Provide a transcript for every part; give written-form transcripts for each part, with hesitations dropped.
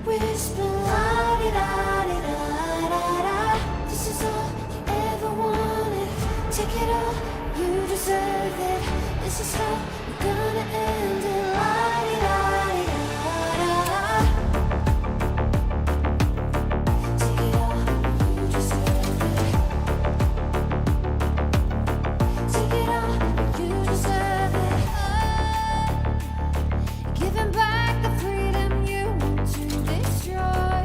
whisper la-di-da-di-da-da-da. This is all you ever wanted. Take it all, you deserve it. This is how we're gonna end it. La-di-da-di-da-da-da. Take it all, you deserve it. Take it all, you deserve it. Giving back the freedom you want to destroy.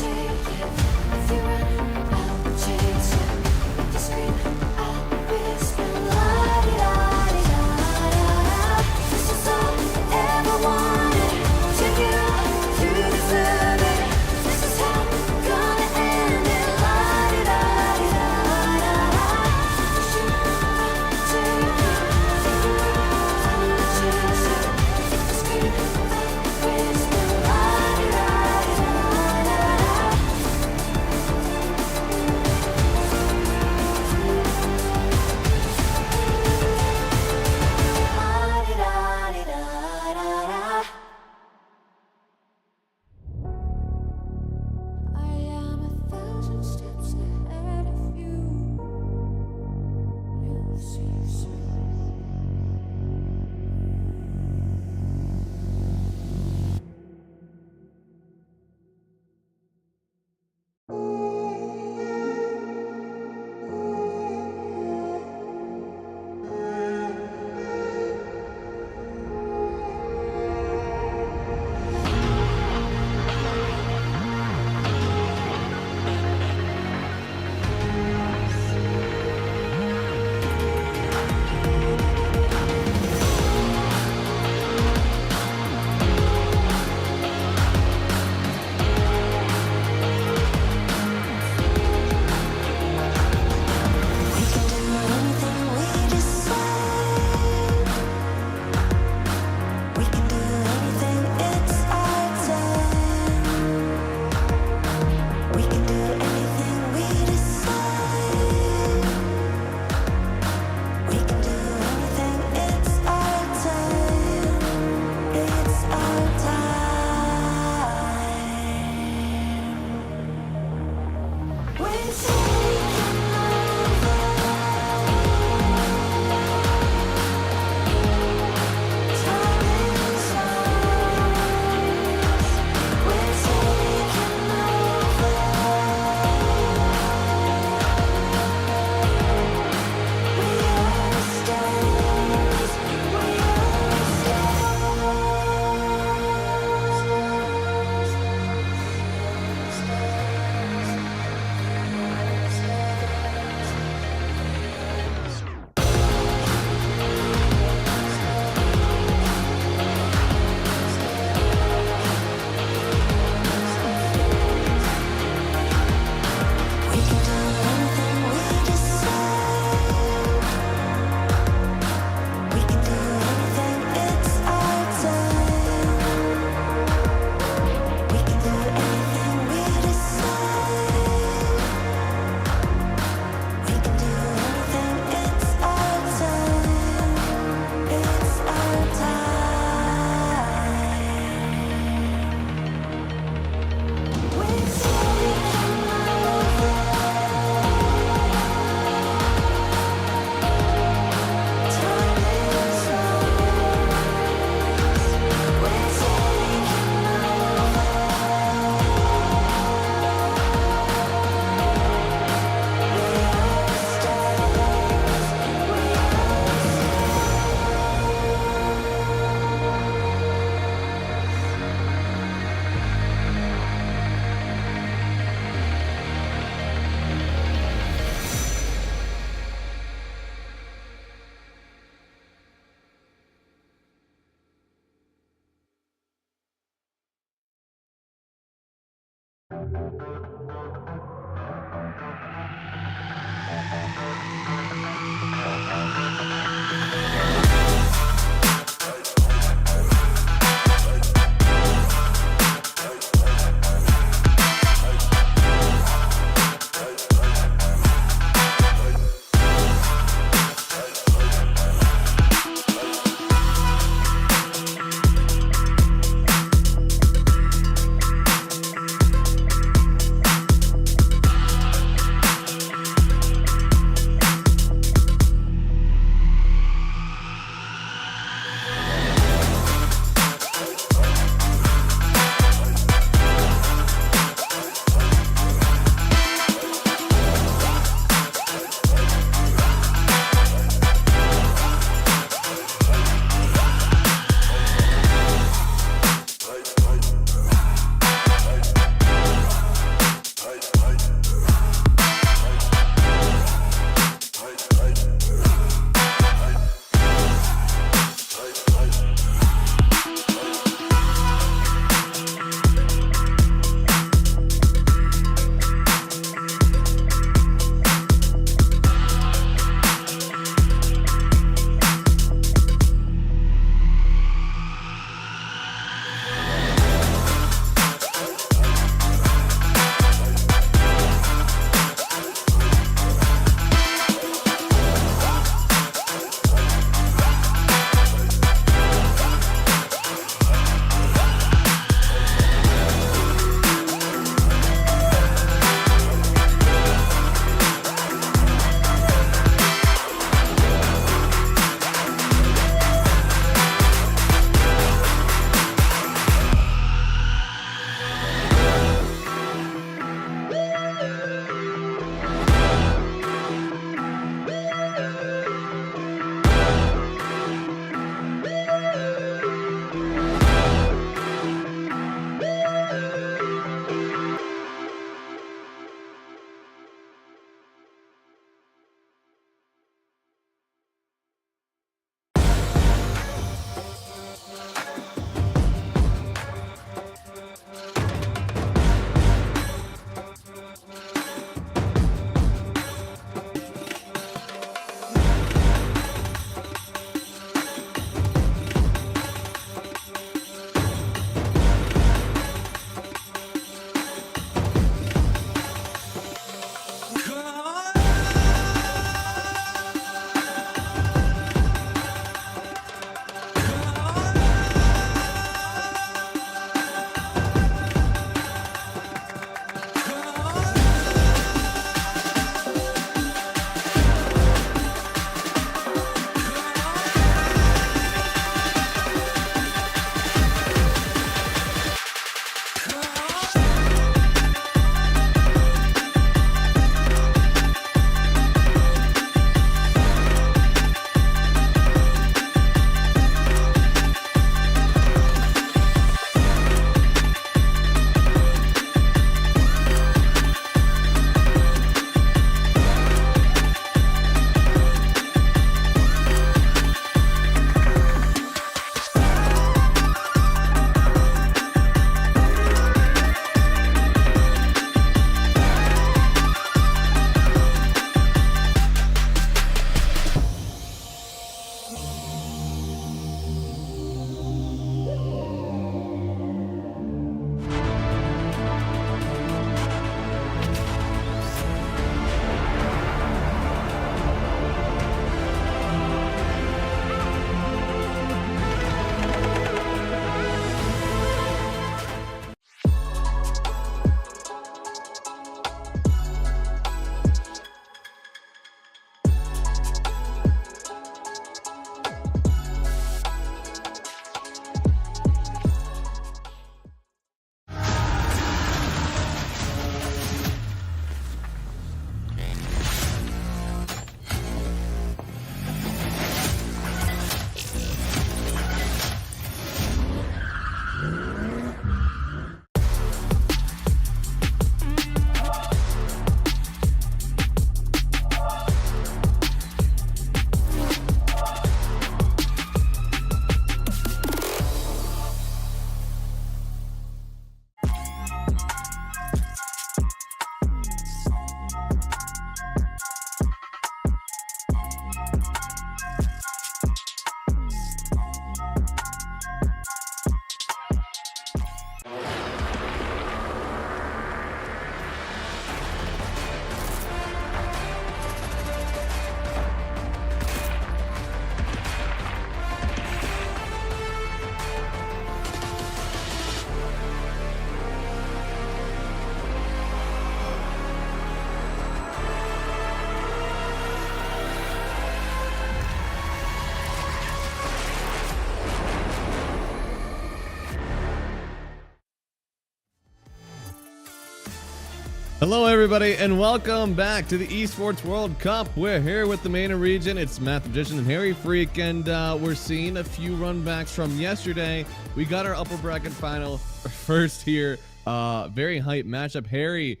Hello everybody and welcome back to the Esports World Cup. We're here with the MENA region. It's Mathematician and Harry Freak, and we're seeing a few runbacks from yesterday. We got our upper bracket final first here. Very hype matchup. Harry,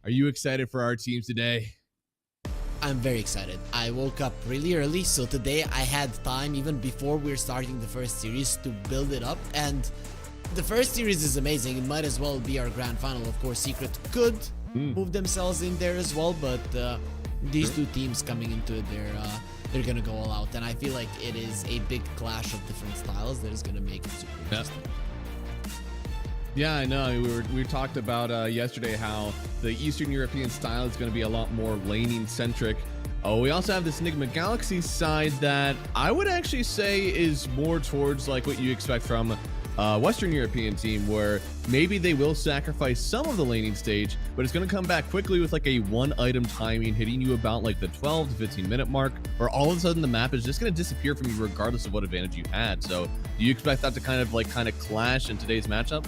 are you excited for our teams today? I'm very excited. I woke up really early, so today I had time even before we're starting the first series to build it up, and the first series is amazing. It might as well be our grand final. Of course, Secret could move themselves in there as well, but these two teams coming into it, they're gonna go all out, and I feel like it is a big clash of different styles that is gonna make it super interesting. Yeah, I know. We talked about yesterday how the Eastern European style is going to be a lot more laning centric. We also have this Enigma Galaxy side that I would actually say is more towards like what you expect from Western European team, where maybe they will sacrifice some of the laning stage, but it's going to come back quickly with like a one item timing, hitting you about like the 12 to 15 minute mark, or all of a sudden the map is just going to disappear from you regardless of what advantage you had. So do you expect that to kind of clash in today's matchup?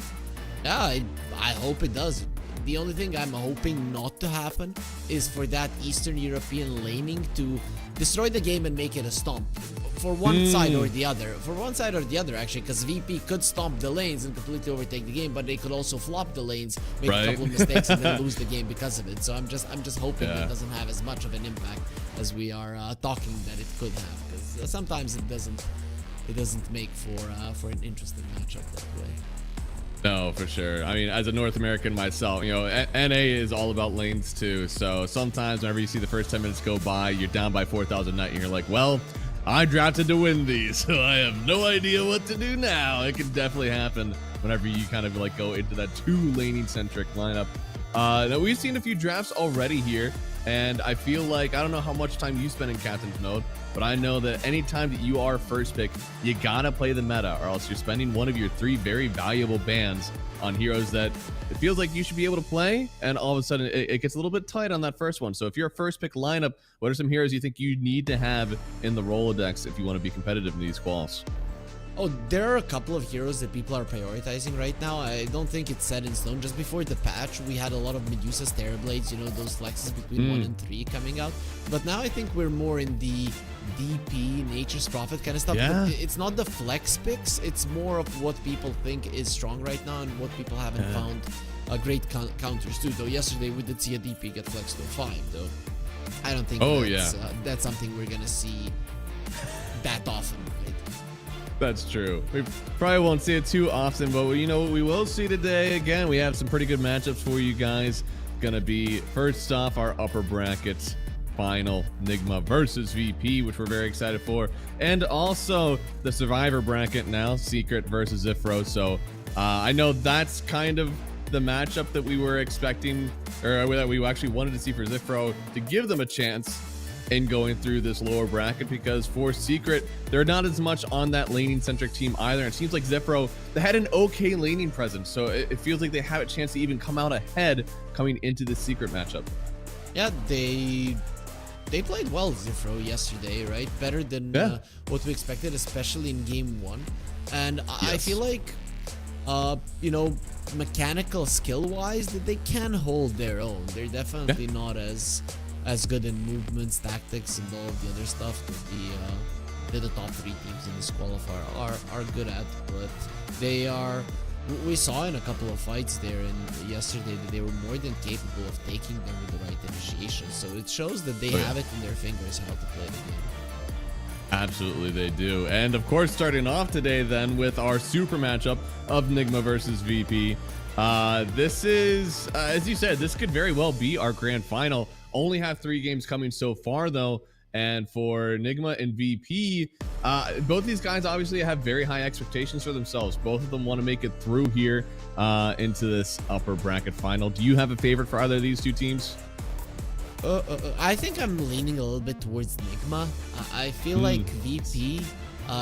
Yeah, I hope it does. The only thing I'm hoping not to happen is for that Eastern European laning to destroy the game and make it a stomp for one side or the other. For one side or the other, actually, because VP could stomp the lanes and completely overtake the game, but they could also flop the lanes, make a couple of mistakes, and then lose the game because of it. So I'm just hoping it doesn't have as much of an impact as we are talking that it could have, because sometimes it doesn't make for an interesting matchup that way. No, for sure. I mean, as a North American myself, you know, NA is all about lanes too. So sometimes whenever you see the first 10 minutes go by, you're down by 4,000 net and you're like, well, I drafted to win these, so I have no idea what to do now. It can definitely happen whenever you kind of like go into that two laning centric lineup. Now we've seen a few drafts already here, and I feel like, I don't know how much time you spend in captain's mode, but I know that anytime that you are first pick, you gotta play the meta, or else you're spending one of your three very valuable bans on heroes that it feels like you should be able to play, and all of a sudden it gets a little bit tight on that first one. So if you're a first pick lineup, what are some heroes you think you need to have in the Rolodex if you want to be competitive in these quals? Oh, there are a couple of heroes that people are prioritizing right now. I don't think it's set in stone. Just before the patch, we had a lot of Medusa's Terrorblades, you know, those flexes between 1 and 3 coming out. But now I think we're more in the DP, Nature's Prophet kind of stuff. Yeah. But it's not the flex picks. It's more of what people think is strong right now and what people haven't found great counters to. Though yesterday we did see a DP get flexed to 5, though. I don't think that's something we're going to see that often, right? That's true. We probably won't see it too often, but you know what we will see today? Again, we have some pretty good matchups for you guys. Gonna be first off our upper brackets final, Enigma versus VP, which we're very excited for, and also the survivor bracket now, Secret versus Ifro. So I know that's kind of the matchup that we were expecting, or that we actually wanted to see for Ifro to give them a chance in going through this lower bracket, because for Secret, they're not as much on that laning centric team either. It seems like Zephyro, they had an okay laning presence, so it feels like they have a chance to even come out ahead coming into the Secret matchup. Yeah, they played well, Zephyro, yesterday, right? Better than what we expected, especially in game 1. And I feel like you know, mechanical skill wise, that they can hold their own. They're definitely not as good in movements, tactics, and all of the other stuff that the top 3 teams in this qualifier are good at. But they are, we saw in a couple of fights there and yesterday that they were more than capable of taking them with the right initiation. So it shows that they have it in their fingers how to play the game. Absolutely, they do. And of course, starting off today then with our super matchup of Enigma versus VP. This is, as you said, this could very well be our grand final. Only have 3 games coming so far though, and for Enigma and VP, both these guys obviously have very high expectations for themselves. Both of them want to make it through here into this upper bracket final. Do you have a favorite for either of these two teams? I think I'm leaning a little bit towards Enigma. I feel like VP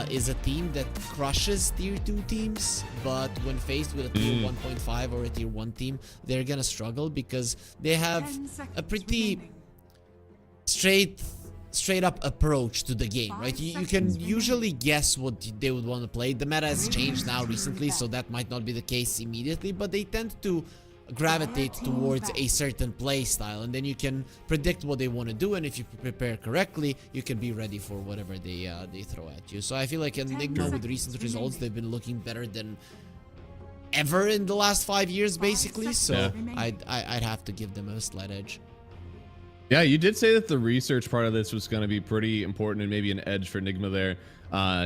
is a team that crushes tier 2 teams, but when faced with a tier 1.5 or a tier 1 team, they're gonna struggle because they have a pretty straight up approach to the game, right? You can usually guess what they would want to play. The meta has changed now recently, so that might not be the case immediately, but they tend to gravitate towards a certain play style, and then you can predict what they want to do, and if you prepare correctly, you can be ready for whatever they throw at you. So I feel like Enigma, with recent results, they've been looking better than ever in the last 5 years, basically. So I'd have to give them a slight edge. Yeah, you did say that the research part of this was going to be pretty important and maybe an edge for Enigma there,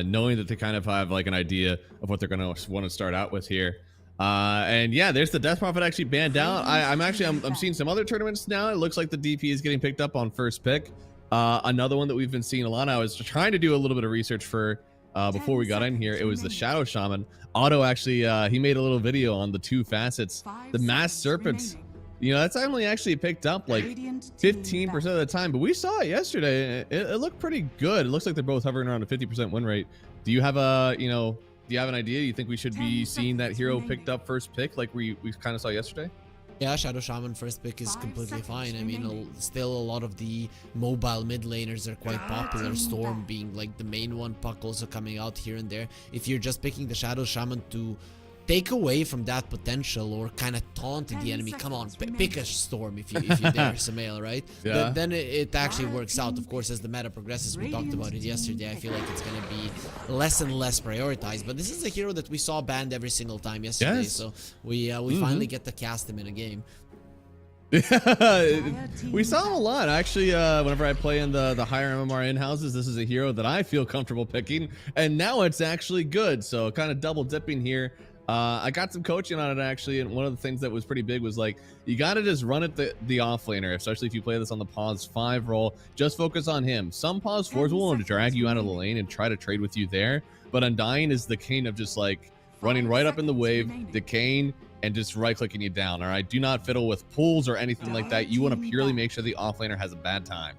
knowing that they kind of have like an idea of what they're going to want to start out with here. And yeah, there's the Death Prophet actually banned out. I'm seeing some other tournaments now. It looks like the DP is getting picked up on first pick. Another one that we've been seeing a lot. I was trying to do a little bit of research for before we got in here. It was the Shadow Shaman. Otto actually he made a little video on the two facets. The Masked Serpents. You know, that's only actually picked up like 15% of the time, but we saw it yesterday. It looked pretty good. It looks like they're both hovering around a 50% win rate. Do you have a, you know, do you have an idea? Do you think we should be seeing that hero picked up first pick like we kind of saw yesterday? Yeah, Shadow Shaman first pick is completely fine. I mean, still a lot of the mobile mid laners are quite popular. Storm being like the main one, Puck also coming out here and there. If you're just picking the Shadow Shaman to take away from that potential or kind of taunt the enemy, come on, pick a Storm if you dare, Samael, right? Yeah. Then it actually works out. Of course, as the meta progresses, we talked about it yesterday, I feel like it's going to be less and less prioritized. But this is a hero that we saw banned every single time yesterday, so we finally get to cast him in a game. We saw him a lot actually. Whenever I play in the higher MMR in-houses, this is a hero that I feel comfortable picking, and now it's actually good, so kind of double dipping here. I got some coaching on it actually, and one of the things that was pretty big was like, you gotta just run at the off laner, especially if you play this on the pause 5 role. Just focus on him. Some pause 4s will want to drag you out of the lane and try to trade with you there, but Undying is the king of just like running right up in the wave, decaying, and just right clicking you down. All right, do not fiddle with pulls or anything like that. You want to purely make sure the off laner has a bad time.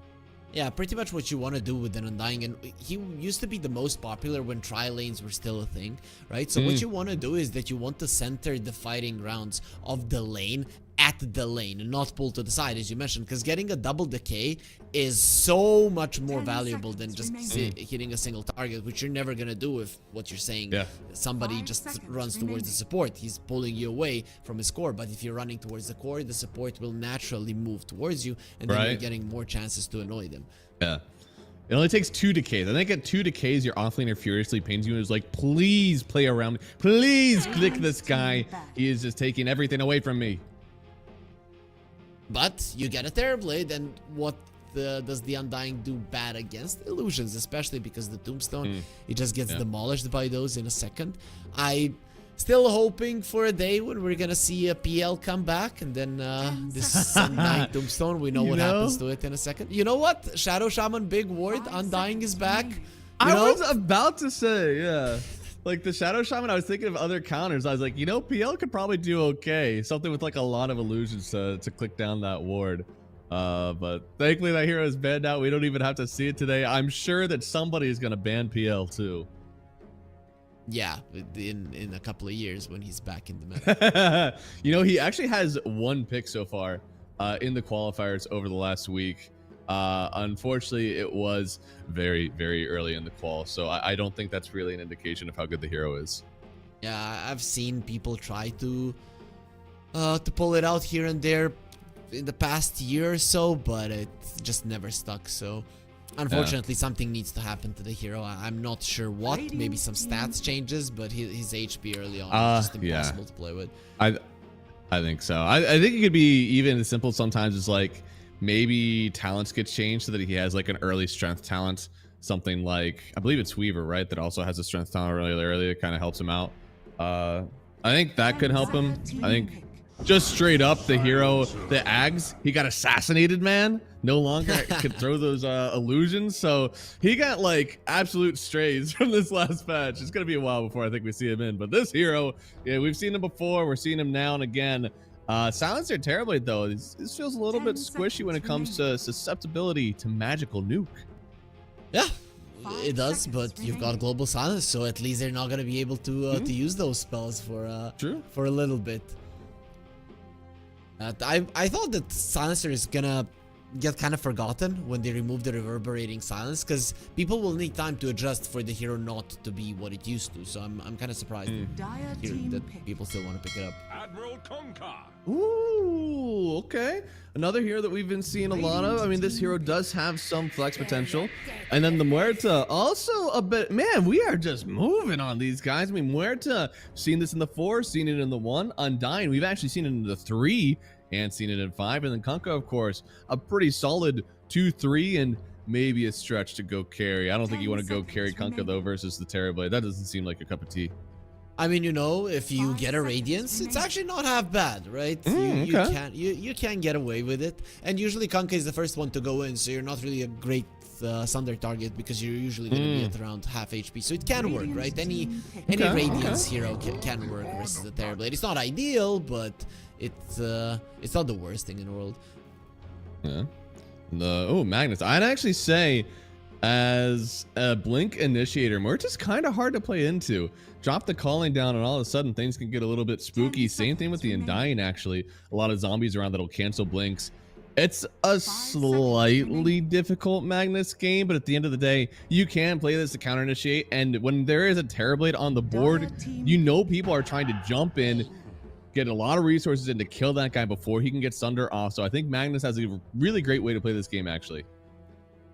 Yeah, pretty much what you want to do with an Undying, and he used to be the most popular when tri-lanes were still a thing, right? So what you want to do is that you want to center the fighting grounds of the lane at the lane and not pull to the side, as you mentioned, because getting a double decay is so much more valuable than just hitting a single target, which you're never gonna do if what you're saying somebody just runs towards the support. He's pulling you away from his core, but if you're running towards the core, the support will naturally move towards you, and then you're getting more chances to annoy them. Yeah. It only takes 2 decays. I think at 2 decays, your offlaner furiously pings you and is like, please play around me. Please click this guy. He is just taking everything away from me. But you get a Terrorblade, and what does the Undying do bad against? Illusions, especially because the Tombstone, it just gets demolished by those in a second. I still hoping for a day when we're gonna see a PL come back, and then this Undying Tombstone, we know what happens to it in a second. You know what? Shadow Shaman, big ward, Undying is back. I was about to say, yeah. Like the Shadow Shaman, I was thinking of other counters. I was like, you know, PL could probably do okay. Something with like a lot of illusions to click down that ward. But thankfully that hero is banned out. We don't even have to see it today. I'm sure that somebody is going to ban PL too. Yeah, in a couple of years when he's back in the meta. You know, he actually has 1 pick so far in the qualifiers over the last week. Unfortunately, it was very, very early in the qual, so I don't think that's really an indication of how good the hero is. Yeah, I've seen people try to pull it out here and there in the past year or so, but it just never stuck. So unfortunately, something needs to happen to the hero. I'm not sure what. Maybe some stats changes, but his HP early on is just impossible to play with. I think so. I think it could be even as simple sometimes as like, maybe talents get changed so that he has like an early strength talent, something like, I believe it's Weaver, right, that also has a strength talent really early that kind of helps him out. I think that could help him. I think just straight up the hero, the Ags, he got assassinated, man. No longer could throw those illusions, so he got like absolute strays from this last patch. It's gonna be a while before I think we see him in, but this hero, yeah, we've seen him before, we're seeing him now and again. Silencer Terrorblade though, this feels a little bit squishy when it comes to susceptibility to magical nuke. Yeah, it does, but you've got Global Silence, so at least they're not gonna be able to use those spells for a little bit. I thought that Silencer is gonna get kind of forgotten when they remove the reverberating silence, because people will need time to adjust for the hero not to be what it used to. So I'm kind of surprised that people still want to pick it up. Admiral Conquer. Ooh, okay. Another hero that we've been seeing a lot of. I mean, this hero does have some flex potential. And then the Muerta, also a bit. Man, we are just moving on these guys. I mean, Muerta, seen this in the 4, seen it in the 1. Undying, we've actually seen it in the 3 and seen it in 5. And then Kunkka, of course, a pretty solid 2-3 and maybe a stretch to go carry. I don't think you want to go carry Kunkka, though, versus the Terrorblade. That doesn't seem like a cup of tea. I mean, you know, if you get a Radiance, it's actually not half bad, right? You can get away with it. And usually Kunkka is the first one to go in, so you're not really a great Sunder target because you're usually going to be at around half HP. So it can work, right? Any Radiance hero can work versus the Terrorblade. It's not ideal, but it's not the worst thing in the world. Yeah. Magnus. I'd actually say as a Blink initiator, Muerta's kind of hard to play into. Drop the calling down and all of a sudden things can get a little bit spooky. Same thing with the Undying, actually. A lot of zombies around that'll cancel blinks. It's a slightly difficult Magnus game, but at the end of the day, you can play this to counter initiate. And when there is a Terrorblade on the board, you know people are trying to jump in, get a lot of resources in to kill that guy before he can get Sunder off. So I think Magnus has a really great way to play this game, actually.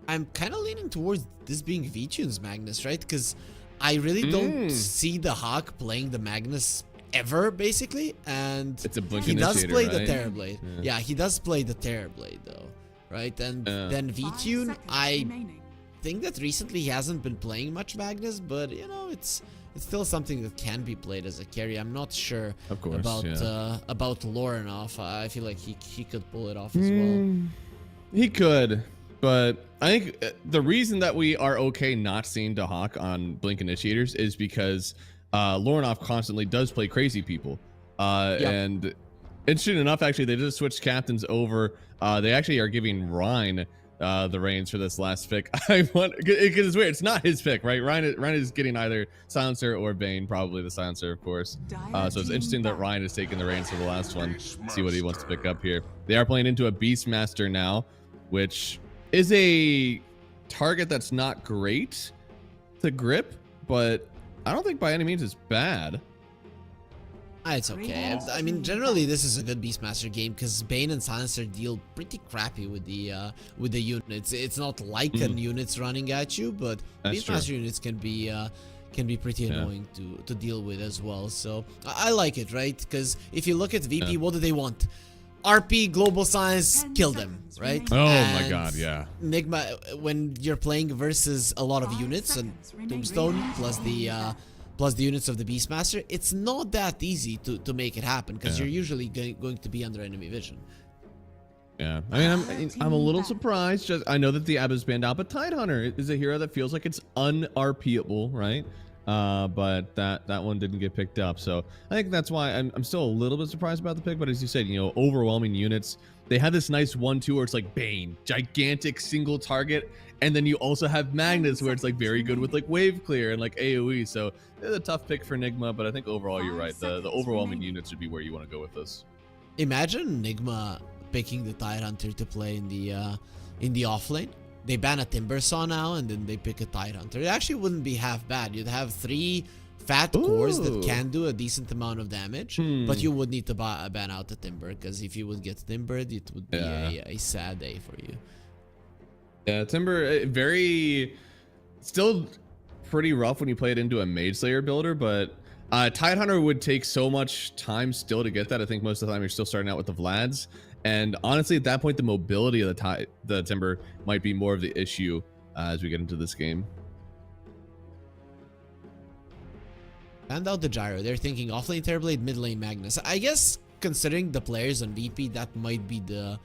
I'm kind of leaning towards this being VTune's Magnus, right? Because I really don't see the Hawk playing the Magnus ever, basically. And it's a Blink he does play right? the Terrorblade. Yeah, he does play the Terrorblade, though, right? And then VTune, I think that recently he hasn't been playing much Magnus, but, you know, it's still something that can be played as a carry. I'm not sure about Lorenov. I feel like he could pull it off as well. He could. But I think the reason that we are okay not seeing the Hawk on Blink initiators is because Lorenov constantly does play crazy people. And interesting enough, actually, they just switched captains over. They actually are giving Ryan the reins for this last pick. I want, because it's weird. It's not his pick, right? Ryan is getting either Silencer or Bane, probably the Silencer, of course. So it's interesting that Ryan is taking the reins for the last one. See what he wants to pick up here. They are playing into a Beastmaster now, which is a target that's not great to grip, but I don't think by any means it's bad. It's okay. I mean, generally this is a good Beastmaster game because Bane and Silencer deal pretty crappy with the units. It's not like units running at you, but Beastmaster units can be pretty annoying to deal with as well. So I like it, right? Because if you look at VP, what do they want? RP, Global Science, kill them, right? Oh my god, yeah. Enigma, when you're playing versus a lot of units and Tombstone plus the units of the Beastmaster, it's not that easy to make it happen because you're usually going to be under enemy vision. Yeah, I mean, I'm a little surprised. I know that the Ab is banned out, but Tidehunter is a hero that feels like it's un-RPable, right? But that one didn't get picked up, so I think that's why I'm still a little bit surprised about the pick. But as you said, you know, overwhelming units. They had this nice 1-2 where it's like Bane, gigantic single target, and then you also have Magnus where it's like very good with like wave clear and like AoE. So it's a tough pick for Enigma, but I think overall you're right. The overwhelming units would be where you want to go with this. Imagine Enigma picking the Tidehunter to play in the offlane. They ban a Timbersaw now, and then they pick a Tidehunter. It actually wouldn't be half bad. You'd have 3 fat cores that can do a decent amount of damage, but you would need to ban out the Timber, because if you would get Timbered, it would be a sad day for you. Yeah, Timber, still pretty rough when you play it into a Mage Slayer builder, but Tidehunter would take so much time still to get that. I think most of the time you're still starting out with the Vlads. And honestly, at that point, the mobility of the Timber might be more of the issue as we get into this game. And out the Gyro. They're thinking offlane Terrorblade, mid lane Magnus. I guess considering the players on VP, that might be the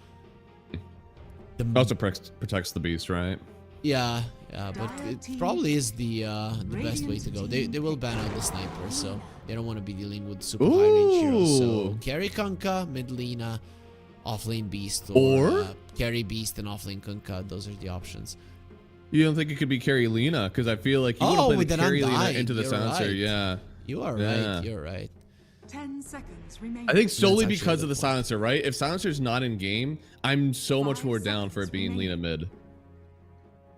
It also protects the beast, right? Yeah, but it probably is the best way to go. They will ban out the sniper, so they don't want to be dealing with super high range heroes. So carry Kunkka, mid Lina, offlane Beast, or carry Beast and offlane Kunkka. Those are the options. You don't think it could be carry Lina? Because I feel like you want to play the carry Lina into the Silencer. Right. Yeah. You are right. You're right. 10 seconds remaining. I think solely That's actually because a of the good point. silencer, right? If silencer's not in game, I'm so much 5 more down for it seconds being Lina remaining. mid.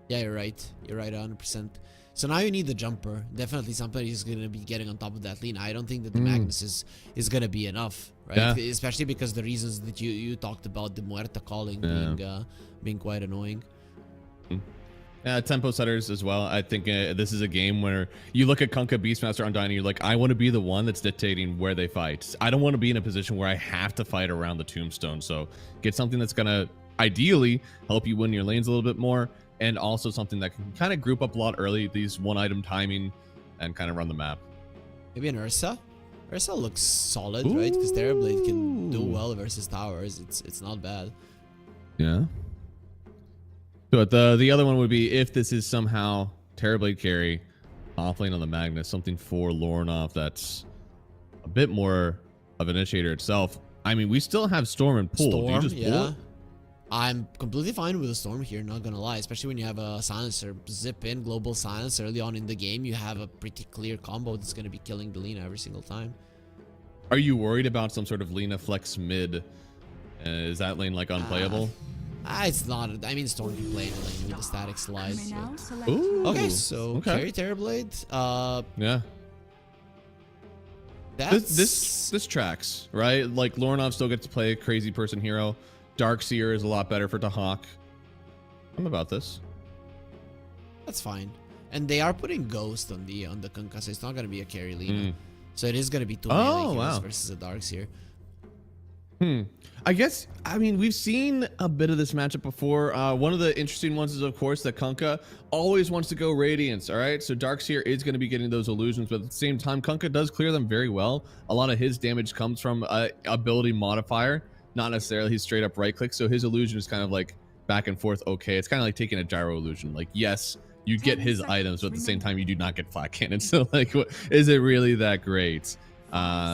Yeah, you're right. You're right 100%. So now you need the jumper. Definitely somebody is going to be getting on top of that Lina. I don't think that the Magnus is going to be enough, right? Yeah. Especially because the reasons that you talked about, the Muerta calling being quite annoying. Tempo setters as well. I think this is a game where you look at Kunkka Beastmaster Undying and you're like, I want to be the one that's dictating where they fight. I don't want to be in a position where I have to fight around the tombstone. So get something that's going to ideally help you win your lanes a little bit more, and also something that can kind of group up a lot early, these one item timing, and kind of run the map. Maybe an Ursa? Ursa looks solid, right? Because Terrorblade can do well versus towers. It's not bad. Yeah. But the other one would be if this is somehow Terrorblade carry, offlane on the Magnus, something for Lornoff that's a bit more of an initiator itself. I mean, we still have Storm and Pull. Do you Storm, just pull yeah. it? I'm completely fine with a Storm here, not gonna lie. Especially when you have a silencer. Zip in, global silence early on in the game. You have a pretty clear combo that's gonna be killing the Lina every single time. Are you worried about some sort of Lina flex mid? Is that lane like unplayable? It's not. I mean, Storm can play in a lane with the static slides. You may now But... select Ooh. Okay, so carry Terrorblade. Yeah. That's This tracks, right? Like Lornoff still gets to play a crazy person hero. Darkseer is a lot better for Tahawk. I'm about this. That's fine. And they are putting Ghost on the Kunkka, so it's not gonna be a carry Lina. So it is gonna be two melee heroes versus a Darkseer. I guess, I mean, we've seen a bit of this matchup before. One of the interesting ones is, of course, that Kunkka always wants to go Radiance, all right? So Darkseer is going to be getting those illusions, but at the same time, Kunkka does clear them very well. A lot of his damage comes from ability modifier, not necessarily his straight up right click. So his illusion is kind of like back and forth okay. It's kind of like taking a gyro illusion. Like, yes, you get his items, but at the same time, you do not get flat cannon. So, like, is it really that great?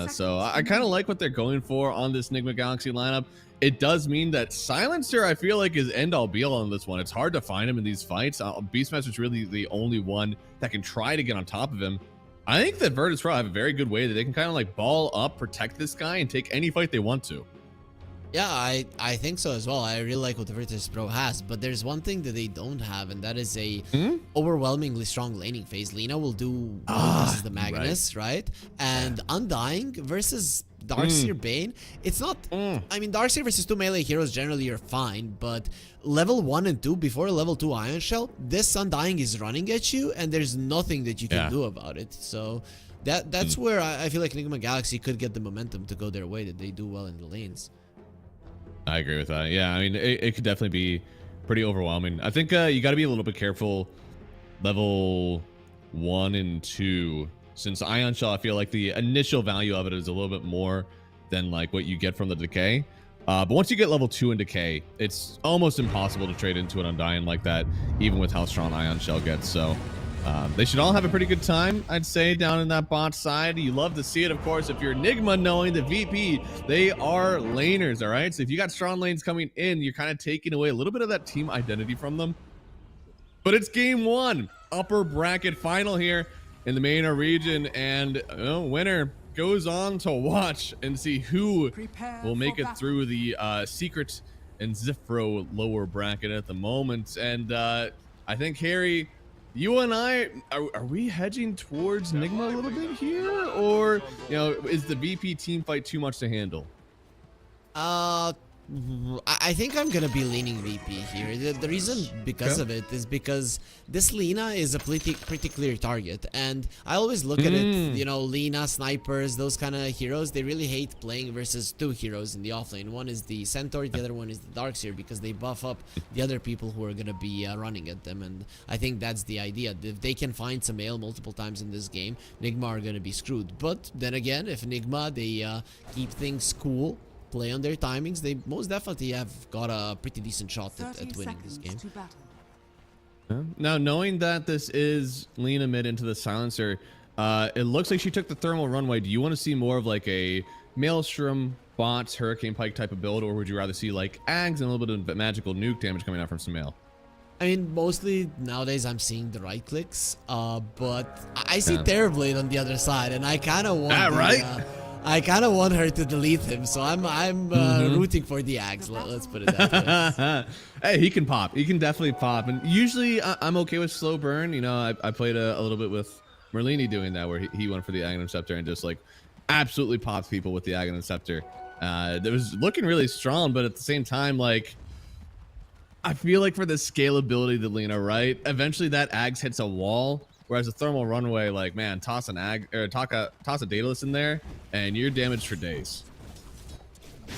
So I kind of like what they're going for on this Nigma Galaxy lineup. It does mean that Silencer, I feel like, is end all be all on this one. It's hard to find him in these fights. Beastmaster's really the only one that can try to get on top of him. I think that Virtus Pro have a very good way that they can kind of like ball up, protect this guy, and take any fight they want to. Yeah, I think so as well. I really like what the Virtus Pro has, but there's one thing that they don't have, and that is a overwhelmingly strong laning phase. Lina will do versus the Magnus, right? And Undying versus Darkseer Bane. It's not. I mean, Darkseer versus two melee heroes generally are fine, but level 1 and 2 before level 2 Iron Shell, this Undying is running at you, and there's nothing that you can do about it. So that's where I feel like Enigma Galaxy could get the momentum to go their way, that they do well in the lanes. I agree with that. Yeah, I mean, it could definitely be pretty overwhelming. I think you got to be a little bit careful level 1 and 2, since Ion Shell, I feel like the initial value of it is a little bit more than like what you get from the Decay. But once you get level 2 in Decay, it's almost impossible to trade into an Undying like that, even with how strong Ion Shell gets. So they should all have a pretty good time, I'd say, down in that bot side. You love to see it, of course. If you're Enigma, knowing the VP, they are laners, all right? So if you got strong lanes coming in, you're kind of taking away a little bit of that team identity from them. But it's game 1, upper bracket final here in the MENA region, and winner goes on to watch and see who will make it through the Secret and Zifro lower bracket at the moment. And I think, Harry, you and I, are we hedging towards Nigma a little bit here? Or, you know, is the VP team fight too much to handle? I think I'm gonna be leaning VP here. The reason because of it is because this Lina is a pretty clear target, and I always look at it, you know, Lina, snipers, those kind of heroes, they really hate playing versus two heroes in the offlane. One is the Centaur, the other one is the Darkseer, because they buff up the other people who are gonna be running at them, and I think that's the idea. If they can find some ale multiple times in this game, Nigma are gonna be screwed. But then again, if Nigma, they keep things cool, play on their timings, they most definitely have got a pretty decent shot at winning this game. Now, knowing that this is Lina mid into the Silencer, it looks like she took the thermal runway. Do you want to see more of like a Maelstrom, bots, Hurricane Pike type of build, or would you rather see like Ags and a little bit of magical nuke damage coming out from some Mael? I mean, mostly nowadays I'm seeing the right clicks, but I see Terrorblade on the other side, and I kind of want I kind of want her to delete him, so I'm rooting for the Ags. Let's put it that way. Hey, he can pop. He can definitely pop. And usually I'm okay with slow burn. You know, I played a little bit with Merlini doing that, where he went for the Aghanim Scepter and just like absolutely popped people with the Aghanim Scepter. That was looking really strong, but at the same time, like, I feel like for the scalability of the Lina, right? Eventually that Ags hits a wall. Whereas a thermal runaway, like, man, toss a Daedalus in there, and you're damaged for days.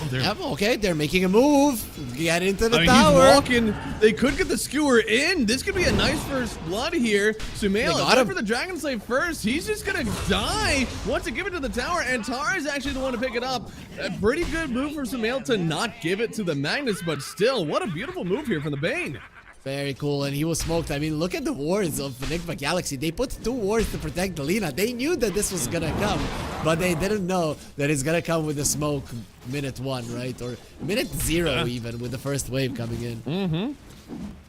Oh, okay, they're making a move. Get into the I mean, tower. he's walking. They could get the skewer in. This could be a nice first blood here. Sumail got him for the Dragon Slave first. He's just gonna die. Wants to give it to the tower, and Tara is actually the one to pick it up. A pretty good move for Sumail to not give it to the Magnus, but still, what a beautiful move here from the Bane. Very cool, and he was smoked. I mean, look at the wards of Enigma Galaxy. They put 2 wards to protect the Lina. They knew that this was gonna come, but they didn't know that it's gonna come with the smoke minute 1, right? Or minute 0 even, with the first wave coming in.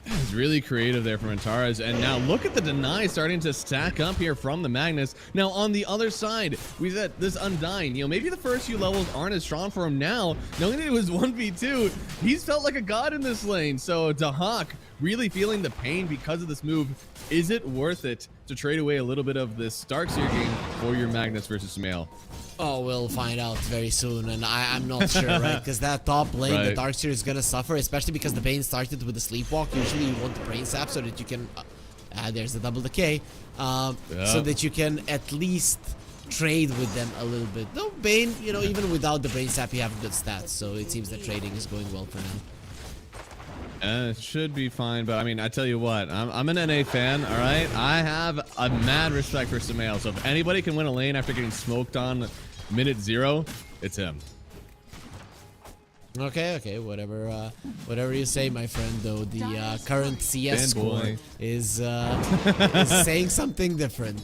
It's really creative there from Antares, and now look at the deny starting to stack up here from the Magnus. Now on the other side, we said this Undying, you know, maybe the first few levels aren't as strong for him now, knowing that it was 1v2, he's felt like a god in this lane. So Dahak really feeling the pain because of this move. Is it worth it to trade away a little bit of this Darkseer game for your Magnus versus Sumail? Oh, we'll find out very soon, and I'm not sure, right? Because that top lane, the Darkseer is gonna suffer, especially because the Bane started with the Sleepwalk. Usually you want the Brain Sap so that you can... there's the double decay. So that you can at least trade with them a little bit. No, Bane, you know, even without the Brain Sap, you have good stats, so it seems that trading is going well for now. It should be fine, but I mean, I tell you what, I'm an NA fan, all right? I have a mad respect for Sumail, so if anybody can win a lane after getting smoked on minute 0, it's him. Okay, whatever you say, my friend. Though the current CS score is saying something different.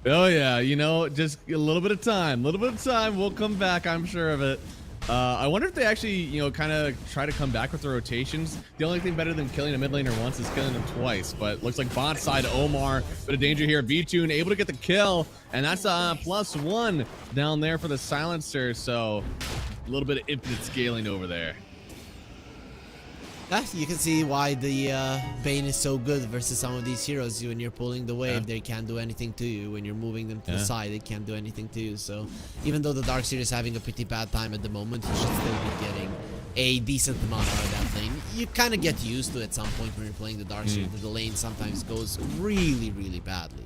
Oh yeah, you know, just a little bit of time, we'll come back, I'm sure of it. I wonder if they actually, you know, kind of try to come back with the rotations. The only thing better than killing a mid laner once is killing them twice. But looks like bot side Omar, bit of danger here. V-Tune able to get the kill, and that's +1 down there for the silencer. So a little bit of infinite scaling over there. You can see why the Bane is so good versus some of these heroes. When you're pulling the wave, they can't do anything to you. When you're moving them to the side, they can't do anything to you. So even though the Darkseer is having a pretty bad time at the moment, you should still be getting a decent amount out of that lane. You kind of get used to it at some point when you're playing the Darkseer that the lane sometimes goes really, really badly.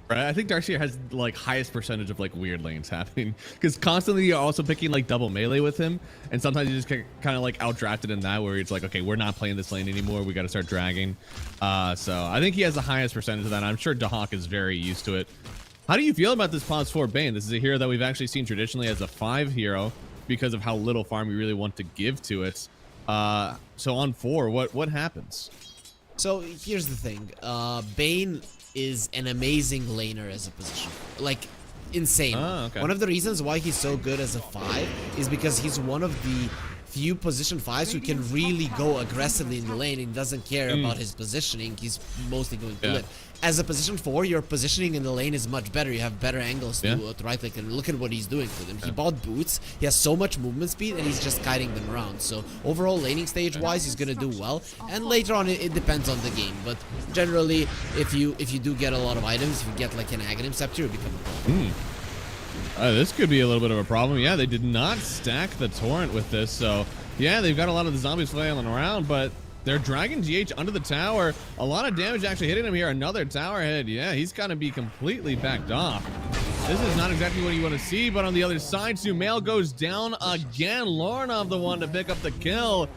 Right, I think Darkseer has like highest percentage of like weird lanes happening because constantly you're also picking like double melee with him, and sometimes you just get kind of like outdrafted in that where it's like, okay, we're not playing this lane anymore, we got to start dragging. So I think he has the highest percentage of that. I'm sure Dahak is very used to it. How do you feel about this +4 Bane? This is a hero that we've actually seen traditionally as a 5 hero because of how little farm we really want to give to it. So on 4, what happens? So here's the thing, Bane is an amazing laner as a position, like insane. One of the reasons why he's so good as a 5 is because he's one of the few position 5s who can really go aggressively in the lane and doesn't care about his positioning. He's mostly going to live. As a position 4, your positioning in the lane is much better. You have better angles to right click, and look at what he's doing for them. He bought boots, he has so much movement speed, and he's just kiting them around. So overall laning stage wise, he's gonna do well, and later on it depends on the game. But generally, if you do get a lot of items, if you get like an Aghanim Scepter, it becomes a problem. This could be a little bit of a problem. Yeah, they did not stack the torrent with this, so yeah, they've got a lot of the zombies flailing around, but they're dragging GH under the tower. A lot of damage actually hitting him here. Another tower hit. Yeah, he's gonna be completely backed off. This is not exactly what you want to see, but on the other side, Sumail goes down again. Lornov the one to pick up the kill.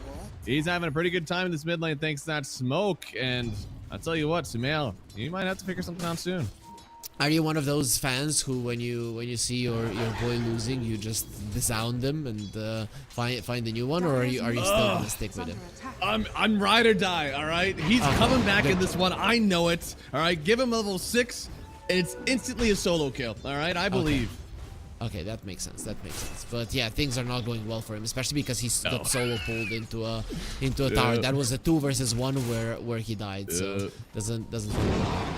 He's having a pretty good time in this mid lane thanks to that smoke, and I'll tell you what, Sumail, you might have to figure something out soon. Are you one of those fans who, when you see your boy losing, you just disown them and find a new one, or are you still gonna stick with him? I'm ride or die. All right, he's coming back in this one. I know it. All right, give him level 6, and it's instantly a solo kill. All right, I believe. Okay, that makes sense. But yeah, things are not going well for him, especially because he's got solo pulled into a tower. That was a 2 versus 1 where he died, so doesn't feel well.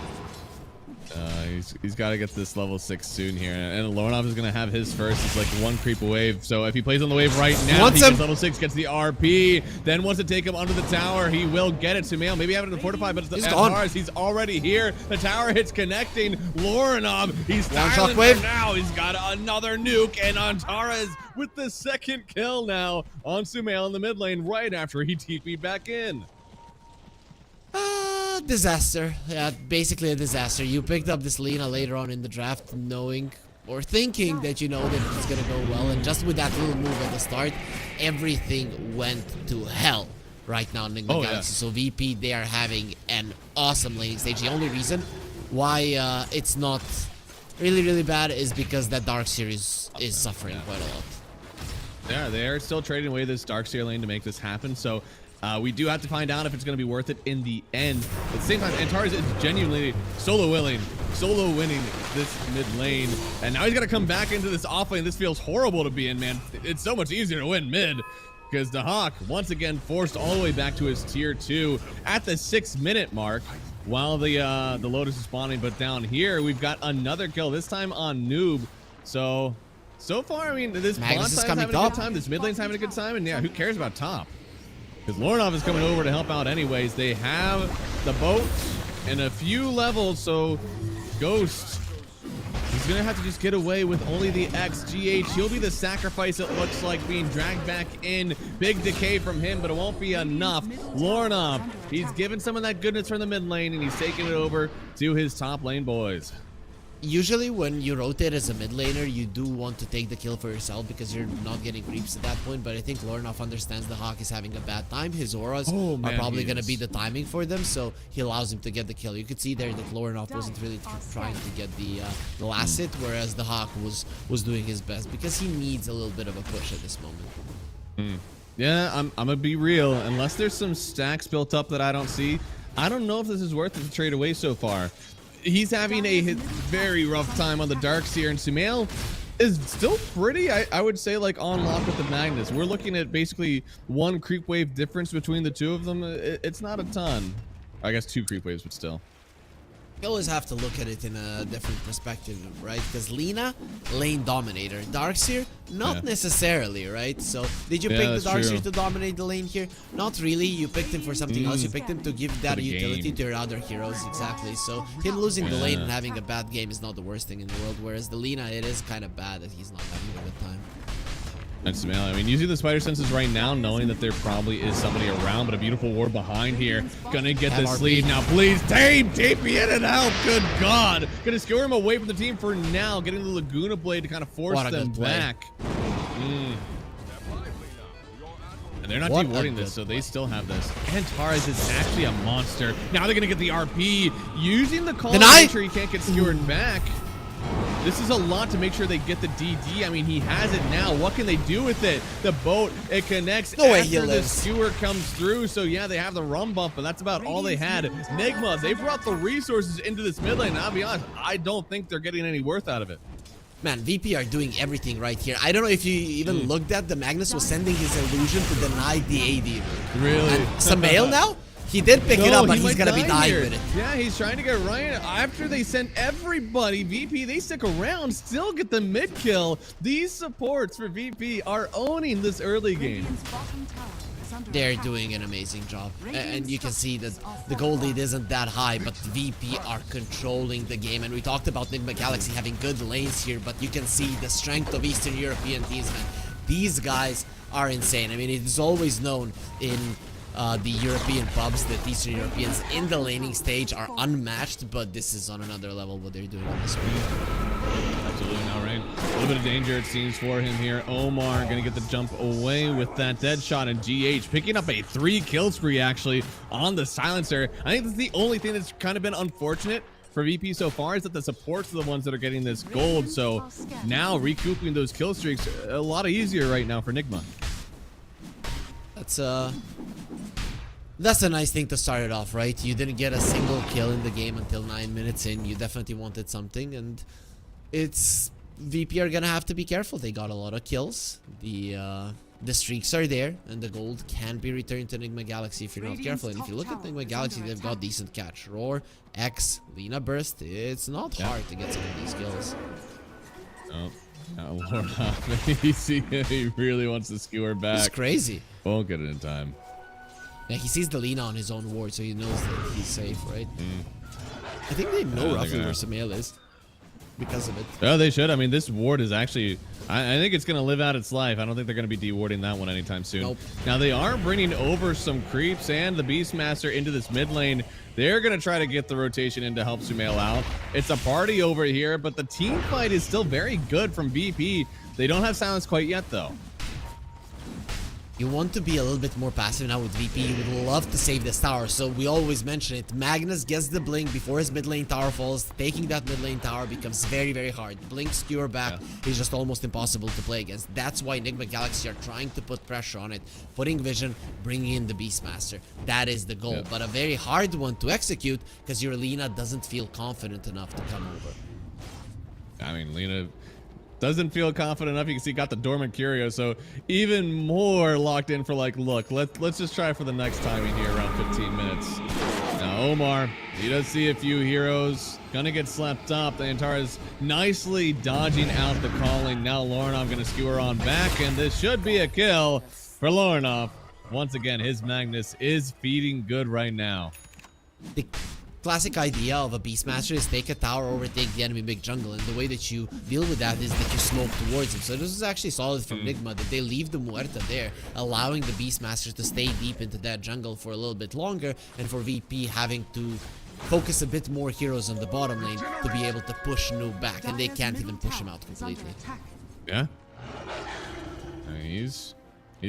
He's got to get this level 6 soon here, and Lorenov is gonna have his first. It's like one creep wave. So if he plays on the wave right now, he gets level 6, gets the RP. Then wants to take him under the tower. He will get it. Sumail maybe have it in the fortify, but it's the Antares. He's already here. The tower hits connecting. Lorenov, he's styling for now. He's got another nuke, and Antares with the second kill now on Sumail in the mid lane right after he TP'd back in. Disaster. Yeah, basically a disaster. You picked up this Lina later on in the draft knowing or thinking that you know that it's gonna go well, and just with that little move at the start, everything went to hell right now in the Galaxy. So VP, they are having an awesome laning stage. The only reason why it's not really bad is because that Dark Series is suffering quite a lot. Yeah, they are still trading away this Darkseer lane to make this happen, so we do have to find out if it's going to be worth it in the end. At the same time, Antares is genuinely solo winning this mid lane, and now he's got to come back into this off lane. This feels horrible to be in, man. It's so much easier to win mid, because the Hawk, once again, forced all the way back to his tier 2 at the 6-minute mark, while the Lotus is spawning. But down here, we've got another kill, this time on Noob. So far, I mean, this bot side's having a good time, this mid lane's having a good time, and yeah, who cares about top? Because Lorenov is coming over to help out anyways. They have the boat and a few levels, so Ghost, he's going to have to just get away with only the XGH. He'll be the sacrifice, it looks like, being dragged back in. Big decay from him, but it won't be enough. Lorenov, he's given some of that goodness from the mid lane, and he's taking it over to his top lane boys. Usually when you rotate as a mid laner, you do want to take the kill for yourself because you're not getting creeps at that point, but I think Lorenov understands the Hawk is having a bad time. His auras are probably going to be the timing for them, so he allows him to get the kill. You could see there that Lorenov wasn't really trying to get the last hit, whereas the Hawk was doing his best because he needs a little bit of a push at this moment. Yeah, I'm going to be real. Unless there's some stacks built up that I don't see, I don't know if this is worth it to trade away so far. He's having a very rough time on the Darkseer, and Sumail is still pretty, I would say, like on lock with the Magnus. We're looking at basically one creep wave difference between the two of them. It's not a ton. I guess 2 creep waves, but still. You always have to look at it in a different perspective, right? Because Lina, lane dominator. Darkseer, not necessarily, right? So, did you pick the Darkseer to dominate the lane here? Not really. You picked him for something else. You picked him to give that utility to your other heroes, exactly. So, him losing the lane and having a bad game is not the worst thing in the world. Whereas the Lina, it is kind of bad that he's not having a good time. And Sumail, I mean, using the spider senses right now, knowing that there probably is somebody around, but a beautiful ward behind here. Gonna get this lead now, please. Team, TP in and out. Good God. Gonna scare him away from the team for now, getting the Laguna Blade to kind of force them back. And they're not dewarding this, so they still have this. Antares is actually a monster. Now they're gonna get the RP. Using the call to make sure he can't get skewered back. This is a lot to make sure they get the DD. I mean, he has it now. What can they do with it? The boat, it connects after the skewer comes through. So, yeah, they have the rum bump, but that's about all they had. Nigma, they brought the resources into this mid lane. And I'll be honest, I don't think they're getting any worth out of it. Man, VP are doing everything right here. I don't know if you even looked at the Magnus was sending his illusion to deny the AD route. Really? And Sumail now? He did pick it up, but he's gonna be dying with it. Yeah, he's trying to get Ryan. After they sent everybody, VP, they stick around, still get the mid kill. These supports for VP are owning this early game. They're doing an amazing job. And you can see that the gold lead isn't that high, but VP are controlling the game. And we talked about Nigma Galaxy having good lanes here, but you can see the strength of Eastern European teams, man. These guys are insane. I mean, it is always known in the European pubs that Eastern Europeans in the laning stage are unmatched, but this is on another level what they're doing on this one. Absolutely not, right? A little bit of danger it seems for him here. Omar gonna get the jump away with that dead shot, and GH picking up a 3-kill spree actually on the silencer. I think that's the only thing that's kind of been unfortunate for VP so far is that the supports are the ones that are getting this gold. So now recouping those kill streaks a lot easier right now for Nigma. That's a nice thing to start it off, right? You didn't get a single kill in the game until 9 minutes in. You definitely wanted something, and it's VP are gonna have to be careful. They got a lot of kills. The the streaks are there, and the gold can be returned to Enigma Galaxy if you're not careful. And if you look at Enigma Galaxy, they've got decent catch. Roar, X, Lina Burst. It's not hard to get some of these kills. Oh, Lord, he really wants to skewer back. It's crazy. Won't get it in time. Yeah, he sees the Lina on his own ward, so he knows that he's safe, right? I think they know roughly where Sumail is because of it. Oh, they should. I mean, this ward is actually... I think it's going to live out its life. I don't think they're going to be dewarding that one anytime soon. Nope. Now, they are bringing over some creeps and the Beastmaster into this mid lane. They're going to try to get the rotation in to help Sumail out. It's a party over here, but the team fight is still very good from VP. They don't have silence quite yet, though. You want to be a little bit more passive now with VP. You would love to save this tower, so we always mention it. Magnus gets the blink before his mid lane tower falls. Taking that mid lane tower becomes very, very hard. Blink skewer back is just almost impossible to play against. That's why Enigma Galaxy are trying to put pressure on it. Putting vision, bringing in the Beastmaster. That is the goal, but a very hard one to execute because your Lina doesn't feel confident enough to come over. I mean, Lina... doesn't feel confident enough. You can see got the dormant curio, so even more locked in for like, look, let's just try for the next timing here around 15 minutes. Now Omar, he does see a few heroes, gonna get slapped up. The Antares nicely dodging out the calling. Now Lorinov gonna skewer on back, and this should be a kill for Lorinov. Once again, his Magnus is feeding good right now. The classic idea of a Beastmaster is take a tower, overtake the enemy big jungle, and the way that you deal with that is that you smoke towards him. So this is actually solid from Enigma that they leave the Muerta there, allowing the Beastmaster to stay deep into that jungle for a little bit longer, and for VP having to focus a bit more heroes on the bottom lane to be able to push Noob back, and they can't even push him out completely. Yeah. He's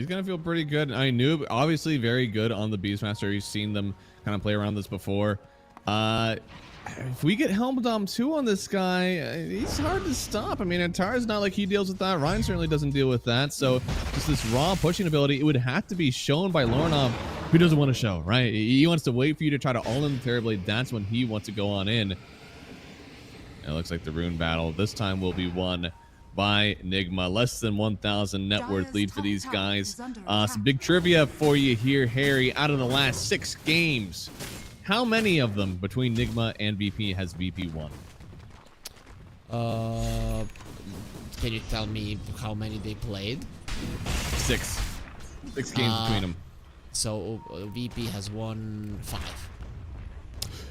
gonna feel pretty good. I mean, Noob obviously very good on the Beastmaster. You've seen them kind of play around this before. If we get Helmdom 2 on this guy, he's hard to stop. I mean, Antar's not like he deals with that. Ryan certainly doesn't deal with that. So just this raw pushing ability, it would have to be shown by Lorinov, who doesn't want to show, right? He wants to wait for you to try to all in the Terrorblade. That's when he wants to go on in. It looks like the rune battle this time will be won by Enigma. Less than 1,000 net worth lead for these guys. Some big trivia for you here, Harry. Out of the last 6 games, how many of them between Enigma and VP has VP won? Can you tell me how many they played? 6. 6 games between them. So VP has won 5.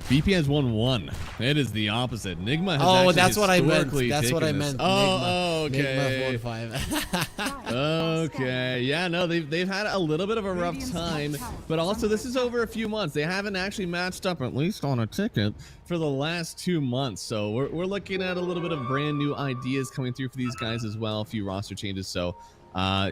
VP has won 1. It is the opposite. Enigma has that's what I meant. That's taken what I this. meant. Oh, okay. Enigma won 5. Okay. Yeah, no, they've had a little bit of a rough time, but also this is over a few months. They haven't actually matched up, at least on a ticket, for the last 2 months. So we're looking at a little bit of brand new ideas coming through for these guys as well. A few roster changes. So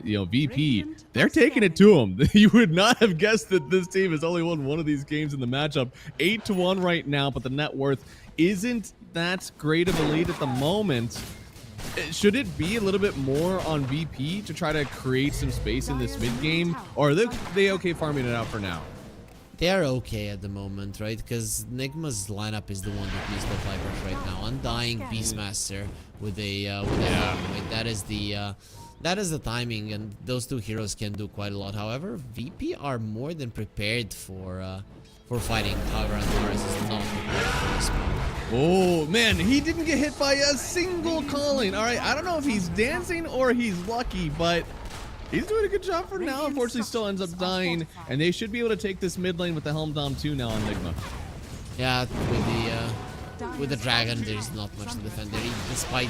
you know, VP, they're taking it to them. You would not have guessed that this team has only won one of these games in the matchup. 8-1 right now, but the net worth isn't that great of a lead at the moment. Should it be a little bit more on VP to try to create some space in this mid game, or are they okay farming it out for now? They're okay at the moment, right? Because Enigma's lineup is the one that needs to apply pressure right now. Undying Beastmaster with a right? That is the timing, and those 2 heroes can do quite a lot. However, VP are more than prepared for fighting. However, Antares is not prepared for this one. Oh man, he didn't get hit by a single calling. All right, I don't know if he's dancing or he's lucky, but he's doing a good job for now. Unfortunately, still ends up dying, and they should be able to take this mid lane with the Helmdom 2 now on Enigma. Yeah, with the dragon, there's not much to defend there, despite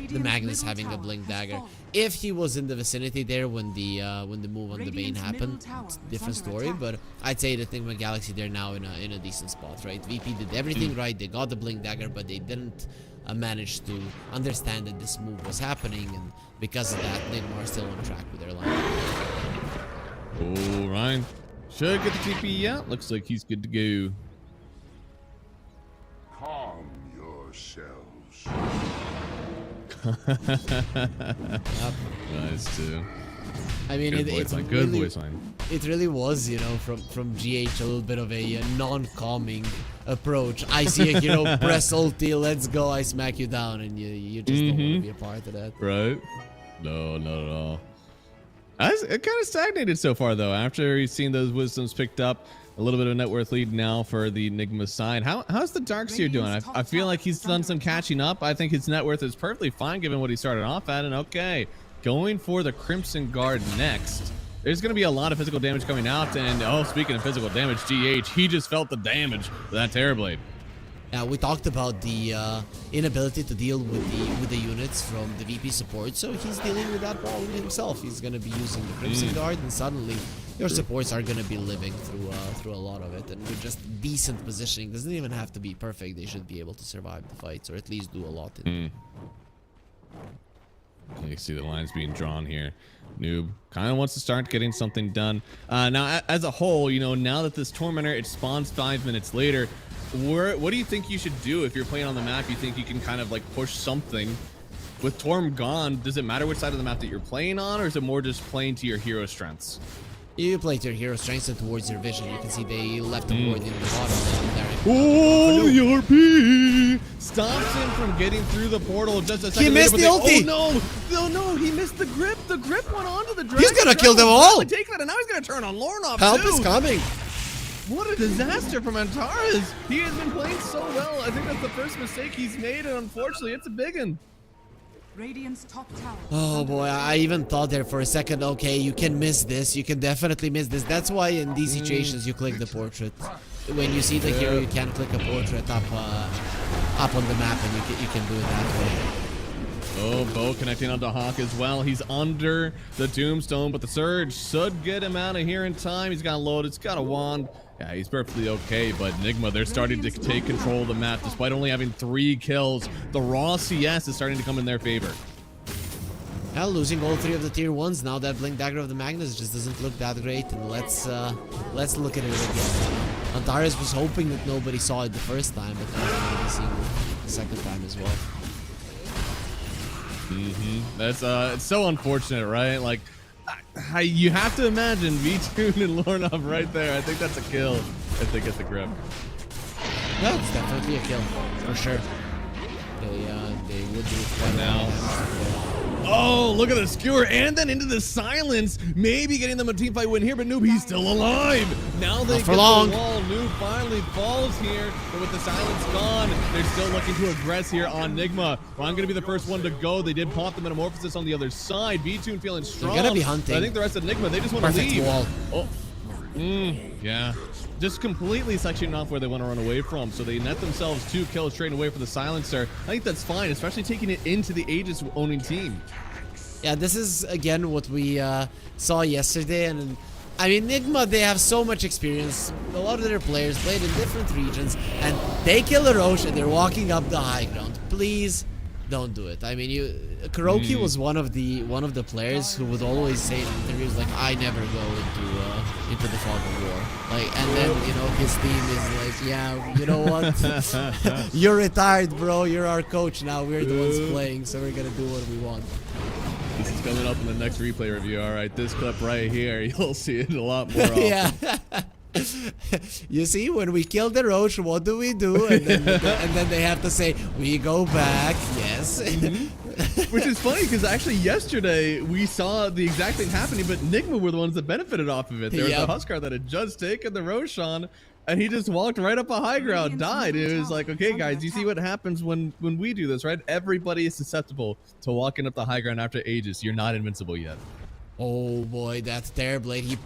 the Magnus having a blink dagger. If he was in the vicinity there when the move on the Bane happened, it's a different story. But I'd say that Enigma Galaxy, they're now in a decent spot, right? VP did everything right. They got the blink dagger, but they didn't manage to understand that this move was happening, and because of that, Enigma are still on track with their line. Oh, Ryan should get the TP out. Looks like he's good to go. Calm yourselves. Nice too. I mean, Good voice line. Good voice line. It really was, you know, from GH a little bit of a non-calming approach. I see a hero, press ulti, let's go, I smack you down, and you just don't want to be a part of that. Right? No, not at all. It kind of stagnated so far, though. After you've seen those wisdoms picked up, a little bit of a net worth lead now for the Enigma side. How's the Darkseer doing? I feel like he's done some catching up. I think his net worth is perfectly fine given what he started off at. And okay, going for the Crimson Guard next. There's going to be a lot of physical damage coming out. And oh, speaking of physical damage, GH, he just felt the damage with that Terrorblade. We talked about the inability to deal with the units from the VP support, so he's dealing with that problem himself. He's going to be using the Crimson Guard, and suddenly your supports are going to be living through a lot of it. And with just decent positioning, doesn't even have to be perfect. They should be able to survive the fights, or at least do a lot in it. You see the lines being drawn here. Noob kind of wants to start getting something done. Now, as a whole, you know, now that this Tormentor, it spawns 5 minutes later, what do you think you should do if you're playing on the map? You think you can kind of like push something? With Torm gone, does it matter which side of the map that you're playing on, or is it more just playing to your hero strengths? You play to your hero strengths and towards your vision. You can see they left the ward in the bottom there. Oh, the RP stops him from getting through the portal just a second. He missed later, the ulti. Oh no, he missed the grip. The grip went onto the dragon. He's gonna kill them all. Take that, and now he's gonna turn on Lornoff. Help too. is coming. What a disaster from Antares. He has been playing so well. I think that's the first mistake he's made, and unfortunately, it's a big one. Radiant's top tower. Oh boy, I even thought there for a second, okay, you can miss this. You can definitely miss this. That's why in these situations you click the portrait. When you see the hero, you can click a portrait up on the map, and you can do it that way. Oh, Bo connecting onto Hawk as well. He's under the Tombstone, but the Surge should get him out of here in time. He's got load. It's got a wand. Yeah, he's perfectly okay, but Enigma, they're starting to take control of the map despite only having 3 kills. The raw CS is starting to come in their favor. Now losing all 3 of the tier 1s, now that Blink Dagger of the Magnus just doesn't look that great, and let's look at it again. Antares was hoping that nobody saw it the first time, but now we're going to be seeing it the second time as well. That's it's so unfortunate, right? Like, you have to imagine V-Tune and Lornoff right there. I think that's a kill if they get the grip. No, it's definitely a kill for sure. They would do it quite now. Oh, look at the skewer, and then into the silence. Maybe getting them a team fight win here, but Noob, he's still alive. Now they get the wall. Noob finally falls here, but with the silence gone, they're still looking to aggress here on Enigma. Well, I'm going to be the first one to go. They did pop the Metamorphosis on the other side. V-Tune feeling strong. They're going to be hunting. But I think the rest of Enigma, they just want to leave. Wall. Oh, yeah. Just completely sectioning off where they want to run away from. So they net themselves 2 kills straight away for the silencer. I think that's fine, especially taking it into the Aegis owning team. Yeah, this is again what we saw yesterday, and I mean, Enigma, they have so much experience. A lot of their players played in different regions, and they kill a Roche and they're walking up the high ground. Please don't do it. I mean, Kuroki was one of the players who would always say in interviews like, I never go into the fog of war. Like, and then you know his team is like, yeah, you know what? You're retired, bro. You're our coach now. We're the ones playing, so we're gonna do what we want. This is coming up in the next replay review. All right, this clip right here, you'll see it a lot more often. Yeah. You see, when we kill the Roche, what do we do? And then they have to say, we go back. Yes. Which is funny because actually yesterday we saw the exact thing happening, but Enigma were the ones that benefited off of it. There was a Huskar that had just taken the Roshan, and he just walked right up a high ground, died. It was like, okay, guys, you see what happens when we do this, right? Everybody is susceptible to walking up the high ground after Aegis. You're not invincible yet. Oh boy, that Terrorblade, he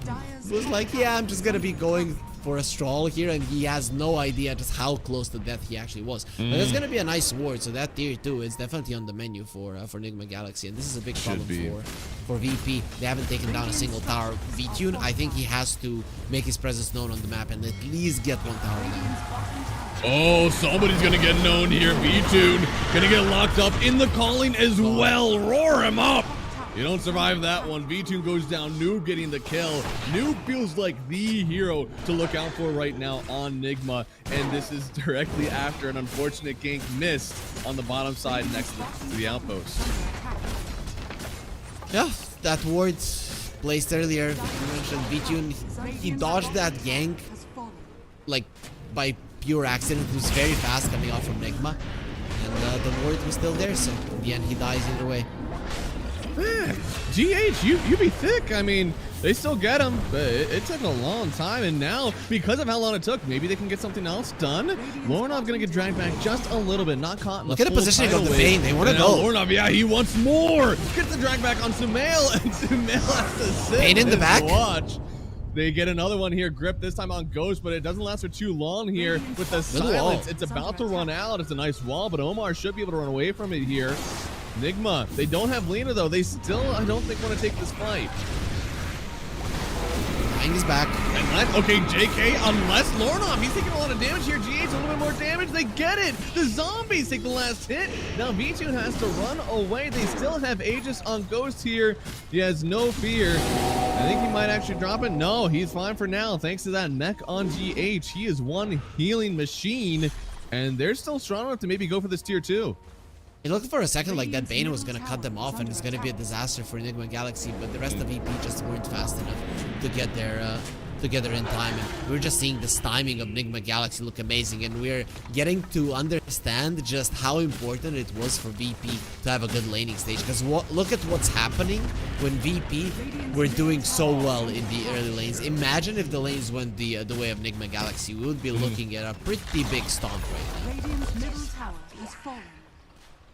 was like, yeah, I'm just gonna be going for a stroll here, and he has no idea just how close to death he actually was. But it's gonna be a nice ward, so that tier 2 is definitely on the menu for Enigma Galaxy, and this is a big problem for VP. They haven't taken down a single tower. V-Tune, I think he has to make his presence known on the map and at least get 1 tower down. Oh, somebody's gonna get known here. V-Tune gonna get locked up in the calling as well. Roar him up. You don't survive that one. V-Tune goes down. Noob getting the kill. Noob feels like the hero to look out for right now on Enigma. And this is directly after an unfortunate gank missed on the bottom side next to the outpost. Yeah, that ward placed earlier. You mentioned V-Tune. He dodged that gank like by pure accident. It was very fast coming off from Enigma. And the ward was still there, so in the end he dies either way. Man, GH, you be thick. I mean, they still get him, but it took a long time, and now, because of how long it took, maybe they can get something else done. Lorinov gonna get dragged back just a little bit, not caught in the Look at the full positioning of the tidal wave. Bane. They want to And now go. Lorinov, yeah, he wants more. Gets the drag back on Sumail, and Sumail has to sit Bane in the and back. watch. They get another one here, Grip this time on Ghost, but it doesn't last for too long here with the Little wall. silence. It's about to run out. It's a nice wall, but Omar should be able to run away from it here. Nigma, they don't have Lena though. They still, I don't think, want to take this fight. Bang is back. Okay, JK, unless Lorinov, he's taking a lot of damage here. GH, a little bit more damage. They get it. The zombies take the last hit. Now V2 has to run away. They still have Aegis on Ghost here. He has no fear. I think he might actually drop it. No, he's fine for now. Thanks to that mech on GH. He is one healing machine, and they're still strong enough to maybe go for this tier 2. It looked for a second like that Bane was going to cut them off and it's going to be a disaster for Enigma Galaxy, but the rest of VP just weren't fast enough to get there together in time. And we're just seeing this timing of Enigma Galaxy look amazing, and we're getting to understand just how important it was for VP to have a good laning stage, because look at what's happening when VP were doing so well in the early lanes. Imagine if the lanes went the way of Enigma Galaxy. We would be looking at a pretty big stomp right now. Radiant's middle tower is falling.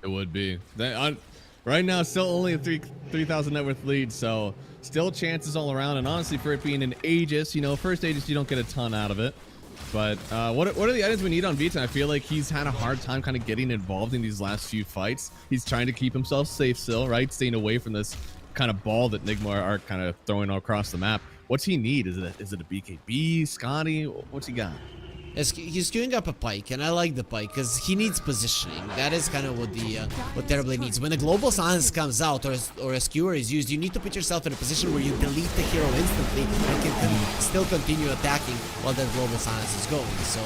It would be. Right now, still only a 3,000 net worth lead, so still chances all around. And honestly, for it being an Aegis, you know, first Aegis, you don't get a ton out of it. But what are the items we need on Vita? I feel like he's had a hard time kind of getting involved in these last few fights. He's trying to keep himself safe still, right? Staying away from this kind of ball that Nigma are kind of throwing across the map. What's he need? Is it a BKB, Scotty? What's he got? He's queuing up a pike, and I like the pike because he needs positioning. That is kind of what Terrorblade needs. When a global silence comes out or a skewer is used, you need to put yourself in a position where you delete the hero instantly and can still continue attacking while that global silence is going. So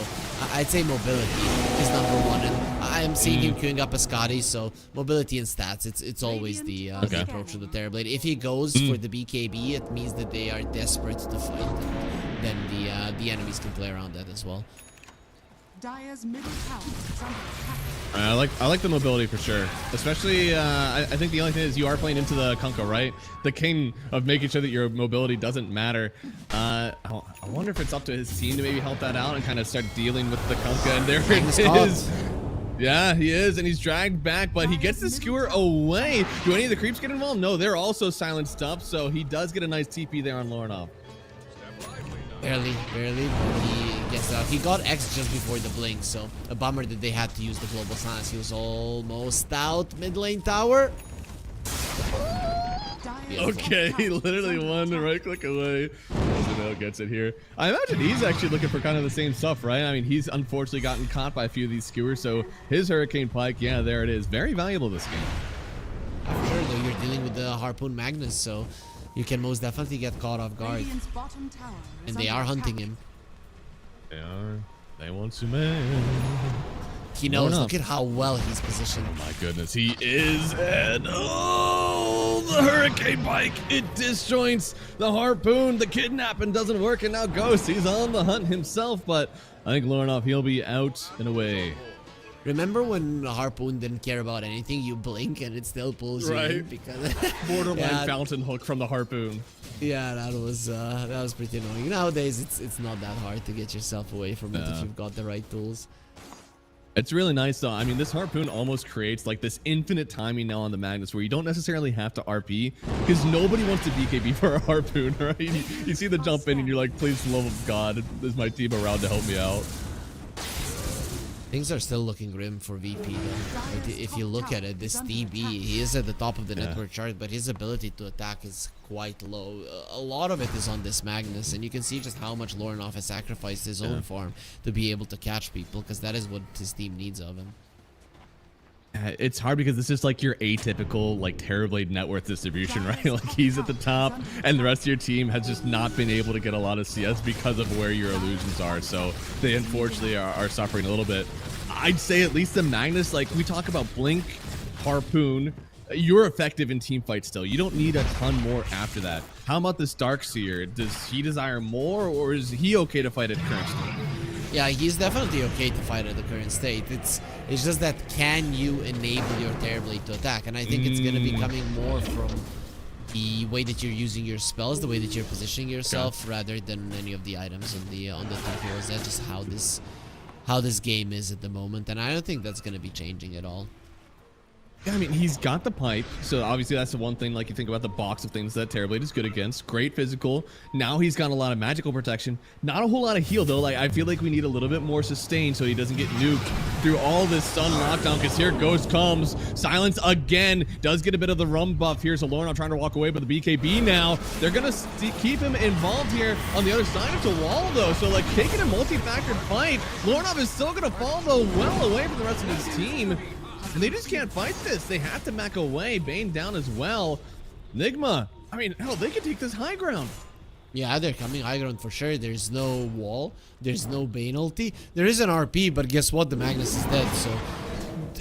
I'd say mobility is number one, and I am seeing him queuing up a Scotty. So mobility and stats, it's always the approach of the Terrorblade. If he goes for the BKB, it means that they are desperate to fight. Then the enemies can play around that as well. Dire's middle tower is under attack. I like the mobility for sure. Especially, I think the only thing is you are playing into the Kunkka, right? The king of making sure that your mobility doesn't matter. I wonder if it's up to his team to maybe help that out and kind of start dealing with the Kunkka. And there it is. Yeah, he is, and he's dragged back, but he gets the skewer away. Do any of the creeps get involved? No, they're also silenced up, so he does get a nice TP there on Lorinov. Barely, but he gets out. He got X just before the blink, so a bummer that they had to use the global silence. He was almost out mid lane tower. Okay, he literally one right click away. Sumail gets it here. I imagine he's actually looking for kind of the same stuff, right? I mean, he's unfortunately gotten caught by a few of these skewers, so his Hurricane Pike, yeah, there it is. Very valuable this game. For sure, though, you're dealing with the Harpoon Magnus, so you can most definitely get caught off guard. Radiant's bottom tower is And they under are hunting attack. him. They are. They want Sumail. He knows. Look at how well he's positioned. Oh my goodness, he is, and oh, the Hurricane Pike, it disjoints the Harpoon. The kidnapping doesn't work, and now Ghost, he's on the hunt himself, but I think Lorinov, he'll be out and away. Remember when Harpoon didn't care about anything? You blink and it still pulls you in because Borderline fountain hook from the Harpoon. Yeah, that was pretty annoying. Nowadays, it's not that hard to get yourself away from it if you've got the right tools. It's really nice though. I mean, this Harpoon almost creates like this infinite timing now on the Magnus where you don't necessarily have to RP because nobody wants to BKB for a Harpoon, right? You see the jump in and you're like, please, for the love of God, is my team around to help me out? Things are still looking grim for VP though. If you look at it, this DB, he is at the top of the network chart, but his ability to attack is quite low. A lot of it is on this Magnus, and you can see just how much Lorinov has sacrificed his own farm to be able to catch people, because that is what his team needs of him. It's hard because this is like your atypical like Terrorblade net worth distribution, right? Like he's at the top and the rest of your team has just not been able to get a lot of CS because of where your illusions are. So they unfortunately are suffering a little bit. I'd say at least the Magnus, like we talk about Blink, Harpoon, you're effective in team fights still. You don't need a ton more after that. How about this Darkseer? Does he desire more, or is he okay to fight at current state? Yeah, he's definitely okay to fight at the current state. It's just that can you enable your Terrorblade to attack? And I think it's gonna be coming more from the way that you're using your spells, the way that you're positioning yourself, rather than any of the items on the top heroes. That's just how this game is at the moment, and I don't think that's gonna be changing at all. Yeah, I mean, he's got the pipe, so obviously that's the one thing, like, you think about the box of things that Terrorblade is good against. Great physical. Now he's got a lot of magical protection. Not a whole lot of heal, though. Like, I feel like we need a little bit more sustain so he doesn't get nuked through all this stun lockdown, because here Ghost comes. Silence again. Does get a bit of the rum buff here, so Lorna trying to walk away, but the BKB now. They're going to keep him involved here on the other side of the wall, though. So, like, taking a multi-factored fight. Lorna is still going to fall, though, well away from the rest of his team. And they just can't fight this. They have to back away. Bane down as well. Nigma, I mean, hell, they could take this high ground. Yeah, they're coming high ground for sure. There's no wall. There's no Bane ulti. There is an RP, but guess what? The Magnus is dead. So,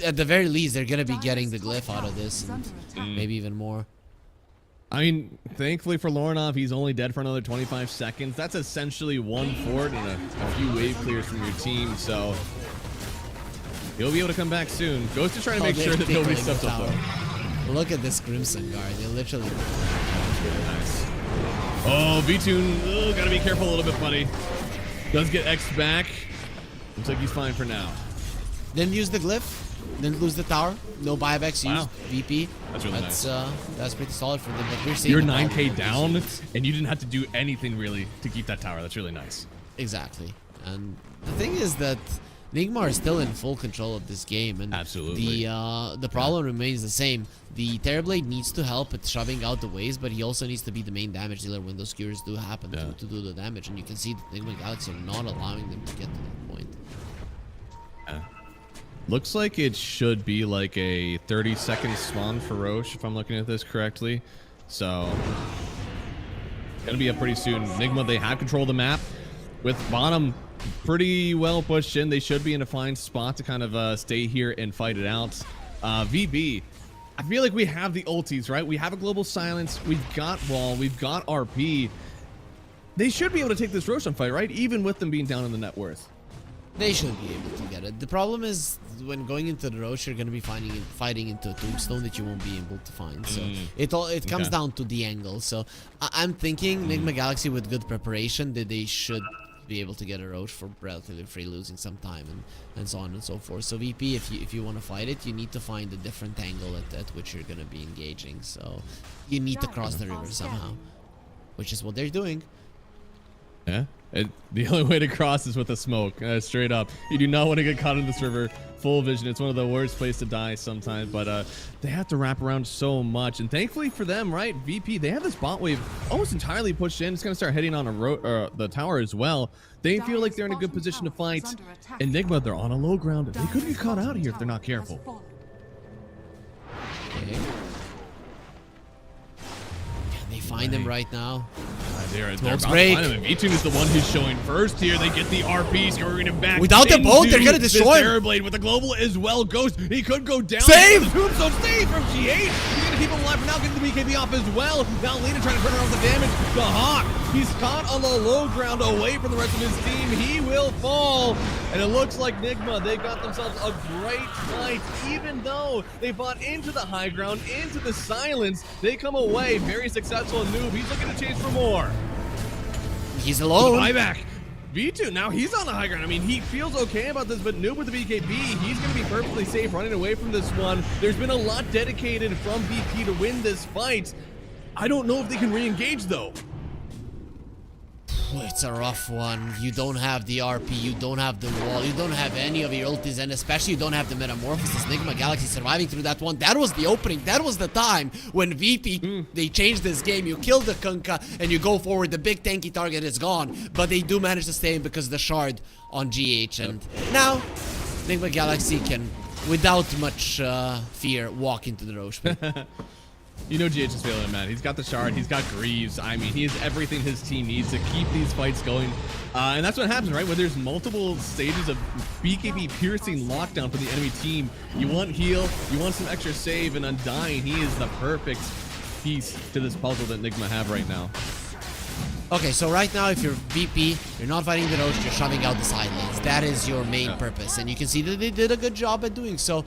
at the very least, they're going to be getting the glyph out of this. And maybe even more. I mean, thankfully for Lorinov, he's only dead for another 25 seconds. That's essentially one fort and a few wave clears from your team. So, he'll be able to come back soon. Ghost is trying to make sure that nobody steps up though. Look at this Crimson Guard. They literally... Nice. Oh, V-Tune. Gotta be careful a little bit, buddy. Does get X back. Looks like he's fine for now. Didn't use the glyph. Didn't lose the tower. No buybacks used. VP. That's really nice. That's pretty solid for them. But we're seeing you're 9k down, and you didn't have to do anything really to keep that tower. That's really nice. Exactly. And the thing is that Nigma is still in full control of this game, and absolutely the problem remains the same. The Terrorblade needs to help at shoving out the waves, but he also needs to be the main damage dealer when those skewers do happen to do the damage. And you can see that Nigma Galaxy are not allowing them to get to that point. Looks like it should be like a 30-second spawn for Roche, if I'm looking at this correctly. So, gonna be up pretty soon. Nigma, they have control of the map. With bottom pretty well pushed in, they should be in a fine spot to kind of stay here and fight it out. VB, I feel like we have the ultis, right? We have a global silence, we've got wall, we've got RP. They should be able to take this Roshan fight, right? Even with them being down in the net worth. They should be able to get it. The problem is when going into the Roche, you're going to be fighting into a tombstone that you won't be able to find. So it comes down to the angle. So I'm thinking Nigma Galaxy with good preparation that they should be able to get a Roche for relatively free, losing some time and so on and so forth. So VP, if you want to fight it, you need to find a different angle at which you're going to be engaging. So you need to cross the river somehow, which is what they're doing. Yeah, the only way to cross is with a smoke, straight up. You do not want to get caught in this river. Full vision, it's one of the worst places to die sometimes, but they have to wrap around so much. And thankfully for them, right, VP, they have this bot wave almost entirely pushed in. It's going to start heading on the tower as well. They feel like they're in a good position to fight. Enigma, they're on a low ground. They could get caught out here if they're not careful. Okay. Find them right now. They're about to find him. And V-Tune is the one who's showing first here. They get the RP, screwing him back. Without the boat, they're gonna destroy him. Terrorblade with the global as well. Ghost, he could go down. Save! So save from GH. He's gonna keep him alive for now. Getting the BKB off as well. Now Lena trying to turn around with the damage. The Hawk, he's caught on the low ground away from the rest of his team. He will fall. And it looks like Nigma, they got themselves a great fight. Even though they fought into the high ground, into the silence, they come away very successful. Noob, he's looking to chase for more. He's alone. Buyback. V2, now he's on the high ground. I mean, he feels okay about this, but Noob with the BKB, he's going to be perfectly safe running away from this one. There's been a lot dedicated from VP to win this fight. I don't know if they can re-engage, though. It's a rough one. You don't have the RP, you don't have the wall, you don't have any of your ultis, and especially you don't have the Metamorphosis. Nigma Galaxy surviving through that one. That was the opening. That was the time when VP, they changed this game. You kill the Kunkka and you go forward. The big tanky target is gone, but they do manage to stay in because of the shard on GH. And now, Nigma Galaxy can, without much fear, walk into the Roche. You know GH is feeling it, man. He's got the shard. He's got Greaves. I mean, he has everything his team needs to keep these fights going. And that's what happens, right? When there's multiple stages of BKB piercing lockdown for the enemy team, you want heal, you want some extra save, and Undying, he is the perfect piece to this puzzle that Nigma have right now. Okay, so right now, if you're VP, you're not fighting the Roche, you're shoving out the side lanes. purpose. That is your main purpose. And you can see that they did a good job at doing so.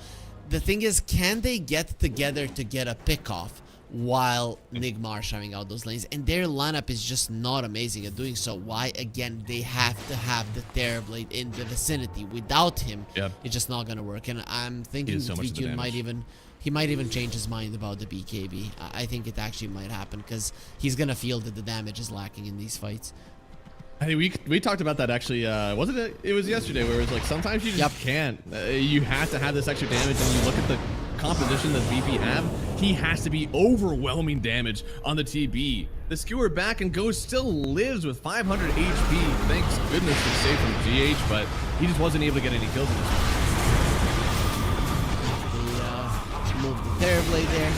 The thing is, can they get together to get a pick off while Nigma are sharing out those lanes? And their lineup is just not amazing at doing so. Why? Again, they have to have the Terrorblade in the vicinity. Without him, it's just not gonna work. And I'm thinking so VQ might even change his mind about the BKB. I think it actually might happen because he's gonna feel that the damage is lacking in these fights. Hey, we talked about that actually. Wasn't it? It was yesterday where it was like sometimes you just can't. You have to have this extra damage, and you look at the composition that VP have. He has to be overwhelming damage on the TB. The skewer back and goes still lives with 500 HP. Thanks goodness for safe from GH, but he just wasn't able to get any kills in this one. Move the Terrorblade there,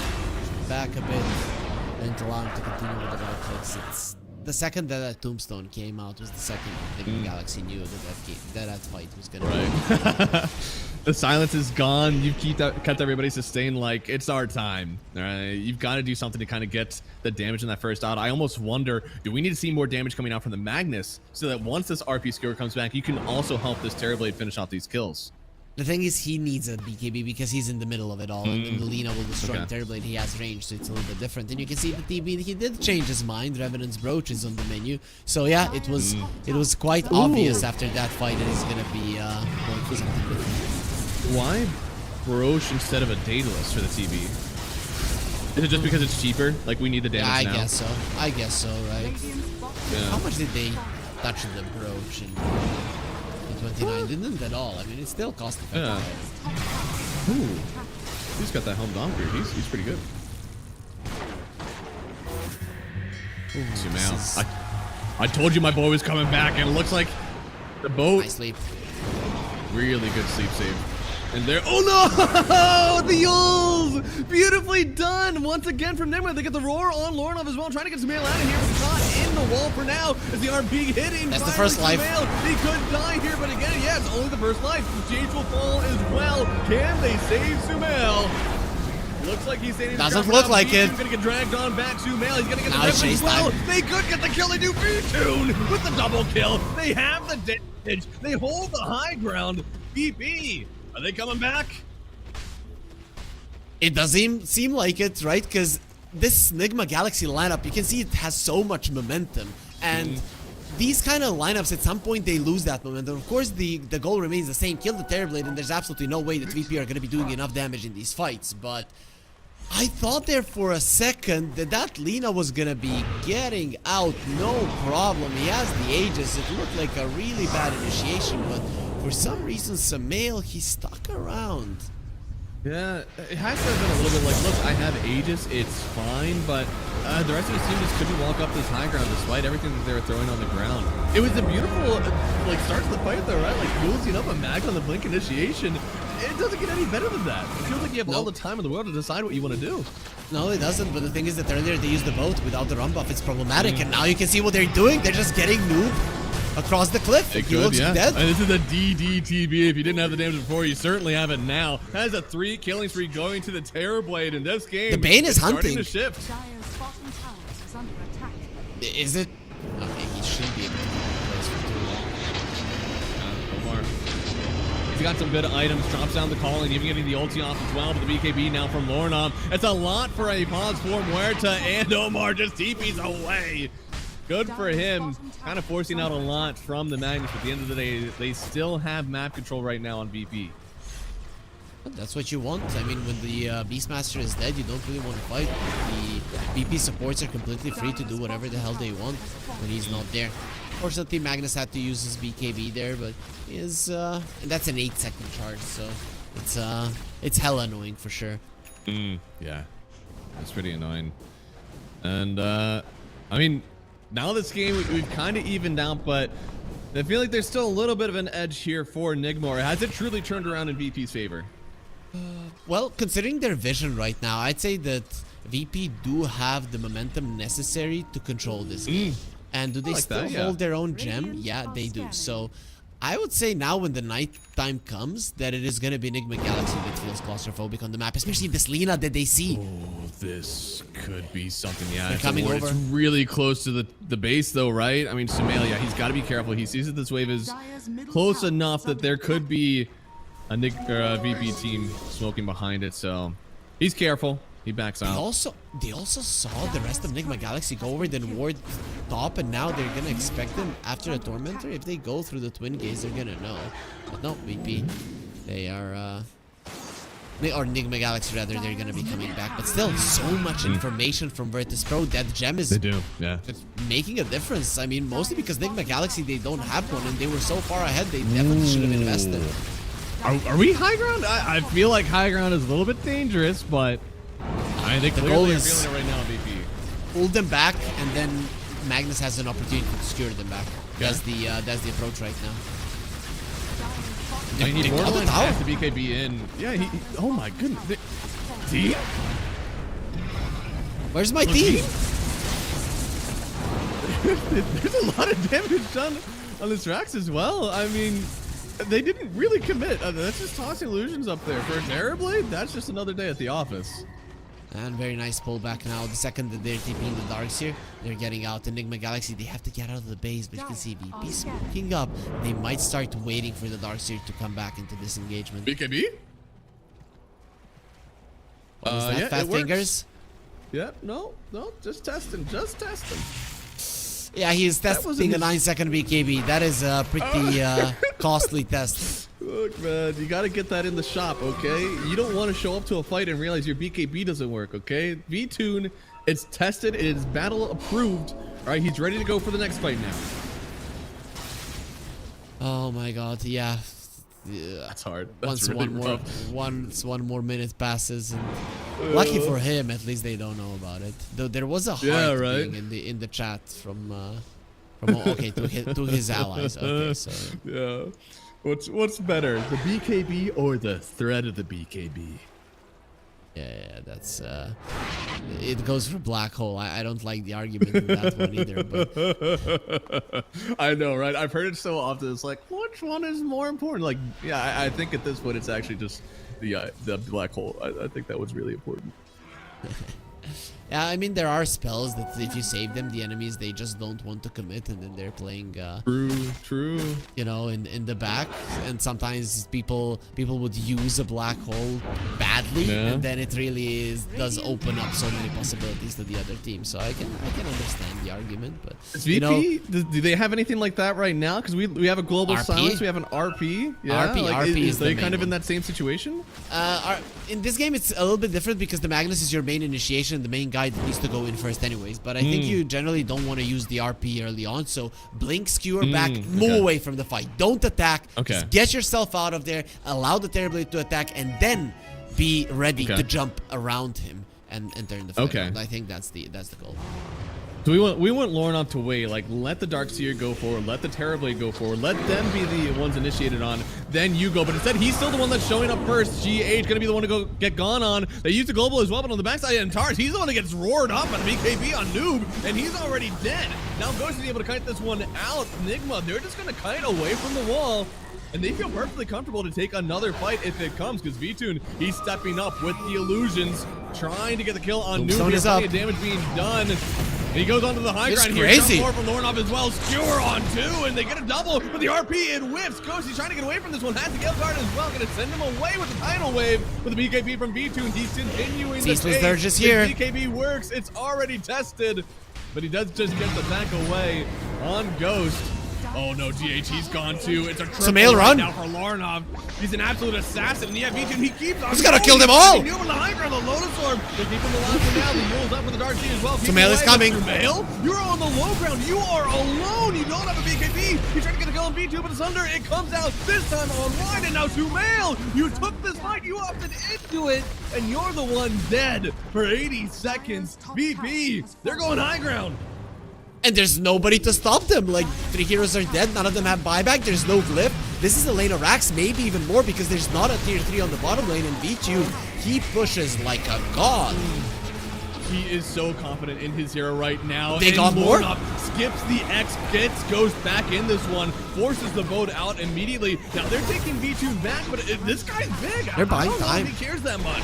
back a bit, and to allow him to continue with the right clicks. It's the second that Tombstone came out was the second that Galaxy knew that fight was gonna be. The silence is gone. You've kept everybody sustained like it's our time. All right? You've got to do something to kind of get the damage in that first out. I almost wonder, do we need to see more damage coming out from the Magnus so that once this RP skewer comes back, you can also help this Terrorblade finish off these kills? The thing is, he needs a BKB because he's in the middle of it all, and the Lina will destroy the Terrorblade. He has range, so it's a little bit different. And you can see the TB, he did change his mind. Revenant's Brooch is on the menu, so yeah, it was quite obvious after that fight that he's gonna be going for something different. Why Brooch instead of a Daedalus for the TB? Is it just because it's cheaper? Like we need the damage now? I guess so, right? Yeah. How much did they touch the Brooch in 29? Didn't at all. I mean, it's still cost effective. Yeah. Ooh. He's got that helm donker. He's pretty good. Sumail. I told you my boy was coming back, and it looks like the boat. Nice sleep. Really good sleep save. And there, oh no! The Yules! Beautifully done! Once again from Nigma, they get the roar on Lornov as well, trying to get Sumail out of here, but caught in the wall for now as the RP hitting. That's the first life. Sumail. He could die here, but again, yeah, it's only the first life. GH will fall as well. Can they save Sumail? Looks like he's saying doesn't look like it. He's gonna get dragged on back. Sumail, he's gonna get the Now rip as well. time. They could get the kill. They do V-Tune with the double kill. They have the damage. They hold the high ground. BP. Are they coming back? It does seem like it, right? Because this Nigma Galaxy lineup, you can see it has so much momentum. And these kind of lineups, at some point, they lose that momentum. Of course, the goal remains the same. Kill the Terrorblade, and there's absolutely no way that VP are going to be doing enough damage in these fights. But I thought there for a second that Lina was going to be getting out. No problem. He has the Aegis. It looked like a really bad initiation, but for some reason, Sumail, he stuck around. Yeah, it has to have been a little bit like, look, I have Aegis, it's fine, but the rest of the team just couldn't walk up this high ground despite everything that they were throwing on the ground. It was a beautiful, like, start to the fight though, right? Like, using up a mag on the blink initiation. It doesn't get any better than that. It feels like you have all the time in the world to decide what you want to do. No, it doesn't, but the thing is that earlier they used the boat without the run buff. It's problematic, and now you can see what they're doing. They're just getting noob across the cliff. He looks dead. And this is a DDTB. If you didn't have the damage before, you certainly have it now. Has a 3 killing spree going to the Terrorblade in this game. The Bane is hunting. To shift. Dire's bottom tower is under attack. Is it? Okay, he should be able to keep the place for too long. Omar. He's got some good items. Drops down the calling, even getting the ulti off as well. But the BKB now from Lornov. It's a lot for a pause for Muerta, and Omar just TPs away. Good for him. Kind of forcing out a lot from the Magnus, but at the end of the day, they still have map control right now on VP. That's what you want. I mean, when the Beastmaster is dead, you don't really want to fight. The VP supports are completely free to do whatever the hell they want when he's not there. Fortunately, Magnus had to use his BKB there, but is and that's an 8-second charge, so it's hella annoying for sure. Yeah, it's pretty annoying. And I mean, now this game we've kind of evened out, but I feel like there's still a little bit of an edge here for Nigma. Has it truly turned around in VP's favor? Well, considering their vision right now, I'd say that VP do have the momentum necessary to control this game. And do they still hold their own gem? Yeah, they do. So I would say now when the night time comes that it is gonna be Enigma Galaxy that feels claustrophobic on the map, especially this Lina that they see. Oh, this could be something. Yeah, They're it's coming over. It's really close to the base though, right? I mean, Sumail, yeah, he's got to be careful. He sees that this wave is close enough that there could be a VP team smoking behind it, so he's careful. He backs out. They also saw the rest of Enigma Galaxy go over, then ward top, and now they're gonna expect them after a Tormentor. If they go through the Twin Gaze, they're gonna know. But no, VP, they are Enigma Galaxy rather. They're gonna be coming back, but still, so much information from Virtus Pro. That gem is They do, yeah. making a difference. I mean, mostly because Enigma Galaxy, they don't have one, and they were so far ahead. They definitely should have invested. Are we high ground? I feel like high ground is a little bit dangerous, but I think The clearly goal are is- feeling it right now, VP. Pull them back, and then Magnus has an opportunity to secure them back. That's the approach right now. I need They more got the than tower. half the BKB in. Yeah, oh my goodness. See? Where's my team? There's a lot of damage done on this Rax as well. I mean, they didn't really commit. That's just tossing illusions up there. For a Terrorblade, that's just another day at the office. And very nice pullback now. The second that they're TPing the Darks here, they're getting out. Enigma Galaxy, they have to get out of the base, but you can see VP smoking up. They might start waiting for the Darks here to come back into this engagement. BKB? Was that yeah, Fat it works. Fingers? Yep, no, just testing. Yeah, he's That wasn't testing a his- 9-second BKB. That is a pretty costly test. Look, man, you gotta get that in the shop, okay? You don't want to show up to a fight and realize your BKB doesn't work, okay? V-Tune, it's tested, it is battle approved. All right, he's ready to go for the next fight now. Oh my god, yeah. That's hard. Once That's really rough. one more minute passes, and lucky for him, at least they don't know about it. Though there was a heart Yeah, right. being in the chat from okay to his allies. Okay, so Yeah. What's better, the BKB or the threat of the BKB? yeah, that's it goes for black hole. I don't like the argument in that one either, but I know, right? I've heard it so often. It's like, which one is more important? Like, yeah, I think at this point it's actually just the black hole. I think that was really important. yeah, I mean there are spells that if you save them, the enemies they just don't want to commit, and then they're playing True. you know, in the back, and sometimes people would use a black hole badly, Yeah. and then it really does open up so many possibilities to the other team. So I can understand the argument, but Is you VP, know, do they have anything like that right now? Because we have a global RP? silence, we have an RP. Yeah, RP like, is is the they main kind of in one. that same situation? in this game it's a little bit different because the Magnus is your main initiation, the main guy that needs to go in first anyways, but I think you generally don't want to use the RP early on, so blink, skewer back, move okay. away from the fight, don't attack, Okay. just get yourself out of there, allow the Terrorblade to attack, and then be ready Okay. to jump around him and turn the fight Okay. around. I think that's the goal. So we want Lornoff to wait, like let the Darkseer go forward, let the Terrorblade go forward, let them be the ones initiated on, then you go. But instead, he's still the one that's showing up first. GH gonna be the one to go get gone on. They use the global as well, but on the backside, and Tars, he's the one that gets roared up on BKB on Noob, and he's already dead. Now Ghost is able to kite this one out. Enigma, they're just gonna kite away from the wall. And they feel perfectly comfortable to take another fight if it comes, because V-Tune, he's stepping up with the illusions, trying to get the kill on Tombstone Noob. is Plenty up. of damage being done. And he goes onto the high It's ground here. crazy. Jump forward from Lornoff as well. Skewer on two, and they get a double. But the RP, it whiffs. Ghost, he's trying to get away from this one. Has to get guard as well. Gonna send him away with the tidal wave. With the BKB from V-Tune, he's continuing the Ceaseless pace. Dirge is His here. BKB works. It's already tested. But he does just get the tank away on Ghost. Oh no, GH, he's gone too. It's a triple Sumail, right run. now for Lornoff. He's an absolute assassin. And yeah, V2, he keeps on. He's gotta going. kill them all. He knew him the high ground, the Lotus Orb. They keep him alive for now. The Yule's up for the Dark Sea as well. Keep Sumail him is away. coming. Sumail, you're on the low ground. You are alone. You don't have a BKB. You're trying to get a kill on V2, but it's under. It comes out this time online, and now Sumail, you took this fight. You opted into it, and you're the one dead for 80 seconds. VP, they're going high ground. And there's nobody to stop them. Like, 3 heroes are dead, none of them have buyback, there's no glyph. This is a lane of Rax, maybe even more, because there's not a tier 3 on the bottom lane, and V2, he pushes like a god. He is so confident in his hero right now. They got more? Skips the X, goes back in this one, forces the boat out immediately. Now they're taking V2 back, but this guy's big. They're buying I don't know time. if he cares that much.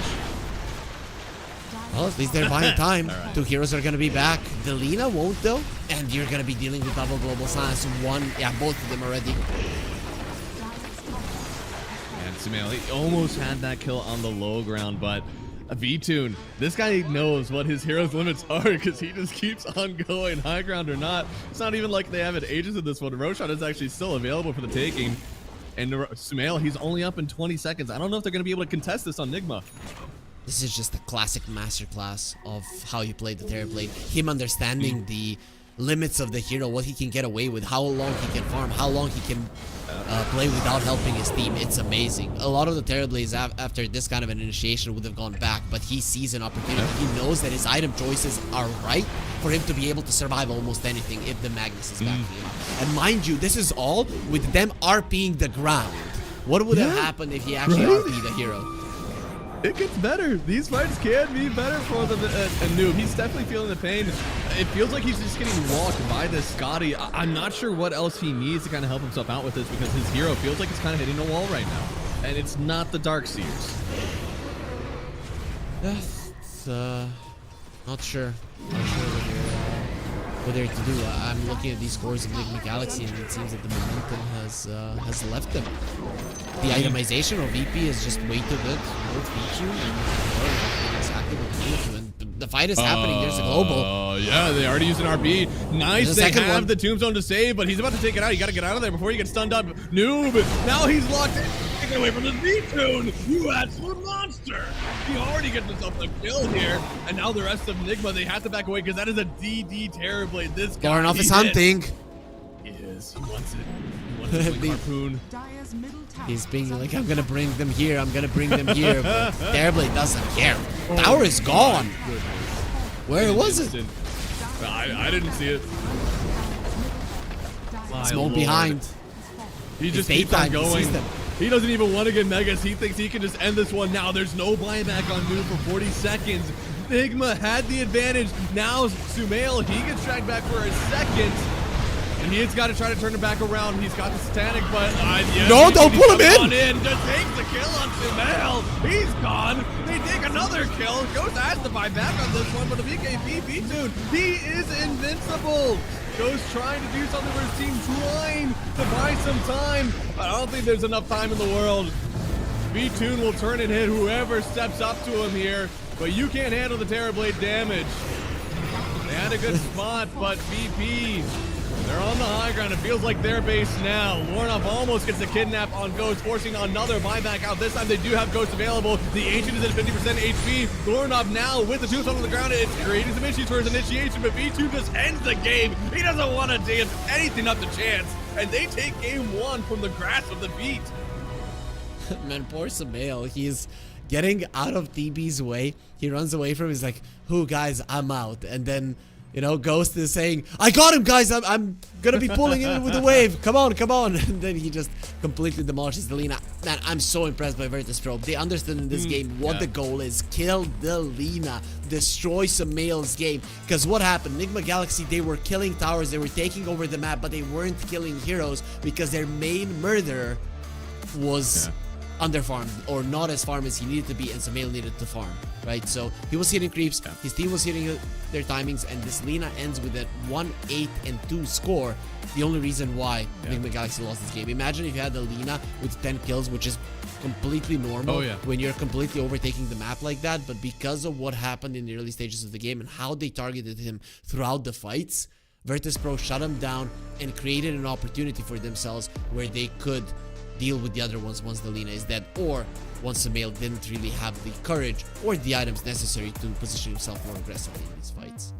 Well, at least they're buying time. Right. 2 heroes are going to be back. The Lina won't, though. And you're going to be dealing with double global silence. Both of them already. And Sumail, he almost had that kill on the low ground, but V-Tune, this guy knows what his hero's limits are because he just keeps on going, high ground or not. It's not even like they have it ages in this one. Roshan is actually still available for the taking. And Sumail, he's only up in 20 seconds. I don't know if they're going to be able to contest this on Nigma. This is just a classic masterclass of how you play the Terrorblade. Him understanding the limits of the hero, what he can get away with, how long he can farm, how long he can play without helping his team. It's amazing. A lot of the Terrorblades after this kind of an initiation would have gone back, but he sees an opportunity. He knows that his item choices are right for him to be able to survive almost anything if the Magnus is backing him. And mind you, this is all with them RPing the ground. What would have happened if he actually RP'd the hero? It gets better. These fights can be better for the noob. He's definitely feeling the pain. It feels like he's just getting walked by this Scotty. I'm not sure what else he needs to kind of help himself out with this because his hero feels like it's kind of hitting a wall right now. And it's not the Darkseers. It's, not sure. Not sure what they're to do. I'm looking at these scores of Enigma Galaxy and it seems that the momentum has left them. The itemization of VP is just way too good. Both VQ and exactly what to do. And the fight is happening. There's a global. Yeah, they already used an RB. Nice. They second have one. the tombstone to save, but he's about to take it out. You got to get out of there before you get stunned up. Noob. Now he's locked in. Taken away from his V-Tune. You absolute monster. He already gets himself a kill here. And now the rest of Nigma, they have to back away because that is a DD Terrorblade. This guy. Garnoff is hunting. He is. He wants it. He wants it like Harpoon. Dire's middle tower. He's being like, I'm gonna bring them here. I'm gonna bring them here. But Terrorblade doesn't care. Tower is gone. Where was it? I didn't see it. My Smoke Lord. behind. He just It's keeps on daytime, he sees going. them. He doesn't even want to get Megas. He thinks he can just end this one now. There's no buyback on Noob for 40 seconds. Nigma had the advantage. Now Sumail, he gets dragged back for a second. And he's got to try to turn it back around. He's got the Satanic, but yes, No, don't pull him in. Just takes the kill on Sumail. He's gone. They take another kill. Ghost has to buy back on this one, but the BKB V-Tune, he is invincible. Ghost trying to do something for his team, trying to buy some time. But I don't think there's enough time in the world. V-Tune will turn and hit whoever steps up to him here, but you can't handle the Terrorblade damage. They had a good spot, but VP, they're on the high ground. It feels like their base now. Lornoff almost gets the kidnap on Ghost, forcing another buyback out. This time they do have Ghost available. The Ancient is at 50% HP. Lornoff now with the tombstone on the ground. It's creating some issues for his initiation, but V2 just ends the game. He doesn't want to dance anything up to chance. And they take game one from the grasp of the beat. Man, poor Sumail. He's getting out of TB's way. He runs away from him. He's like, "Who, guys? I'm out." And then, you know, Ghost is saying, "I got him, guys. I'm gonna be pulling him with the wave. Come on, come on." And then he just completely demolishes the Lina. Man, I'm so impressed by Virtus Pro. They understood in this game what the goal is. Kill the Lina. Destroy Sumail's game. Because what happened? Nigma Galaxy, they were killing towers. They were taking over the map, but they weren't killing heroes because their main murderer was underfarmed or not as farmed as he needed to be, and Sumail needed to farm, right? So he was hitting creeps, his team was hitting their timings, and this Lina ends with a 1-8-2 score. The only reason why Enigma Galaxy lost this game. Imagine if you had the Lina with 10 kills, which is completely normal when you're completely overtaking the map like that, but because of what happened in the early stages of the game and how they targeted him throughout the fights, Virtus Pro shut him down and created an opportunity for themselves where they could deal with the other ones once the Lina is dead, or once Sumail didn't really have the courage or the items necessary to position himself more aggressively in these fights.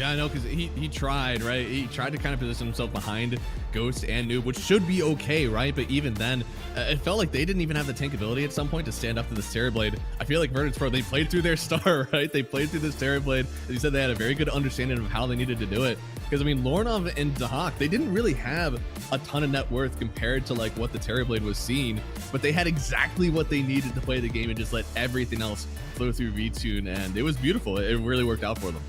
Yeah, I know, because he tried, right? He tried to kind of position himself behind Ghost and Noob, which should be okay, right? But even then, it felt like they didn't even have the tank ability at some point to stand up to this Terrorblade. I feel like Virtus Pro, they played through their star, right? They played through this Terrorblade. As you said, they had a very good understanding of how they needed to do it. Because, I mean, Lornov and Dahak, they didn't really have a ton of net worth compared to, like, what the Terrorblade was seeing. But they had exactly what they needed to play the game and just let everything else flow through VTune. And it was beautiful. It really worked out for them.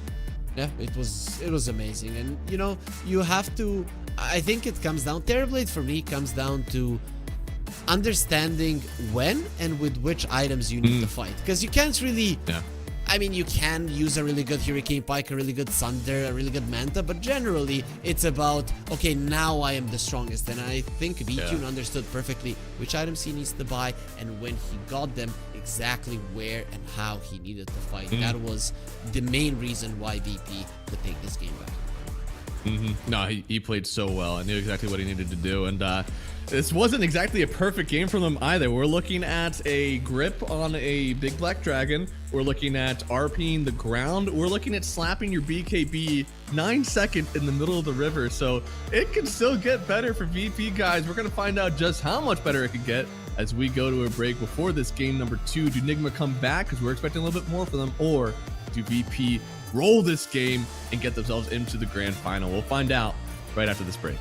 Yeah, it was amazing. And you know, you have to, I think it comes down, Terrorblade for me comes down to understanding when and with which items you need to fight, because you can't really, I mean, you can use a really good Hurricane Pike, a really good Sunder, a really good Manta, but generally it's about, okay, now I am the strongest. And I think VTune understood perfectly which items he needs to buy and when he got them, exactly where and how he needed to fight. That was the main reason why VP could take this game back. No, he played so well. I knew exactly what he needed to do. And this wasn't exactly a perfect game for them either. We're looking at a grip on a big black dragon. We're looking at RPing the ground. We're looking at slapping your BKB 9 seconds in the middle of the river. So it can still get better for VP, guys. We're going to find out just how much better it could get as we go to a break. Before this game number 2, do Nigma come back because we're expecting a little bit more from them, or do VP roll this game and get themselves into the grand final? We'll find out right after this break.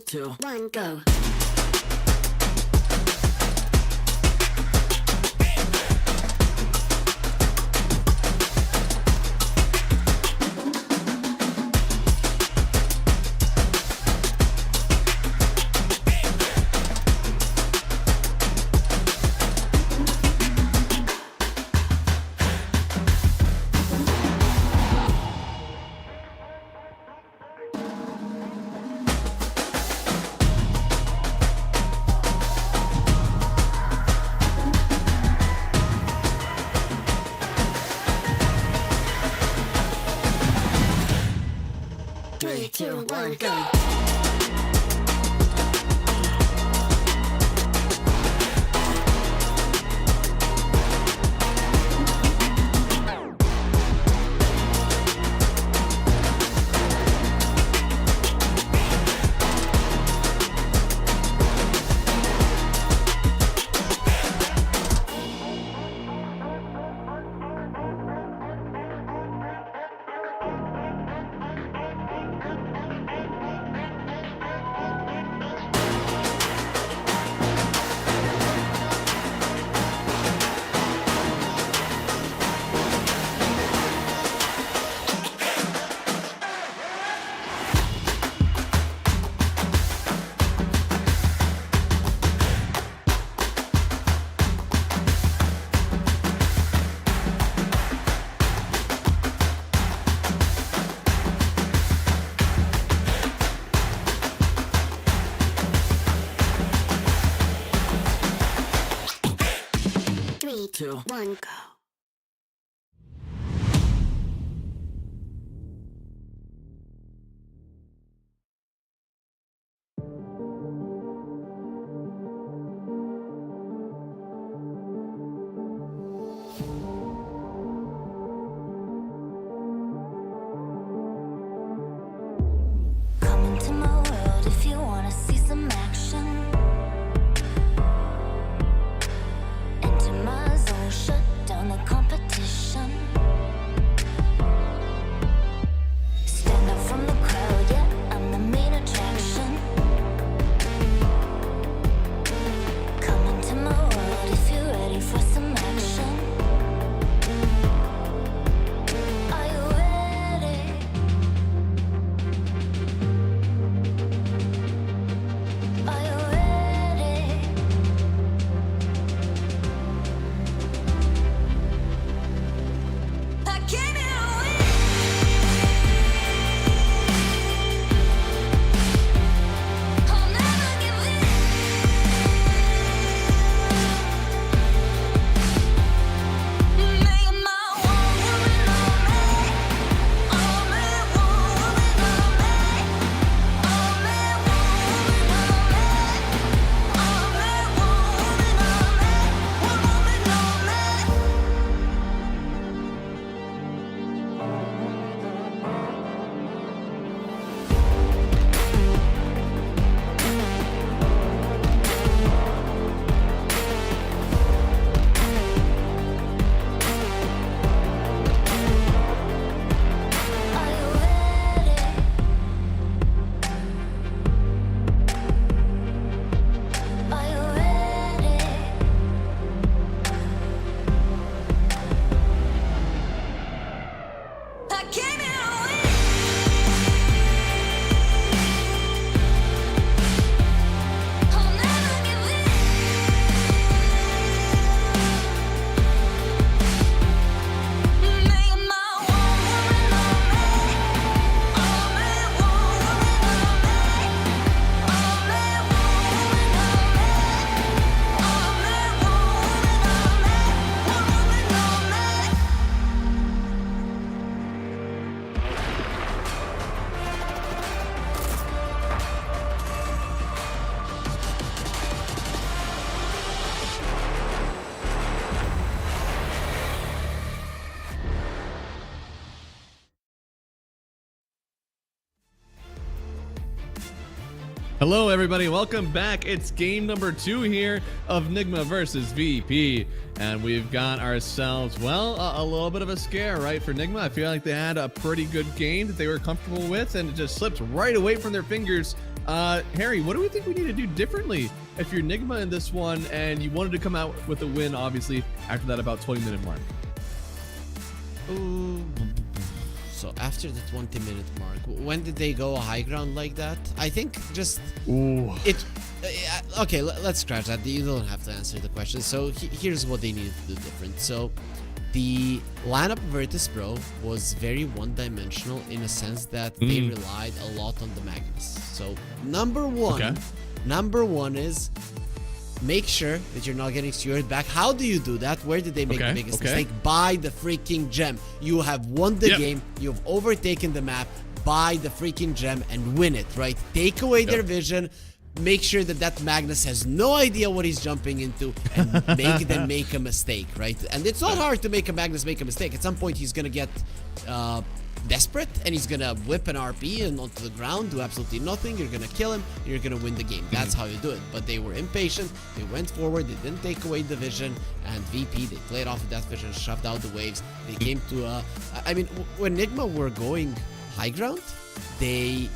Two, one, go. 2, 1, go. Come into my world if you wanna see some action. Enter my zone, shut down the competition. Stand out from the crowd, yeah, I'm the main attraction. Come into my world if you're ready for some action. Are you ready? Are you ready? I came here to win. I'll never give in. Make my one woman on me. Only one woman on me. Only one woman on me. Only one woman on me. One woman on me. Are you ready? Are you ready? I came here to win. I'll never give in. Make my one woman on me. Only one woman on me. Only one woman on me. Only one woman on me. One woman on me. Hello, everybody. Welcome back. It's game number 2 here of Nigma versus VP. And we've got ourselves, well, a little bit of a scare, right, for Nigma. I feel like they had a pretty good game that they were comfortable with, and it just slipped right away from their fingers. Harry, what do we think we need to do differently if you're Nigma in this one and you wanted to come out with a win, obviously, after that about 20-minute mark? Ooh. So after the 20-minute mark, when did they go high ground like that? I think just Ooh. it. Okay, let's scratch that. You don't have to answer the question. So here's what they needed to do different. So the lineup of Virtus Pro was very one-dimensional in a sense that they relied a lot on the Magnus. So number one is make sure that you're not getting skewered back. How do you do that? Where did they make the biggest mistake? Buy the freaking gem. You have won the game. You've overtaken the map. Buy the freaking gem and win it, right? Take away their vision. Make sure that Magnus has no idea what he's jumping into and make them make a mistake, right? And it's not hard to make a Magnus make a mistake. At some point, he's going to get desperate and he's gonna whip an RP and onto the ground, do absolutely nothing. You're gonna kill him, you're gonna win the game. That's how you do it. But they were impatient, they went forward, they didn't take away the vision, and VP, they played off of that vision, shoved out the waves. They came to I mean, when Nigma were going high ground, the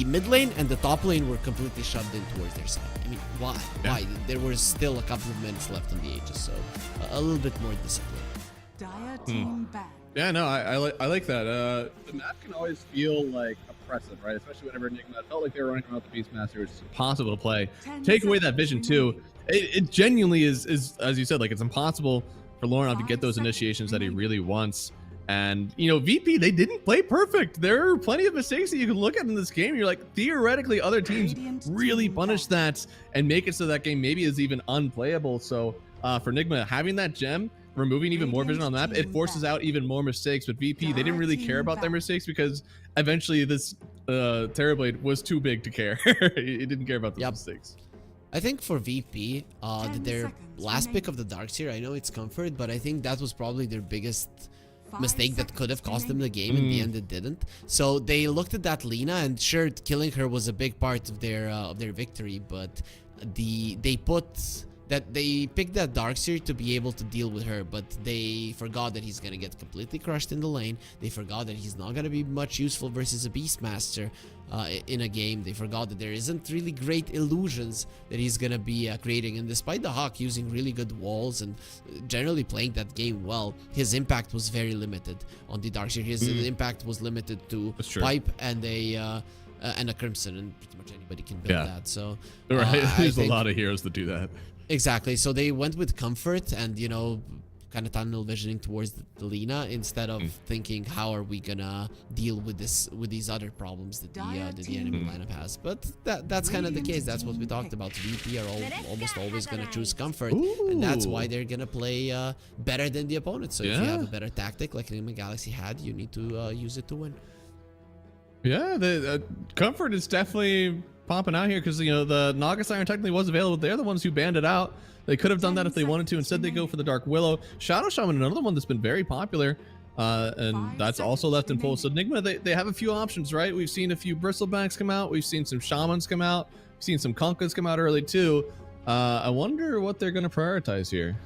mid lane and the top lane were completely shoved in towards their side. I mean, why? Why? There was still a couple of minutes left on the Aegis, so a little bit more discipline. Dire team back. Yeah, no, I like that. The map can always feel like oppressive, right? Especially whenever Enigma felt like they were running around with the Beastmaster, which is impossible to play. Take away that vision too. It genuinely is, as you said, like it's impossible for Laurent to get those initiations that he really wants. And, you know, VP, they didn't play perfect. There are plenty of mistakes that you can look at in this game. You're like, theoretically, other teams really punish that and make it so that game maybe is even unplayable. So for Enigma, having that gem removing even more vision on the map, it forces out even more mistakes. But VP, they didn't really care about their mistakes because eventually this Terrorblade was too big to care. It didn't care about the mistakes. I think for VP, their last pick of the Darkseer, I know it's Comfort, but I think that was probably their biggest mistake that could have cost them the game. In the end, it didn't. So they looked at that Lina, and sure, killing her was a big part of their victory, but they picked that Darkseer to be able to deal with her, but they forgot that he's gonna get completely crushed in the lane. They forgot that he's not gonna be much useful versus a Beastmaster in a game. They forgot that there isn't really great illusions that he's gonna be creating, and despite the Hawk using really good walls and generally playing that game well, his impact was very limited on the Darkseer. His impact was limited to Pipe and a Crimson, and pretty much anybody can build that. So there's a lot of heroes that do that. Exactly. So they went with Comfort and, you know, kind of tunnel visioning towards the Lina instead of thinking how are we gonna deal with these other problems that the enemy lineup has. But that's kind of the case. That's what we talked about. VP are almost always gonna choose Comfort, and that's why they're gonna play better than the opponent. So if you have a better tactic like Enigma Galaxy had, you need to use it to win. Yeah, the Comfort is definitely popping out here because, you know, the Naga Siren technically was available. They're the ones who banned it out. They could have done that if they wanted to. Instead, they go for the Dark Willow. Shadow Shaman, another one that's been very popular, and that's also left in full. So Enigma, they have a few options, right? We've seen a few Bristlebacks come out. We've seen some Shamans come out. We've seen some Konkas come out early too. I wonder what they're going to prioritize here.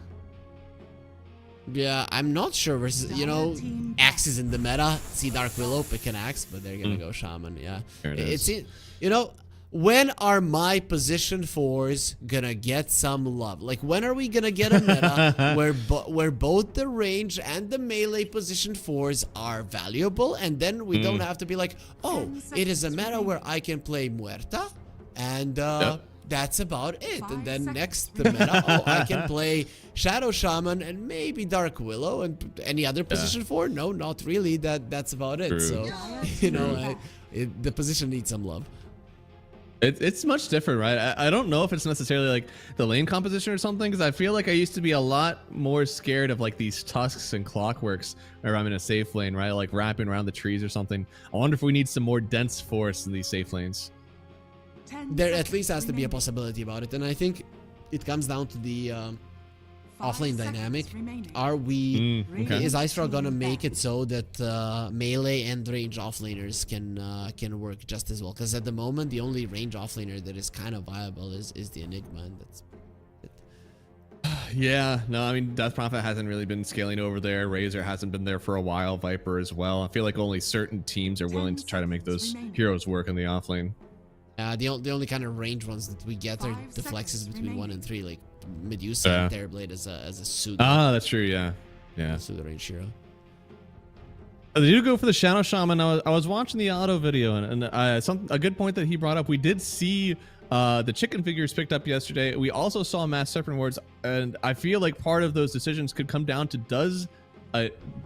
Yeah, I'm not sure versus, you know, Axe is in the meta. See Dark Willow, pick an Axe, but they're gonna go Shaman. Yeah, it's you know, when are my position 4s gonna get some love? Like, when are we gonna get a meta where both the range and the melee position 4s are valuable, and then we don't have to be like, oh, it is a meta where I can play Muerta and that's about it. And then next the meta, oh, I can play Shadow Shaman and maybe Dark Willow, and any other position 4? No, not really. That's about it. So, you know, the position needs some love. It's much different, right? I don't know if it's necessarily like the lane composition or something, because I feel like I used to be a lot more scared of like these tusks and clockworks where I'm in a safe lane, right? Like wrapping around the trees or something. I wonder if we need some more dense forest in these safe lanes. There at least has to be a possibility about it, and I think it comes down to the offlane dynamic. Are we is Icefrog gonna make it so that melee and range offlaners can work just as well? Because at the moment the only range offlaner that is kind of viable is the Enigma, and that's it. Yeah, no, I mean, Death Prophet hasn't really been scaling over there. Razor hasn't been there for a while. Viper as well. I feel like only certain teams are willing to try to make those heroes work in the offlane. The only kind of range ones that we get are the flexes between 1 and 3, like Medusa and Terrorblade as a pseudo. Ah, that's true. Yeah, Pseudo range hero. They do go for the Shadow Shaman. I was watching the auto video, and a good point that he brought up. We did see the chicken figures picked up yesterday. We also saw Mass Serpent Wards, and I feel like part of those decisions could come down to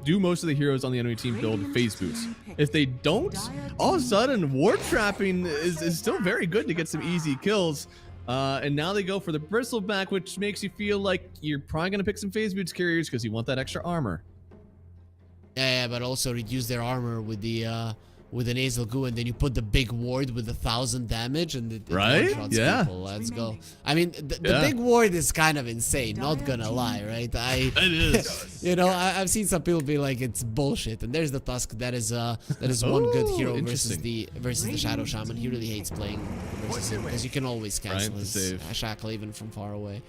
do most of the heroes on the enemy team build phase boosts? If they don't, all of a sudden ward trapping is still very good to get some easy kills. And now they go for the Bristleback, which makes you feel like you're probably going to pick some phase boots carriers because you want that extra armor. Yeah, but also reduce their armor with the nasal goo, and then you put the big ward with 1,000 damage, and it one-shots people. Let's go. I mean, the big ward is kind of insane, not gonna lie, right? It is. You know, I've seen some people be like, it's bullshit, and there's the Tusk. That is one good hero versus the Shadow Shaman. He really hates playing versus him because you can always cancel his shackle even from far away.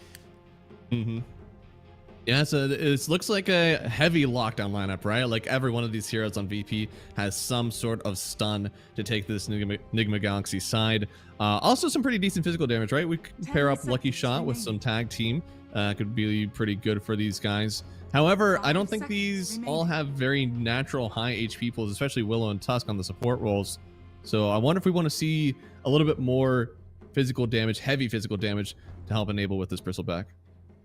Yeah, so it looks like a heavy lockdown lineup, right? Like every one of these heroes on VP has some sort of stun to take this Enigma Galaxy side. Also some pretty decent physical damage, right? We could pair up Lucky Shot with some tag team. Could be pretty good for these guys. However, I don't think these all have very natural high HP pools, especially Willow and Tusk on the support roles. So I wonder if we want to see a little bit more physical damage, heavy physical damage, to help enable with this Bristleback.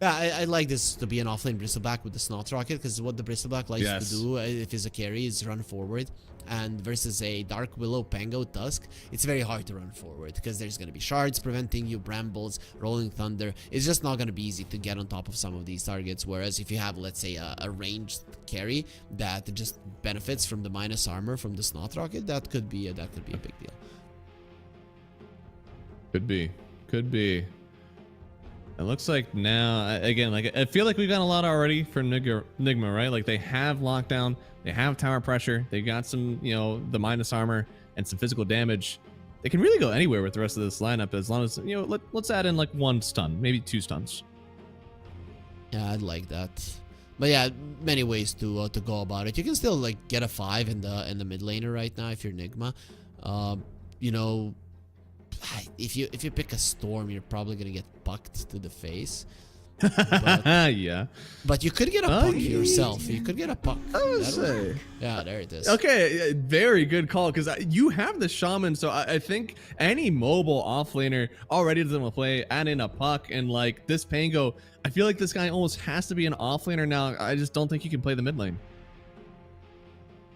Yeah, I like this to be an offlane bristleback with the Snot Rocket, because what the bristleback likes Yes. to do if he's a carry is run forward, and versus a Dark Willow Pango Tusk, it's very hard to run forward because there's going to be shards preventing you, brambles, rolling thunder. It's just not going to be easy to get on top of some of these targets, whereas if you have, let's say, a ranged carry that just benefits from the minus armor from the Snot Rocket, that could be a big deal. Could be. It looks like now, again, like I feel like we've got a lot already for Nigma, right? Like they have lockdown, they have tower pressure, they got some, you know, the minus armor and some physical damage. They can really go anywhere with the rest of this lineup as long as, you know, let's add in like 1 stun, maybe 2 stuns. Yeah, I'd like that. But yeah, many ways to go about it. You can still like get a 5 in the mid laner right now if you're Nigma. You know, if you pick a Storm, you're probably gonna get pucked to the face. But, yeah. But you could get a puck yourself. You could get a puck. Yeah, there it is. Okay, very good call, because you have the Shaman, so I think any mobile offlaner already doesn't want to play, add in a puck, and like this Pango, I feel like this guy almost has to be an offlaner now. I just don't think you can play the mid lane.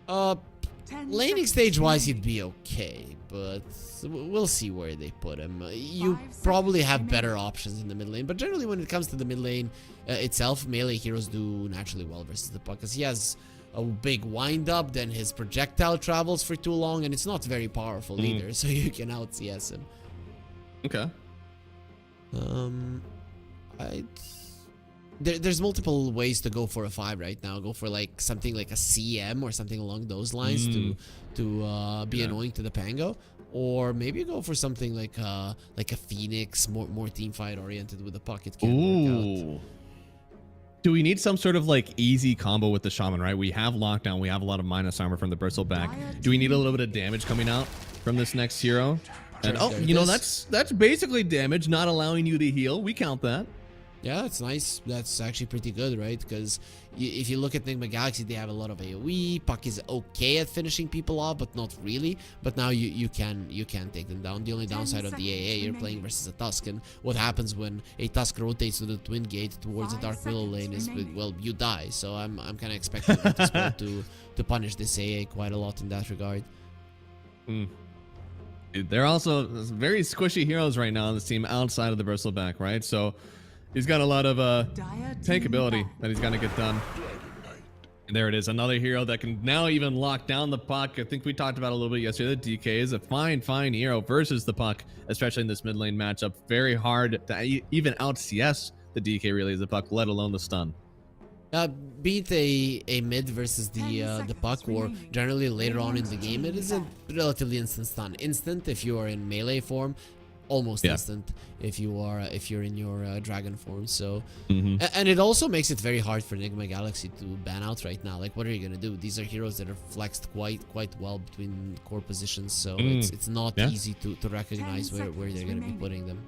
10 Laning seconds stage wise, remaining. he'd be okay, but we'll see where they put him. You 5 probably seconds have better remaining. options in the mid lane, but generally when it comes to the mid lane itself, melee heroes do naturally well versus the puck, because he has a big wind up, then his projectile travels for too long, and it's not very powerful either, so you can out CS him. Okay. There's multiple ways to go for a 5 right now. Go for like something like a CM or something along those lines to be annoying to the Pango, or maybe go for something like a Phoenix, more team fight oriented with the puck. It can work out. Do we need some sort of like easy combo with the Shaman, right? We have lockdown, we have a lot of minus armor from the bristleback. Do we need a little bit of damage coming out from this next hero? And Sure, oh, there you it know, is. that's basically damage not allowing you to heal. We count that. Yeah, that's nice. That's actually pretty good, right? Because if you look at Nigma Galaxy, they have a lot of AoE. Puck is okay at finishing people off, but not really. But now you can take them down. The only 10 downside of the AA, seconds you're playing remaining. versus a Tusk, and what happens when a Tusk rotates to the Twin Gate towards the 5 Dark Willow seconds lane is, remaining. well, you die. So I'm kind of expecting this world to punish this AA quite a lot in that regard. They're also very squishy heroes right now on this team outside of the bristleback, right? So he's got a lot of Dire tank team ability back. that he's got to get done. And there it is, another hero that can now even lock down the puck. I think we talked about a little bit yesterday. The DK is a fine hero versus the puck, especially in this mid lane matchup. Very hard to even out CS the DK really is the puck, let alone the stun. Beat a mid versus the puck, or remaining. generally later on in the Radiant's game, it team is a back. relatively instant stun. Instant if you are in melee form, almost Yeah. instant if you're in your dragon form. So Mhm. and it also makes it very hard for Nigma Galaxy to ban out right now. Like, what are you gonna do? These are heroes that are flexed quite well between core positions, so it's not Yeah. easy to recognize 10 where they're seconds gonna be remaining. putting them.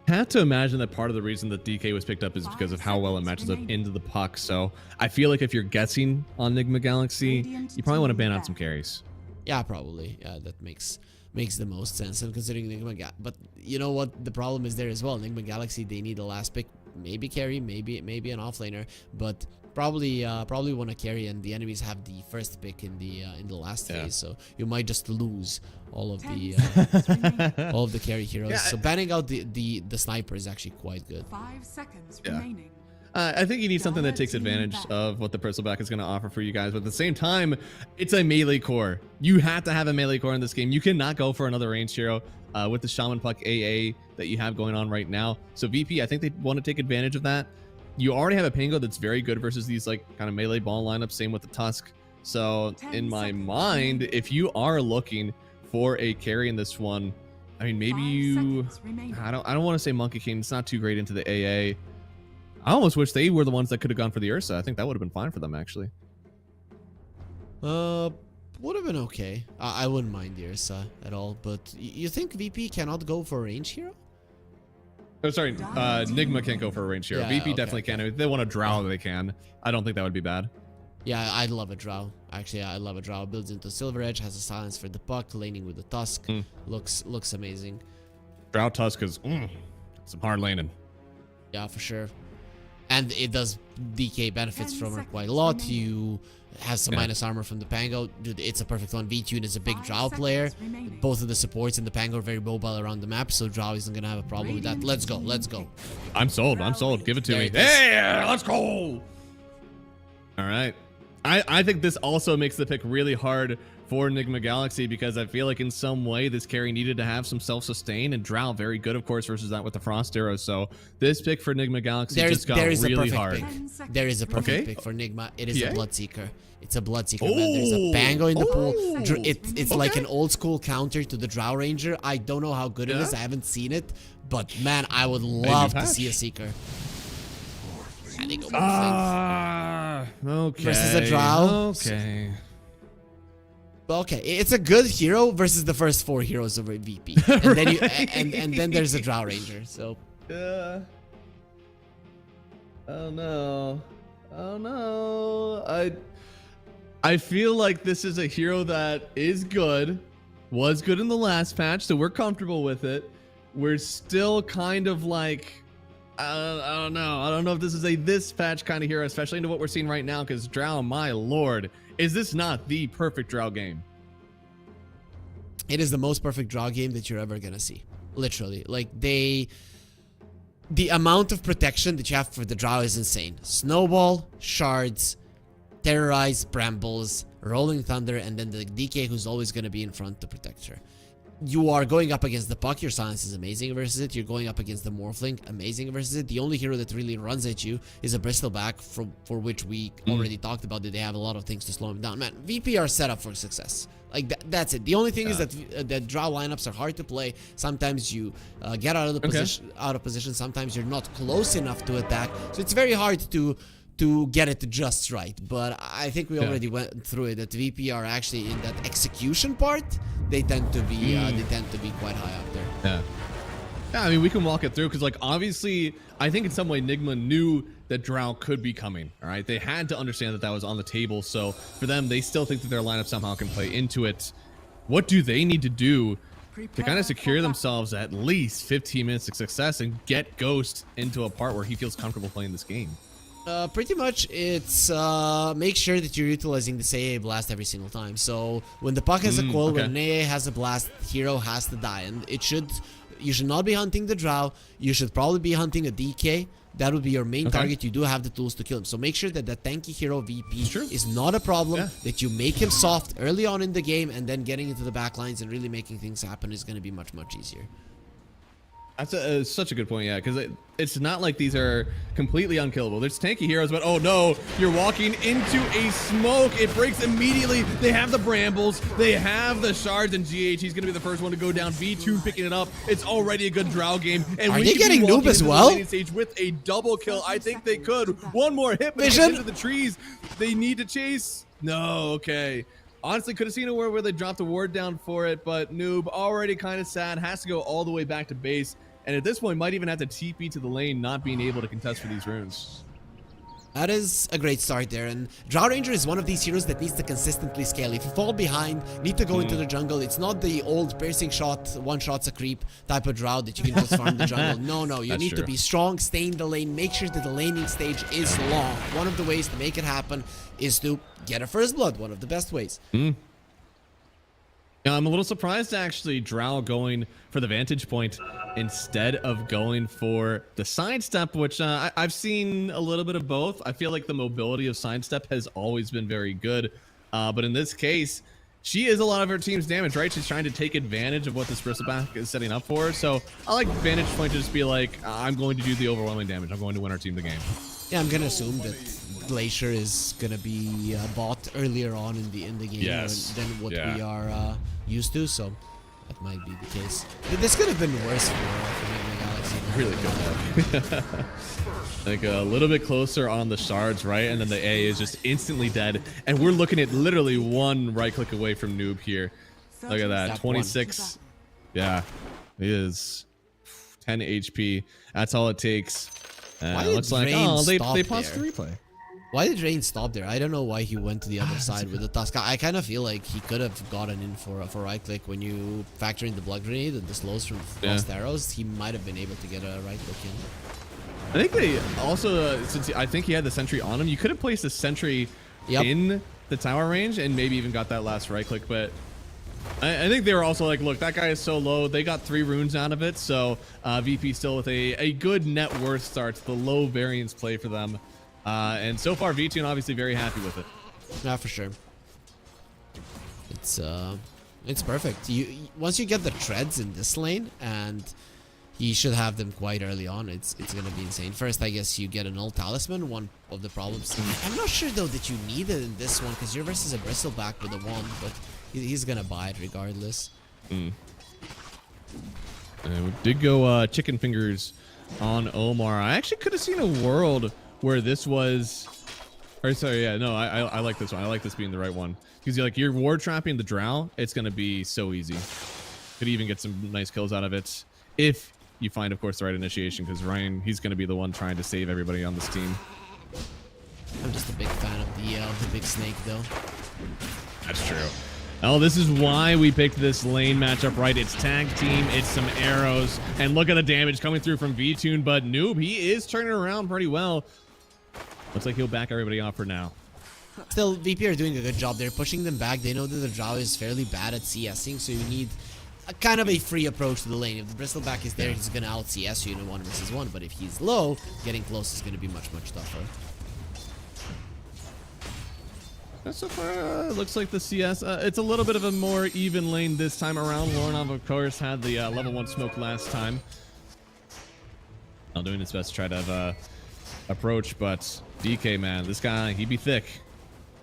Have to imagine that part of the reason that DK was picked up is because of how well it matches up into the puck. So I feel like if you're guessing on Nigma Galaxy, Radiant you probably want to team ban out back. some carries. Yeah, probably. Yeah, that makes the most sense. And considering but you know what the problem is there as well. Nigma Galaxy, they need a last pick, maybe carry, maybe an offlaner, but probably want to carry, and the enemies have the first pick in the last Yeah. phase, so you might just lose all of 10 the seconds remaining. all of the carry heroes. Yeah, So banning out the sniper is actually quite good. 5 seconds Yeah. remaining. I think you need something that Dire takes team advantage back. of what the bristleback is going to offer for you guys. But at the same time, it's a melee core. You have to have a melee core in this game. You cannot go for another ranged hero with the Shaman Puck AA that you have going on right now. So VP, I think they want to take advantage of that. You already have a Pango that's very good versus these like kind of melee ball lineups. Same with the Tusk. So 10 in my seconds mind, remaining. if you are looking for a carry in this one, I mean, maybe 5 you... seconds remaining. I don't want to say Monkey King. It's not too great into the AA. I almost wish they were the ones that could have gone for the Ursa. I think that would have been fine for them, actually. Would have been okay. I wouldn't mind the Ursa at all, but you think VP cannot go for a range hero? Oh, sorry. Nigma can't go for a range hero. Yeah, VP okay, definitely can. If they want to drow, they can. I don't think that would be bad. Yeah, I'd love a drow. Actually, I love a drow. Builds into Silver Edge, has a silence for the puck, laning with the Tusk. Looks amazing. Drow Tusk is some hard laning. Yeah, for sure. and it does DK benefits 10 from it quite a seconds lot. remaining. You have some minus armor from the Pango. Dude, it's a perfect one. V-Tune is a big 5 Drow player. seconds remaining. Both of the supports and the Pango are very mobile around the map, so Drow isn't gonna have a problem with that. Let's go, let's go. I'm sold. I'm sold. Give it to There me. it is. Hey, let's go. All right. I think this also makes the pick really hard for Enigma Galaxy because I feel like in some way this carry needed to have some self-sustain, and Drow very good, of course, versus that with the Frost Arrow. So this pick for Enigma Galaxy just got there is a really perfect hard. pick. There is a perfect Okay. pick for Enigma. It is Yeah. a Bloodseeker. It's a Bloodseeker, man. There's a Oh. Pango in the pool. Oh. It's like an old school counter to the Drow Ranger. I don't know how good it is. Yeah. I haven't seen it, but man, I would love to patch. see a Seeker. I think it would Okay. Versus a Drow. Okay. Okay, it's a good hero versus the first 4 heroes of a VP, and then you and then there's a Drow Ranger. So Oh no. Oh no. I feel like this is a hero that is good. Was good in the last patch, so we're comfortable with it. We're still kind of like I don't know. I don't know if this is a this patch kind of hero, especially into what we're seeing right now, because Drow, my lord, is this not the perfect Drow game? it is the most perfect Drow game that you're ever gonna see. Literally, like the amount of protection that you have for the Drow is insane. Snowball, shards, terrorize, brambles, rolling thunder, and then the DK who's always gonna be in front to protect her. You are going up against the Puck, your silence is amazing versus it. You're going up against the Morphling, amazing versus it. The only hero that really runs at you is a Bristleback, for which we already talked about that they have a lot of things to slow him down. Man, VP are set up for success. Like that's it. The only thing is that that Drow lineups are hard to play. Sometimes you get out of the position. Sometimes you're not close enough to attack. So it's very hard to get it just right. But I think we already went through it. That VP are actually in that execution part. They tend to be quite high up there. Yeah. Yeah, I mean, we can walk it through because, like, obviously, I think in some way Nigma knew that Drow could be coming. All right, they had to understand that that was on the table. So for them, they still think that their lineup somehow can play into it. What do they need to do to kind of secure themselves at least 15 minutes of success and get Ghost into a part where he feels comfortable playing this game? Pretty much it's make sure that you're utilizing this AA blast every single time. So when the Puck has a coil, when an AA has a blast, hero has to die, and you should not be hunting the Drow. You should probably be hunting a DK. That would be your main target. You do have the tools to kill him. So make sure that the tanky hero VP is not a problem. That you make him soft early on in the game, and then getting into the back lines and really making things happen is going to be much, much easier. That's such a good point, yeah, because it's not like these are completely unkillable. There's tanky heroes, but oh no, you're walking into a smoke. It breaks immediately. They have the brambles, they have the shards, and GH, he's gonna be the first one to go down. V2 picking it up. It's already a good Drow game. And Are we they could be getting walking noob as into the well? laning stage with a double kill. I think they could. One more hit, but Vision. into the trees. They need to chase. No, okay. Honestly, could have seen it where they dropped the ward down for it, but Noob already kind of sad. Has to go all the way back to base. And at this point, might even have to TP to the lane, not being able to contest for these runes. That is a great start there, and Drow Ranger is one of these heroes that needs to consistently scale. If you fall behind, need to go into the jungle. It's not the old piercing shot, one shot's a creep type of Drow that you can just farm the jungle. No, you need to be strong, stay in the lane, make sure that the laning stage is long. One of the ways to make it happen is to get a first blood, one of the best ways. Now, I'm a little surprised actually Drow going for the vantage point instead of going for the sidestep, which I've seen a little bit of both. I feel like the mobility of sidestep has always been very good, but in this case, she is a lot of her team's damage, right? She's trying to take advantage of what this Bristleback is setting up for her. So I like vantage point to just be like, I'm going to do the overwhelming damage. I'm going to win our team the game. Yeah, I'm gonna assume that Glacier is gonna be bought earlier on in the game than what we are used to, so that might be the case. This could have been worse for Enigma Galaxy. Really good. Like a little bit closer on the shards, right? And then the A is just instantly dead. And we're looking at literally one right click away from Noob here. Look at that, 26. Yeah, it is 10 HP. That's all it takes. Looks like, oh, they paused the replay. Why did Rain stop there? I don't know why he went to the other side with the Tusk. I kind of feel like he could have gotten in for right click. When you factor in the blood grenade and the slows from Frost arrows, he might have been able to get a right click in. I think they also, since I think he had the sentry on him, you could have placed a sentry in the tower range and maybe even got that last right click. But I think they were also like, look, that guy is so low. They got 3 runes out of it. So VP still with a good net worth start. The low variance play for them. And so far, V2 obviously very happy with it. Yeah, for sure. It's perfect. Once you get the treads in this lane, and you should have them quite early on, it's gonna be insane. First, I guess you get an old talisman. One of the problems. I'm not sure though that you need it in this one because you're versus a bristleback with a wand, but he's gonna buy it regardless. And we did go chicken fingers on Omar. I actually could have seen a world where this was. Or sorry, yeah, no, I like this one. I like this being the right one. Because you're ward trapping the drow, it's going to be so easy. Could even get some nice kills out of it. If you find, of course, the right initiation. Because Ryan, he's going to be the one trying to save everybody on this team. I'm just a big fan of the big snake, though. That's true. Oh, this is why we picked this lane matchup, right? It's tag team, it's some arrows. And look at the damage coming through from V-Tune. But Noob, he is turning around pretty well. Looks like he'll back everybody off for now. Still, VP are doing a good job. They're pushing them back. They know that the drow is fairly bad at CSing, so you need a kind of a free approach to the lane. If the bristleback is there, he's going to out CS you in a 1 versus 1. But if he's low, getting close is going to be much, much tougher. So far, looks like the CS, it's a little bit of a more even lane this time around. Lorinov, of course, had the level 1 smoke last time. Now doing his best to try to have approach, but DK, man, this guy, he'd be thick.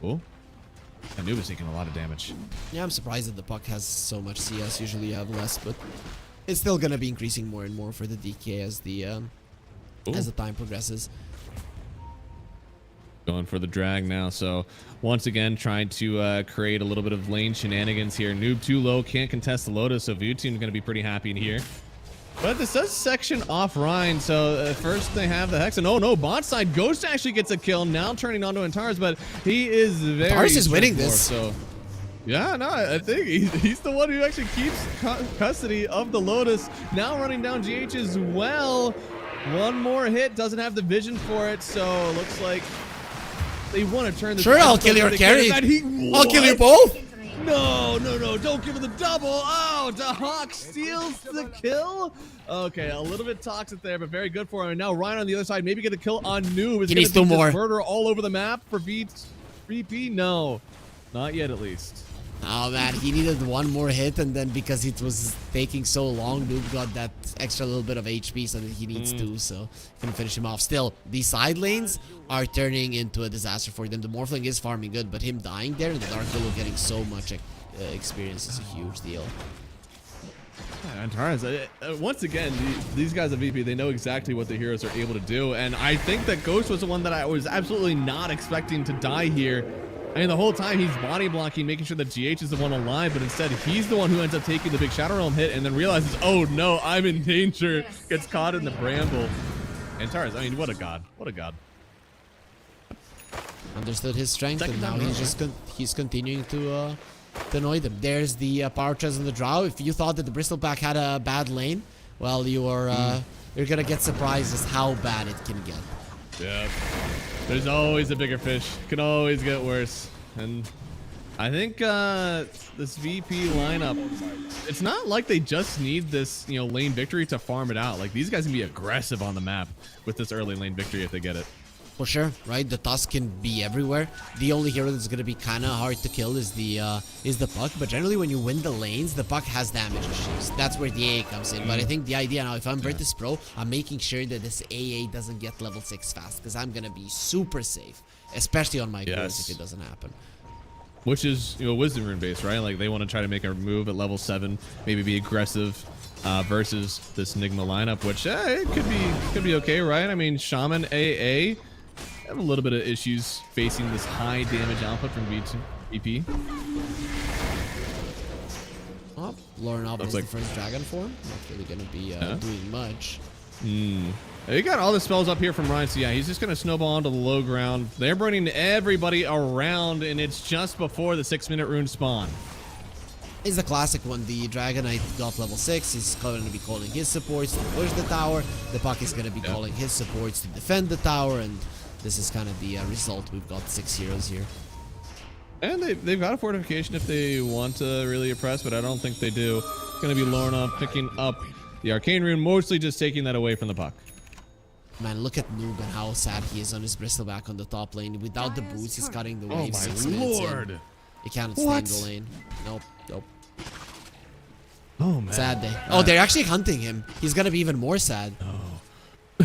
Oh, I knew he was taking a lot of damage. Yeah, I'm surprised that the puck has so much CS. Usually you have less, but it's still gonna be increasing more and more for the DK as the time progresses. Going for the drag now, so once again trying to create a little bit of lane shenanigans here. Noob too low, can't contest the Lotus, so Vutune's gonna be pretty happy in here. But this does section off Ryan, so first they have the Hex, and oh no, bot side, Ghost actually gets a kill, now turning onto Antares, but he is very... Antares is winning this. So, yeah, no, I think he's the one who actually keeps custody of the Lotus, now running down GH as well. One more hit, doesn't have the vision for it, so looks like they want to turn this... Sure, I'll kill your carry. I'll kill you both. No, don't give him the double. Oh, Dahawk steals the kill. Okay, a little bit toxic there, but very good for him. And now Ryan on the other side, maybe get a kill on Noob. He needs 2 more. Murder all over the map for VP. No, not yet at least. Oh man, he needed 1 more hit, and then because it was taking so long, Noob got that extra little bit of HP, so that he needs 2, so can finish him off. Still, these side lanes are turning into a disaster for them. The Morphling is farming good, but him dying there and the Dark Willow getting so much experience is a huge deal. Antares, once again, these guys at VP, they know exactly what the heroes are able to do, and I think that Ghost was the one that I was absolutely not expecting to die here. I mean, the whole time he's body blocking, making sure that GH is the one alive, but instead he's the one who ends up taking the big Shadow Realm hit and then realizes, oh no, I'm in danger, gets caught in the bramble. Antares, I mean, what a god. What a god. Understood his strength, and now he's just he's continuing to annoy them. There's the power chest on the Drow. If you thought that the Bristleback had a bad lane, well, you're gonna get surprised as how bad it can get. Yeah. There's always a bigger fish. Can always get worse. And I think this VP lineup, it's not like they just need this, lane victory to farm it out. Like, these guys can be aggressive on the map with this early lane victory if they get it. For sure, right? The Tusk can be everywhere. The only hero that's gonna be kind of hard to kill is the Puck. But generally, when you win the lanes, the Puck has damage issues. That's where the AA comes in. But I think the idea now, if I'm Virtus Pro, I'm making sure that this AA doesn't get level 6 fast, because I'm gonna be super safe, especially on my goals if it doesn't happen. Which is Wisdom Rune based, right? Like, they want to try to make a move at level 7, maybe be aggressive versus this Nigma lineup, which it could be okay, right? I mean, Shaman AA have a little bit of issues facing this high damage output from VP. Oh, Lorinov is the first dragon form. Not really gonna be doing much. They got all the spells up here from Ryan, so yeah, he's just gonna snowball onto the low ground. They're burning everybody around, and it's just before the 6-minute rune spawn. It's the classic one. The Dragonite got level 6. He's going to be calling his supports to push the tower. The Puck is going to be calling his supports to defend the tower. And this is kind of the result. We've got 6 heroes here. And they've got a fortification if they want to really oppress, but I don't think they do. It's going to be Lorna picking up the Arcane Rune, mostly just taking that away from the Puck. Man, look at Noob and how sad he is on his Bristleback on the top lane. Without the boots, he's cutting the wave 6 minutes in. He cannot stay in the lane. Nope. Oh, man. Sad day. Oh, they're actually hunting him. He's gonna be even more sad.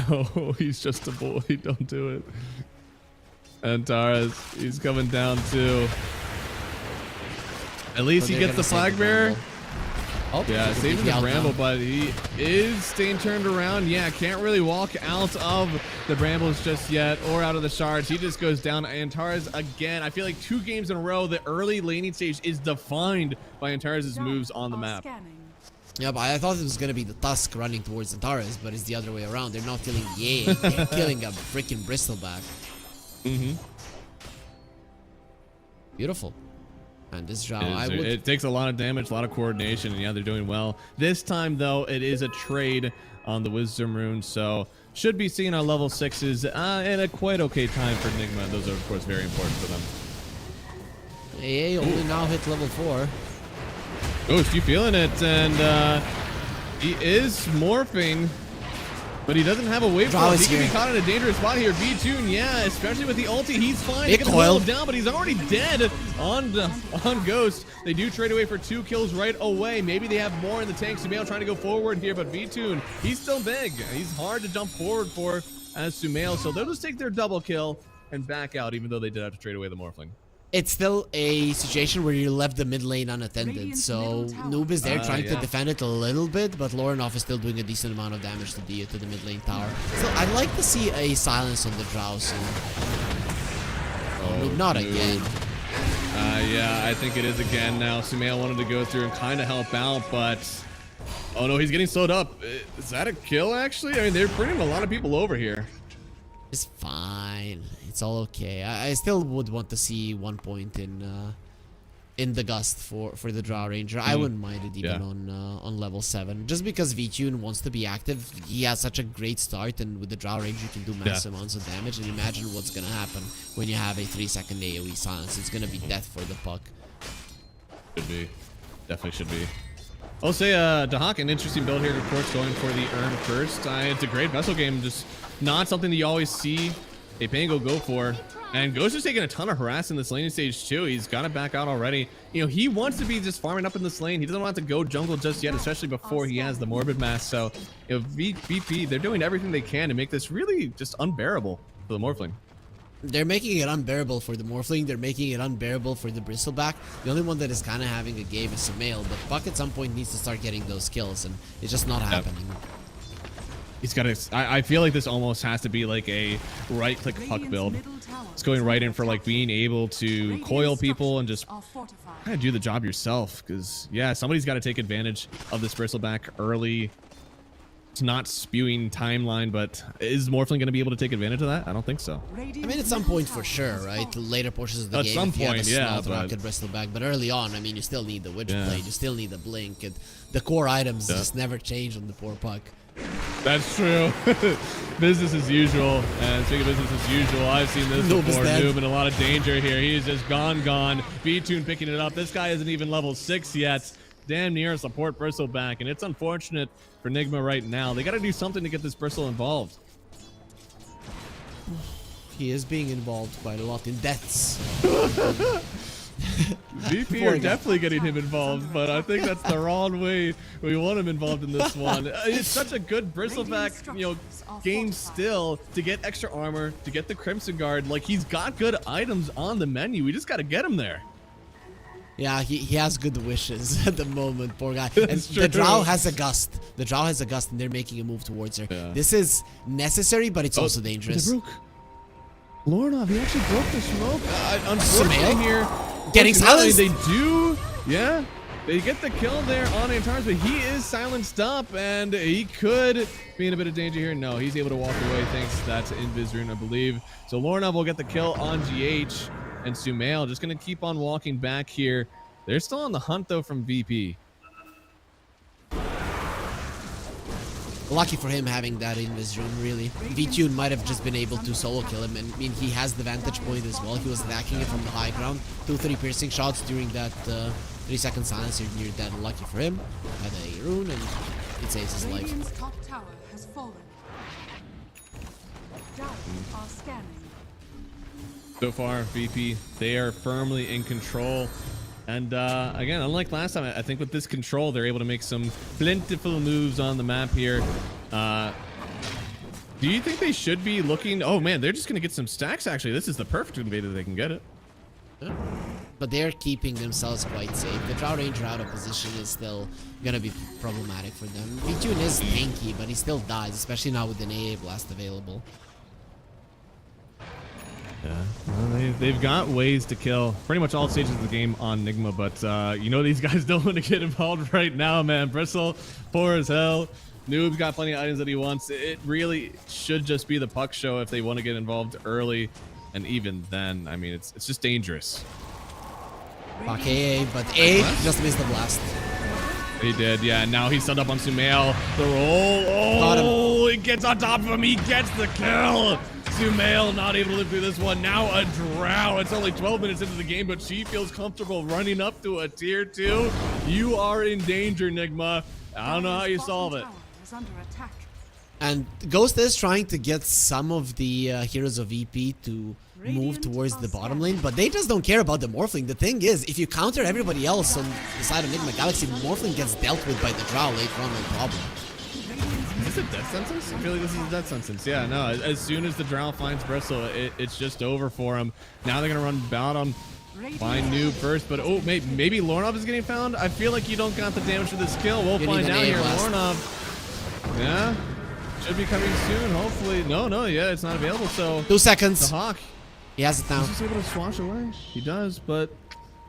Oh, he's just a boy. Don't do it. And Taras, he's coming down too. At least he gets the flag bearer. Oh, yeah, saving the bramble, but he is staying turned around. Yeah, can't really walk out of the brambles just yet or out of the shards. He just goes down. Antares again. I feel like 2 games in a row, the early laning stage is defined by Antares' moves on the map. Yeah, but I thought it was gonna be the Tusk running towards Antares, but it's the other way around. They're not killing Yay, they're killing a freaking Bristleback. Beautiful. And this Drow, it takes a lot of damage, a lot of coordination, and yeah, they're doing well. This time, though, it is a trade on the Wisdom Rune, so should be seeing our level 6s in a quite okay time for Enigma. Those are, of course, very important for them. AA only now hit level 4. Ghost, you feeling it? And he is morphing, but he doesn't have a wave Drow force. is He can here. be caught in a dangerous spot here. V-Tune, yeah, especially with the ulti, he's fine. Big They can coil. hold him down, but he's already dead on Ghost. They do trade away for 2 kills right away. Maybe they have more in the tank. Sumail trying to go forward here, but V-Tune, he's still big. He's hard to jump forward for as Sumail, so they'll just take their double kill and back out, even though they did have to trade away the Morphling. It's still a situation where you left the mid lane unattended, so Noob is there trying to defend it a little bit, but Lorenov is still doing a decent amount of damage to the mid lane tower. So I'd like to see a silence on the Drow soon. Noob, not again. Yeah, I think it is again now. Sumail wanted to go through and kind of help out, but oh no, he's getting slowed up. Is that a kill, actually? I mean, they're bringing a lot of people over here. It's fine. It's all okay. I still would want to see 1 point in the Gust for the Drow Ranger. I wouldn't mind it even on level 7. Just because V-Tune wants to be active. He has such a great start, and with the Drow Ranger you can do massive amounts of damage. And imagine what's gonna happen when you have a 3-second AoE silence. It's gonna be death for the Puck. Should be. Definitely should be. I'll say Dahak, an interesting build here, of course, going for the Earn first. It's a great vessel game, just not something that you always see a Pango go for. And Ghost is taking a ton of harass in this laning stage too. He's got it back out already. You know, he wants to be just farming up in this lane. He doesn't want to go jungle just yet, especially before he has the Morbid Mass. So, you know, VP, they're doing everything they can to make this really just unbearable for the Morphling. They're making it unbearable for the Morphling. They're making it unbearable for the Bristleback. The only one that is kind of having a game is Sumail, but Puck at some point needs to start getting those kills, and it's just not happening. He's got to. I feel like this almost has to be like a right-click Puck build. It's going right in for like being able to coil people and just kind of do the job yourself. Because yeah, somebody's got to take advantage of this Bristleback early. It's not spewing timeline, but is Morphling going to be able to take advantage of that? I don't think so. I mean, at some point for sure, right? Later portions of the At game, some if you point, have a yeah, Small Rocket Bristleback, but early on, I mean, you still need the Witchblade, you still need the Blink, and the core items just never change on the poor Puck. That's true. Business as usual. And speaking of business as usual, I've seen this Noob is before. dead. Noob in a lot of danger here. He is just gone. V-Tune picking it up. This guy isn't even level 6 yet. Damn near a support Bristleback, and it's unfortunate for Enigma right now. They got to do something to get this Bristle involved. He is being involved quite a lot in deaths. VP are definitely getting him involved, but I think that's the wrong way we want him involved in this one. It's such a good Bristleback, you know, game still to get extra armor, to get the Crimson Guard. Like, he's got good items on the menu. We just got to get him there. Yeah, he has good wishes at the moment, poor guy. And the Drow has a Gust. The Drow has a Gust, and they're making a move towards her. Yeah. This is necessary, but it's also dangerous. They broke. Lornov, he actually broke the smoke. Unfortunately here, getting silenced. They do, yeah. They get the kill there on Antares, but he is silenced up, and he could be in a bit of danger here. No, he's able to walk away thanks to that Invis Rune, I believe. So Lornov will get the kill on GH. And Sumail just going to keep on walking back here. They're still on the hunt though from VP. Lucky for him having that in his room, really. V-Tune might have just been able to solo kill him, and I mean, he has the vantage point as well. He was attacking it from the high ground. 2-3 piercing shots during that 3-second silence near that. Lucky for him. Had a rune, and it saves his life. Radiant's top tower has fallen. Dire are scanning. So far, VP, they are firmly in control. And again, unlike last time, I think with this control, they're able to make some plentiful moves on the map here. Do you think they should be looking? Oh man, they're just going to get some stacks, actually. This is the perfect invader they can get it. Yeah. But they're keeping themselves quite safe. The Drow Ranger out of position is still going to be problematic for them. V-Tune is tanky, but he still dies, especially now with an AA blast available. Yeah, well, they've got ways to kill pretty much all stages of the game on Nigma, but you know these guys don't want to get involved right now, man. Bristle, poor as hell. Noob's got plenty of items that he wants. It really should just be the puck show if they want to get involved early, and even then, I mean, it's just dangerous. Fuck AA, but A just missed the blast. He did, yeah. Now he's set up on Sumail. The roll. Got Oh, he gets on top of him. He gets the kill. Sumail not able to live through this one. Now a Drow. It's only 12 minutes into the game, but she feels comfortable running up to a tier 2. You are in danger, Nigma. I don't know how you solve it. Is under attack. And Ghost is trying to get some of the heroes of EP to move towards the bottom lane, but they just don't care about the Morphling. The thing is, if you counter everybody else on the side of Nigma Galaxy, Morphling gets dealt with by the Drow later on, no problem. Is this a death sentence? I feel like this is a death sentence. Yeah, no. As soon as the Drow finds Bristle, it's just over for him. Now they're gonna run bottom. Find Noob first, but oh, maybe Lornov is getting found. I feel like you don't got the damage for this kill. We'll find out here. Lornov, yeah, should be coming soon. Hopefully, no, yeah, it's not available. So 2 seconds. the Hawk, He has it now. he's just able to swash away. He does, but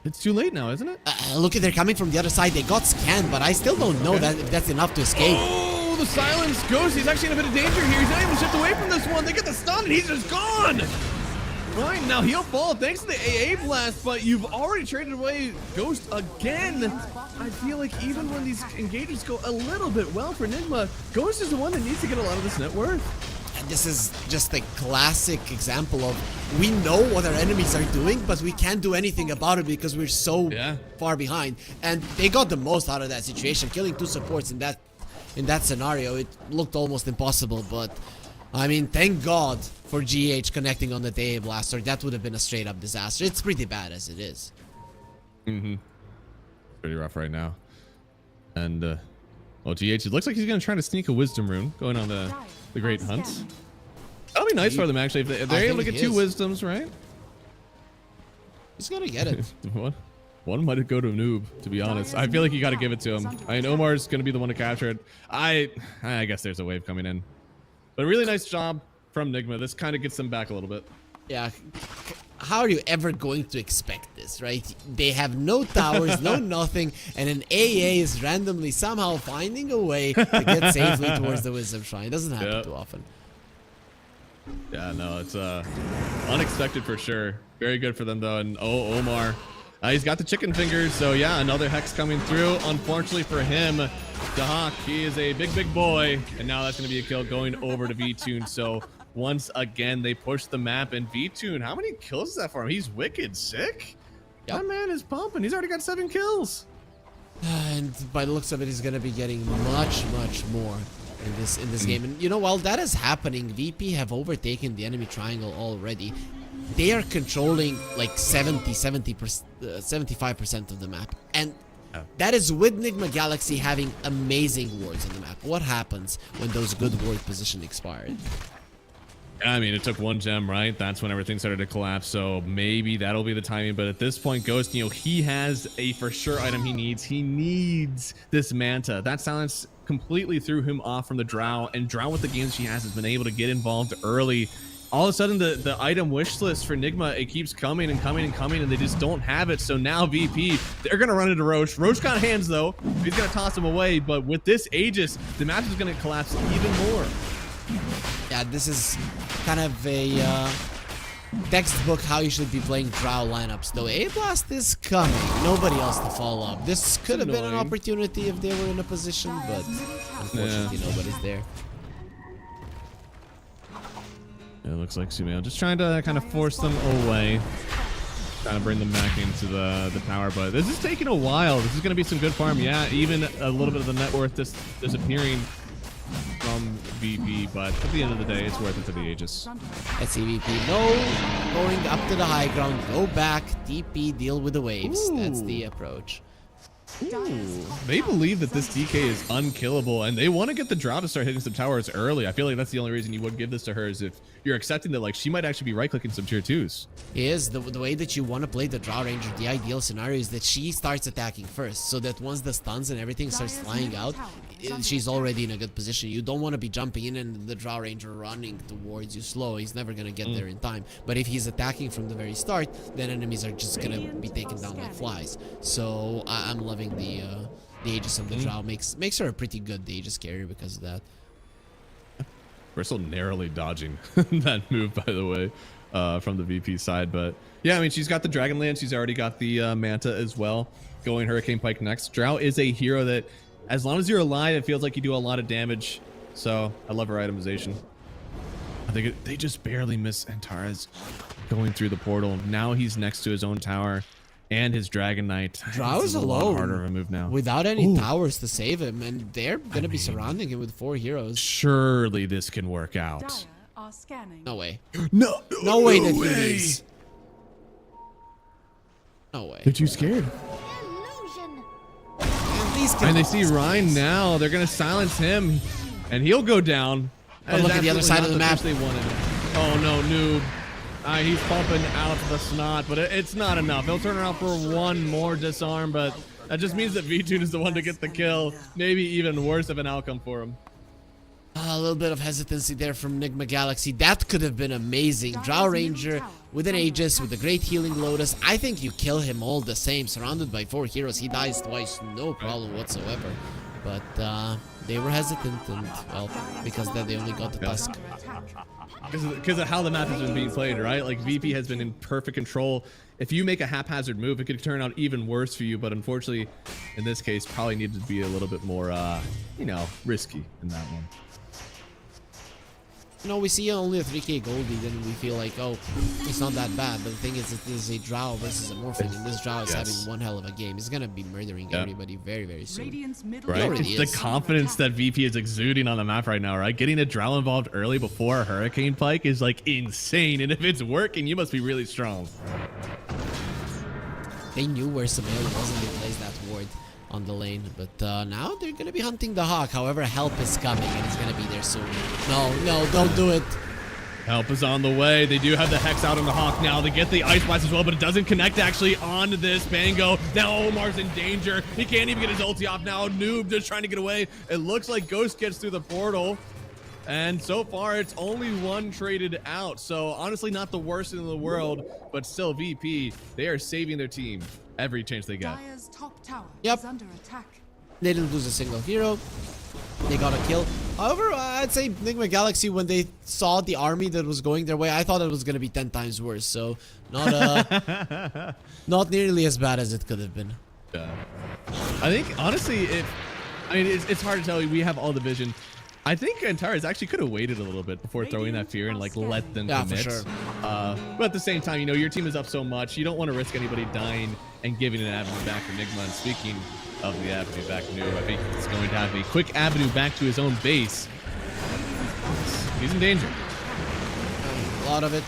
it's too late now, isn't it? Look at they're coming from the other side. They got scanned, but I still don't know that if that's enough to escape. Oh, the silence goes. He's actually in a bit of danger here. He's not able to shift away from this one. They get the stun, and he's just gone. Right, now he'll fall thanks to the AA blast, but you've already traded away Ghost again. I feel like even when these engagements go a little bit well for Nigma, Ghost is the one that needs to get a lot of this net worth. And this is just a classic example of we know what our enemies are doing, but we can't do anything about it because we're so far behind. And they got the most out of that situation, killing 2 supports in that scenario. It looked almost impossible, but I mean, thank God for GH connecting on the AA blaster. That would have been a straight up disaster. It's pretty bad as it is. Pretty rough right now. And well, GH, it looks like he's gonna try to sneak a wisdom rune going on the great hunt. That'll be nice for them actually if they're able to get 2 wisdoms, right? He's gonna get it. One might go to Noob, to be honest. I feel like you got to give it to him. I mean, Omar's gonna be the one to capture it. I guess there's a wave coming in, but a really nice job from Nigma. This kind of gets them back a little bit. Yeah. How are you ever going to expect this, right? They have no towers, no nothing, and an AA is randomly somehow finding a way to get safely towards the Wisdom Shrine. It doesn't happen too often. Yeah, no, it's unexpected for sure. Very good for them though. And oh, Omar, he's got the chicken fingers, so yeah, another hex coming through. Unfortunately for him, Dahak, he is a big boy, and now that's going to be a kill going over to V-Tune. So once again, they push the map, and V-Tune, how many kills is that for him? He's wicked sick. That man is pumping. He's already got 7 kills. And by the looks of it, he's going to be getting much more in this game. And you know, while that is happening, VP have overtaken the enemy triangle already. They are controlling like 75% of the map. And that is with Nigma Galaxy having amazing wards on the map. What happens when those good ward position expired? I mean, it took 1 gem, right? That's when everything started to collapse. So maybe that'll be the timing. But at this point, Ghost, you know, he has a for sure item he needs. He needs this Manta. That silence completely threw him off from the Drow. And Drow, with the games she has been able to get involved early. All of a sudden, the item wish list for Nigma, it keeps coming and they just don't have it. So now VP, they're going to run into Roche. Roche got hands, though. He's going to toss him away. But with this Aegis, the match is going to collapse even more. Yeah, this is kind of a textbook how you should be playing Drow lineups. Though A-Blast is coming. Nobody else to follow up. This could have been an opportunity if they were in a position, but unfortunately nobody's there. It looks like Sumail just trying to kind of force them away. Trying to bring them back into the tower, but this is taking a while. This is going to be some good farm. Yeah, even a little bit of the net worth disappearing from VP, but at the end of the day, it's worth it to the Aegis. That's EVP. No going up to the high ground. Go back. TP. Deal with the waves. That's the approach. Ooh, they believe that this DK is unkillable, and they want to get the Drow to start hitting some towers early. I feel like that's the only reason you would give this to her, is if you're accepting that like she might actually be right-clicking some tier 2s. Is the way that you want to play the Drow Ranger, the ideal scenario is that she starts attacking first, so that once the stuns and everything starts flying out, she's already in a good position. You don't want to be jumping in and the Drow Ranger running towards you slow. He's never going to get there in time. But if he's attacking from the very start, then enemies are just going to be taken down like flies. So I'm loving the Aegis of the Drow. Makes her a pretty good Aegis carrier because of that. Bristle narrowly dodging that move, by the way, from the VP side. But yeah, I mean, she's got the Dragonlance. She's already got the Manta as well. Going Hurricane Pike next. Drow is a hero that, as long as you're alive, it feels like you do a lot of damage. So I love her itemization. I think they just barely miss Antares going through the portal. Now he's next to his own tower and his Dragon Knight. Drow is a lot alone, harder of a move now, without any towers to save him, and they're gonna be surrounding him with 4 heroes. Surely this can work out. Dire are scanning. No way. No way that he leaves. No way. They're too scared. And they see Ryan now. They're gonna silence him, and he'll go down. But look at the other side of the map. They wanted. Oh no, noob. He's pumping out the snot, but it's not enough. He'll turn around for one more disarm, but that just means that V-Tune is the one to get the kill. Maybe even worse of an outcome for him. A little bit of hesitancy there from Enigma Galaxy. That could have been amazing. Drow Ranger with an Aegis, with a great healing Lotus. I think you kill him all the same. Surrounded by 4 heroes, he dies twice, no problem whatsoever. But they were hesitant, and well, because then they only got the Tusk. Because of how the map has been being played, right? Like VP has been in perfect control. If you make a haphazard move, it could turn out even worse for you. But unfortunately, in this case, probably needed to be a little bit more, you know, risky in that one. You know, we see only a 3k Goldie, then we feel like, oh, it's not that bad. But the thing is, it is a Drow versus a Morphling, and this Drow is having one hell of a game. He's gonna be murdering everybody very, very soon. Radiant's middle Right? tower It's the is confidence that VP is exuding on the map right now, right? Getting a Drow involved early before a Hurricane Pike is like insane. And if it's working, you must be really strong. They knew where Sumail was and they placed that ward on the lane, but now they're gonna be hunting the Hawk. However, help is coming and it's gonna be there soon. No, don't do it. Help is on the way. They do have the Hex out on the Hawk now. They get the Ice Blast as well, but it doesn't connect actually on this Bango. Now Omar's in danger. He can't even get his ulti off now. Noob just trying to get away. It looks like Ghost gets through the portal. And so far, it's only one traded out. So honestly, not the worst in the world, but still VP, they are saving their team every chance they get. Dire's top tower Yep. is under attack. They didn't lose a single hero. They got a kill. However, I'd say Enigma Galaxy, when they saw the army that was going their way, I thought it was gonna be 10 times worse. So not not nearly as bad as it could have been. Yeah. I think honestly, it's hard to tell. We have all the vision. I think Antares actually could have waited a little bit before throwing that fear and like let them Yeah, commit. for sure. But at the same time, you know, your team is up so much. You don't want to risk anybody dying and giving an avenue back for Enigma. And speaking of the avenue back, Noob, I think he's going to have a quick avenue back to his own base. He's in danger. A lot of it.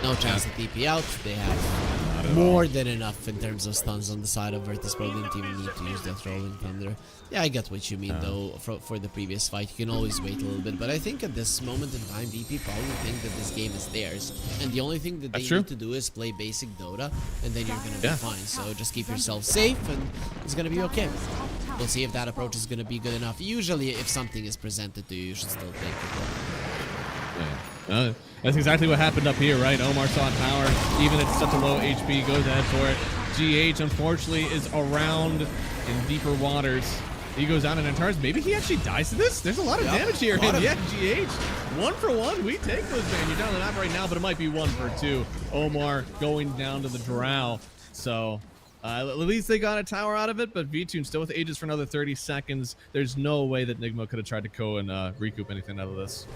No chance to TP out. They have more than enough in terms of stuns on the side of Virtus. Probably didn't even need to use that Rolling Thunder. Yeah, I get what you mean though. For the previous fight, you can always wait a little bit. But I think at this moment in time, VP probably think that this game is theirs. And the only thing that they need to do is play basic Dota, and then you're going to be fine. So just keep yourself safe, and it's going to be okay. We'll see if that approach is going to be good enough. Usually, if something is presented to you, you should still take it. Yeah. That's exactly what happened up here, right? Omar saw power, even at such a low HP, goes ahead for it. GH, unfortunately, is around in deeper waters. He goes down in Antares. Maybe he actually dies to this. There's a lot of damage here. And yeah, GH. 1 for 1. We take those, man. You're down the map right now, but it might be 1 for 2. Omar going down to the drow. So at least they got a tower out of it, but V-Tune still with Aegis for another 30 seconds. There's no way that Nigma could have tried to go and recoup anything out of this.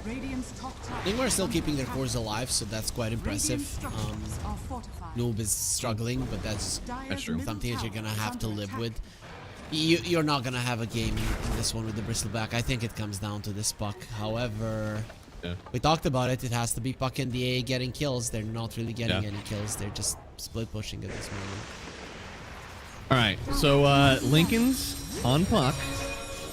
Radiant's top tower. Nigma are still keeping their cores alive, so that's quite impressive. Radiant structures are fortified. Noob is struggling, but that's true. something that you're gonna have to live with. You're not gonna have a game in this one with the Bristleback. I think it comes down to this Puck. However, we talked about it. It has to be Puck and the A getting kills. They're not really getting any kills. They're just split pushing at this moment. All right, so Lincoln's on Puck.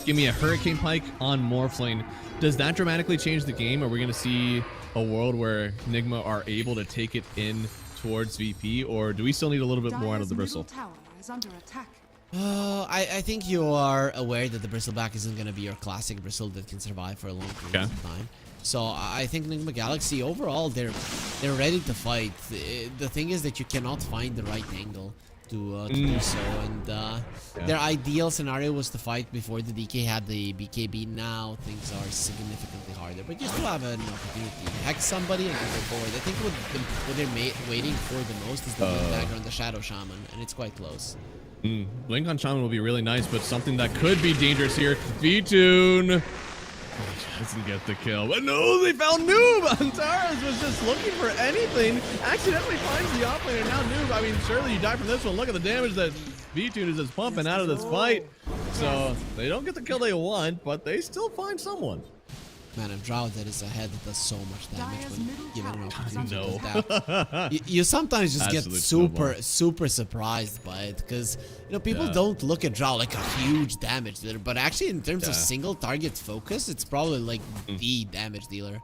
Give me a Hurricane Pike on Morphling. Does that dramatically change the game? Are we going to see a world where Nigma are able to take it in towards VP, or do we still need a little bit more out of the Bristle? Tower is under attack. I think you are aware that the Bristleback isn't going to be your classic Bristle that can survive for a long period of time. So I think Nigma Galaxy overall they're ready to fight. The thing is that you cannot find the right angle to do so, and their ideal scenario was to fight before the DK had the BKB. Now things are significantly harder, but you still have an opportunity to hex somebody and go forward. I think what they're waiting for the most is the dagger on the Shadow Shaman, and it's quite close. Blink on Shaman will be really nice, but something that could be dangerous here. V-Tune doesn't get the kill, but no, they found Noob. Antares was just looking for anything, accidentally finds the offlaner. Now Noob, I mean, surely you die from this one. Look at the damage that V-Tune is just pumping out of this fight. So they don't get the kill they want, but they still find someone. Man, a Drow that is ahead that does so much damage when given an opportunity No. to adapt. You sometimes just get Absolute super surprised by it, because people don't look at Drow like a huge damage dealer, but actually in terms of single target focus, it's probably like the damage dealer.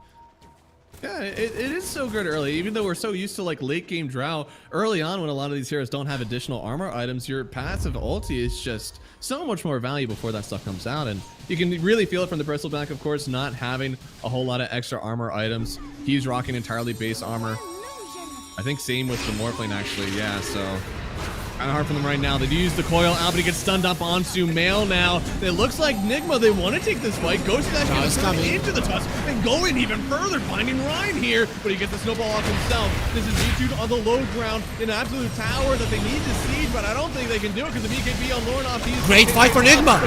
Yeah, it is so good early, even though we're so used to like late game Drow. Early on, when a lot of these heroes don't have additional armor items, your passive ulti is just so much more value before that stuff comes out, and you can really feel it from the Bristleback, of course, not having a whole lot of extra armor items. He's rocking entirely base armor. I think same with the Morphling, actually. Yeah, so kind of hard for them right now. They do use the coil out, but he gets stunned up on Sumail now. It looks like Nigma, they want to take this fight. Ghost Dash coming into the tusk and going even further, finding Ryan here, but he gets the snowball off himself. This is V-Tune on the low ground, an absolute tower that they need to siege, but I don't think they can do it because the BKB on Lornoff. Great fight for Nigma.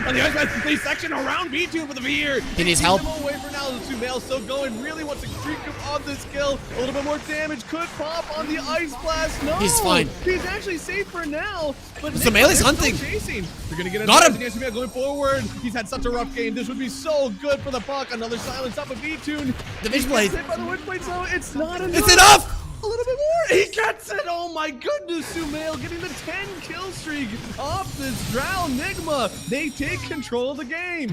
On the other side, they section around V-Tune for the Veer. He needs help. Away for now. Sumail still going, really wants to creep on this kill. A little bit more damage could pop on the Ice Blast. No, he's fine. He's actually safe for now, but Sumail is hunting. Chasing. They're gonna get Got him. Sumail going forward. He's had such a rough game. This would be so good for the Puck. Another silence up of V-Tune. The Witchblade. Hit by the Witchblade, so it's not enough. It's enough. A little bit more. He gets it. Oh my goodness, Sumail getting the 10 kill streak off this Drow Nigma. They take control of the game.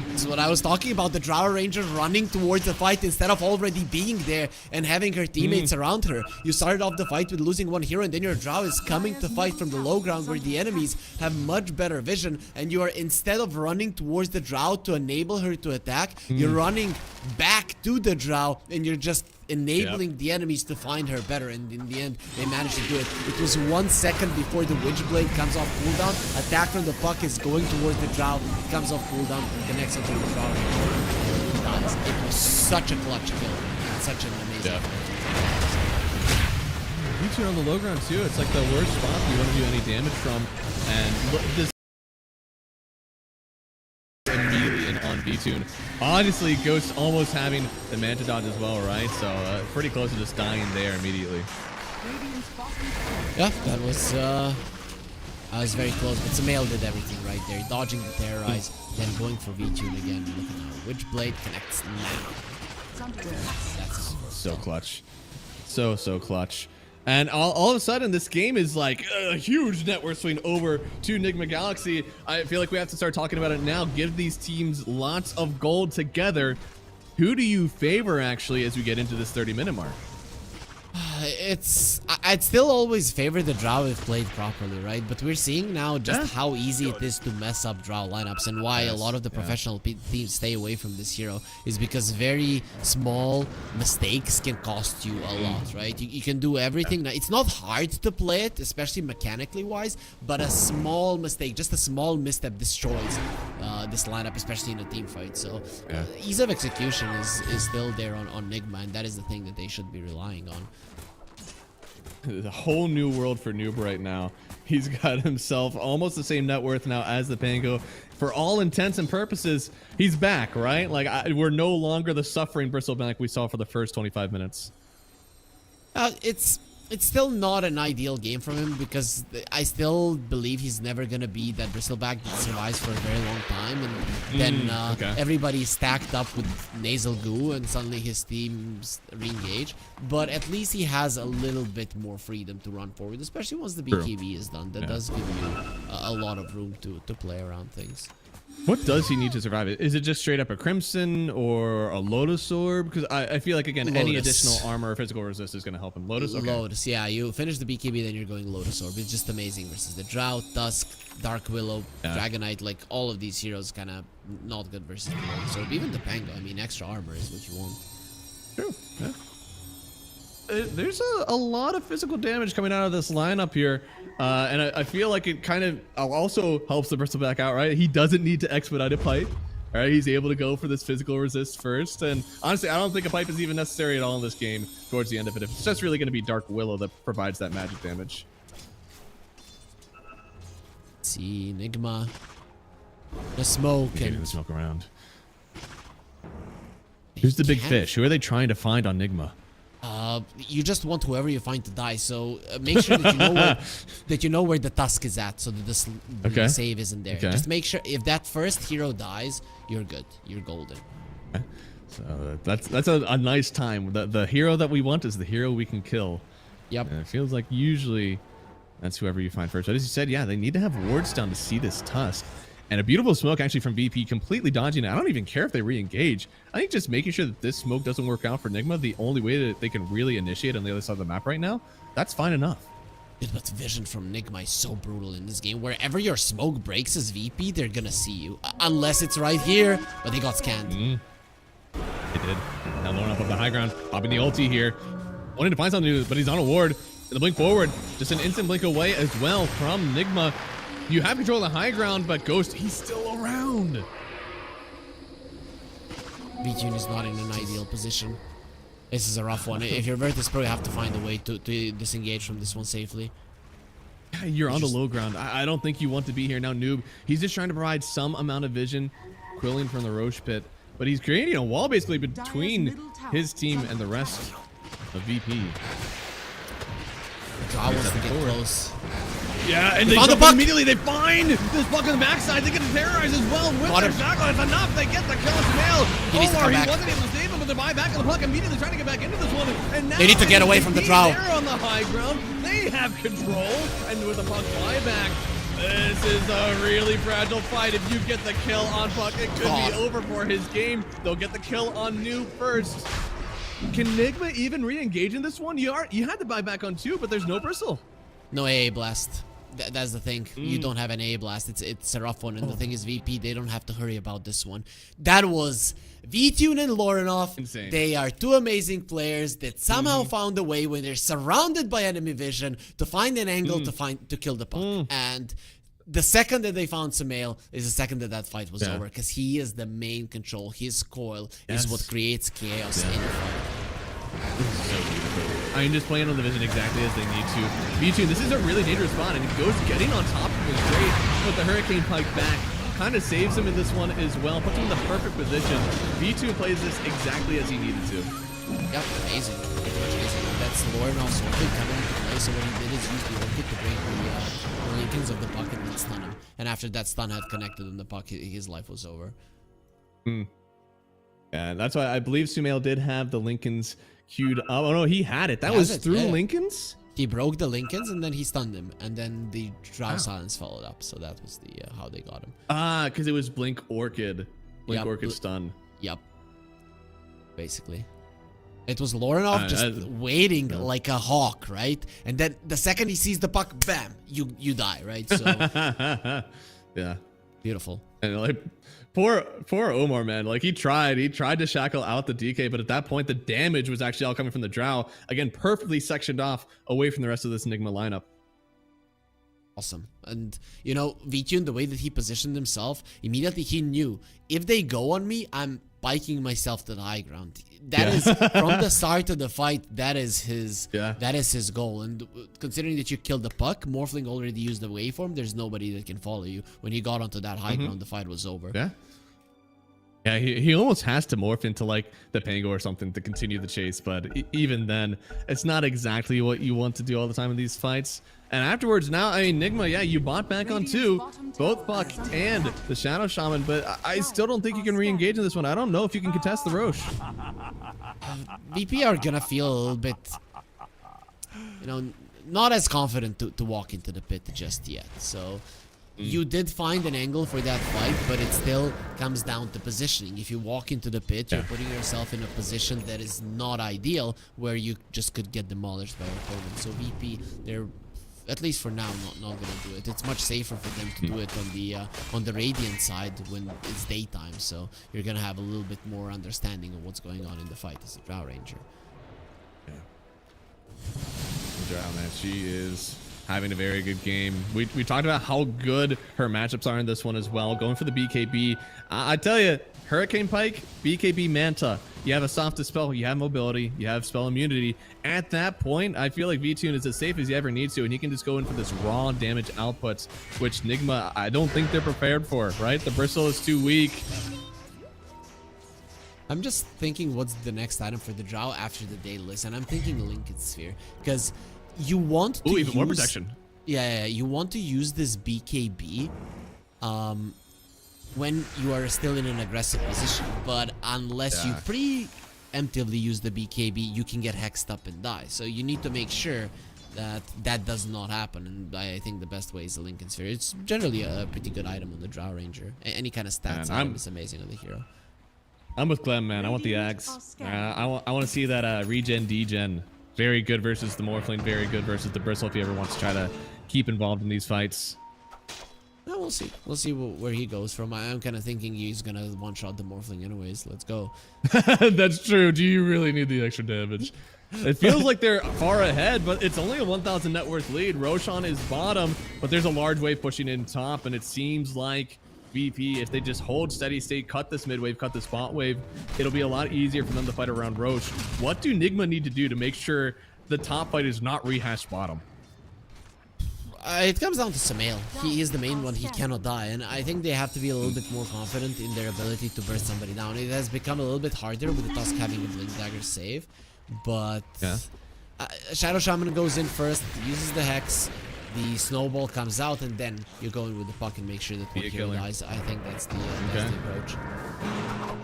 This is what I was talking about, the Drow Ranger running towards the fight instead of already being there and having her teammates around her. You started off the fight with losing one hero, and then your Drow is coming to fight from the low ground where the enemies have much better vision, and you are, instead of running towards the Drow to enable her to attack, you're running back to the Drow, and you're just enabling the enemies to find her better, and in the end they managed to do it. It was 1 second before the Witchblade comes off cooldown. Attack from the Puck is going towards the Drow. It comes off cooldown and connects onto the Drow. He dies. It was such a clutch kill and such an amazing V-Tune on the low ground too. It's like the worst spot you want to do any damage from, and look, this immediately on V-Tune. Honestly, Ghost almost having the Manta dodge as well, right? So pretty close to just dying there immediately. Yeah, that was very close, but Sumail did everything right there, dodging the Terrorize, then going for V-Tune again. Look at now, Witchblade connects now. That's so clutch, so clutch. And all of a sudden, this game is like a huge net worth swing over to Nigma Galaxy. I feel like we have to start talking about it now. Give these teams lots of gold together. Who do you favor, actually, as we get into this 30-minute mark? I'd still always favor the Drow if played properly, right? But we're seeing now just how easy it is to mess up Drow lineups, and why a lot of the professional teams stay away from this hero is because very small mistakes can cost you a lot, right? You can do everything. It's not hard to play it, especially mechanically wise, but a small mistake, just a small misstep destroys this lineup, especially in a team fight. So ease of execution is still there on Nigma, and that is the thing that they should be relying on. There's a whole new world for Noob right now. He's got himself almost the same net worth now as the Pango. For all intents and purposes, he's back, right? Like, we're no longer the suffering Bristleback we saw for the first 25 minutes. It's still not an ideal game from him, because I still believe he's never going to be that Bristleback that survives for a very long time, and then everybody's stacked up with nasal goo and suddenly his teams re-engage. But at least he has a little bit more freedom to run forward, especially once the BKB is done. That does give you a lot of room to play around things. What does he need to survive it? Is it just straight up a Crimson or a Lotus Orb? Because I feel like, again, any additional armor or physical resist is going to help him. Lotus? Okay. Lotus, yeah. You finish the BKB, then you're going Lotus Orb. It's just amazing versus the Drought, Dusk, Dark Willow, Dragonite. Like, all of these heroes kind of not good versus the Lotus Orb. Even the Pango, I mean, extra armor is what you want. True, yeah. There's a lot of physical damage coming out of this lineup here, and I feel like it kind of also helps the Bristleback out, right? He doesn't need to expedite a pipe, right? He's able to go for this physical resist first, and honestly, I don't think a pipe is even necessary at all in this game towards the end of it. It's just really going to be Dark Willow that provides that magic damage. Let's see, Enigma, the smoke, and the smoke around. Who's the big fish? Who are they trying to find on Nigma? You just want whoever you find to die, so make sure that you know where the Tusk is at, so that the save isn't there. Just make sure if that first hero dies, you're good. You're golden. Okay. So that's a nice time. The hero that we want is the hero we can kill. Yep. And it feels like usually that's whoever you find first. But as you said, yeah, they need to have wards down to see this Tusk. And a beautiful smoke actually from VP, completely dodging it. I don't even care if they re-engage. I think just making sure that this smoke doesn't work out for Nigma, the only way that they can really initiate on the other side of the map right now, that's fine enough. Dude, but vision from Nigma is so brutal in this game. Wherever your smoke breaks as VP, they're gonna see you. Unless it's right here, but they got scanned. They did. Now loading up on the high ground, popping the ulti here. Wanting to find something to do, but he's on a ward. The blink forward, just an instant blink away as well from Nigma. You have control of the high ground, but Ghost, he's still around. VTune is not in an ideal position. This is a rough one. If you're Virtus Pro, you have to find a way to disengage from this one safely. Yeah, you're on the low ground. I don't think you want to be here now, Noob. He's just trying to provide some amount of vision, quilling from the Roche pit, but he's creating a wall basically between his team and the rest of VP. I wants to get close. Yeah, and they found the jump buck. immediately. They find this buck on the backside. They get terrorized as well with their shotgun. It's enough. They get the kill as Mail. He needs to come back. Wasn't able to save him, but they buy back on the puck immediately, trying to get back into this one. And now they need to get away from the Drow. They're on the high ground. They have control, and with the puck buyback, this is a really fragile fight. If you get the kill on puck, it could be over for his game. They'll get the kill on Noob first. Can Nigma even re-engage in this one? You had to buy back on 2, but there's no Bristle. No AA blast. That's the thing. You don't have an AA blast. It's a rough one. And the thing is, VP, they don't have to hurry about this one. That was VTune and Lorinov. Insane. They are two amazing players that somehow found a way when they're surrounded by enemy vision to find an angle to kill the puck. And the second that they found Sumail is the second that fight was over, because he is the main control. His coil is what creates chaos in the fight. I mean, just playing on the vision exactly as they need to. V2, this is a really dangerous spot, and Ghost getting on top of him is great, but the Hurricane Pike back kind of saves him in this one as well, puts him in the perfect position. V2 plays this exactly as he needed to. Yep, amazing. That's Lorenov's orchid coming into play, so what he did is use the orchid to break the Lincolns of the puck and then stun him. And after that stun had connected on the puck, his life was over. Yeah, that's why I believe Sumail did have the Lincolns queued up. Oh no, he had it. That was through Lincolns? He broke the Lincolns and then he stunned him. And then the Drow Silence followed up. So that was the how they got him. Because it was Blink Orchid. Blink Orchid stun. Yep. Basically. It was Lorenov just waiting like a hawk, right? And then the second he sees the puck, bam, you die, right? So yeah, beautiful. and like poor Omar, man. Like he tried to shackle out the DK, but at that point the damage was actually all coming from the Drow. Again, perfectly sectioned off away from the rest of this Enigma lineup. Awesome. And you know, VTune, the way that he positioned himself, immediately he knew if they go on me, I'm biking myself to the high ground. That is from the start of the fight, that is his goal. And considering that you killed the puck, Morphling already used the waveform, there's nobody that can follow you. When he got onto that high ground, the fight was over. Yeah, he almost has to morph into like the Pango or something to continue the chase, but even then, it's not exactly what you want to do all the time in these fights. And afterwards, now, I mean, Nigma, yeah, you bought back on 2, both Puck and the Shadow Shaman, but I still don't think you can re-engage in this one. I don't know if you can contest the Roche. VP are gonna feel a little bit, you know, not as confident to walk into the pit just yet. So you did find an angle for that fight, but it still comes down to positioning. If you walk into the pit, you're putting yourself in a position that is not ideal, where you just could get demolished by your opponent. So VP, they're, at least for now, not gonna do it. It's much safer for them to do it on the Radiant side when it's daytime. So you're gonna have a little bit more understanding of what's going on in the fight as a Drow Ranger. Drow, man, she is having a very good game. We talked about how good her matchups are in this one as well. Going for the BKB. I tell you, Hurricane Pike, BKB Manta. You have a soft dispel, you have mobility, you have spell immunity. At that point, I feel like VTune is as safe as he ever needs to, and he can just go in for this raw damage outputs, which Nigma, I don't think they're prepared for, right? The Bristle is too weak. I'm just thinking what's the next item for the Drow after the Daedalus, and I'm thinking Linked Sphere, because you want to even more protection. Yeah, you want to use this BKB when you are still in an aggressive position, but unless you preemptively use the BKB, you can get hexed up and die. So you need to make sure that that does not happen, and I think the best way is the Lincoln Sphere. It's generally a pretty good item on the Drow Ranger. Any kind of stats item is amazing on the hero. I'm with Clem, man. I want the Axe. I want to see that regen degen. Very good versus the Morphling, very good versus the Bristle if he ever wants to try to keep involved in these fights. No, we'll see. We'll see where he goes from. I'm kind of thinking he's going to one-shot the Morphling anyways. Let's go. That's true. Do you really need the extra damage? It feels like they're far ahead, but it's only a 1,000 net worth lead. Roshan is bottom, but there's a large wave pushing in top, and it seems like VP, if they just hold steady state, cut this mid wave, cut this bot wave, it'll be a lot easier for them to fight around Roche. What do Nigma need to do to make sure the top fight is not rehashed bottom? It comes down to Samael. He is the main one. He cannot die, and I think they have to be a little bit more confident in their ability to burst somebody down. It has become a little bit harder with the Tusk having a Blink Dagger save, but Shadow Shaman goes in first, uses the Hex, the Snowball comes out, and then you go in with the puck and make sure that one hero dies. I think that's the approach.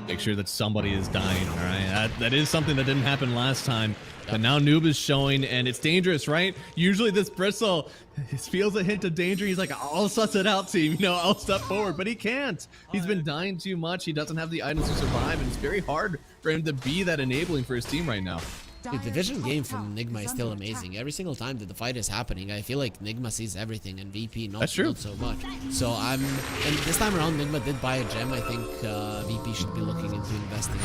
Make sure that somebody is dying, all right? That is something that didn't happen last time. But now Noob is showing, and it's dangerous, right? Usually this Bristle feels a hint of danger. He's like, I'll suss it out, team. You know, I'll step forward. But he can't. He's been dying too much. He doesn't have the items to survive, and it's very hard for him to be that enabling for his team right now. Dude, the vision game from Nigma is still amazing. Every single time that the fight is happening, I feel like Nigma sees everything, and VP not so much. So and this time around, Nigma did buy a gem. I think VP should be looking into investing in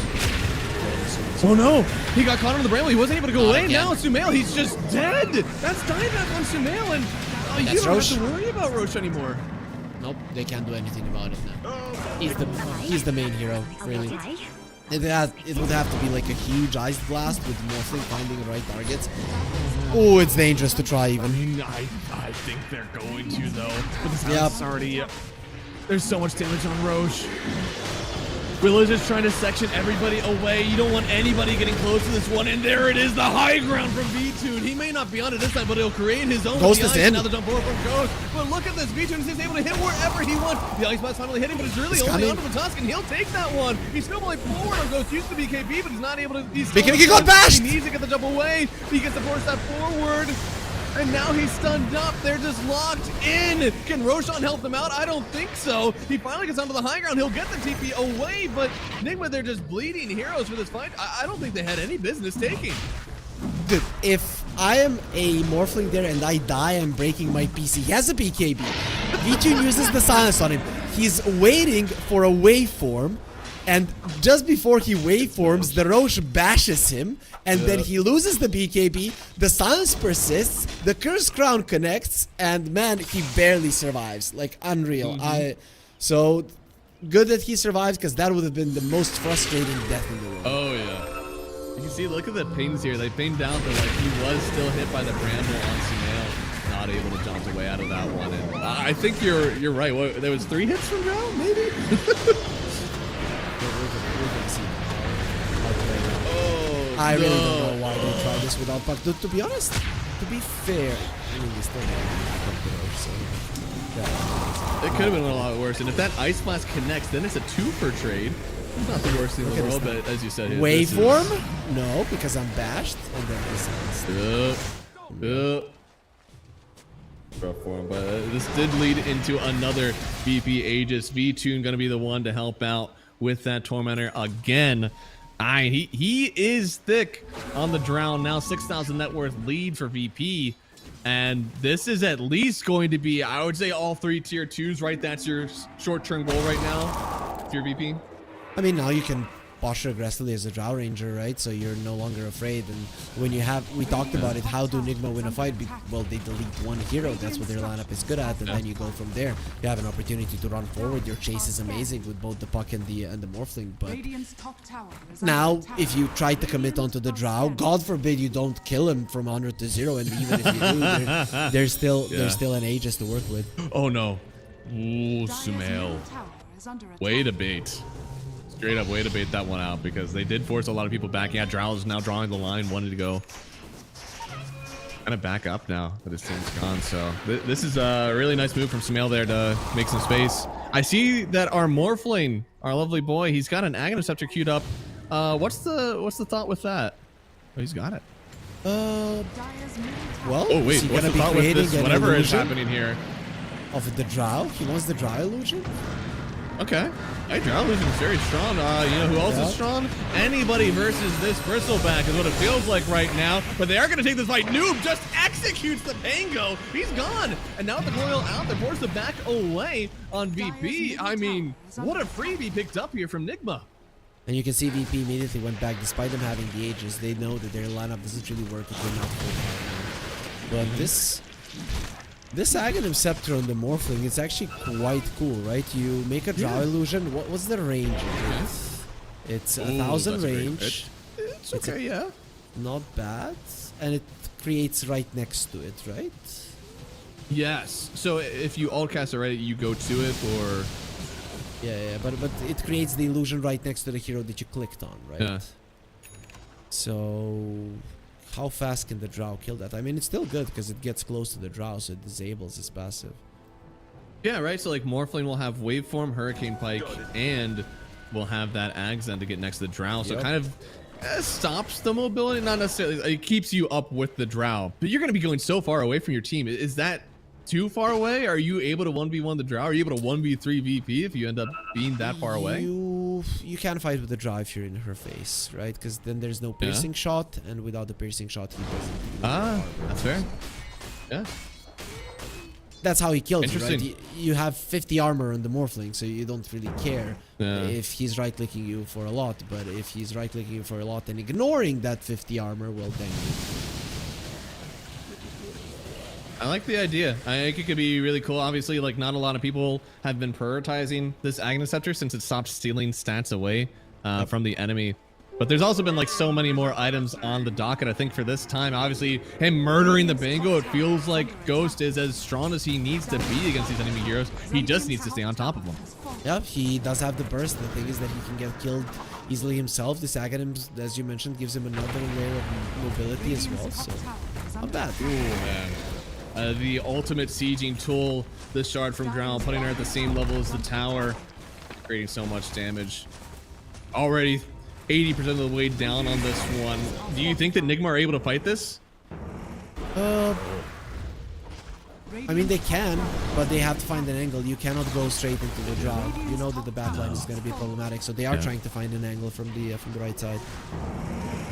Oh no! He got caught on the bramble. He wasn't able to go away. Now Sumail, he's just dead. That's dieback on Sumail, and you don't have to worry about Roche anymore. Nope, they can't do anything about it now. He's the main hero, really. It would have to be like a huge ice blast with Morphling finding the right targets. Oh, it's dangerous to try even. I think they're going to though. But this house is already. There's so much damage on Roche. Willow just trying to section everybody away. You don't want anybody getting close to this one. And there it is, the high ground from VTune. He may not be on it this time, but he'll create his own. Ghost is in. Now the jump forward from Ghost. But look at this. VTune is able to hit wherever he wants. The ice blast finally hitting, but it's really only onto the Tusk, and he'll take that one. He's snowballing forward on Ghost. Used the BKB, but he's not able to. BKB got bashed. He needs to get the jump away. He gets the force step forward. And now he's stunned up. They're just locked in. Can Roshan help them out? I don't think so. He finally gets onto the high ground. He'll get the TP away, but Nigma, they're just bleeding heroes for this fight. I don't think they had any business taking. Dude, if I am a Morphling there and I die, I'm breaking my PC. He has a BKB. V2 uses the silence on him. He's waiting for a waveform, and just before he waveforms, the Roche bashes him, and then he loses the BKB, the silence persists, the Curse Crown connects, and man, he barely survives. Like, unreal. So, good that he survives, because that would have been the most frustrating death in the world. Oh, yeah. You can see, look at the pings here. They pinged down, but like he was still hit by the bramble on Sumail. Not able to jump away out of that one. And I think you're right. What, there was 3 hits from Drow, maybe? I really don't know why they tried this without Puck. To be honest, to be fair, I mean, they still have so yeah. It could have been a lot worse. And if that Ice Blast connects, then it's a 2-for trade. It's not the worst thing in the world, but as you said, waveform? No, because I'm bashed, and then this rough for him, but this did lead into another VP Aegis. V-Tune going to be the one to help out with that Tormentor again. He is thick on the Drown now. 6,000 net worth lead for VP. And this is at least going to be, I would say, all 3 tier 2s, right? That's your short-term goal right now if you're VP. I mean, now you can posture aggressively as a Drow Ranger, right? So you're no longer afraid. And when you have, we talked about it, how do Nigma win a fight? Well, they delete one hero. That's what their lineup is good at. And then you go from there. You have an opportunity to run forward. Your chase is amazing with both the Puck and the Morphling. But now, if you try to commit onto the Drow, God forbid you don't kill him from 100 to 0. And even if you do, there's still an Aegis to work with. Oh no. Ooh, Sumail. Way to bait. Straight up way to bait that one out, because they did force a lot of people back. Yeah, Drow is now drawing the line, wanting to go kind of back up now that his team's gone. So this is a really nice move from Sumail there to make some space. I see that our Morphling, our lovely boy, he's got an Aghanim Scepter queued up. What's the thought with that? Oh, he's got it. Well, oh wait, what's the thought with this? Whatever is happening here. Of the Drow? He wants the Drow illusion? Okay. Hey, Drow illusion is very strong. You know who else is strong? Anybody versus this Bristleback is what it feels like right now. But they are going to take this fight. Noob just executes the Pango. He's gone. And now the Coil out, they force the back away on VP. I mean, what a freebie picked up here from Nigma. And you can see VP immediately went back, despite them having the Aegis. They know that their lineup doesn't really work if they're not full. But this Aghanim Scepter on the Morphling is actually quite cool, right? You make a Drow illusion. What's the range of it? It's 1,000 range. It's okay, yeah. Not bad. And it creates right next to it, right? Yes. So if you alt cast it right, you go to it, or... Yeah, but it creates the illusion right next to the hero that you clicked on, right? Yeah. So... how fast can the Drow kill that? I mean, it's still good because it gets close to the Drow, so it disables his passive. Yeah, right. So like Morphling will have Waveform, Hurricane Pike, and will have that Agzen to get next to the Drow. So it kind of stops the mobility, not necessarily. It keeps you up with the Drow, but you're going to be going so far away from your team. Is that too far away? Are you able to 1v1 the Drow? Are you able to 1v3 VP if you end up being that far away? You can fight with the Drow if you're in her face, right? Because then there's no piercing shot, and without the piercing shot, he doesn't. That's fair. Yeah. That's how he kills you, right? You have 50 armor on the Morphling, so you don't really care if he's right-clicking you for a lot. But if he's right-clicking you for a lot and ignoring that 50 armor, well, then... I like the idea. I think it could be really cool. Obviously, like, not a lot of people have been prioritizing this Aghanim Scepter since it stopped stealing stats away from the enemy. But there's also been like so many more items on the docket. I think for this time, obviously him murdering the Bango, it feels like Ghost is as strong as he needs to be against these enemy heroes. He just needs to stay on top of them. Yeah, he does have the burst. The thing is that he can get killed easily himself. This Aghanim, as you mentioned, gives him another layer of mobility as well. So not bad. Ooh, man. The ultimate sieging tool, this shard from Drown, putting her at the same level as the tower, creating so much damage. Already 80% of the way down on this one. Do you think that Nigma are able to fight this? I mean, they can, but they have to find an angle. You cannot go straight into the draw. You know that the backline is going to be problematic, so they are trying to find an angle from the right side.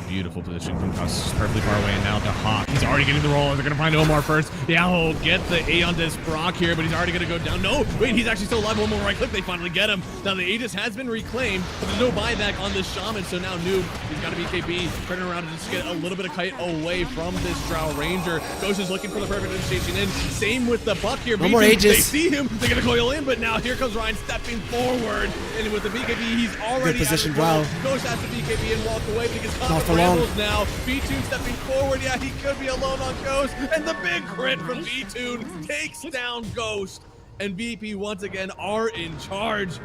Beautiful position from Cos, just perfectly far away, and now the Hawk. He's already getting the roll. They're going to find Omar first. Yeah, he'll get the A on this Brock here, but he's already going to go down. No, wait, he's actually still alive. One more right click. They finally get him. Now the Aegis has been reclaimed, but there's no buyback on this Shaman, so now Noob, he's got a BKB, turning around to just get a little bit of kite away from this Drow Ranger. Ghost is looking for the perfect initiation in. Same with the Buck here. No more Aegis. They see him. They're going to coil in, but now here comes Ryan stepping forward. And with the BKB, he's already good position. Wow. Wow. Ghost has the BKB and walk away because Not for long. now. B-Tune stepping forward. Yeah, he could be alone on Ghost. And the big crit from B-Tune takes down Ghost. And VP once again are in charge.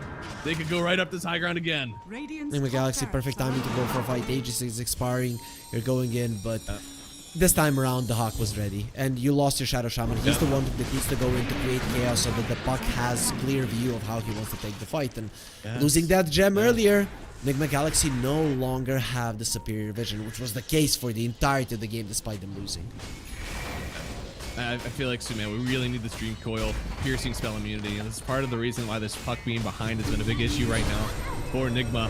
They could go right up this high ground again. Radiant's Enigma top Galaxy, barracks perfect timing to go for a fight. Aegis is expiring. You're going in, but this time around the Hawk was ready. And you lost your Shadow Shaman. He's the one that needs to go in to create chaos so that the Buck has clear view of how he wants to take the fight. And losing that gem earlier, Enigma Galaxy no longer have the superior vision, which was the case for the entirety of the game despite them losing. I feel like, Suman, we really need this Dream Coil, piercing spell immunity, and this is part of the reason why this Puck being behind has been a big issue right now for Enigma.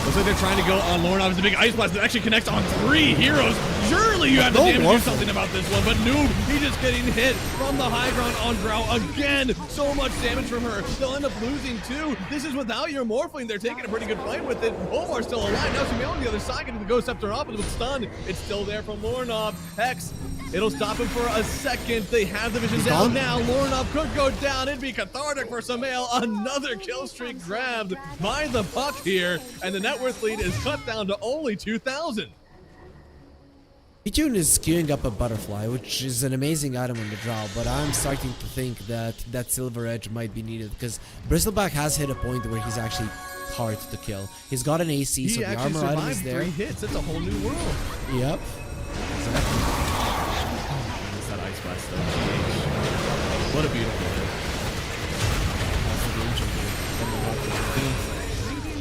Looks like they're trying to go on Lornov. It's a big Ice Blast that actually connects on 3 heroes. Surely you have the damage to do something about this one, but Noob, he's just getting hit from the high ground on Drow again. So much damage from her. They'll end up losing too. This is without your Morphling. They're taking a pretty good fight with it. Omar's still alive. Now Suman on the other side getting the Ghost Scepter off with stun. It's still there from Lornov. Hex. It'll stop him for a second. They have the vision down now. Lornov could go down. It'd be cathartic for Samael. Another kill streak grabbed by the Puck here. And the net worth lead is cut down to only 2,000. B-Tune is queuing up a Butterfly, which is an amazing item on the draw, but I'm starting to think that that Silver Edge might be needed because Bristleback has hit a point where he's actually hard to kill. He's got an AC, so the armor item is there. 3 hits. It's a whole new world. Yep. Exactly. That Ice Blast though. GH. What a beautiful hit.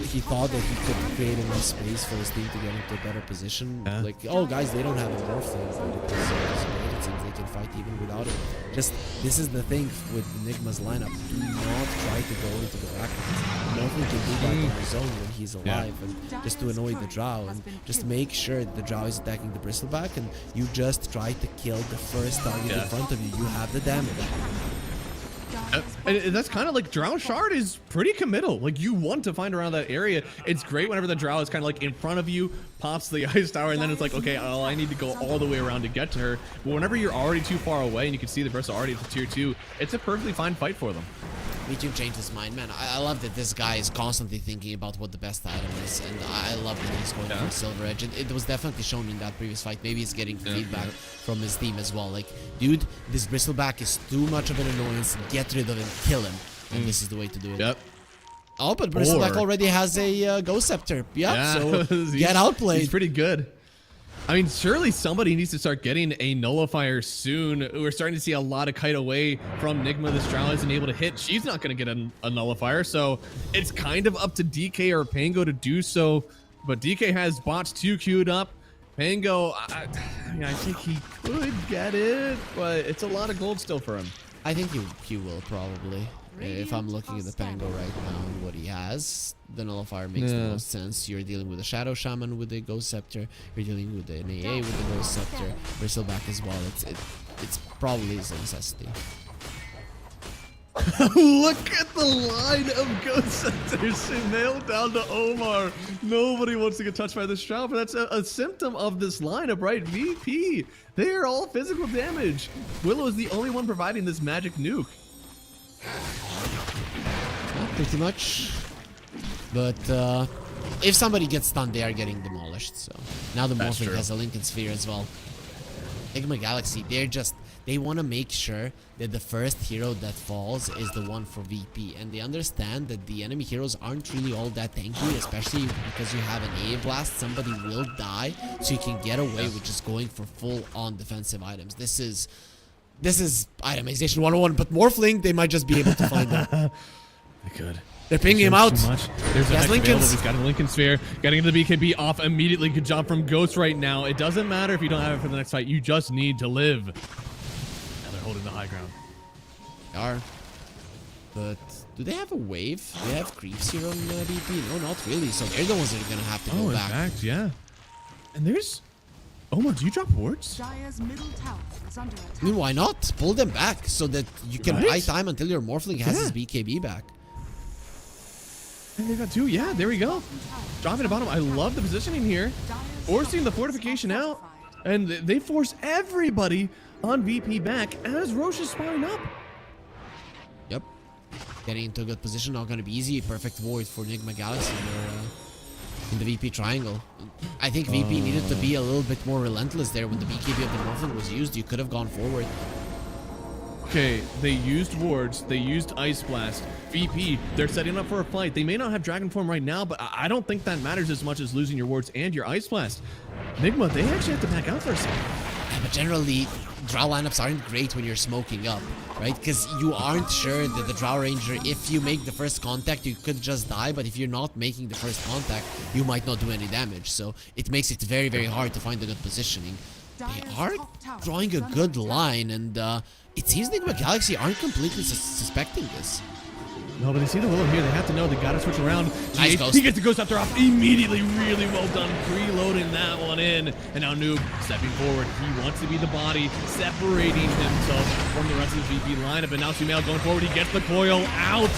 He thought that he could create enough space for his team to get into a better position. Like, oh guys, they don't have a Morphling, but it seems they can fight even without it. Just, this is the thing with Enigma's lineup. Do not try to go into the background. Morphling can do that on his own when he's alive, and just to annoy the Drow, and just make sure that the Drow is attacking the Bristleback, and you just try to kill the first target in front of you. You have the damage. And that's kind of like Drow Shard is pretty committal. Like, you want to find around that area. It's great whenever the Drow is kind of like in front of you, pops the Ice Tower, and then it's like, okay, oh, I need to go all the way around to get to her. But whenever you're already too far away and you can see the Bristol already at the tier 2, it's a perfectly fine fight for them. B-Tune changed his mind, man. I love that this guy is constantly thinking about what the best item is, and I love that he's going for Silver Edge. It was definitely shown in that previous fight. Maybe he's getting feedback from his team as well. Like, dude, this Bristleback is too much of an annoyance. Get rid of him, kill him, and this is the way to do it. Yep. Oh, but Bristleback already has a Ghost Scepter. Yeah, so get outplayed. He's pretty good. I mean, surely somebody needs to start getting a nullifier soon. We're starting to see a lot of kite away from Nigma. This Drow isn't able to hit. She's not going to get a nullifier, so it's kind of up to DK or Pango to do so. But DK has bots 2 queued up. Pango, I think he could get it, but it's a lot of gold still for him. I think he will probably. If I'm looking at the Pango right now and what he has, the Nullifier makes the most sense. You're dealing with a Shadow Shaman with a Ghost Scepter. You're dealing with an AA with the Ghost Scepter. Bristleback as well. It's probably is a necessity. Look at the line of Ghost Scepters. Nailed down to Omar. Nobody wants to get touched by this Drow, but that's a symptom of this lineup, right? VP. They are all physical damage. Willow is the only one providing this magic nuke. Pretty much. But if somebody gets stunned, they are getting demolished. So now the Morphling has a Lincoln Sphere as well. Enigma Galaxy, they want to make sure that the first hero that falls is the one for VP, and they understand that the enemy heroes aren't really all that tanky, especially because you have an AA blast. Somebody will die, so you can get away with just going for full-on defensive items. This is itemization 101, but Morphling, they might just be able to find them. They could. They're pinging him out. There's a Lincoln's. He's got a Lincoln Sphere. Getting the BKB off immediately. Good job from Ghost right now. It doesn't matter if you don't have it for the next fight. You just need to live. Now they're holding the high ground. They are. But do they have a wave? Do they have creeps here on VP? No, not really. So they're the ones that are gonna have to go In back. fact, yeah. And there's... Omar, do you drop wards? Dire's middle tower is under attack. I mean, why not? Pull them back so that you can Right? buy time until your Morphling has Yeah. his BKB back. And they got 2. Yeah, there we go. Dropping the bottom. I love the positioning here. Forcing the fortification out. And they force everybody on VP back as Roche is spawning up. Yep. Getting into a good position, not gonna be easy. Perfect ward for Enigma Galaxy in the VP triangle. I think VP needed to be a little bit more relentless there when the BKB of the Morphling was used. You could have gone forward. Okay, they used wards, they used Ice Blast. VP, they're setting up for a fight. They may not have Dragon Form right now, but I don't think that matters as much as losing your wards and your Ice Blast. Enigma, they actually have to back out for a second. Yeah, but generally, Drow lineups aren't great when you're smoking up, right? Because you aren't sure that the Drow Ranger, if you make the first contact, you could just die, but if you're not making the first contact, you might not do any damage. So it makes it very, very hard to find a good positioning. They are drawing a good line, and it seems Enigma Galaxy aren't completely suspecting this. No, but they see the Willow here. They have to know they gotta switch around. Nice GH, ghost. he gets the Ghost After off immediately. Really well done, preloading that one in. And now Noob stepping forward. He wants to be the body, separating himself from the rest of the VP lineup. And now Sumail going forward. He gets the coil out.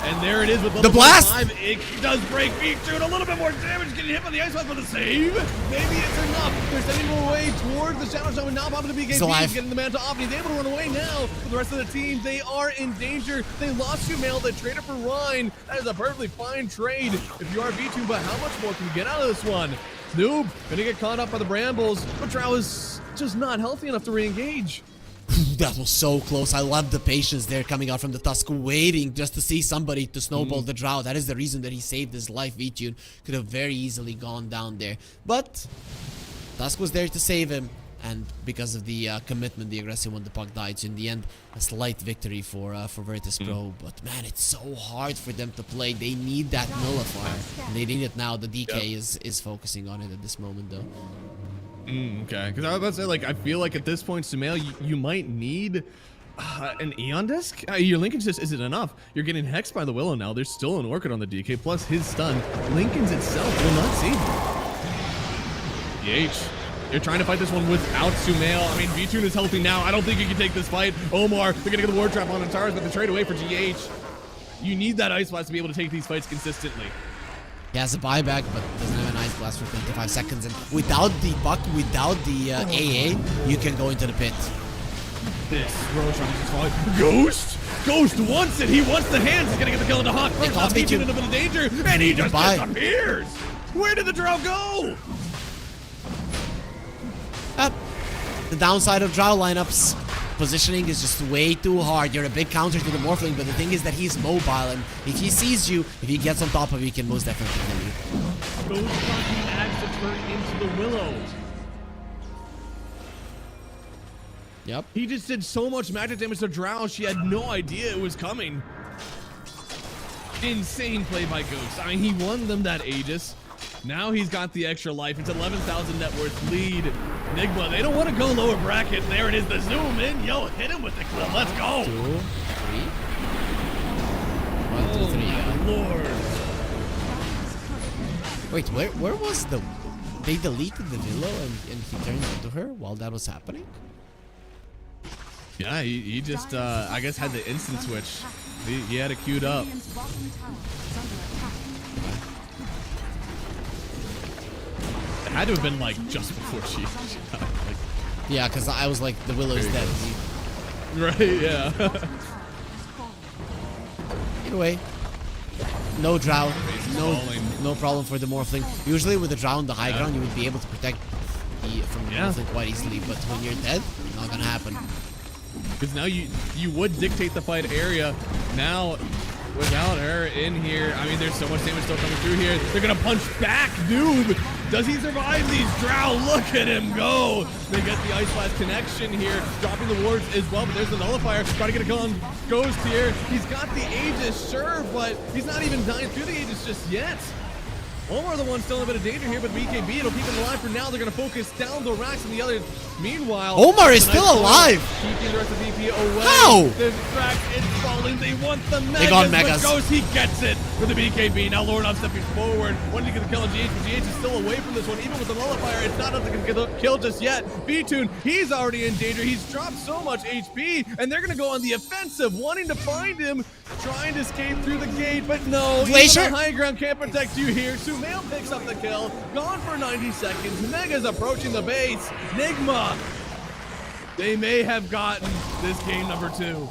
And there it is with level The blast! 5. It does break V2. A little bit more damage. Getting hit by the Ice Blast for the save. Maybe it's enough. They're sending him away towards the Shadow Zone. Now popping the BKB. He's alive. Getting the Manta off. And he's able to run away now. For the rest of the team, they are in danger. They lost Sumail. They traded for Rhine. That is a perfectly fine trade if you are V2. But how much more can you get out of this one? Noob gonna get caught up by the Brambles. But Drow is just not healthy enough to re-engage. That was so close. I love the patience there coming out from the Tusk, waiting just to see somebody to snowball the Drow. That is the reason that he saved his life. V-Tune could have very easily gone down there. But Tusk was there to save him. And because of the commitment, the aggressive one, the puck died. So in the end, a slight victory for Virtus Pro. But man, it's so hard for them to play. They need that nullifier. And they need it now. The DK is focusing on it at this moment, though. Okay, because I was about to say, like, I feel like at this point, Sumail, you might need an Eon Disc. Your linkage just isn't enough. You're getting hexed by the Willow now. There's still an Orchid on the DK, plus his stun. Lincoln's itself will not save. You're trying to fight this one without Sumail. I mean, V-Tune is healthy now. I don't think you can take this fight. Omar, they're gonna get the Ward Trap on Antares, but they trade away for GH. You need that Ice Blast to be able to take these fights consistently. He has a buyback, but doesn't have an Ice Blast for 25 seconds. And without the buck, without the AA, you can go into the pit. This Roche on his fight. Ghost wants it. He wants the hands. He's gonna get the kill into Hawk. It can't be V-Tune in a bit of danger, and he just Goodbye. disappears. Where did the Drow go? The downside of Drow lineups, positioning is just way too hard. You're a big counter to the Morphling, but the thing is that he's mobile, and if he sees you, if he gets on top of you, he can most definitely kill you. Ghost fucking adds to turn into the Willow. Yep. He just did so much magic damage to Drow, she had no idea it was coming. Insane play by Ghost. I mean, he won them that Aegis. Now he's got the extra life. It's 11,000 net worth lead. Enigma, they don't want to go lower bracket. There it is, the zoom in. Yo, hit him with the clip. Let's go. 2, 3. 1, 2, 3. Yeah. Lord. Wait, where was the? They deleted the Willow and he turned into her while that was happening. Yeah, he just, I guess, had the instant switch. He had it queued up. Radiant's bottom tower is under attack. It had to have been, like, just before she shot. Like, Yeah, because I was like, the Willow is dead. right, yeah. Either way, no Drow, falling. no problem for the Morphling. Usually with the Drow on the high ground, you would be able to protect from the Morphling quite easily, but when you're dead, not gonna happen. Because now you would dictate the fight area. Now, without her in here, I mean, there's so much damage still coming through here. They're gonna punch back, Noob. Does he survive these Drow? Look at him go. They get the Ice Blast connection here, dropping the wards as well, but there's the nullifier. Trying to get a kill on Ghost here. He's got the Aegis, sure, but he's not even dying through the Aegis just yet. Omar the one still in a bit of danger here, but BKB, it'll keep him alive for now. They're going to focus down the racks and the others. Meanwhile, Omar is the nice still alive. Keeping the rest of VP away. How? This rack is falling. They want the Megas. They got Megas. But Ghost, he gets it for the BKB. Now Lornov stepping forward. Wanting to get the kill on GH, but GH is still away from this one. Even with the nullifier, it's not enough to get the kill just yet. B-Tune, he's already in danger. He's dropped so much HP, and they're going to go on the offensive, wanting to find him, trying to escape through the gate, but no. Glacier? Even the high ground can't protect you here. Sumail picks up the kill. Gone for 90 seconds. Mega's approaching the base. Nigma, they may have gotten this game number 2.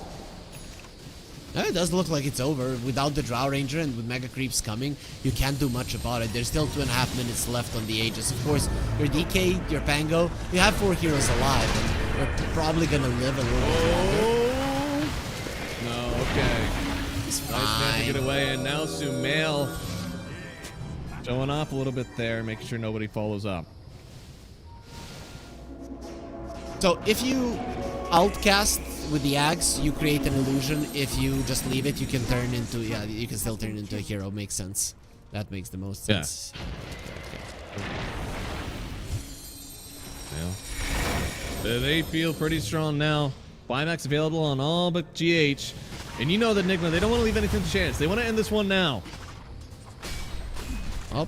It does look like it's over. Without the Drow Ranger and with Mega Creeps coming, you can't do much about it. There's still 2.5 minutes left on the Aegis. Of course, your DK, your Pango, you have 4 heroes alive, and you're probably gonna live a little bit longer. No, okay. It's Nice man to fine. get away, and now Sumail showing off a little bit there, making sure nobody follows up. So if you outcast with the axe, you create an illusion. If you just leave it, you can turn into, yeah, you can still turn into a hero. Makes sense. That makes the most sense. Yeah. They feel pretty strong now. Buyback's available on all but GH. And you know that Nigma, they don't want to leave anything to chance. They want to end this one now. Oh,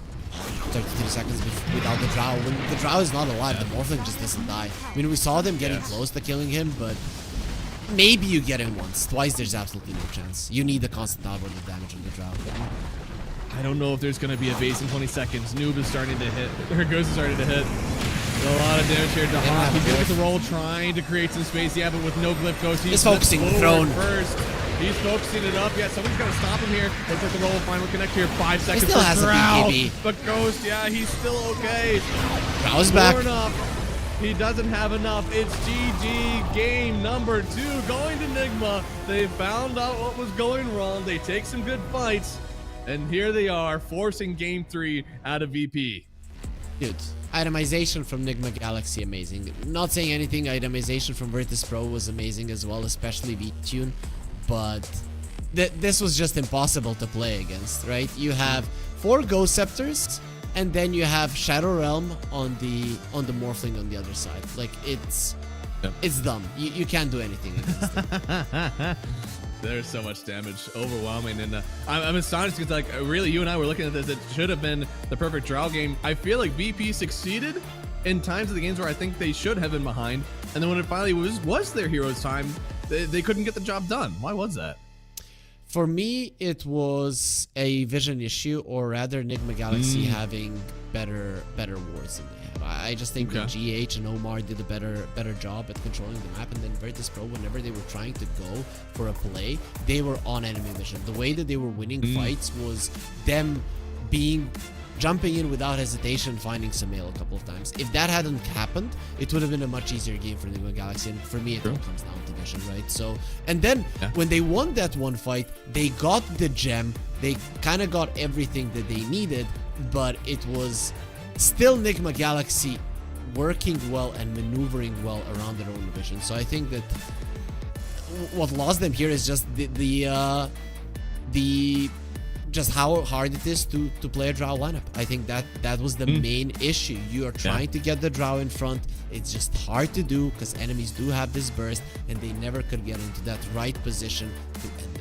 33 seconds without the Drow. When the Drow is not alive, the Morphling just doesn't die. I mean, we saw them getting close to killing him, but maybe you get him once. Twice, there's absolutely no chance. You need the constant outward damage on the Drow. I don't know if there's going to be a base in 20 seconds. Noob is starting to hit. Or Ghost is starting to hit. A lot of damage here to Hawk. He's going to get the roll, trying to create some space. Yeah, but with no glyph Ghost, he's focusing the throne first. He's focusing it up. Yeah, someone's going to stop him here. Looks like the roll will finally connect here. 5 seconds still for has a Drow. BKB. But Ghost, yeah, he's still okay. Drow's back. He doesn't have enough. It's GG game number 2 going to Nigma. They found out what was going wrong. They take some good fights. And here they are, forcing game 3 out of VP. Dude, itemization from Nigma Galaxy, amazing. Not saying anything, itemization from Virtus Pro was amazing as well, especially V-Tune. But this was just impossible to play against, right? You have 4 Ghost Scepters, and then you have Shadow Realm on the Morphling on the other side. Like, it's dumb. You can't do anything against it. There's so much damage, overwhelming, and I'm astonished because, like, really, you and I were looking at this. It should have been the perfect Drow game. I feel like VP succeeded in times of the games where I think they should have been behind, and then when it finally was their hero's time, they couldn't get the job done. Why was that? For me, it was a vision issue, or rather, Nigma Galaxy having better wards than they have. I just think that GH and Omar did a better job at controlling the map, and then Virtus Pro, whenever they were trying to go for a play, they were on enemy vision. The way that they were winning fights was them jumping in without hesitation, finding Sumail a couple of times. If that hadn't happened, it would have been a much easier game for Nigma Galaxy, and for me, it all comes down to vision, right? So, and then when they won that one fight, they got the gem, they kind of got everything that they needed, but it was still Nigma Galaxy working well and maneuvering well around their own vision. So I think that what lost them here is just the just how hard it is to play a Drow lineup. I think that was the main issue. You are trying to get the Drow in front. It's just hard to do because enemies do have this burst, and they never could get into that right position to end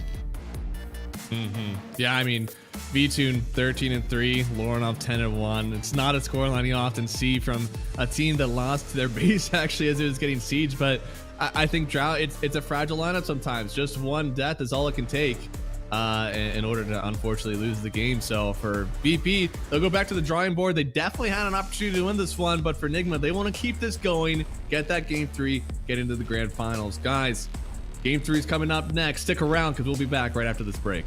the game. Yeah, I mean, V-Tune 13-3, Lorenov 10-1. It's not a scoreline you often see from a team that lost their base actually as it was getting sieged, but I think Drow, it's a fragile lineup sometimes. Just one death is all it can take in order to unfortunately lose the game. So for VP, they'll go back to the drawing board. They definitely had an opportunity to win this one, but for Nigma, they want to keep this going, get that game 3, get into the grand finals. Guys, game 3 is coming up next. Stick around because we'll be back right after this break.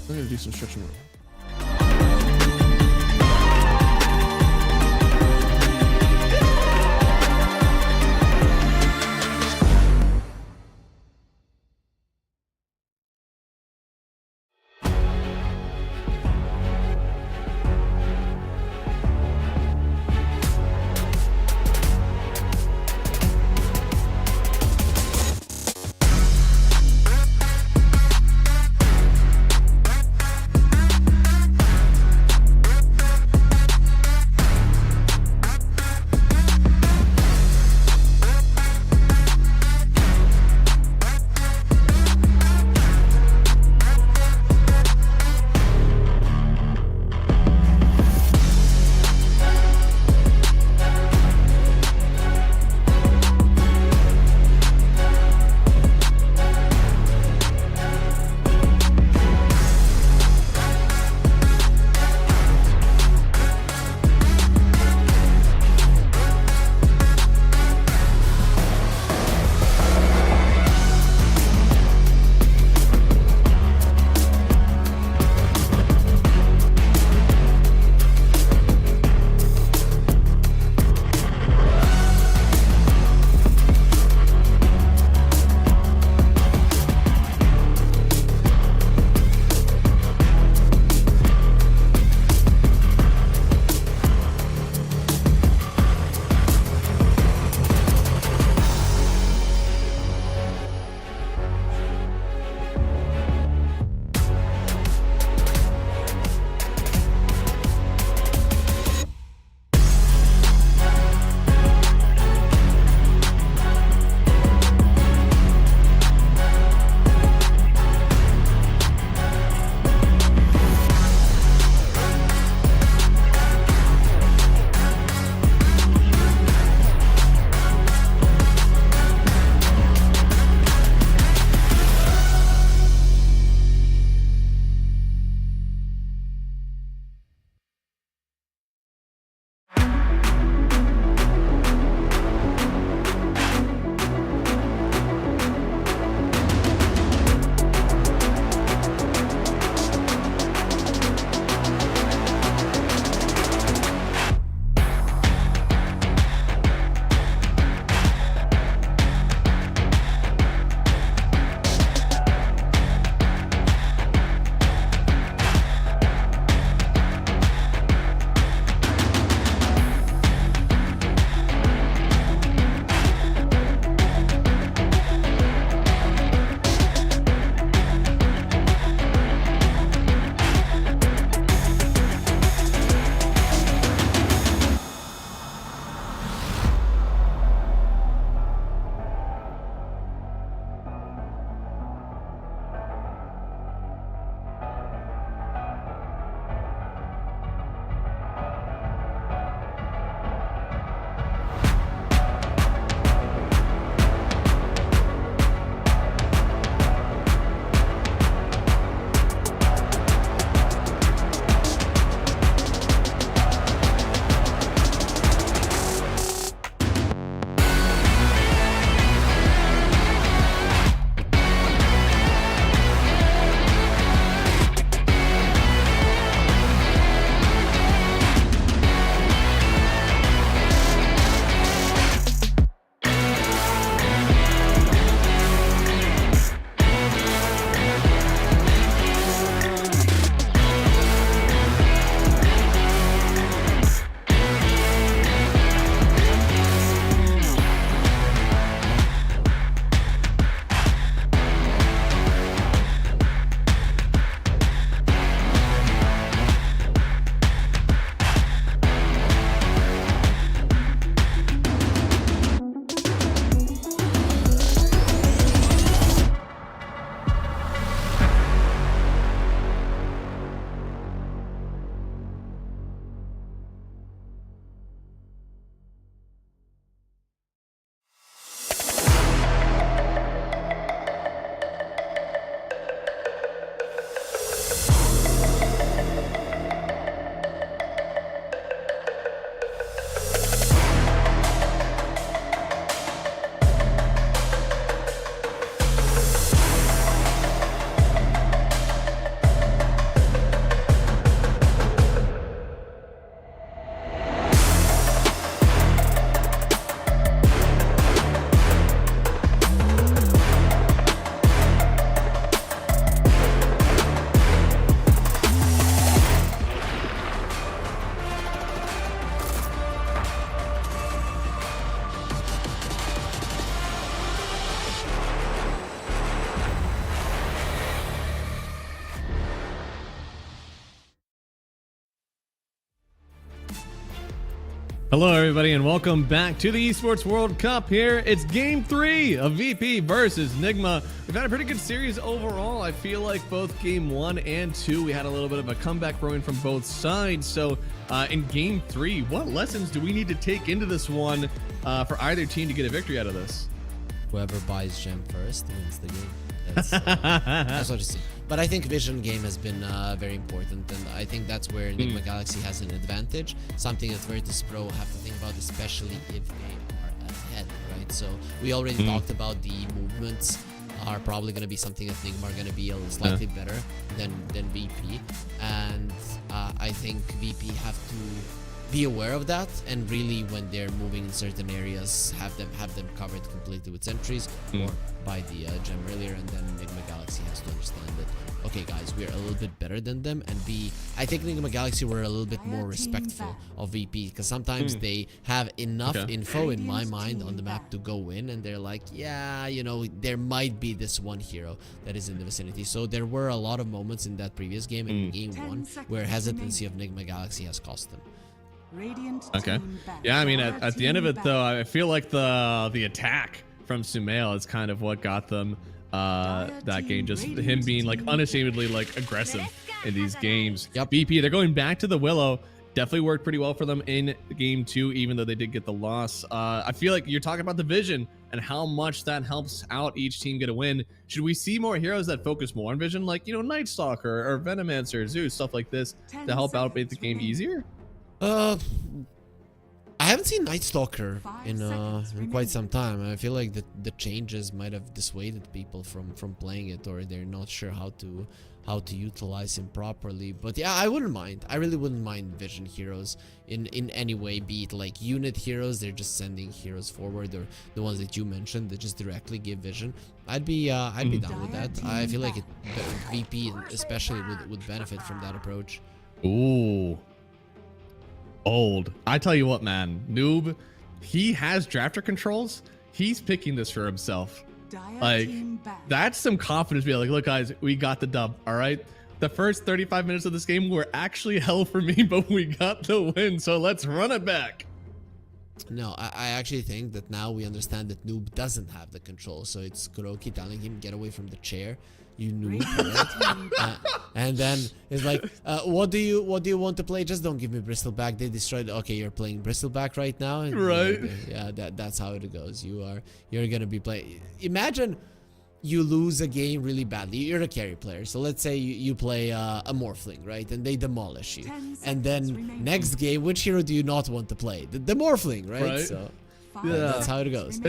I'm gonna do some stretching. Hello, everybody, and welcome back to the Esports World Cup. Here, it's Game 3 of VP versus Nigma. We've had a pretty good series overall. I feel like both Game 1 and 2, we had a little bit of a comeback brewing from both sides. So, in Game 3, what lessons do we need to take into this one for either team to get a victory out of this? Whoever buys gem first wins the game. That's what you see. But I think vision game has been very important, and I think that's where Enigma Galaxy has an advantage. Something that Virtus Pro have to think about, especially if they are ahead, right? So we already talked about the movements are probably going to be something that Enigma are going to be slightly better than VP, and I think VP have to be aware of that, and really when they're moving in certain areas, have them covered completely with sentries or buy the gem earlier, and then Enigma Galaxy has to understand that, okay guys, we're a little bit better than them, and I think Enigma Galaxy were a little bit more respectful of VP, because sometimes they have enough info in my mind on the map to go in, and they're like, yeah, you know, there might be this one hero that is in the vicinity. So there were a lot of moments in that previous game, in game 1, where hesitancy of Enigma Galaxy has cost them. Okay. Yeah, I mean, at the end of it, though, I feel like the attack from Sumail is kind of what got them that game. Just him being like unashamedly like aggressive in these games. Yep. BP, they're going back to the Willow. Definitely worked pretty well for them in game 2, even though they did get the loss. I feel like you're talking about the vision and how much that helps out each team get a win. Should we see more heroes that focus more on vision, like, you know, Night Stalker or Venomancer, Zeus, stuff like this, to help out make the game easier? I haven't seen Night Stalker in quite some time. I feel like the changes might have dissuaded people from playing it, or they're not sure how to utilize him properly. But yeah, I wouldn't mind. I really wouldn't mind vision heroes in any way, be it like unit heroes, they're just sending heroes forward, or the ones that you mentioned that just directly give vision. I'd be down with that. I feel like VP especially would benefit from that approach. Ooh. Old. I tell you what, man, Noob, he has drafter controls. He's picking this for himself. Like, that's some confidence to be like, look guys, we got the dub. All right, the first 35 minutes of this game were actually hell for me, but we got the win, so let's run it back. No, I actually think that now we understand that Noob doesn't have the control, so it's Kuroki telling him, get away from the chair, you noob, right? And then it's like, what do you want to play? Just don't give me Bristleback. They destroyed. Okay, you're playing Bristleback right now, and right? Yeah, that's how it goes. You're gonna be playing. Imagine you lose a game really badly. You're a carry player, so let's say you play a Morphling, right? And they demolish you, and then next game, which hero do you not want to play? The Morphling, right? So that's how it goes.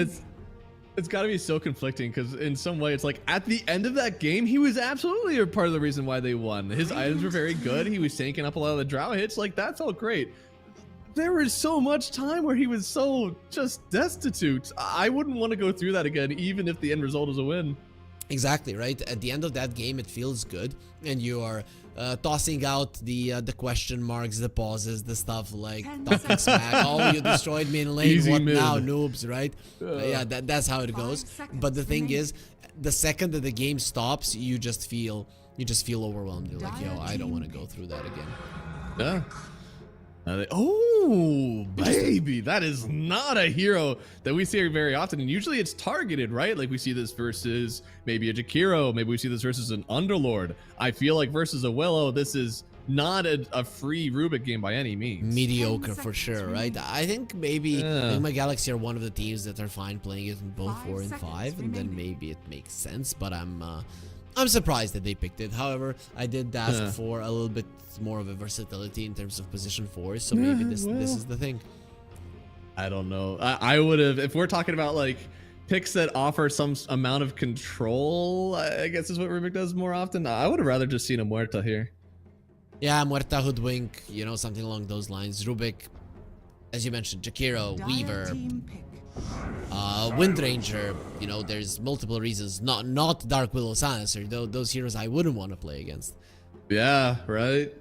It's got to be so conflicting, because in some way it's like at the end of that game he was absolutely a part of the reason why they won. His items were very good. He was tanking up a lot of the drow hits. Like, that felt great. There was so much time where he was so just destitute. I wouldn't want to go through that again, even if the end result is a win. Exactly, right? At the end of that game, it feels good, and you are tossing out the question marks, the pauses, the stuff like talking smack. Oh, you destroyed me in lane. Easy what mid. now, noobs? Right? Yeah, that's how it goes. But the thing is, the second that the game stops, you just feel overwhelmed. You're like, yo, I don't want to go through that again. Yeah. Oh, baby, that is not a hero that we see very often, and usually it's targeted, right? Like, we see this versus maybe a Jakiro, maybe we see this versus an Underlord. I feel like versus a Willow, this is not a free Rubik game by any means. Mediocre for sure, right? I think maybe Enigma Galaxy are one of the teams that are fine playing it in both 4 and 5, and then maybe it makes sense, but I'm surprised that they picked it. However, I did ask for a little bit more of a versatility in terms of position 4, so maybe this is the thing. I don't know. I would have, if we're talking about like picks that offer some amount of control, I guess is what Rubik does more often. I would have rather just seen a Muerta here. Yeah, Muerta, Hoodwink, you know, something along those lines. Rubik, as you mentioned, Jakiro, Weaver, Windranger, you know, there's multiple reasons. Not Dark Willow Silencer, though those heroes I wouldn't want to play against. Yeah, right.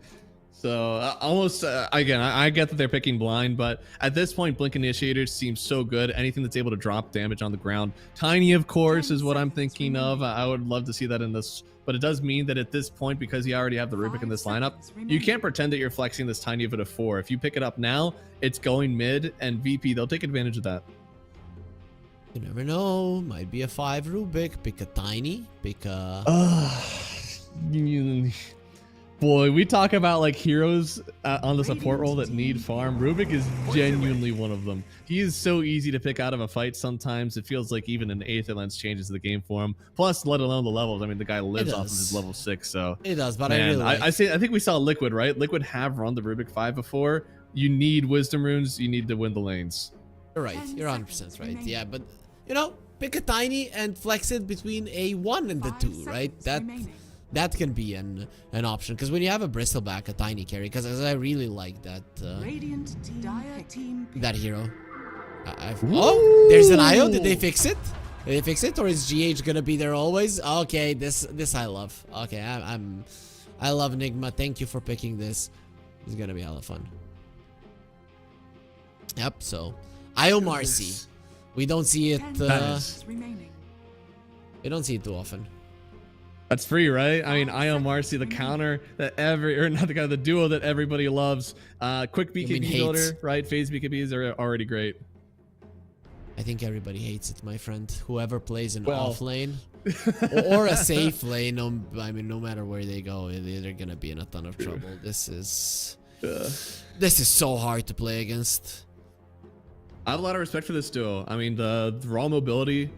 So almost again, I get that they're picking blind, but at this point, Blink Initiators seems so good. Anything that's able to drop damage on the ground. Tiny, of course, is what I'm thinking of. I would love to see that in this, but it does mean that at this point, because you already have the Rubik in this lineup, you can't pretend that you're flexing this Tiny of it a 4. If you pick it up now, it's going mid, and VP, they'll take advantage of that. You never know. Might be a 5 Rubik. Pick a Tiny. Pick a... Boy, we talk about like heroes on the support role that need farm. Rubik is genuinely one of them. He is so easy to pick out of a fight sometimes. It feels like even an 8th lens changes the game for him. Plus, let alone the levels. I mean, the guy lives off of his level 6, so... It does, but man, I think we saw Liquid, right? Liquid have run the Rubik 5 before. You need Wisdom Runes. You need to win the lanes. You're right. You're 100% right. Yeah, but, you know, pick a Tiny and flex it between a 1 and the 2, right? That can be an option, because when you have a Bristleback, a Tiny carry, because I really like that that hero. Oh, there's an IO. Did they fix it? Did they fix it, or is GH gonna be there always? Okay, this I love. Okay, I love Enigma. Thank you for picking this. It's gonna be hella fun. Yep. So IO Marcy. We don't see it. We don't see it too often. That's free, right? I mean, Io Marcy, the counter that the duo that everybody loves. Quick BKB builder, right? Phase BKBs are already great. I think everybody hates it, my friend. Whoever plays an off lane or a safe lane, I mean, no matter where they go, they're gonna be in a ton of trouble. This is so hard to play against. I have a lot of respect for this duo. I mean, the raw mobility.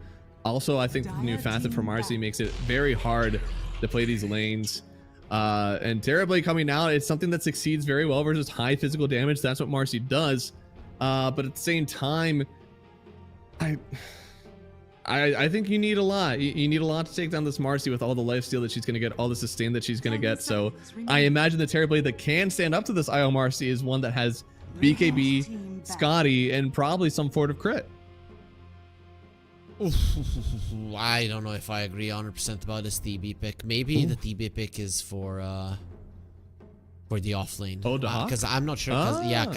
Also, I think the new facet from Marcy makes it very hard to play these lanes. And Terrorblade coming out, it's something that succeeds very well versus high physical damage. That's what Marcy does. But at the same time, I think you need a lot. You need a lot to take down this Marcy with all the lifesteal that she's going to get, all the sustain that she's going to get. So I imagine the Terrorblade that can stand up to this IO Marcy is one that has BKB, Scotty, and probably some sort of crit. I don't know if I agree 100% about this TB pick. Maybe the TB pick is for the offlane. Oh, because I'm not sure.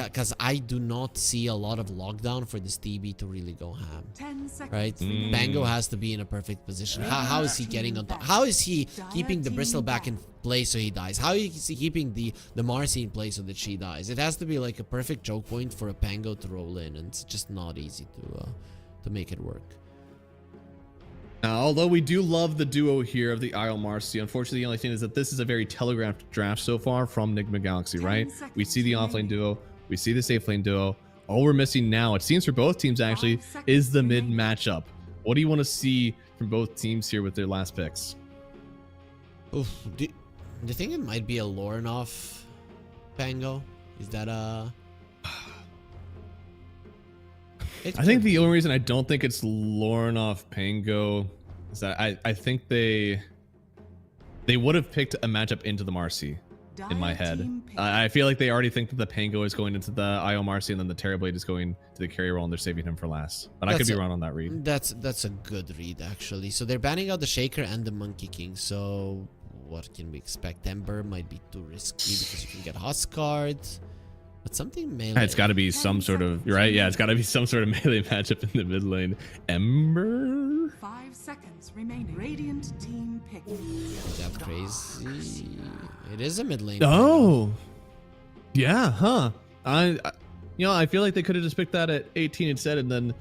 Because I do not see a lot of lockdown for this TB to really go ham. 10 seconds. Right? Bango has to be in a perfect position. How is he getting on top? How is he keeping the Bristleback in place so he dies? How is he keeping the Marcy in place so that she dies? It has to be like a perfect choke point for a Pango to roll in, and it's just not easy to make it work. Now, although we do love the duo here of the Isle Marcy, unfortunately, the only thing is that this is a very telegraphed draft so far from Enigma Galaxy, right? We see the offlane duo, we see the safe lane duo. All we're missing now, it seems for both teams actually, is the mid matchup. What do you want to see from both teams here with their last picks? Oof, do you think it might be a Lornoff Pango? Is that a... I think the only reason I don't think it's Lornoff Pango is that I think they would have picked a matchup into the Marcy in my head. I feel like they already think that the Pango is going into the IO Marcy and then the Terrorblade is going to the carry role and they're saving him for last. But I could be wrong on that read. That's a good read actually. So they're banning out the Shaker and the Monkey King. So what can we expect? Ember might be too risky because you can get Huskard. But something melee. It's got to be some sort of, right? Yeah, it's got to be some sort of melee matchup in the mid lane. Ember? 5 seconds remaining. Radiant team pick. Is that crazy? It is a mid lane. Oh. Yeah, huh? I feel like they could have just picked that at 18 instead and then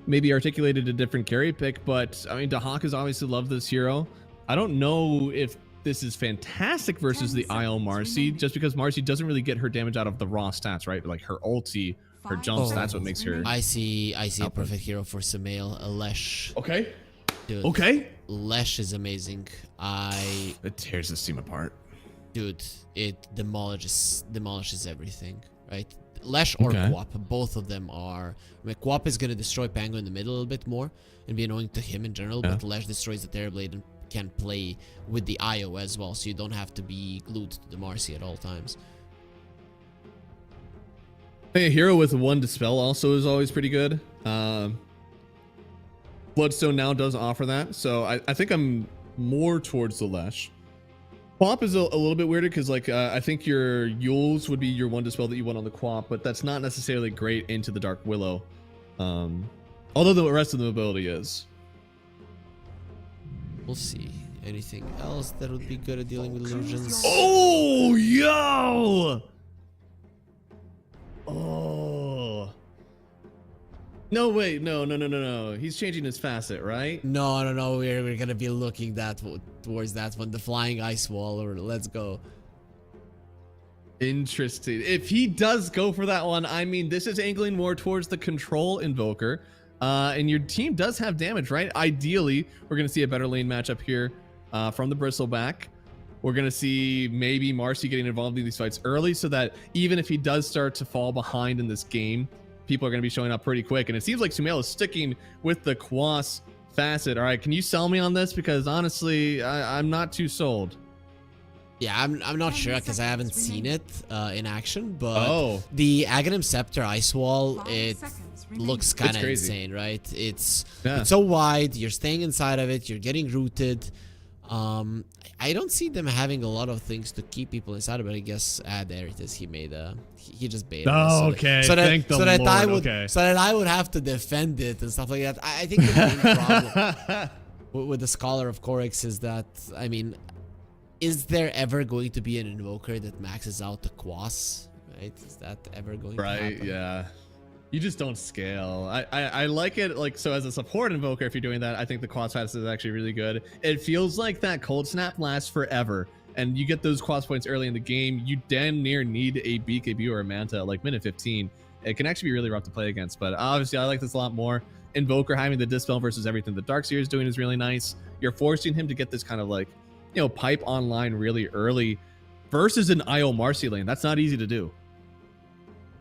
maybe articulated a different carry pick. But, I mean, Dahak has obviously loved this hero. I don't know if this is fantastic versus the IL Marcy, just because Marcy doesn't really get her damage out of the raw stats, right? Like her ulti, her jumps, that's what makes her... I see a perfect hero for Samael, a Lesh. Okay. Dude, okay. Lesh is amazing. It tears this team apart. Dude, it demolishes everything, right? Lesh or Quap, both of them are... I mean, Quap is going to destroy Pango in the middle a little bit more and be annoying to him in general, but Lesh destroys the Terrorblade and can play with the IO as well, so you don't have to be glued to the Marcy at all times. A hero with one dispel also is always pretty good. Bloodstone now does offer that, so I think I'm more towards the Lesh. Quap is a little bit weirder because, like, I think your Yules would be your one dispel that you want on the Quap, but that's not necessarily great into the Dark Willow. Although the rest of the ability is. We'll see. Anything else that would be good at dealing with illusions? Oh, yo! Oh. No, wait, no. He's changing his facet, right? No. We're gonna be looking towards that one. The flying ice wall, or let's go. Interesting. If he does go for that one, I mean, this is angling more towards the control invoker. And your team does have damage, right? Ideally, we're gonna see a better lane matchup here from the Bristleback. We're gonna see maybe Marcy getting involved in these fights early, so that even if he does start to fall behind in this game, people are going to be showing up pretty quick. And it seems like Sumail is sticking with the Quas facet. All right, can you sell me on this? Because honestly, I'm not too sold. Yeah, I'm not sure because I haven't seen it in action, but the Aghanim Scepter Ice Wall, it looks kind of insane, right? It's so wide, you're staying inside of it, you're getting rooted. I don't see them having a lot of things to keep people inside of it. I guess there it is. He made he just baited. Oh, okay. So that I would have to defend it and stuff like that. I think the main problem with the Scholar of Korix is that, I mean, is there ever going to be an invoker that maxes out the Quas? Right? Is that ever going to happen? Right, yeah. You just don't scale. I like it, like, so as a support invoker, if you're doing that, I think the Quas facet is actually really good. It feels like that cold snap lasts forever, and you get those Quas points early in the game. You damn near need a BKB or a Manta like minute 15. It can actually be really rough to play against, but obviously I like this a lot more. Invoker having the dispel versus everything the Darkseer is doing is really nice. You're forcing him to get this kind of, like, you know, pipe online really early versus an IO Marcy lane. That's not easy to do.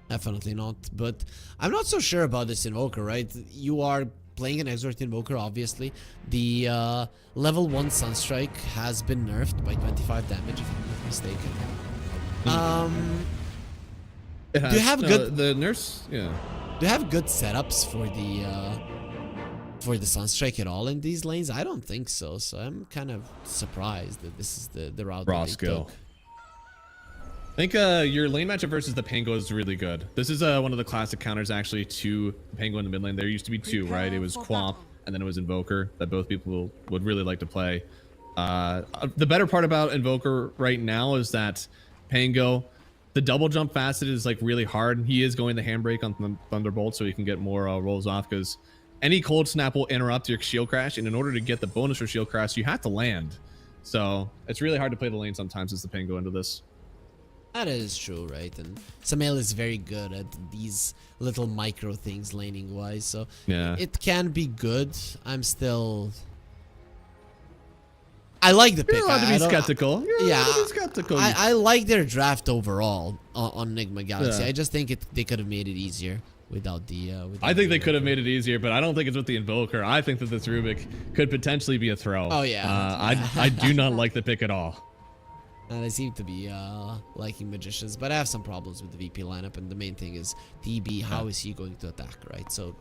Definitely not, but I'm not so sure about this invoker, right? You are playing an Exort invoker, obviously. The level 1 Sunstrike has been nerfed by 25 damage, if I'm not mistaken. Do you have good the nurse? Yeah. Do you have good setups for the Sunstrike at all in these lanes? I don't think so. So I'm kind of surprised that this is the route Raw that they skill. took. I think your lane matchup versus the Pango is really good. This is one of the classic counters actually to Pango in the mid lane. There used to be two, right? It was Quap and then it was Invoker that both people would really like to play. The better part about Invoker right now is that Pango, the double jump facet is like really hard. He is going the handbrake on Thunderbolt so he can get more rolls off, because any cold snap will interrupt your shield crash, and in order to get the bonus for shield crash, you have to land. So it's really hard to play the lane sometimes as the Pango into this. That is true, right? And Sumail is very good at these little micro things laning wise, so yeah, it can be good. I like the pick. You're allowed to be skeptical. I like their draft overall on Enigma Galaxy. Yeah. I just think they could have made it easier without the. I think they could have made it easier, but I don't think it's with the Invoker. I think that this Rubik could potentially be a throw. Oh yeah. I do not like the pick at all. And I seem to be liking Magicians, but I have some problems with the VP lineup, and the main thing is TB. How is he going to attack, right? So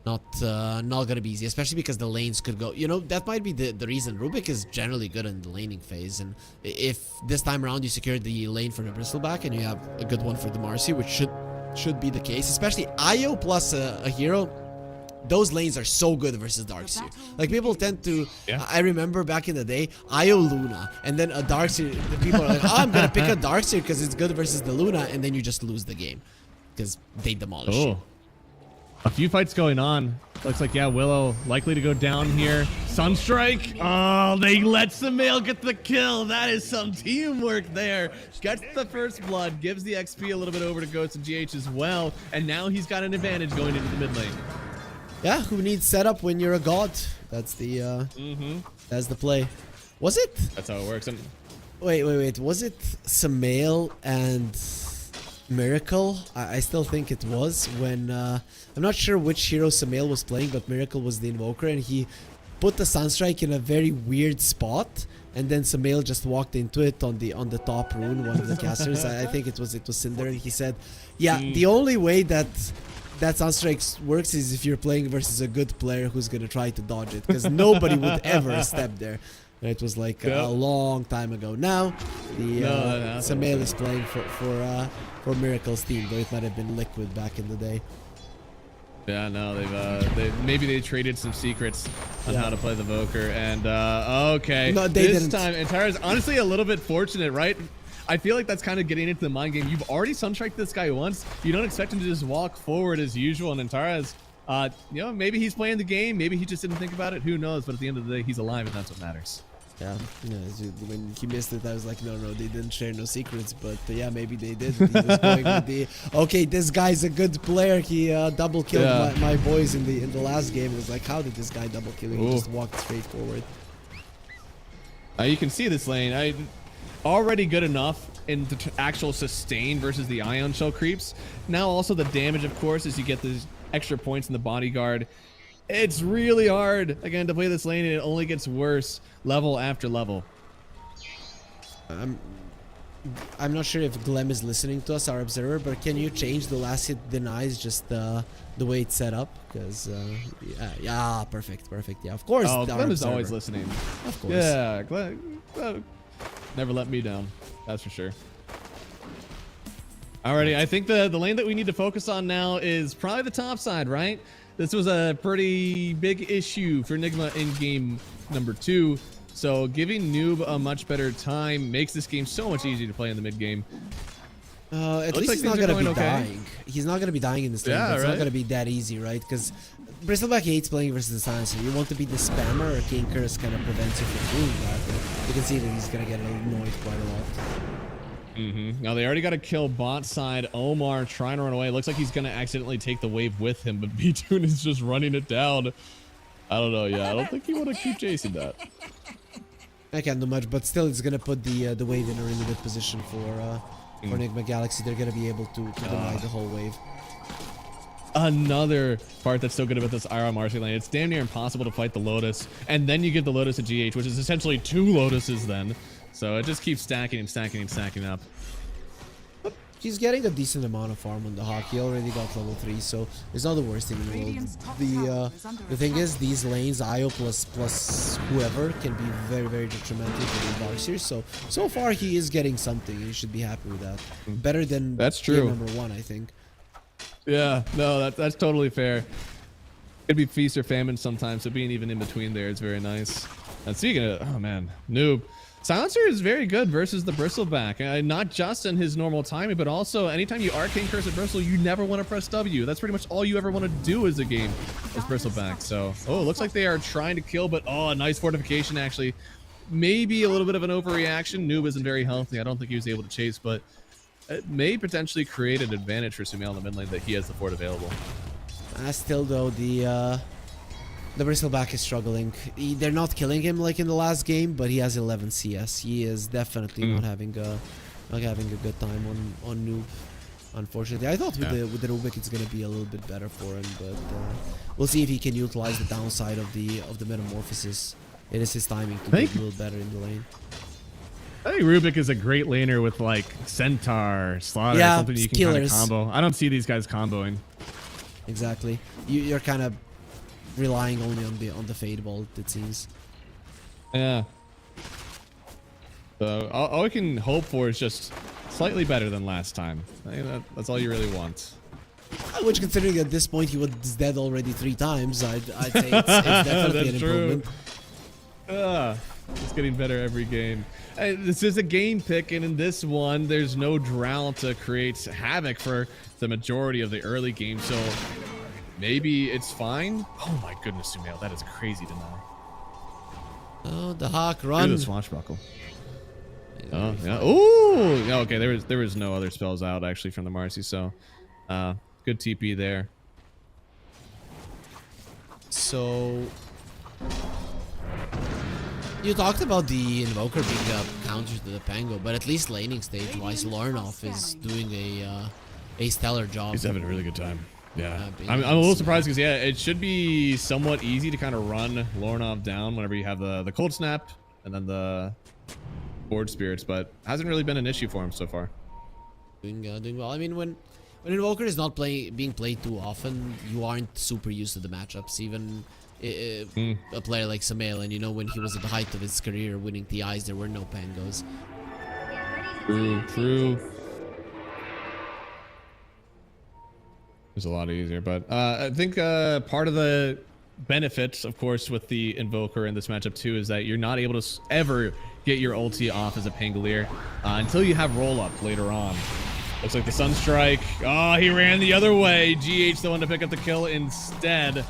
not gonna be easy, especially because the lanes could go. You know, that might be the reason. Rubik is generally good in the laning phase, and if this time around you secure the lane for the Bristleback and you have a good one for the Marcy, which should be the case, especially IO plus a hero. Those lanes are so good versus Darkseer. Like, people tend to... Yeah. I remember back in the day, IO Luna, and then a Darkseer... The people are like, oh, I'm gonna pick a Darkseer because it's good versus the Luna, and then you just lose the game. Because they demolish you. A few fights going on. Looks like, yeah, Willow likely to go down here. Sunstrike. Oh, they let Sumail get the kill. That is some teamwork there. Gets the first blood, gives the XP a little bit over to Ghost and GH as well, and now he's got an advantage going into the mid lane. Yeah, who needs setup when you're a god? That's the that's the play. Was it? That's how it works. And Wait. Was it Sumail and Miracle? I still think it was when I'm not sure which hero Sumail was playing, but Miracle was the invoker, and he put the Sunstrike in a very weird spot, and then Sumail just walked into it on the top rune, one of the casters. I think it was Cinder, and he said, yeah, the only way that Sunstrike works is if you're playing versus a good player who's gonna try to dodge it, because nobody would ever step there. It was like a long time ago. Now, the Samael is playing for Miracle's team, though it might have been Liquid back in the day. Yeah, no, maybe they traded some secrets on how to play the Voker, and okay, no, they this didn't. time Antara's honestly a little bit fortunate, right? I feel like that's kind of getting into the mind game. You've already sunstriked this guy once. You don't expect him to just walk forward as usual, and Antara's, you know, maybe he's playing the game, maybe he just didn't think about it. Who knows? But at the end of the day, he's alive, and that's what matters. Yeah, when he missed it, I was like, no, they didn't share no secrets, but yeah, maybe they did. He was going with the, okay, this guy's a good player. He double killed my boys in the last game. It was like, how did this guy double kill you? He just walked straight forward. You can see this lane. Already good enough in the actual sustain versus the ion shell creeps. Now also the damage, of course, as you get these extra points in the bodyguard. It's really hard, again, to play this lane, and it only gets worse level after level. I'm not sure if Glem is listening to us, our observer, but can you change the last hit denies just the way it's set up? Because, yeah, perfect. Yeah, of course. Oh, Glem is always listening. Of course. Yeah, Glem never let me down. That's for sure. Alrighty, I think the lane that we need to focus on now is probably the top side, right? This was a pretty big issue for Enigma in game number 2. So giving Noob a much better time makes this game so much easier to play in the mid game. At least he's not going to be dying. He's not going to be dying in this lane. It's not going to be that easy, right? Because Bristleback hates playing versus the Silencer. You want to be the spammer, or King Curse kind of prevents you from doing that. But you can see that he's going to get annoyed quite a lot. Now they already got to kill bot side. Omar trying to run away. Looks like he's going to accidentally take the wave with him, but B-Tune is just running it down. I don't know. Yeah, I don't think you want to keep chasing that. I can't do much, but still it's going to put the wave in a really good position for Enigma Galaxy. They're going to be able to deny the whole wave. Another part that's so good about this Ira Marcy lane. It's damn near impossible to fight the Lotus, and then you give the Lotus a GH, which is essentially 2 Lotuses then. So it just keeps stacking and stacking and stacking up. But he's getting a decent amount of farm on the Hawk. He already got level 3, so it's not the worst thing in the world. The thing is, these lanes, IO plus whoever, can be very, very detrimental to the Darkseers. So far he is getting something. You should be happy with that. Better than that's true. Game number 1, I think. Yeah, no, that's totally fair. It'd be feast or famine sometimes, so being even in between there is very nice. And speaking of, oh man, Noob. Silencer is very good versus the Bristleback, not just in his normal timing, but also anytime you Arcane Curse at Bristle, you never want to press W. That's pretty much all you ever want to do as a game as Bristleback. So, oh, it looks like they are trying to kill, but oh, a nice fortification actually. Maybe a little bit of an overreaction. Noob isn't very healthy. I don't think he was able to chase, but it may potentially create an advantage for Sumail in the mid lane that he has the fort available. Still though, the Bristleback is struggling. They're not killing him like in the last game, but he has 11 CS. He is definitely not having a good time on Noob. Unfortunately, I thought with the Rubik it's gonna be a little bit better for him, but we'll see if he can utilize the downside of the Metamorphosis. It is his timing to be a little better in the lane. I think Rubik is a great laner with like Centaur, Slaughter, something you can kind of combo. I don't see these guys comboing. Exactly. You're kind of relying only on the Fade Bolt, it seems. Yeah. So all we can hope for is just slightly better than last time. I mean, that's all you really want. Which, considering at this point he was dead already 3 times, I'd say it's definitely an improvement. It's getting better every game. This is a game pick, and in this one, there's no Drow to create havoc for the majority of the early game, so maybe it's fine. Oh my goodness, Sumail, that is crazy to know. Oh, the Hawk run. The swashbuckle. Oh yeah. Ooh. Yeah. Okay. There was no other spells out actually from the Marcy, so good TP there. So you talked about the Invoker being a counter to the Pango, but at least laning stage wise, Lornoff is doing a stellar job. He's having a really good time. Yeah, I'm a little surprised because it should be somewhat easy to kind of run Lornoff down whenever you have the cold snap and then the board spirits, but hasn't really been an issue for him so far. Doing well. I mean, when Invoker is not being played too often, you aren't super used to the matchups. Even a player like Samael, and you know when he was at the height of his career winning TIs, there were no Pangos. True. It's a lot easier, but I think part of the benefits, of course, with the Invoker in this matchup too, is that you're not able to ever get your ulti off as a Pangolier until you have roll up later on. Looks like the Sunstrike. Oh, he ran the other way. GH the one to pick up the kill instead.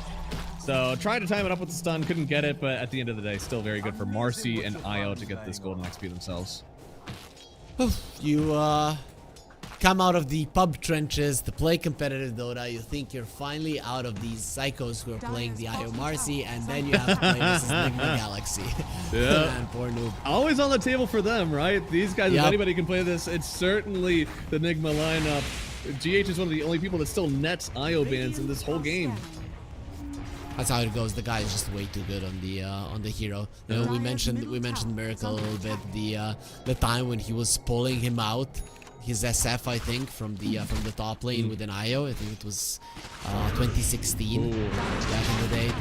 So tried to time it up with the stun, couldn't get it, but at the end of the day, still very good for Marcy and Io to get this golden XP themselves. You come out of the pub trenches to play competitive Dota. You think you're finally out of these psychos who are playing the Io Marcy, and then you have to play versus Nigma Galaxy. Yeah. Man, poor noob. Always on the table for them, right? These guys, Yep. if anybody can play this, it's certainly the Nigma lineup. GH is one of the only people that still nets IO bans in this whole game. That's how it goes. The guy is just way too good on the hero. You know, we mentioned Miracle a little bit. The time when he was pulling him out, his SF, I think, from the top lane with an IO. I think it was 2016. Back in the day.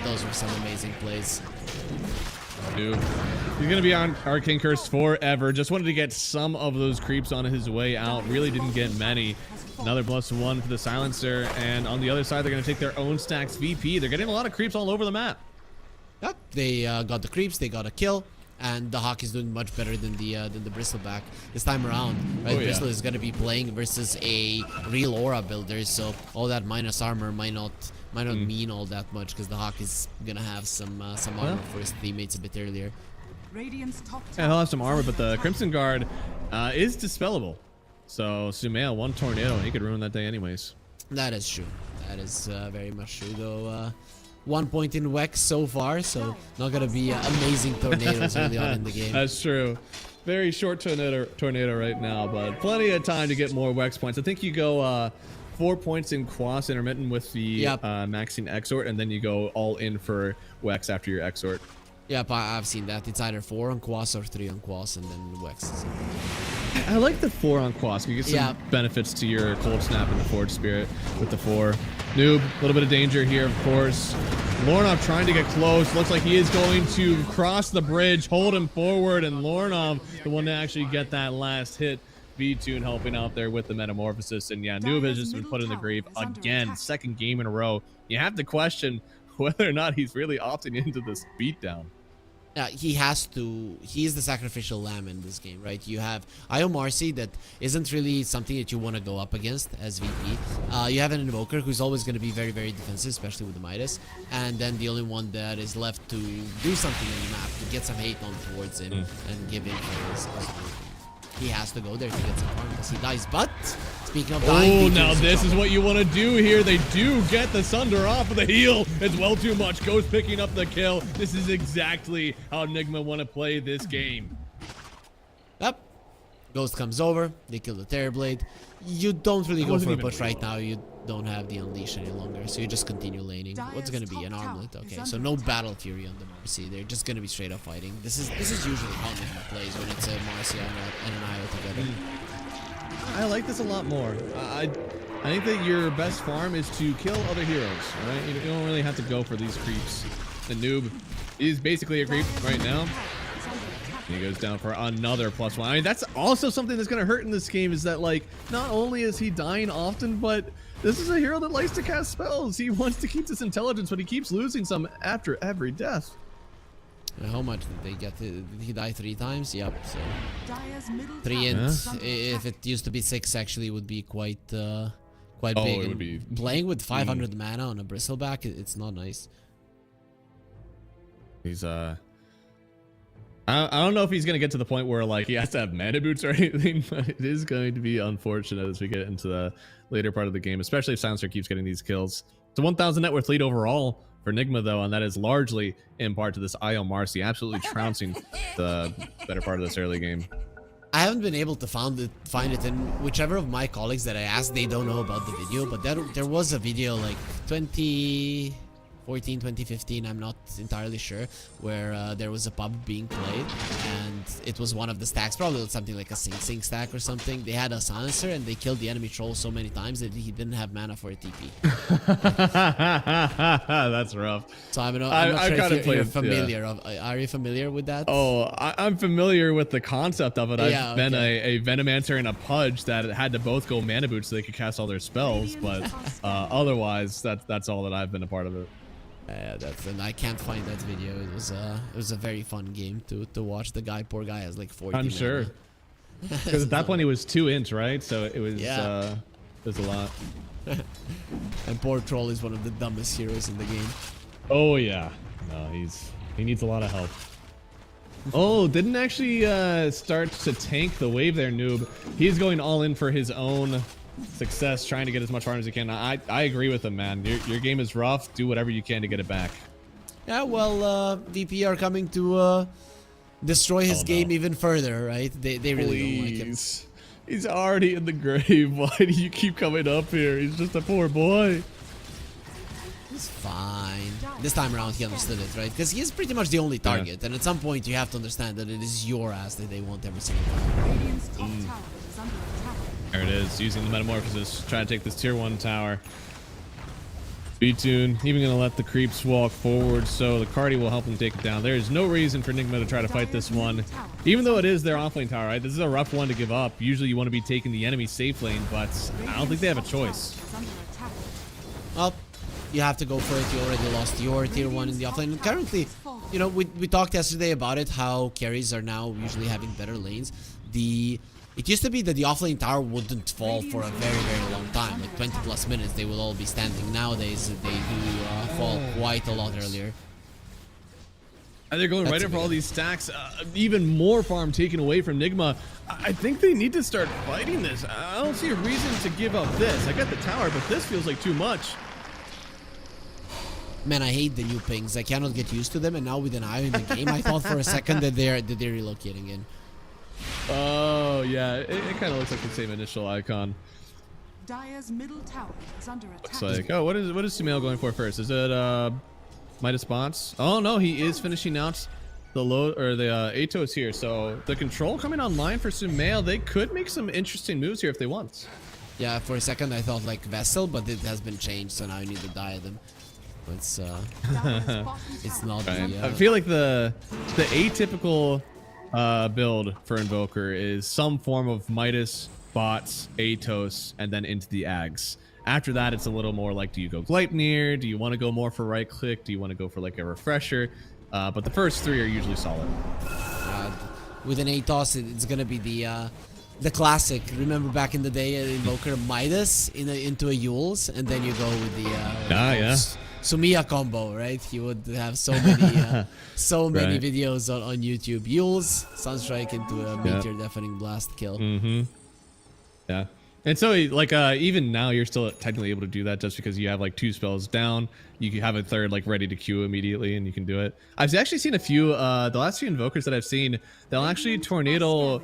Those were some amazing plays. Dude, he's gonna be on Arcane Curse forever. Just wanted to get some of those creeps on his way out. Really didn't get many. Another +1 for the Silencer, and on the other side, they're gonna take their own stacks VP. They're getting a lot of creeps all over the map. Yep, they got the creeps, they got a kill, and the Hawk is doing much better than the Bristleback this time around. Right, Oh, yeah. Bristle is gonna be playing versus a real aura builder, so all that minus armor might not mean all that much because the Hawk is gonna have some armor for his teammates a bit earlier. Radiant's top Yeah, he'll have some armor, but the Crimson Guard is dispellable. So Sumail, one tornado, and he could ruin that day anyways. That is true. That is very much true. Though 1 point in Wex so far, so not gonna be amazing tornadoes early on in the game. That's true. Very short tornado right now, but plenty of time to get more Wex points. I think you go 4 points in Quas intermittent with the maxing Exort, and then you go all in for Wex after your Exort. Yep, I've seen that. It's either 4 on Quas or 3 on Quas, and then Wex is in. I like the 4 on Quas. You get some benefits to your Cold Snap and the Forge Spirit with the 4. Noob, a little bit of danger here, of course. Lornov trying to get close. Looks like he is going to cross the bridge, hold him forward, and Lornov, the one to actually get that last hit. V-Tune helping out there with the Metamorphosis. And yeah, Noob has just been put in the grave again. Second game in a row. You have to question whether or not he's really opting into this beatdown. He has to. He is the sacrificial lamb in this game, right? You have Io Marcy that isn't really something that you want to go up against as VP. You have an Invoker who's always going to be very, very defensive, especially with the Midas. And then the only one that is left to do something on the map, to get some hate on towards him and give him his. He has to go there to get some harm because he dies. But speaking of dying, now this is what you want to do here. They do get the Sunder off of the heel. It's well too much. Ghost picking up the kill. This is exactly how Enigma want to play this game. Yep. Ghost comes over. They kill the Terrorblade. You don't really go for a push right now. You don't have the Unleash any longer, so you just continue laning. What's gonna be an Armlet? Okay, so no Battle Fury on the Marcy. They're just gonna be straight up fighting. This is usually how Enigma plays when it's a Marcy and an Io together. I like this a lot more. I think that your best farm is to kill other heroes. All right, you don't really have to go for these creeps. The Noob is basically a creep right now. He goes down for another +1. I mean, that's also something that's going to hurt in this game, is that, like, not only is he dying often, but this is a hero that likes to cast spells. He wants to keep this intelligence, but he keeps losing some after every death. How much did they get? Did he die 3 times? Yep, so Dire's middle 3 tower and is under if it used to be 6, actually would be quite Oh, big. it would And be- playing with 500 mana on a Bristleback, it's not nice. He's, I don't know if he's going to get to the point where, like, he has to have mana boots or anything, but it is going to be unfortunate as we get into the later part of the game, especially if Silencer keeps getting these kills. It's a 1,000 net worth lead overall for Enigma, though, and that is largely in part to this Io Marcy absolutely trouncing the better part of this early game. I haven't been able to find it in whichever of my colleagues that I asked. They don't know about the video, but there was a video like 2014 2014, 2015, I'm not entirely sure, where there was a pub being played, and it was one of the stacks, probably something like a Sing stack or something. They had a silencer, and they killed the enemy troll so many times that he didn't have mana for a TP. That's rough. So I'm not I've sure kinda if you're played, familiar. Are you familiar with that? Oh, I'm familiar with the concept of it. Yeah, I've been okay. a Venomancer and a Pudge that had to both go mana boot so they could cast all their spells, but otherwise, that's all that I've been a part of it. And I can't find that video. It was a very fun game to watch. Poor guy has like 40 I'm mana. sure. Because at that point he was 2 inch, right? So it was Yeah. it was a lot. And poor troll is one of the dumbest heroes in the game. Oh yeah. No, he needs a lot of help. Oh, didn't actually start to tank the wave there, noob. He's going all in for his own success, trying to get as much farm as he can. I agree with him, man. Your game is rough. Do whatever you can to get it back. Yeah, well, VP are coming to destroy his game even further, right? They really don't like him. Please. He's already in the grave. Why do you keep coming up here? He's just a poor boy. He's fine. This time around, he understood it, right? Because he is pretty much the only target, and at some point, you have to understand that it is your ass that they want every single time. Radiant's top tower is under attack. There it is, using the Metamorphosis, trying to take this tier 1 tower. B-Tune, even gonna let the creeps walk forward, so the Cardi will help them take it down. There is no reason for Nigma to try to fight this one, even though it is their offlane tower, right? This is a rough one to give up. Usually you want to be taking the enemy safe lane, but I don't think they have a choice. Is under attack. Well, you have to go for it. You already lost your tier 1 in the offlane. And currently, you know, we talked yesterday about it, how carries are now usually having better lanes. It used to be that the offlane tower wouldn't fall for a very, very long time. Like 20 plus minutes, they will all be standing. Nowadays, they do fall quite a lot earlier. And they're going That's right in a for all big- these stacks. Even more farm taken away from Nigma. I think they need to start fighting this. I don't see a reason to give up this. I got the tower, but this feels like too much. Man, I hate the new pings. I cannot get used to them. And now with an eye in the game, I thought for a second that they're relocating in. Oh, yeah. It kind of looks like the same initial icon. Dire's middle tower is under attack. It's like, oh, what is Sumail going for first? Is it Midas Bots? Oh no, he is finishing out the load or the Atos here. So the control coming online for Sumail. They could make some interesting moves here if they want. Yeah, for a second I thought like Vessel, but it has been changed, so now you need the diadem. It's it's not Right. the, I feel like the atypical build for Invoker is some form of Midas, Bots, Atos, and then into the Ags. After that, it's a little more like, do you go Gleipnir? Do you want to go more for right click? Do you want to go for like a refresher? But the first 3 are usually solid. with an Atos, it's gonna be the classic. Remember back in the day, Invoker Midas into a Yules, and then you go with the yeah. Sumiya combo, right? He would have so many Right. videos on YouTube. Yules, Sunstrike into a meteor deafening blast kill. Yeah. And so like even now you're still technically able to do that just because you have like 2 spells down. You can have a third like ready to queue immediately and you can do it. I've actually seen a few the last few invokers that I've seen, they'll actually tornado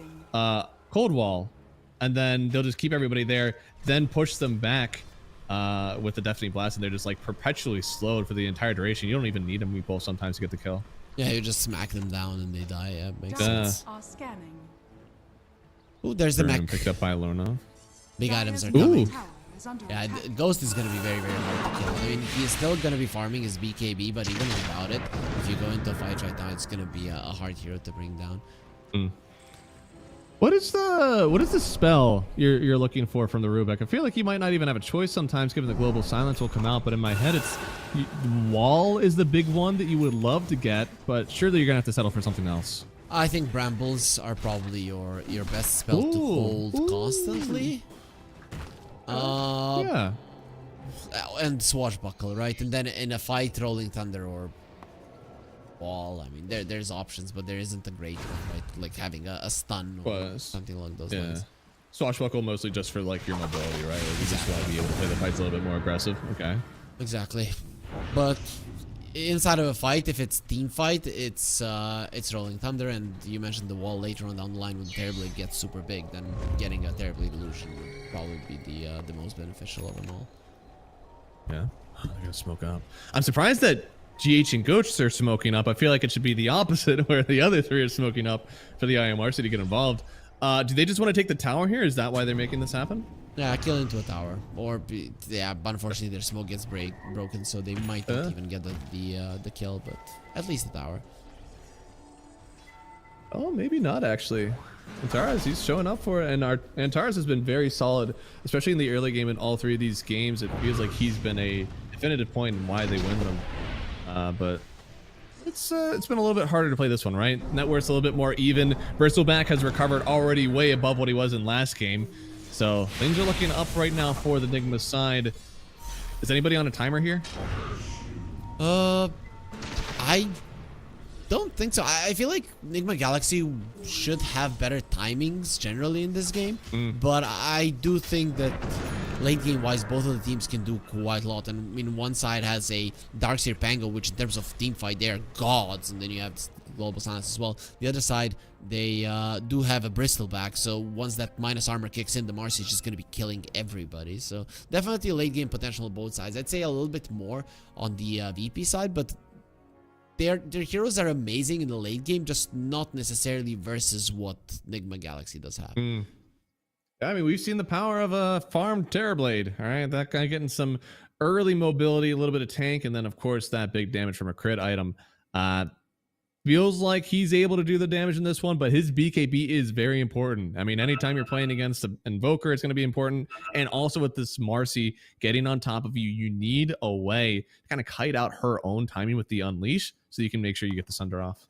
cold wall and then they'll just keep everybody there, then push them back with the deafening blast, and they're just like perpetually slowed for the entire duration. You don't even need them meatballs sometimes to get the kill. Yeah, you just smack them down and they die. Yeah, makes Dire's sense. are scanning. Ooh, there's the mech. Picked up by Lorna. Big items are Dire's coming. middle tower is under Yeah, attack. Ghost is gonna be very, very hard to kill. I mean, he's still gonna be farming his BKB, but even without it, if you go into a fight right now, it's gonna be a hard hero to bring down. What is the spell you're looking for from the Rubik? I feel like you might not even have a choice sometimes, given the global silence will come out. But in my head, it's Wall is the big one that you would love to get, but surely you're gonna have to settle for something else. I think Brambles are probably your best spell to hold constantly. Yeah. And Swashbuckle, right? And then in a fight, Rolling Thunder or Wall. I mean, there's options, but there isn't a great one, right? Like having a stun or something along those Yeah. lines. Swashbuckle mostly just for like your mobility, right? Like, you just want to be able to play the fights a little bit more aggressive. Okay. Exactly. But inside of a fight, if it's team fight, it's Rolling Thunder, and you mentioned the Wall later on down the line when Terrorblade gets super big, then getting a Terrorblade illusion would probably be the most beneficial of them all. Yeah. they're gonna smoke up. I'm surprised that GH and Ghosts are smoking up. I feel like it should be the opposite, where the other three are smoking up for the IMRC to get involved. Do they just want to take the tower here? Is that why they're making this happen? Yeah, kill into a tower, or yeah, but unfortunately their smoke gets broken, so they might not even get the kill, but at least the tower. Oh, maybe not actually. Antares, he's showing up for it, and Antares has been very solid, especially in the early game in all three of these games. It feels like he's been a definitive point in why they win them. But it's been a little bit harder to play this one, right? Net worth's a little bit more even. Bristleback has recovered already way above what he was in last game. So things are looking up right now for the Nigma side. Is anybody on a timer here? I don't think so. I feel like Nigma Galaxy should have better timings generally in this game, but I do think that late game wise both of the teams can do quite a lot. And I mean, one side has a Darkseer Pango, which in terms of team fight they are gods, and then you have Global Silence as well. The other side, they do have a Bristleback, so once that minus armor kicks in, the Marcy is just going to be killing everybody. So definitely late game potential on both sides. I'd say a little bit more on the VP side, but their heroes are amazing in the late game, just not necessarily versus what Nigma Galaxy does have. I mean, we've seen the power of a farmed Terrorblade. All right, that guy getting some early mobility, a little bit of tank, and then of course that big damage from a crit item. Feels like he's able to do the damage in this one, but his BKB is very important. I mean, anytime you're playing against an Invoker, it's going to be important. And also with this Marcy getting on top of you, you need a way to kind of kite out her own timing with the Unleash so you can make sure you get the Sunder off.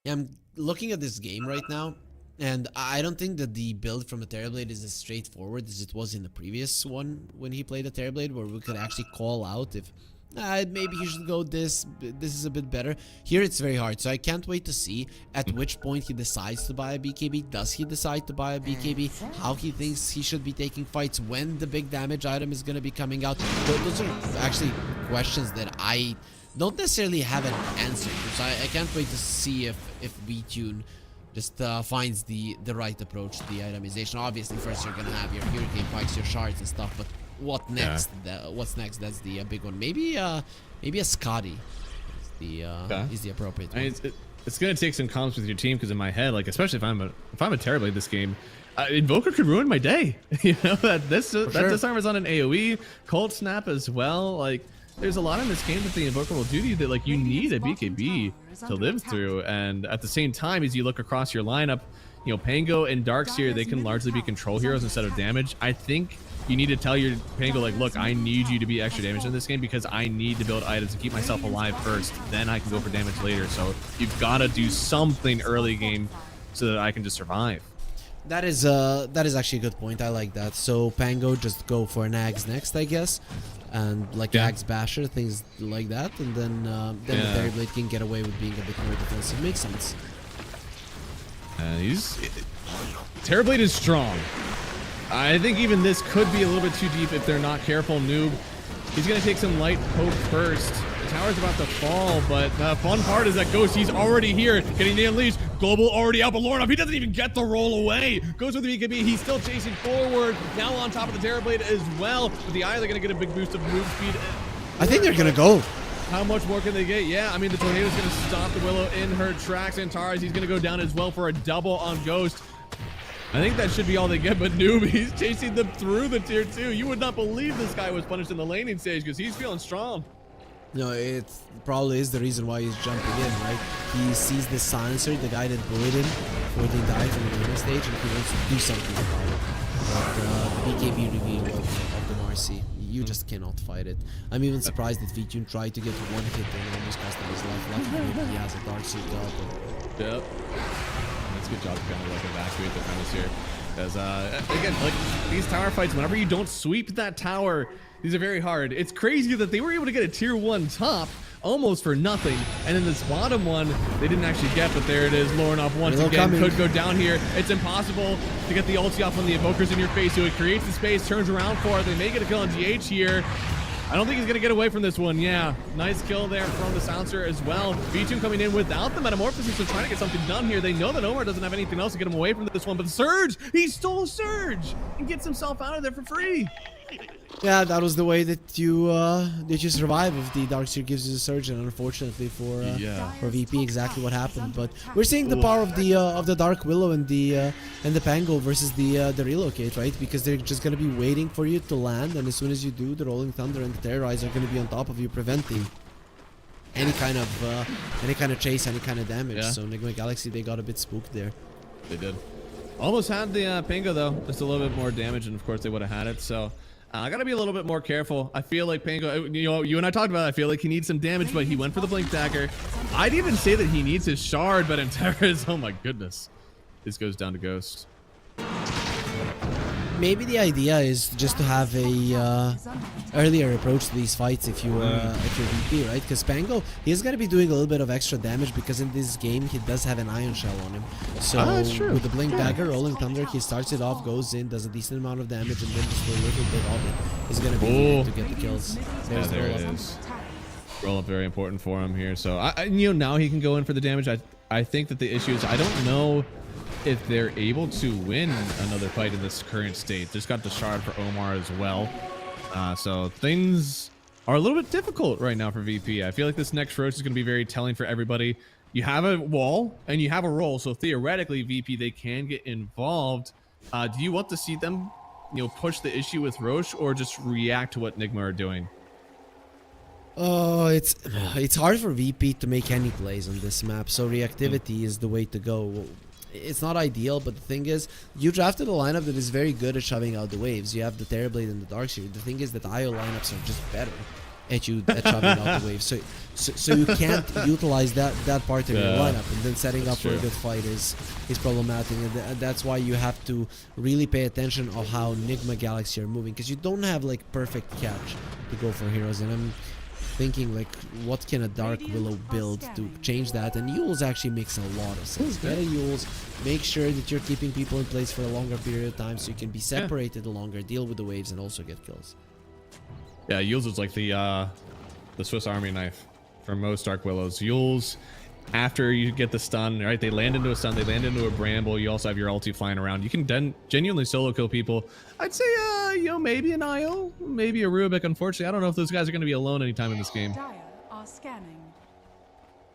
Yeah, I'm looking at this game right now, and I don't think that the build from a Terrorblade is as straightforward as it was in the previous one when he played a Terrorblade, where we could actually call out if maybe he should go this is a bit better. Here it's very hard, so I can't wait to see at which point he decides to buy a BKB. Does he decide to buy a BKB? How he thinks he should be taking fights, when the big damage item is going to be coming out. Those are actually questions that I don't necessarily have an answer to, so I can't wait to see if VTune just finds the right approach to the itemization. Obviously first you're gonna have your hurricane pikes, your shards and stuff, but what next? What's next? That's the big one. Maybe a Scotty is the appropriate one. I mean, it's gonna take some comms with your team, because in my head, like especially if I'm a Terrorblade this game, Invoker could ruin my day. You know, that disarmor's on an AoE, Cold Snap as well. Like there's a lot in this game that the Invoker will do to you that like you need a BKB to live through. And at the same time, as you look across your lineup, you know, Pango and Darkseer, they can largely be control heroes instead of damage. I think you need to tell your Pango, like, look, I need you to be extra damage in this game because I need to build items to keep myself alive first. Then I can go for damage later. So you've got to do something early game so that I can just survive. That is actually a good point. I like that. So Pango just go for an Axe next, I guess, and like Axe Basher, things like that, and then the Terrorblade can get away with being a bit more defensive. Makes sense. Terrorblade is strong. I think even this could be a little bit too deep if they're not careful. Noob, he's gonna take some light poke first. The tower's about to fall, but the fun part is that Ghost, he's already here, getting the Unleash. Global already out, but Lornoff, he doesn't even get the roll away. Goes with the BKB, he's still chasing forward. Now on top of the Terrorblade as well. But the Eye, they're gonna get a big boost of move speed. I think they're gonna go. How much more can they get? Yeah, I mean, the Tornado's gonna stop the Willow in her tracks. Antares, he's gonna go down as well for a double on Ghost. I think that should be all they get, but Noob, he's chasing them through the tier 2. You would not believe this guy was punished in the laning stage because he's feeling strong. No, it probably is the reason why he's jumping in, right? He sees the silencer, the guy that bullied him before they died from the laning stage, and he wants to do something about it. But the BKB reveal of the Marcy, you just cannot fight it. I'm even surprised that VTune tried to get one hit and almost cost him his life. Luckily, he has a Darkseer up. Yep. That's a good job to kind of like evacuate the premise here. Because again, like these tower fights, whenever you don't sweep that tower, these are very hard. It's crazy that they were able to get a tier 1 top almost for nothing, and then this bottom one they didn't actually get, but there it is. Lornoff once again could go down here. It's impossible to get the ulti off when the Invoker's in your face, so it creates the space, turns around for it. They may get a kill on GH here. I don't think he's gonna get away from this one. Yeah, nice kill there from the Silencer as well. VTune coming in without the Metamorphosis, so trying to get something done here. They know that Omar doesn't have anything else to get him away from this one, but the Surge, he stole Surge and gets himself out of there for free. Yeah, that was the way that you survive if the Darkseer gives you a surge, and unfortunately for VP, exactly what happened. But we're seeing the power of the Dark Willow and the Pango versus the relocate, right? Because they're just gonna be waiting for you to land, and as soon as you do, the Rolling Thunder and the Terrorize are gonna be on top of you, preventing any kind of chase, any kind of damage. Yeah. So Enigma Galaxy, they got a bit spooked there. They did. Almost had the Pango though, just a little bit more damage, and of course they would have had it. So I gotta be a little bit more careful. I feel like Pango, you know, you and I talked about it, I feel like he needs some damage, but he went for the Blink Dagger. I'd even say that he needs his shard, but in Terra's, oh my goodness, this goes down to Ghost. Maybe the idea is just to have a earlier approach to these fights if you're VP, right? Because Pango, he's gonna be doing a little bit of extra damage because in this game he does have an Ion Shell on him. So that's true. with the Blink Dagger, Rolling Thunder, he starts it off, goes in, does a decent amount of damage, and then just a little bit of it is gonna be needed to get the kills. Yeah, there it is. Roll up very important for him here. So you know, now he can go in for the damage. I think that the issue is I don't know if they're able to win another fight in this current state. Just got the shard for Omar as well. So things are a little bit difficult right now for VP. I feel like this next Roach is going to be very telling for everybody. You have a wall and you have a roll, so theoretically VP, they can get involved. Do you want to see them, you know, push the issue with Roche or just react to what Nigma are doing? Oh, it's hard for VP to make any plays on this map, so reactivity is the way to go. It's not ideal, but the thing is, you drafted a lineup that is very good at shoving out the waves. You have the Terrorblade and the Darkseer. The thing is that IO lineups are just better at shoving out the waves. So you can't utilize that part of your lineup, and then setting up for a good fight is problematic. And that's why you have to really pay attention of how Nigma Galaxy are moving, because you don't have like perfect catch to go for heroes. And I'm thinking like, what can a Dark Willow build to change that? And Yules actually makes a lot of sense. Get a Yules, make sure that you're keeping people in place for a longer period of time so you can be separated longer, deal with the waves, and also get kills. Yeah, Yules is like the Swiss Army knife for most Dark Willows. Yules, after you get the stun, right? They land into a stun, they land into a bramble. You also have your ulti flying around. You can genuinely solo kill people. I'd say, you know, maybe an IO, maybe a Rubik. Unfortunately, I don't know if those guys are going to be alone anytime in this game. Dire are scanning.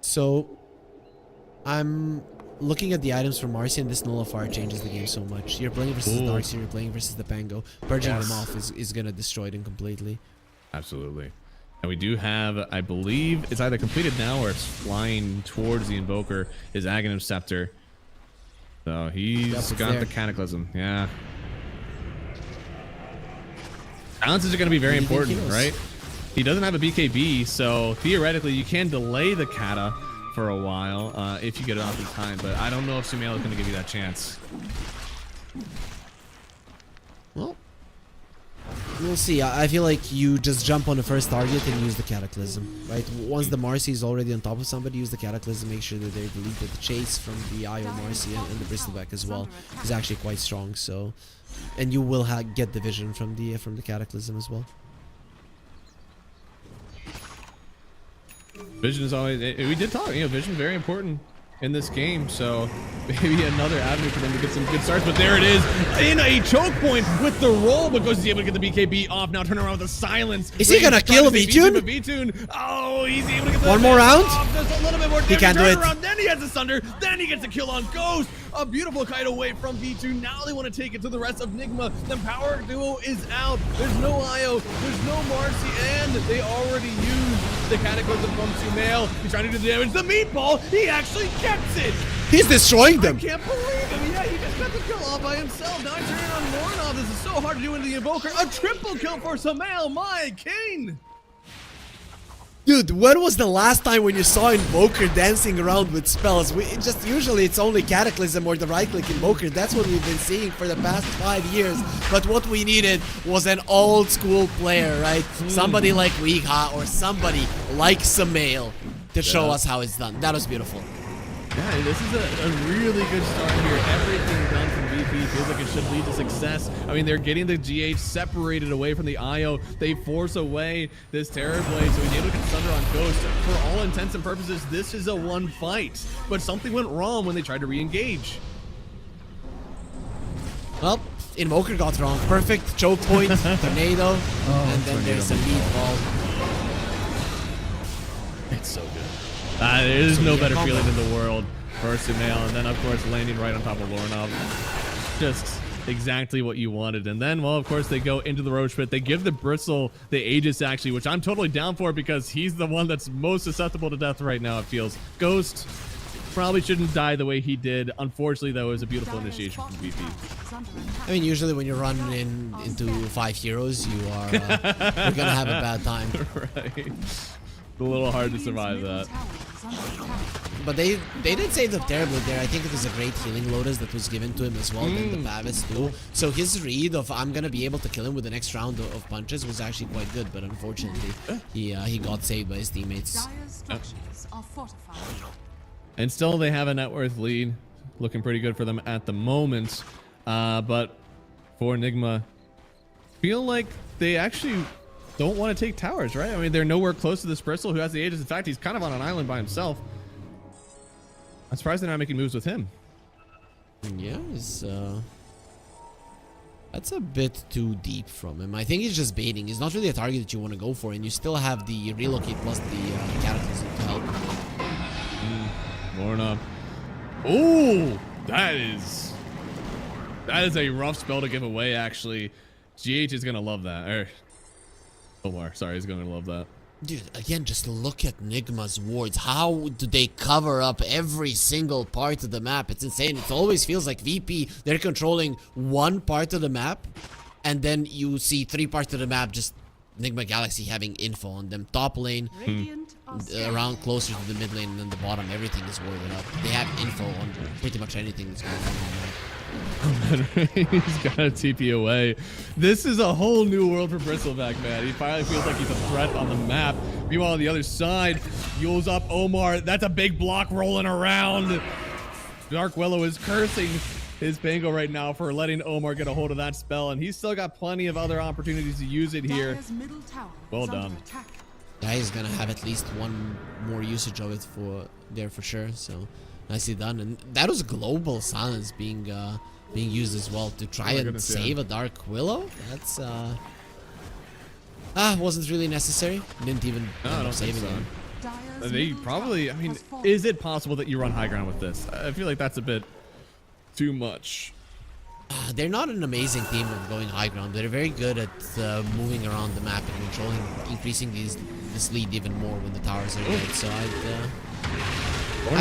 So, I'm looking at the items for Marcy, and this Nullifier changes the game so much. You're playing versus the Darkseer, you're playing versus the Pango. Purging them off is going to destroy them completely. Absolutely. And we do have, I believe, it's either completed now or it's flying towards the Invoker, his Aghanim Scepter. So he's got the Cataclysm. Yeah. Balances are going to be very important, right? He doesn't have a BKB, so theoretically you can delay the Kata for a while if you get it off in time, but I don't know if Sumail is going to give you that chance. Well, we'll see. I feel like you just jump on the first target and use the Cataclysm, right? Once the Marcy is already on top of somebody, use the Cataclysm, make sure that they delete the chase from the IO Marcy, and the Bristleback as well is actually quite strong, so... And you will get the vision from the Cataclysm as well. Vision is always, we did talk, you know, vision very important in this game, so maybe another avenue for them to get some good starts. But there it is, in a choke point with the roll, because he's able to get the BKB off. Now turn around with the silence. Is he gonna kill V-Tune? V-Tune? Oh, he's able to get the one more round. Just a little bit more damage. He can't do it. Around. Then he has the Sunder. Then he gets a kill on Ghost. A beautiful kite away from V2. Now they want to take it to the rest of Nigma. The power duo is out. There's no IO. There's no Marcy, and they already used the Cataclysm from Sumail. He's trying to do the damage. The meatball, he actually gets it. He's destroying them. I can't believe him. Yeah, he just got the kill off by himself. Now he's turning on Mornov. This is so hard to do into the Invoker. A triple kill for Sumail, my king. Dude, when was the last time when you saw Invoker dancing around with spells? Usually it's only Cataclysm or the right-click Invoker. That's what we've been seeing for the past 5 years. But what we needed was an old-school player, right? Somebody like Weeha or somebody like Sumail to show us how it's done. That was beautiful. Yeah, this is a really good start here. Everything done from VP feels like it should lead to success. I mean, they're getting the GH separated away from the IO. They force away this Terrorblade, so he's able to get Thunder on Ghost. For all intents and purposes, this is a one fight. But something went wrong when they tried to re-engage. Well, Invoker got wrong. Perfect choke point, tornado, and then there's a lead ball. It's so good. There is no better feeling in the world for Sumail, and then of course landing right on top of Lornov. Just exactly what you wanted. And then, well, of course, they go into the Roach Pit. They give the Bristle the Aegis, actually, which I'm totally down for because he's the one that's most susceptible to death right now, it feels. Ghost probably shouldn't die the way he did. Unfortunately, though, it was a beautiful initiation from VP. I mean, usually when you're running into 5 heroes, you are you're gonna have a bad time. Right. It's a little hard to survive that. But they didn't save them terribly there. I think it was a great healing Lotus that was given to him as well, and the Pavis too. So his read of I'm gonna be able to kill him with the next round of punches was actually quite good, but unfortunately he got saved by his teammates. Dire's structures are fortified. And still they have a net worth lead. Looking pretty good for them at the moment. But for Enigma, feel like they actually don't want to take towers, right? I mean, they're nowhere close to this Bristle who has the Aegis. In fact, he's kind of on an island by himself. I'm surprised they're not making moves with him. Yeah, that's a bit too deep from him. I think he's just baiting. He's not really a target that you want to go for, and you still have the relocate plus the cataclysm to help. Lorna. Oh, that is a rough spell to give away, actually. GH is gonna love that. Omar, sorry, he's gonna love that. Dude, again, just look at Nigma's wards. How do they cover up every single part of the map? It's insane. It always feels like VP, they're controlling one part of the map, and then you see 3 parts of the map, just Nigma Galaxy having info on them. Top lane, Radiant are around closer to the mid lane, and then the bottom, everything is warded up. They have info on pretty much anything that's going on. He's got a TP away. This is a whole new world for Bristleback, man. He finally feels like he's a threat on the map. Meanwhile, on the other side, Yule's up Omar. That's a big block rolling around. Dark Willow is cursing his Bango right now for letting Omar get a hold of that spell, and he's still got plenty of other opportunities to use it here. Dire's middle tower Well is under done. attack. Yeah, he's gonna have at least one more usage of it for sure. So nicely done. And that was global silence being used as well to try and goodness, save yeah. a Dark Willow. That's wasn't really necessary. Didn't even No, I end up don't think saving so. him. Dire's They middle probably, I tower mean, has fallen. is it possible that you run high ground with this? I feel like that's a bit too much. They're not an amazing team of going high ground. They're very good at moving around the map and controlling, increasing this lead even more when the towers are good. So I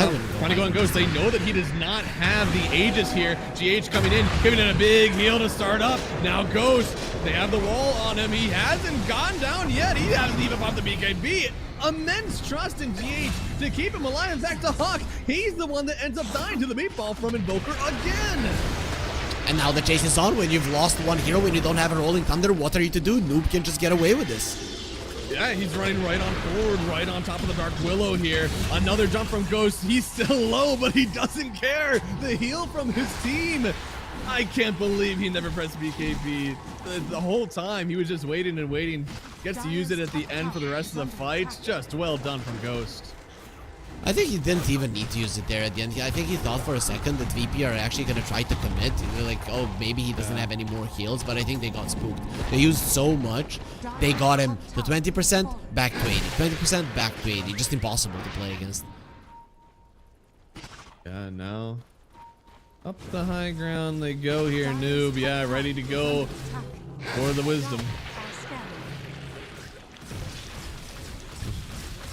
wouldn't go Trying to go high on Ghost. They know that he does not have the Aegis here. GH coming in, giving it a big heal to start up. Now Ghost, they have the wall on him. He hasn't gone down yet. He hasn't even popped the BKB. Immense trust in GH to keep him alive. In fact, to Hawk, he's the one that ends up dying to the meatball from Invoker again. And now the chase is on. When you've lost one hero, when you don't have a Rolling Thunder, what are you to do? Noob can just get away with this. Yeah, he's running right on forward, right on top of the Dark Willow here. Another jump from Ghost. He's still low, but he doesn't care. The heal from his team. I can't believe he never pressed BKB. The whole time, he was just waiting and waiting. Gets to use it at the end for the rest of the fight. Just well done from Ghost. I think he didn't even need to use it there at the end. I think he thought for a second that VP are actually going to try to commit. They're like, oh, maybe he doesn't have any more heals, but I think they got spooked. They used so much. They got him to 20%, back to 80. 20%, back to 80. Just impossible to play against. Yeah, now up the high ground they go here, Noob. Yeah, ready to go for the wisdom.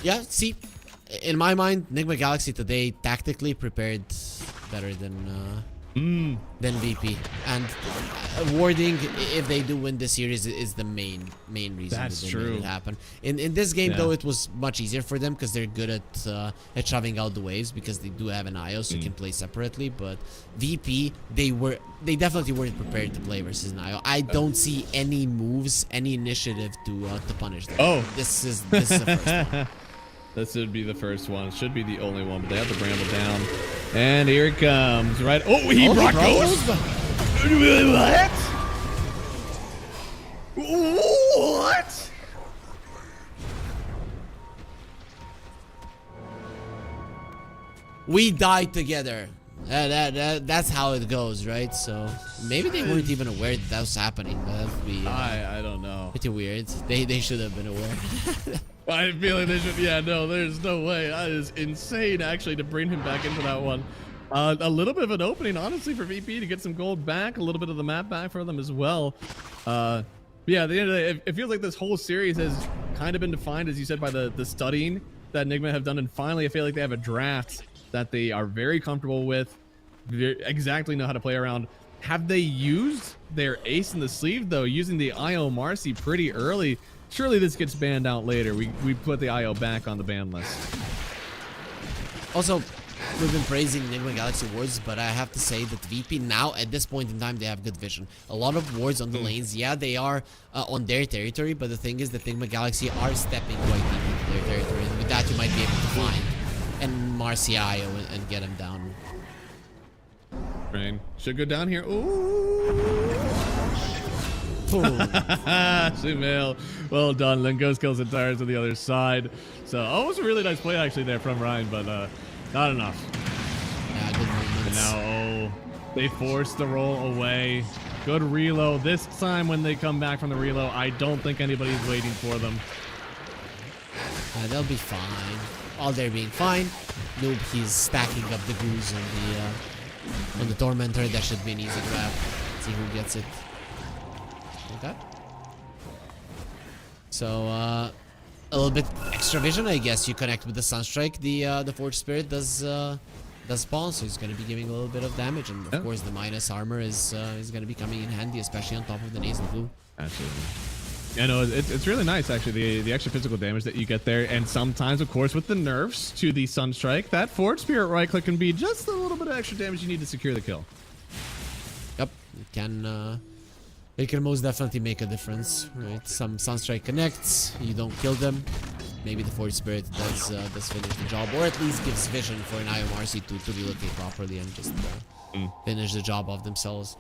Yeah, see, in my mind, Nigma Galaxy today tactically prepared better than VP. And warding, if they do win this series, is the main reason That's that they true. made it happen. In this game, Yeah. though, it was much easier for them because they're good at shoving out the waves because they do have an IO, so you can play separately. But VP, they definitely weren't prepared to play versus an IO. I don't see any moves, any initiative to punish them. Oh. This is the first one. This would be the first one. Should be the only one, but they have to bramble down. And here it comes, right? Oh, he brought Ghost! What? What? We died together. That's how it goes, right? So maybe they weren't even aware that was happening. That would be I don't know. pretty weird. They should have been aware. I feel like they should. Yeah, no, there's no way. That is insane, actually, to bring him back into that one. A little bit of an opening, honestly, for VP to get some gold back, a little bit of the map back for them as well. Yeah, at the end of the day, it feels like this whole series has kind of been defined, as you said, by the studying that Enigma have done, and finally, I feel like they have a draft that they are very comfortable with, exactly know how to play around. Have they used their ace in the sleeve, though, using the IO Marcy pretty early? Surely this gets banned out later. We put the IO back on the ban list. Also, we've been praising Enigma Galaxy wards, but I have to say that VP now, at this point in time, they have good vision. A lot of wards on the lanes, yeah, they are on their territory, but the thing is that Enigma Galaxy are stepping quite deep into their territory, and with that you might be able to find and Marcy IO and get him down. Rain should go down here. Ooh. Sumail, well done. Lingos kills and tires on the other side. So, it was a really nice play actually there from Ryan, but not enough. Yeah, good movements. And now, they forced the roll away. Good reload. This time when they come back from the reload, I don't think anybody's waiting for them. They'll be fine. All they're being fine. Noob, he's stacking up the goose on the Tormentor. That should be an easy grab. Let's see who gets it. Okay. So, a little bit extra vision, I guess. You connect with the Sunstrike. The Forge Spirit does spawn, so he's going to be giving a little bit of damage, and of course the minus armor is going to be coming in handy, especially on top of the nasal blue. Absolutely. Yeah, no, it's really nice actually, the extra physical damage that you get there, and sometimes, of course, with the nerfs to the Sunstrike, that Forge Spirit right click can be just a little bit of extra damage you need to secure the kill. Yep, it can most definitely make a difference, right? Some Sunstrike connects, you don't kill them. Maybe the Forge Spirit does finish the job, or at least gives vision for an IOMRC to relocate properly and just finish the job of themselves.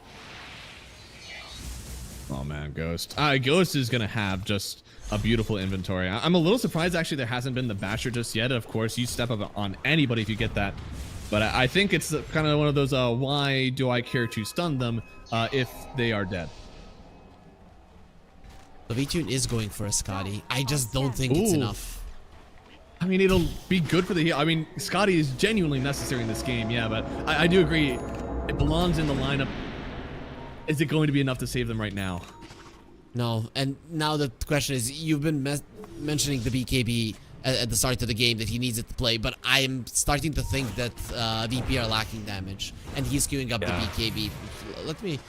Oh man, Ghost. Ghost is gonna have just a beautiful inventory. I'm a little surprised actually there hasn't been the Basher just yet. Of course, you step up on anybody if you get that. But I think it's kind of one of those, why do I care to stun them if they are dead? The V-Tune is going for a Scotty. I just don't think it's enough. I mean, it'll be good for the heal. I mean, Scotty is genuinely necessary in this game, yeah, but I do agree. It belongs in the lineup. Is it going to be enough to save them right now? No, and now the question is, you've been mentioning the BKB at the start of the game that he needs it to play, but I'm starting to think that VP are lacking damage, and he's queuing up the BKB.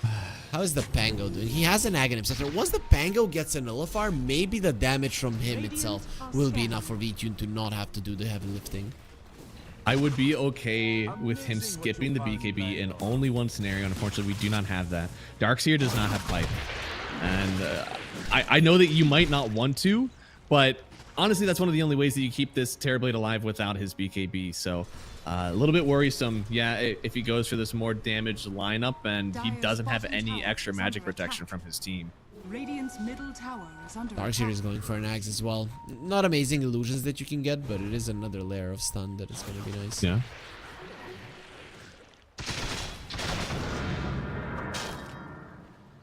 How is the Pango doing? He has an Aghanim Scepter. Once the Pango gets a Nullifier, maybe the damage from him itself will be enough for V-Tune to not have to do the heavy lifting. I would be okay with him skipping the BKB in only one scenario. Unfortunately, we do not have that. Darkseer does not have pipe. And I know that you might not want to, but honestly, that's one of the only ways that you keep this Terrorblade alive without his BKB. So a little bit worrisome. Yeah, if he goes for this more damaged lineup and he doesn't have any extra magic protection from his team. Radiant's middle tower is under Darkseer is going for an Axe as well. Not amazing illusions that you can get, but it is another layer of stun that is going to be nice. Yeah.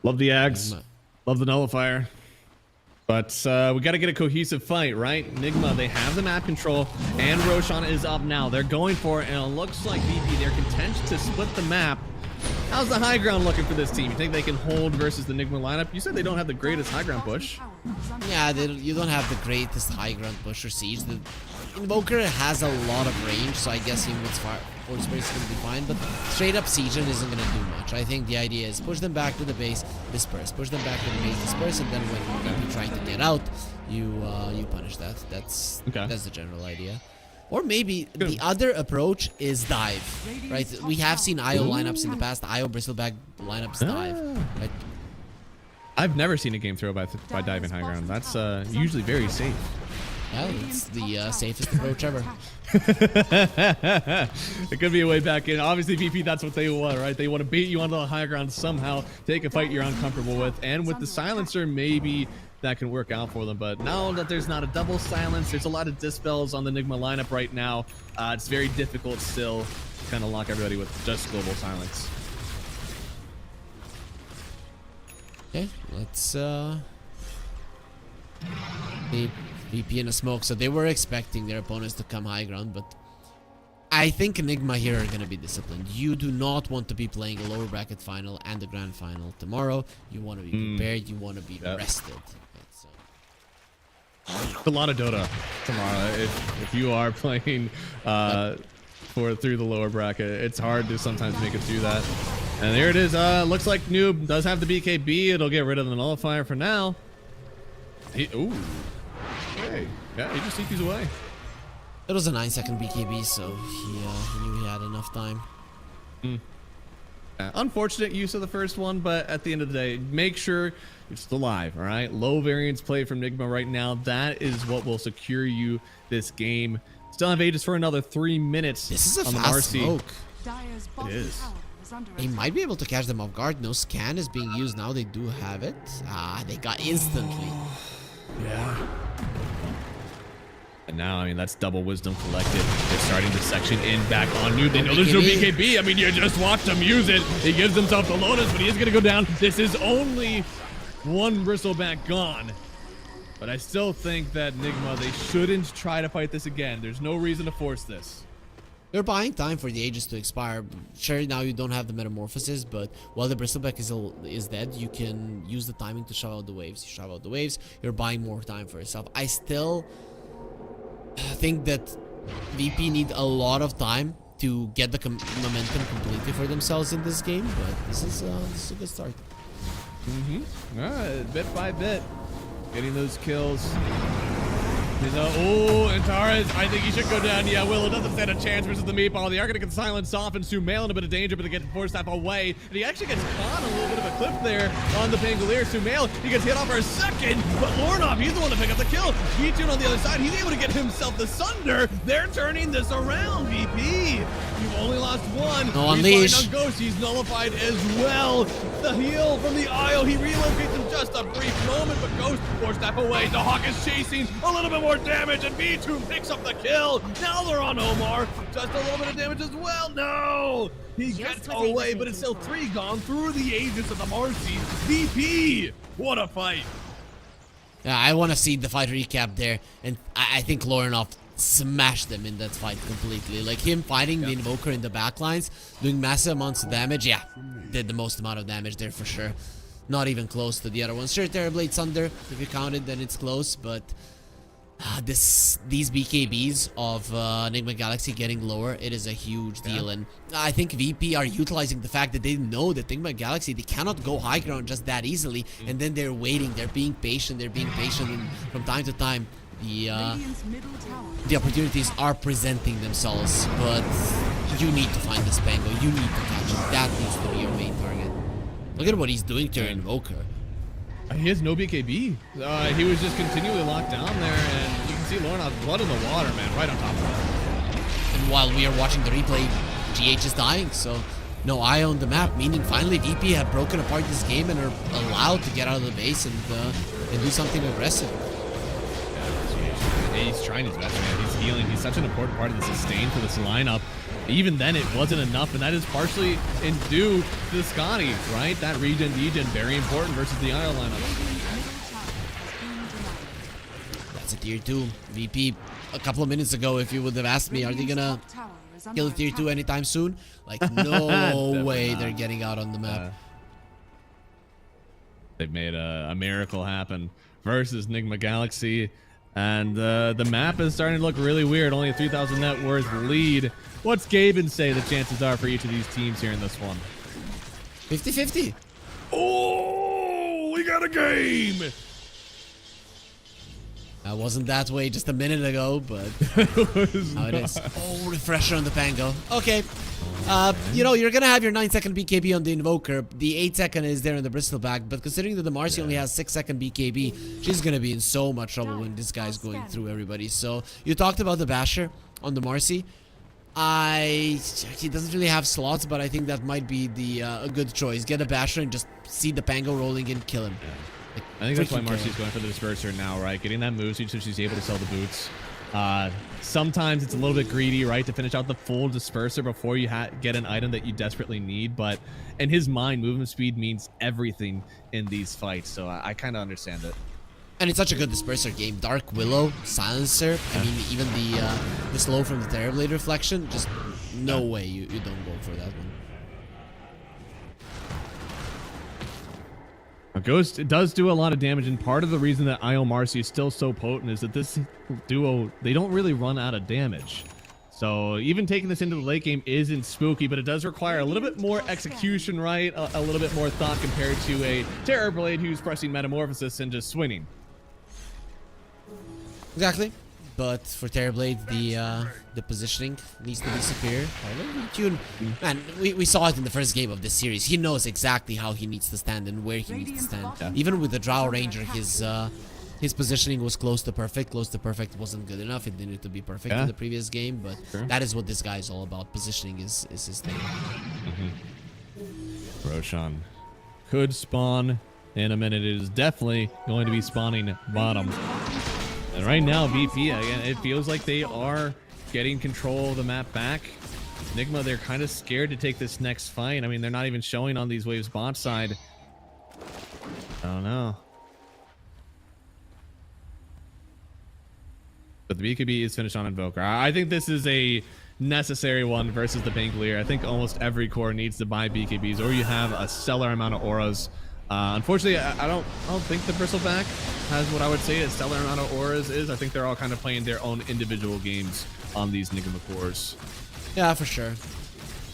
Love the Axe. Love the Nullifier. But we got to get a cohesive fight, right? Enigma, they have the map control, and Roshan is up now. They're going for it, and it looks like VP, they're content to split the map. How's the high ground looking for this team? You think they can hold versus the Enigma lineup? You said they don't have the greatest high ground push. Yeah, you don't have the greatest high ground push or siege. The Invoker has a lot of range, so I guess even with Force Spirit is going to be fine. But straight up sieging isn't going to do much. I think the idea is push them back to the base, disperse. Push them back to the base, disperse, and then when you're going to be trying to get out, you punish that. That's the general idea. Or maybe the other approach is dive, right? We have seen IO lineups in the past. IO Bristleback lineups dive, right? I've never seen a game throw by diving high ground. That's usually very safe. Well, it's the safest approach ever. It could be a way back in. Obviously, VP, that's what they want, right? They want to beat you onto the high ground somehow, take a fight you're uncomfortable with, and with the silencer, maybe that can work out for them. But now that there's not a double silence, there's a lot of dispels on the Nigma lineup right now. It's very difficult still to kind of lock everybody with just global silence. Okay, let's VP in a smoke. So they were expecting their opponents to come high ground, but I think Enigma here are gonna be disciplined. You do not want to be playing a lower bracket final and the grand final tomorrow. You want to be prepared. You want to be rested. It's a lot of Dota tomorrow. If you are playing through the lower bracket, it's hard to sometimes make it through that. And there it is. Looks like Noob does have the BKB. It'll get rid of the nullifier for now. Ooh. Hey. Yeah, he just CQs away. It was a 9-second BKB, so he knew he had enough time. Unfortunate use of the first one, but at the end of the day, make sure you're still alive, all right? Low variance play from Nigma right now. That is what will secure you this game. Still have Aegis for another 3 minutes. This is a on fast the Marcy. smoke. Dire's It bottom is. tower is under He attack. might be able to catch them off guard. No scan is being used now. They do have it. They got instantly. Yeah. And now, I mean, that's double wisdom collected. They're starting to section in back on Noob. They know there's no BKB. I mean, you just watched him use it. He gives himself the Lotus, but he is going to go down. This is only one bristleback gone. But I still think that Nigma, they shouldn't try to fight this again. There's no reason to force this. They're buying time for the Aegis to expire. Sure, now you don't have the Metamorphosis, but while the Bristleback is dead, you can use the timing to shove out the waves. You shove out the waves, you're buying more time for yourself. I still think that VP need a lot of time to get the momentum completely for themselves in this game, but this is a good start. All right, bit by bit, getting those kills. Oh, and Torres, I think he should go down. Yeah, Willow doesn't stand a chance versus the meatball. They are going to get silence off, and Sumail in a bit of danger, but they get force staff away. And he actually gets caught on a little bit of a cliff there on the Pangolier. Sumail, he gets hit off for a second, but Lornov, he's the one to pick up the kill. G-Tune on the other side, he's able to get himself the Sunder. They're turning this around, VP. You've only lost one. No unleash. On Ghost, he's nullified as well. The heal from the Isle, he relocates him just a brief moment, but Ghost force staff away. The Hawk is chasing a little bit more damage, and V2 picks up the kill. Now they're on Omar. Just a little bit of damage as well. No! He gets away, but it's still 3 gone through the Aegis of the Marcy. VP! What a fight. Yeah, I want to see the fight recap there, and I think Lorinov smashed them in that fight completely. Like him fighting the Invoker in the backlines, doing massive amounts of damage. Yeah, did the most amount of damage there for sure. Not even close to the other ones. Sure, Terrorblade Sunder, if you count it, then it's close, but these BKBs of Enigma Galaxy getting lower, it is a huge deal, and I think VP are utilizing the fact that they know that Enigma Galaxy, they cannot go high ground just that easily, and then they're waiting, they're being patient, and from time to time Radiant's middle tower. the opportunities are presenting themselves, but you need to find the Spango, you need to catch it. That needs to be your main target. Look at what he's doing to Invoker. He has no BKB. He was just continually locked down there, and you can see Lorna's blood in the water, man, right on top of that. And while we are watching the replay, GH is dying, so no eye on the map, meaning finally VP have broken apart this game and are allowed to get out of the base and do something aggressive. He's trying his best, man. He's healing. He's such an important part of the sustain for this lineup. Even then, it wasn't enough, and that is partially in due to the Scotty, right? That regen, very important versus the IR lineup. That's a tier 2. VP, a couple of minutes ago, if you would have asked me, are they gonna kill a tier 2 anytime soon? Like, no way they're getting out on the map. They've made a miracle happen versus Nigma Galaxy. And the map is starting to look really weird. Only a 3,000 net worth lead. What's Gaben say the chances are for each of these teams here in this one? 50-50. Oh, we got a game. That wasn't that way just a minute ago, but how it is. Oh, refresher on the Pango. Okay. You know, you're gonna have your 9-second BKB on the Invoker. The 8-second is there in the Bristleback, but considering that the Marcy only has 6-second BKB, she's gonna be in so much trouble when this guy's going through everybody. So you talked about the Basher on the Marcy. He doesn't really have slots, but I think that might be the a good choice. Get a Basher and just see the Pango rolling in, kill him. Like, I think that's why Freaking Marcy's going for the disperser now, right? Getting that move so she's able to sell the boots. Sometimes it's a little bit greedy, right, to finish out the full disperser before you get an item that you desperately need. But in his mind, movement speed means everything in these fights. So I kind of understand it. And it's such a good disperser game. Dark Willow, Silencer. I mean, even the slow from the Terrorblade reflection. Just no way you don't go for that one. Ghost, it does do a lot of damage, and part of the reason that IO Marcy is still so potent is that this duo, they don't really run out of damage. So even taking this into the late game isn't spooky, but it does require a little bit more execution, right? A little bit more thought compared to a Terrorblade who's pressing Metamorphosis and just swinging. Exactly. But for Terrorblade, the positioning needs to be superior. Man, we saw it in the first game of this series. He knows exactly how he needs to stand and where he needs to stand. Yeah. Even with the Drow Ranger, his positioning was close to perfect. Close to perfect wasn't good enough. It needed to be perfect in the previous game. But that is what this guy is all about. Positioning is his thing. Roshan could spawn in a minute. It is definitely going to be spawning bottom. And right now, VP, again, it feels like they are getting control of the map back. Enigma, they're kind of scared to take this next fight. I mean, they're not even showing on these waves bot side. I don't know. But the BKB is finished on Invoker. I think this is a necessary one versus the Banglier. I think almost every core needs to buy BKBs, or you have a stellar amount of auras. Unfortunately, I don't think the Bristleback has what I would say a stellar amount of auras is. I think they're all kind of playing their own individual games on these Enigma cores. Yeah, for sure.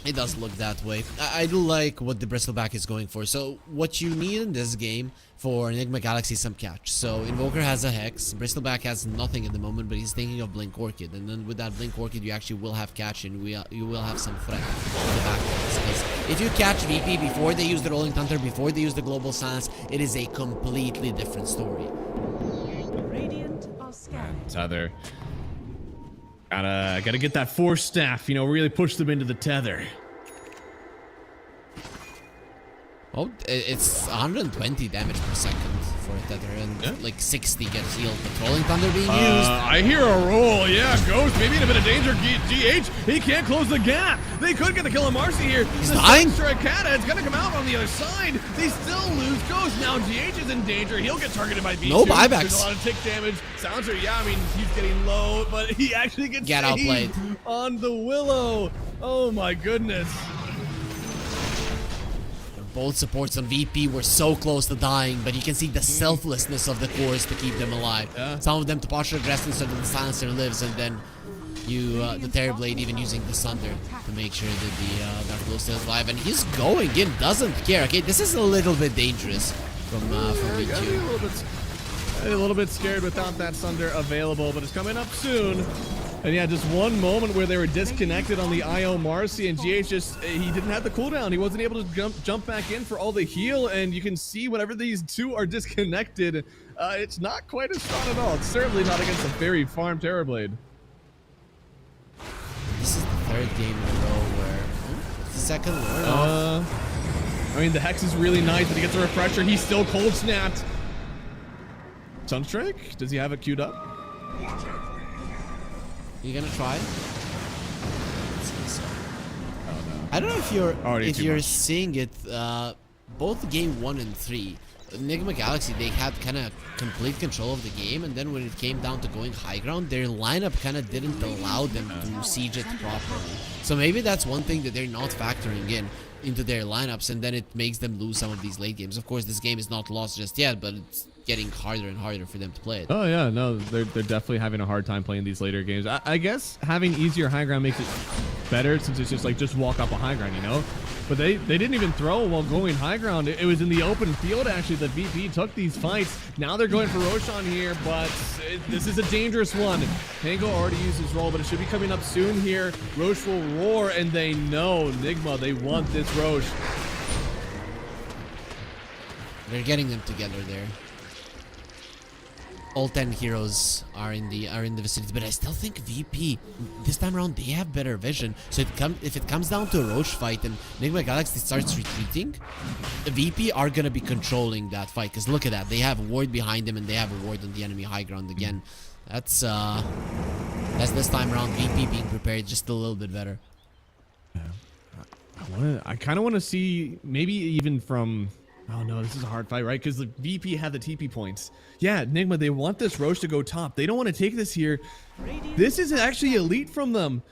It does look that way. I do like what the Bristleback is going for. So what you need in this game for Enigma Galaxy is some catch. So Invoker has a Hex, Bristleback has nothing at the moment, but he's thinking of Blink Orchid. And then with that Blink Orchid, you actually will have catch, and you will have some threat on the back lines. Because if you catch VP before they use the Rolling Thunder, before they use the Global Silence, it is a completely different story. Radiant are scanning. Tether. Gotta get that Force Staff, you know, really push them into the tether. Oh, it's 120 damage per second for a tether, and like 60 gets healed. The Rolling Thunder being used. I hear a roll. Yeah, Ghost maybe in a bit of danger. GH, he can't close the gap. They could get the kill on Marcy here. He's dying. Strikata, it's gonna come out on the other side. They still lose Ghost. Now GH is in danger. He'll get targeted by B2. No buybacks. There's a lot of tick damage. Silencer, yeah, I mean, he's getting low, but he actually gets outplayed on the Willow. Oh my goodness. Both supports on VP were so close to dying, but you can see the selflessness of the cores to keep them alive. Yeah. Some of them to posture aggressive so that the Silencer lives, and then the Terrorblade even using the Sunder to make sure that the Dark Blue stays alive. And he's going in, doesn't care. Okay, this is a little bit dangerous from V2. A little bit scared without that Sunder available, but it's coming up soon. And yeah, just one moment where they were disconnected on the IO Marcy, and GH just, he didn't have the cooldown. He wasn't able to jump back in for all the heal, and you can see whenever these two are disconnected, it's not quite as strong at all. It's certainly not against a very farm Terrorblade. This is the third game in a row where... the second one? I mean, the Hex is really nice, but he gets a refresher. He's still cold snapped. Sunstrike? Does he have it queued up? You gonna try? Oh, no. I don't know if you're much. seeing it. Both game 1 and 3, Enigma Galaxy, they had kind of complete control of the game, and then when it came down to going high ground, their lineup kind of didn't allow them to siege it properly. So maybe that's one thing that they're not factoring into their lineups, and then it makes them lose some of these late games. Of course, this game is not lost just yet, but it's getting harder and harder for them to play it. Oh yeah, no, they're definitely having a hard time playing these later games. I guess having easier high ground makes it better, since it's just walk up a high ground, you know. But they didn't even throw while going high ground. It was in the open field actually that VP took these fights. Now they're going for Roshan here, but this is a dangerous one. Tango already used his roll, but it should be coming up soon here. Roche will roar, and they know Enigma, they want this Roche. They're getting them together there. all 10 heroes are in the vicinity, but I still think VP this time around they have better vision. So if it comes down to a Roche fight and Enigma Galaxy starts retreating, the VP are gonna be controlling that fight. Cause look at that, they have a ward behind them and they have a ward on the enemy high ground again. That's this time around VP being prepared just a little bit better. I kind of want to see maybe even from. Oh no, this is a hard fight, right? Because the VP had the TP points. Yeah, Enigma, they want this Roche to go top. They don't want to take this here. This is actually elite from them.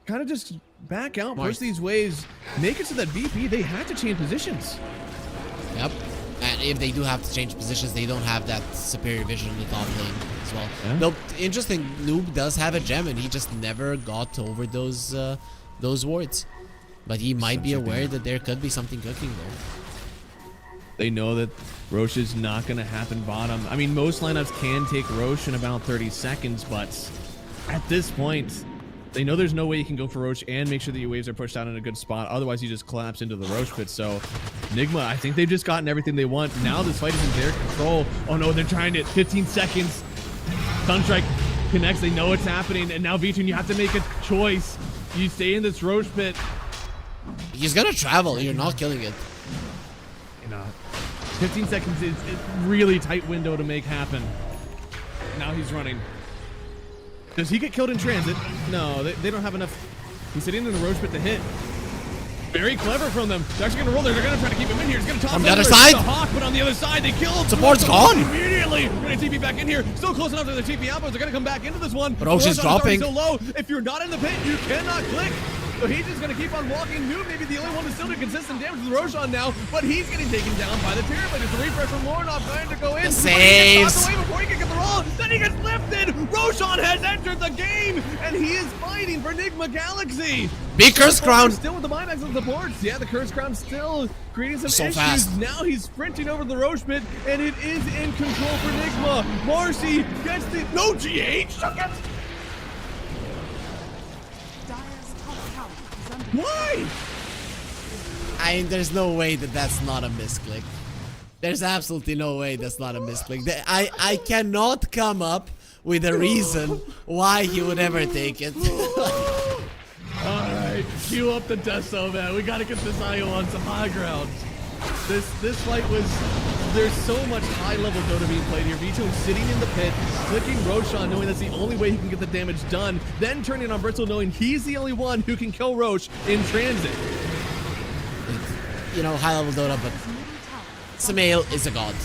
Kind of just back out, push these waves, make it so that VP, they had to change positions. Yep. And if they do have to change positions, they don't have that superior vision in the top lane as well. Yeah. Nope. Interesting, Noob does have a gem and he just never got over those wards. But he might be aware that there could be something cooking there. They know that Roche is not going to happen bottom. I mean, most lineups can take Roche in about 30 seconds, but at this point, they know there's no way you can go for Roche and make sure that your waves are pushed out in a good spot. Otherwise, you just collapse into the Roche pit. So, Enigma, I think they've just gotten everything they want. Now this fight is in their control. Oh no, they're trying it. 15 seconds. Sunstrike connects. They know it's happening. And now, Vitun, you have to make a choice. You stay in this Roche pit. He's gonna travel. You're not killing it. You know, 15 seconds is a really tight window to make happen. Now he's running. Does he get killed in transit? No, they don't have enough. He's sitting in the Roche pit to hit. Very clever from them. They're actually going to roll there. They're going to try to keep him in here. He's going to toss on the other side. The Hawk, but on the other side, they kill him. Support's gone. Immediately. Going to TP back in here. Still close enough to the TP outpost. They're going to come back into this one. But Roche's dropping. So low. If you're not in the pit, you cannot click. So he's just going to keep on walking. Noob may be the only one to still do consistent damage to the Roshan now, but he's getting taken down by the Pyramid. It's a refresh from Lornov trying to go in. Saves. Away before he can get the roll. Then he gets lifted. Roshan has entered the game, and he is fighting for Enigma Galaxy. Big Curse Crown. Still with the buybacks and supports. Yeah, the Curse Crown still creating some So issues. fast. Now he's sprinting over the Roche pit, and it is in control for Enigma. Marcy gets the... No GH! Dire's top tower is under Why? There's no way that that's not a misclick. There's absolutely no way that's not a misclick. I cannot come up with a reason why he would ever take it. Alright, cue up the Deso, man. We gotta get this IO on some high ground. This fight was... There's so much high-level Dota being played here. Vito sitting in the pit, clicking Roshan, knowing that's the only way he can get the damage done. Then turning on Bristle, knowing he's the only one who can kill Roche in transit. You know, high-level Dota, but Samael is a god.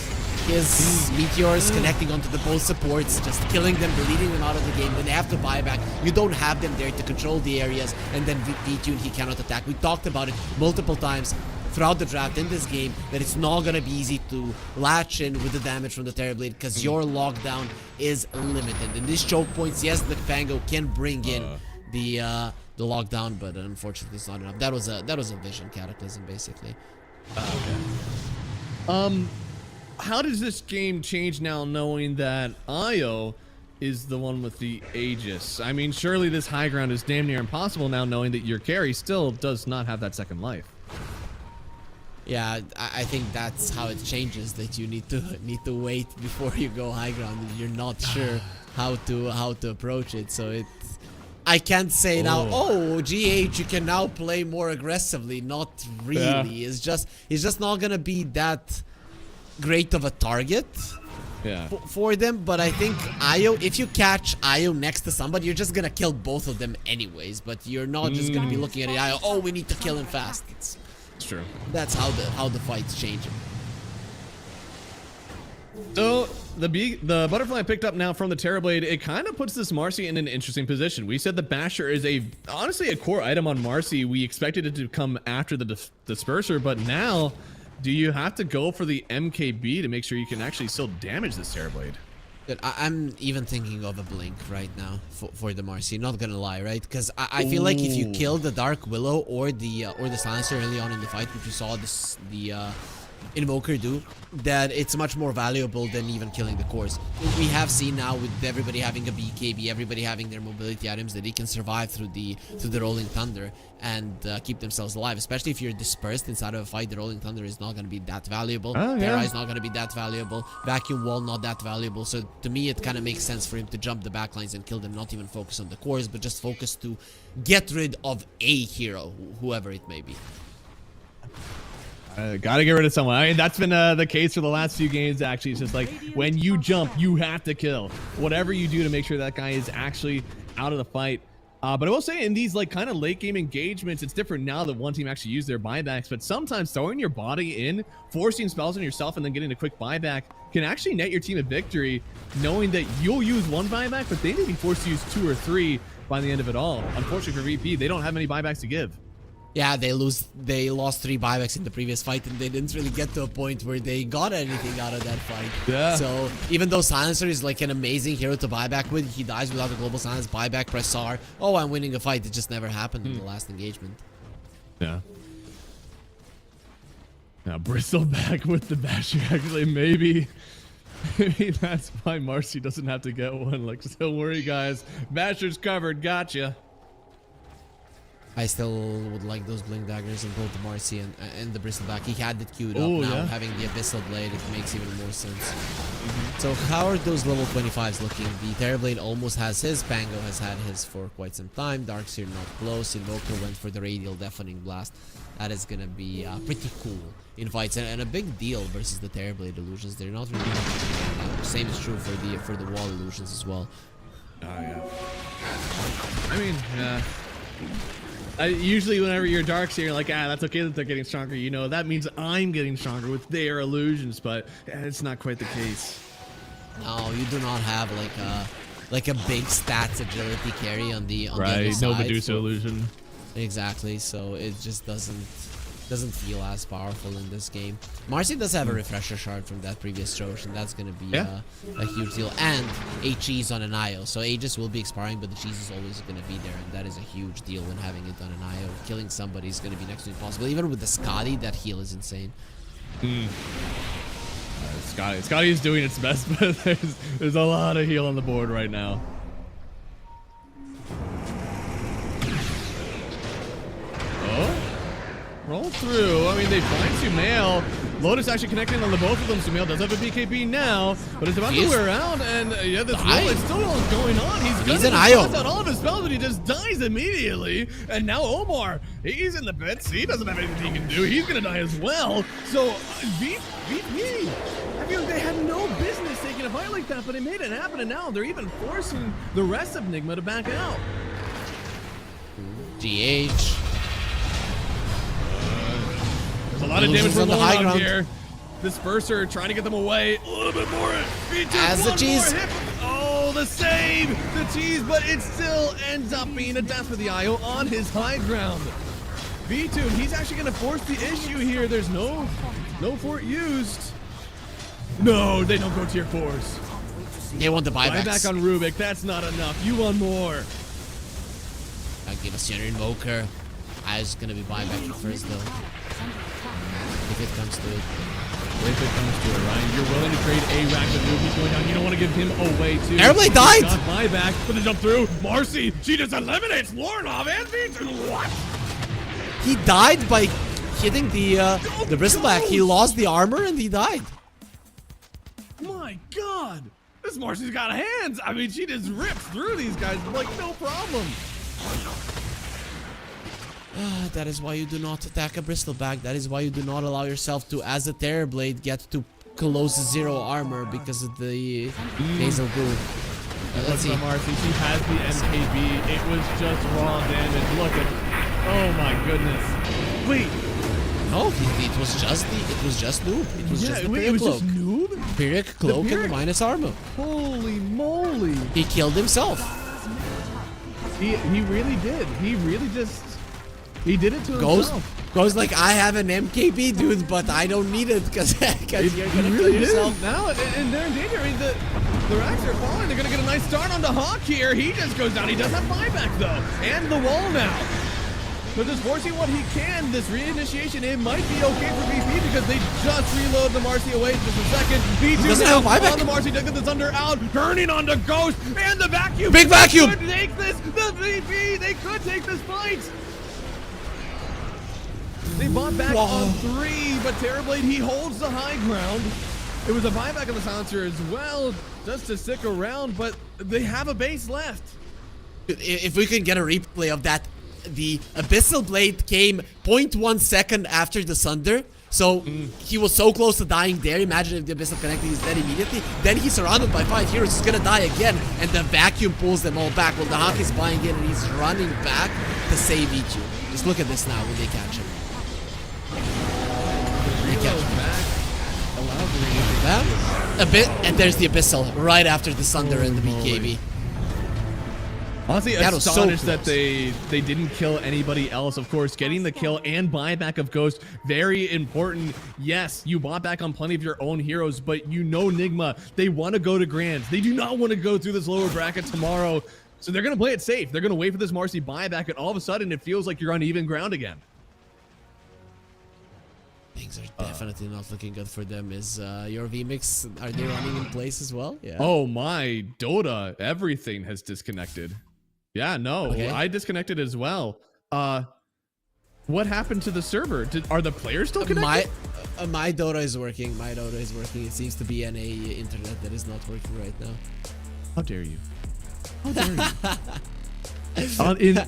His meteors connecting onto the both supports, just killing them, deleting them out of the game. Then they have to buy back. You don't have them there to control the areas, and then V-Tune, he cannot attack. We talked about it multiple times throughout the draft in this game, that it's not gonna be easy to latch in with the damage from the Terrorblade, because your lockdown is limited. In these choke points, yes, the Fango can bring in the lockdown, but unfortunately it's not enough. That was a vision cataclysm, basically. How does this game change now, knowing that Io is the one with the Aegis? I mean, surely this high ground is damn near impossible now, knowing that your carry still does not have that second life. Yeah, I think that's how it changes. That you need to wait before you go high ground, and you're not sure how to approach it. So I can't say now. Oh, GH, you can now play more aggressively. Not really. Yeah. It's just not gonna be that great of a target. Yeah. For them, but I think Io, if you catch Io next to somebody, you're just gonna kill both of them anyways. But you're not just gonna be looking at it, Io. Oh, we need to kill him fast. It's true. That's how the fight's changing. So the butterfly picked up now from the Terrorblade. It kind of puts this Marcy in an interesting position. We said the Basher is honestly a core item on Marcy. We expected it to come after the Disperser, but now do you have to go for the MKB to make sure you can actually still damage this Terrorblade? Dude, I'm even thinking of a blink right now for the Marcy. Not gonna lie, right? Because I feel like if you kill the Dark Willow or the Silencer early on in the fight, which you saw Invoker do, that it's much more valuable than even killing the cores. We have seen now with everybody having a BKB, everybody having their mobility items, that they can survive through the Rolling Thunder and keep themselves alive. Especially if you're dispersed inside of a fight, the Rolling Thunder is not going to be that valuable. Terra is not going to be that valuable. Vacuum Wall not that valuable. So to me, it kind of makes sense for him to jump the backlines and kill them, not even focus on the cores, but just focus to get rid of a hero, whoever it may be. Gotta get rid of someone. I mean, that's been the case for the last few games, actually. It's just like, when you jump, you have to kill. Whatever you do to make sure that guy is actually out of the fight. But I will say, in these like kind of late game engagements, it's different now that one team actually used their buybacks. But sometimes throwing your body in, forcing spells on yourself, and then getting a quick buyback can actually net your team a victory, knowing that you'll use one buyback, but they may be forced to use 2 or 3 by the end of it all. Unfortunately for VP, they don't have any buybacks to give. Yeah, they lost 3 buybacks in the previous fight, and they didn't really get to a point where they got anything out of that fight. Yeah. So even though Silencer is like an amazing hero to buyback with, he dies without the global silence, buyback, press R. Oh, I'm winning a fight. It just never happened in the last engagement. Yeah. Now Bristol back with the Basher. Actually, maybe that's why Marcy doesn't have to get one. Like, just don't worry, guys. Basher's covered. Gotcha. I still would like those Blink Daggers in both the Marcy and the Bristleback. He had it queued up. Now having the Abyssal Blade, it makes even more sense. So how are those level 25s looking? The Terrorblade almost has his. Pango has had his for quite some time. Darkseer not close. Invoker went for the Radial Deafening Blast. That is going to be pretty cool in fights. And a big deal versus the Terrorblade illusions. They're not really... same is true for the wall illusions as well. Oh, yeah. I mean, usually whenever you're Darkseer, you're like, that's okay that they're getting stronger. You know, that means I'm getting stronger with their illusions, but it's not quite the case. No, you do not have like a big stats agility carry on the other right, side. no Medusa illusion. Exactly, so it just doesn't feel as powerful in this game. Marcy does have a refresher shard from that previous Trojan, and that's gonna be a huge deal. And a cheese on an IO, so Aegis will be expiring, but the cheese is always gonna be there, and that is a huge deal when having it on an IO. Killing somebody is gonna be next to impossible. Even with the Scotty, that heal is insane. Scotty is doing its best, but there's a lot of heal on the board right now. Oh, roll through. I mean, they find Sumail. Lotus actually connecting on the both of them. Sumail does have a BKB now, but it's about to wear out, and yeah, this roll is still going on. He's an IO. out all of his spells, but he just dies immediately. And now Omar, he's in the pits. He doesn't have anything he can do. He's gonna die as well. So VP, I feel like they had no business taking a fight like that, but it made it happen, and now they're even forcing the rest of Nigma to back out. GH. There's a lot of damage from the high ground here. Disperser trying to get them away. A little bit more. As the cheese. Oh, the save. The cheese, but it still ends up being a death for the IO on his high ground. V2, he's actually going to force the issue here. There's no fort used. No, they don't go tier 4s. They want the buybacks. Buyback on Rubik. That's not enough. You want more. I'll give us your Invoker. I was going to be buyback first, though. If it comes to it. If it comes to it, Ryan, you're willing to trade a rack with Ruby's going down. You don't want to give him away, too. Terrorblade died! Got buyback, but they jump through. Marcy, she just eliminates Lorinov and V2. What? He died by hitting the Bristleback. He lost the armor and he died. My God. This Marcy's got hands. I mean, she just rips through these guys like no problem. That is why you do not attack a Bristleback. That is why you do not allow yourself to, as a Terrorblade, get to close 0 armor because of the nasal goo. Let's see. Marcy, she has the MKB. It was just raw damage. Look at. Oh my goodness. Wait. No, it was just noob. It was just the Pyrrhic Cloak. Just noob? Pyrrhic Cloak and the minus armor. Holy moly. He killed himself. He really did. He really just. He did it to himself. Goes like, I have an MKB, dude, but I don't need it because you're gonna kill yourself. Now, and they're in danger. I mean, the racks are falling. They're gonna get a nice start on the Hawk here. He just goes down. He does have buyback though, and the wall now. But just forcing what he can, this reinitiation, it might be okay for VP because they just reload the Marcy away in just a second. V2 doesn't now have a buyback. on the Marcy to get the Thunder out, turning on the Ghost, and the vacuum. Big vacuum. They could take this, the VP, they could take this fight. They bought back on 3, but Terrorblade, he holds the high ground. It was a buyback of the Silencer as well, just to stick around, but they have a base left. If we can get a replay of that, the Abyssal Blade came 0.1 second after the Sunder. So he was so close to dying there. Imagine if the Abyssal connected, he's dead immediately. Then he's surrounded by 5 heroes. He's gonna die again. And the vacuum pulls them all back. Well, the Hawk is buying in and he's running back to save E2. Just look at this now when they catch him. They catch him. A bit, and there's the Abyssal right after the Sunder and the BKB. Honestly, That was so astonished that close. they didn't kill anybody else. Of course, getting the kill and buyback of Ghost, very important. Yes, you bought back on plenty of your own heroes, but you know Nigma, they want to go to Grands. They do not want to go through this lower bracket tomorrow. So they're going to play it safe. They're going to wait for this Marcy buyback, and all of a sudden, it feels like you're on even ground again. Things are definitely not looking good for them. Is your VMix, are they running in place as well? Yeah. Oh my, Dota, everything has disconnected. Yeah, no, Okay. I disconnected as well. What happened to the server? Are the players still connected? My Dota is working. My Dota is working. It seems to be NA internet that is not working right now. How dare you? How dare you?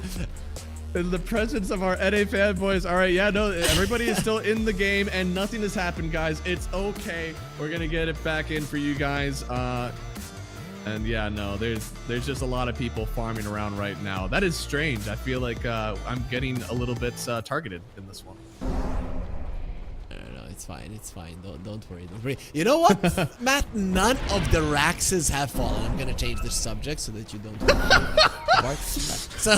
In the presence of our NA fanboys. All right, yeah, no, everybody is still in the game and nothing has happened, guys. It's okay. We're gonna get it back in for you guys. And yeah, no, there's just a lot of people farming around right now. That is strange. I feel like I'm getting a little bit targeted in this one. No, it's fine. It's fine. Don't worry. Don't worry. You know what, Matt? None of the Raxes have fallen. I'm gonna change the subject so that you don't. So.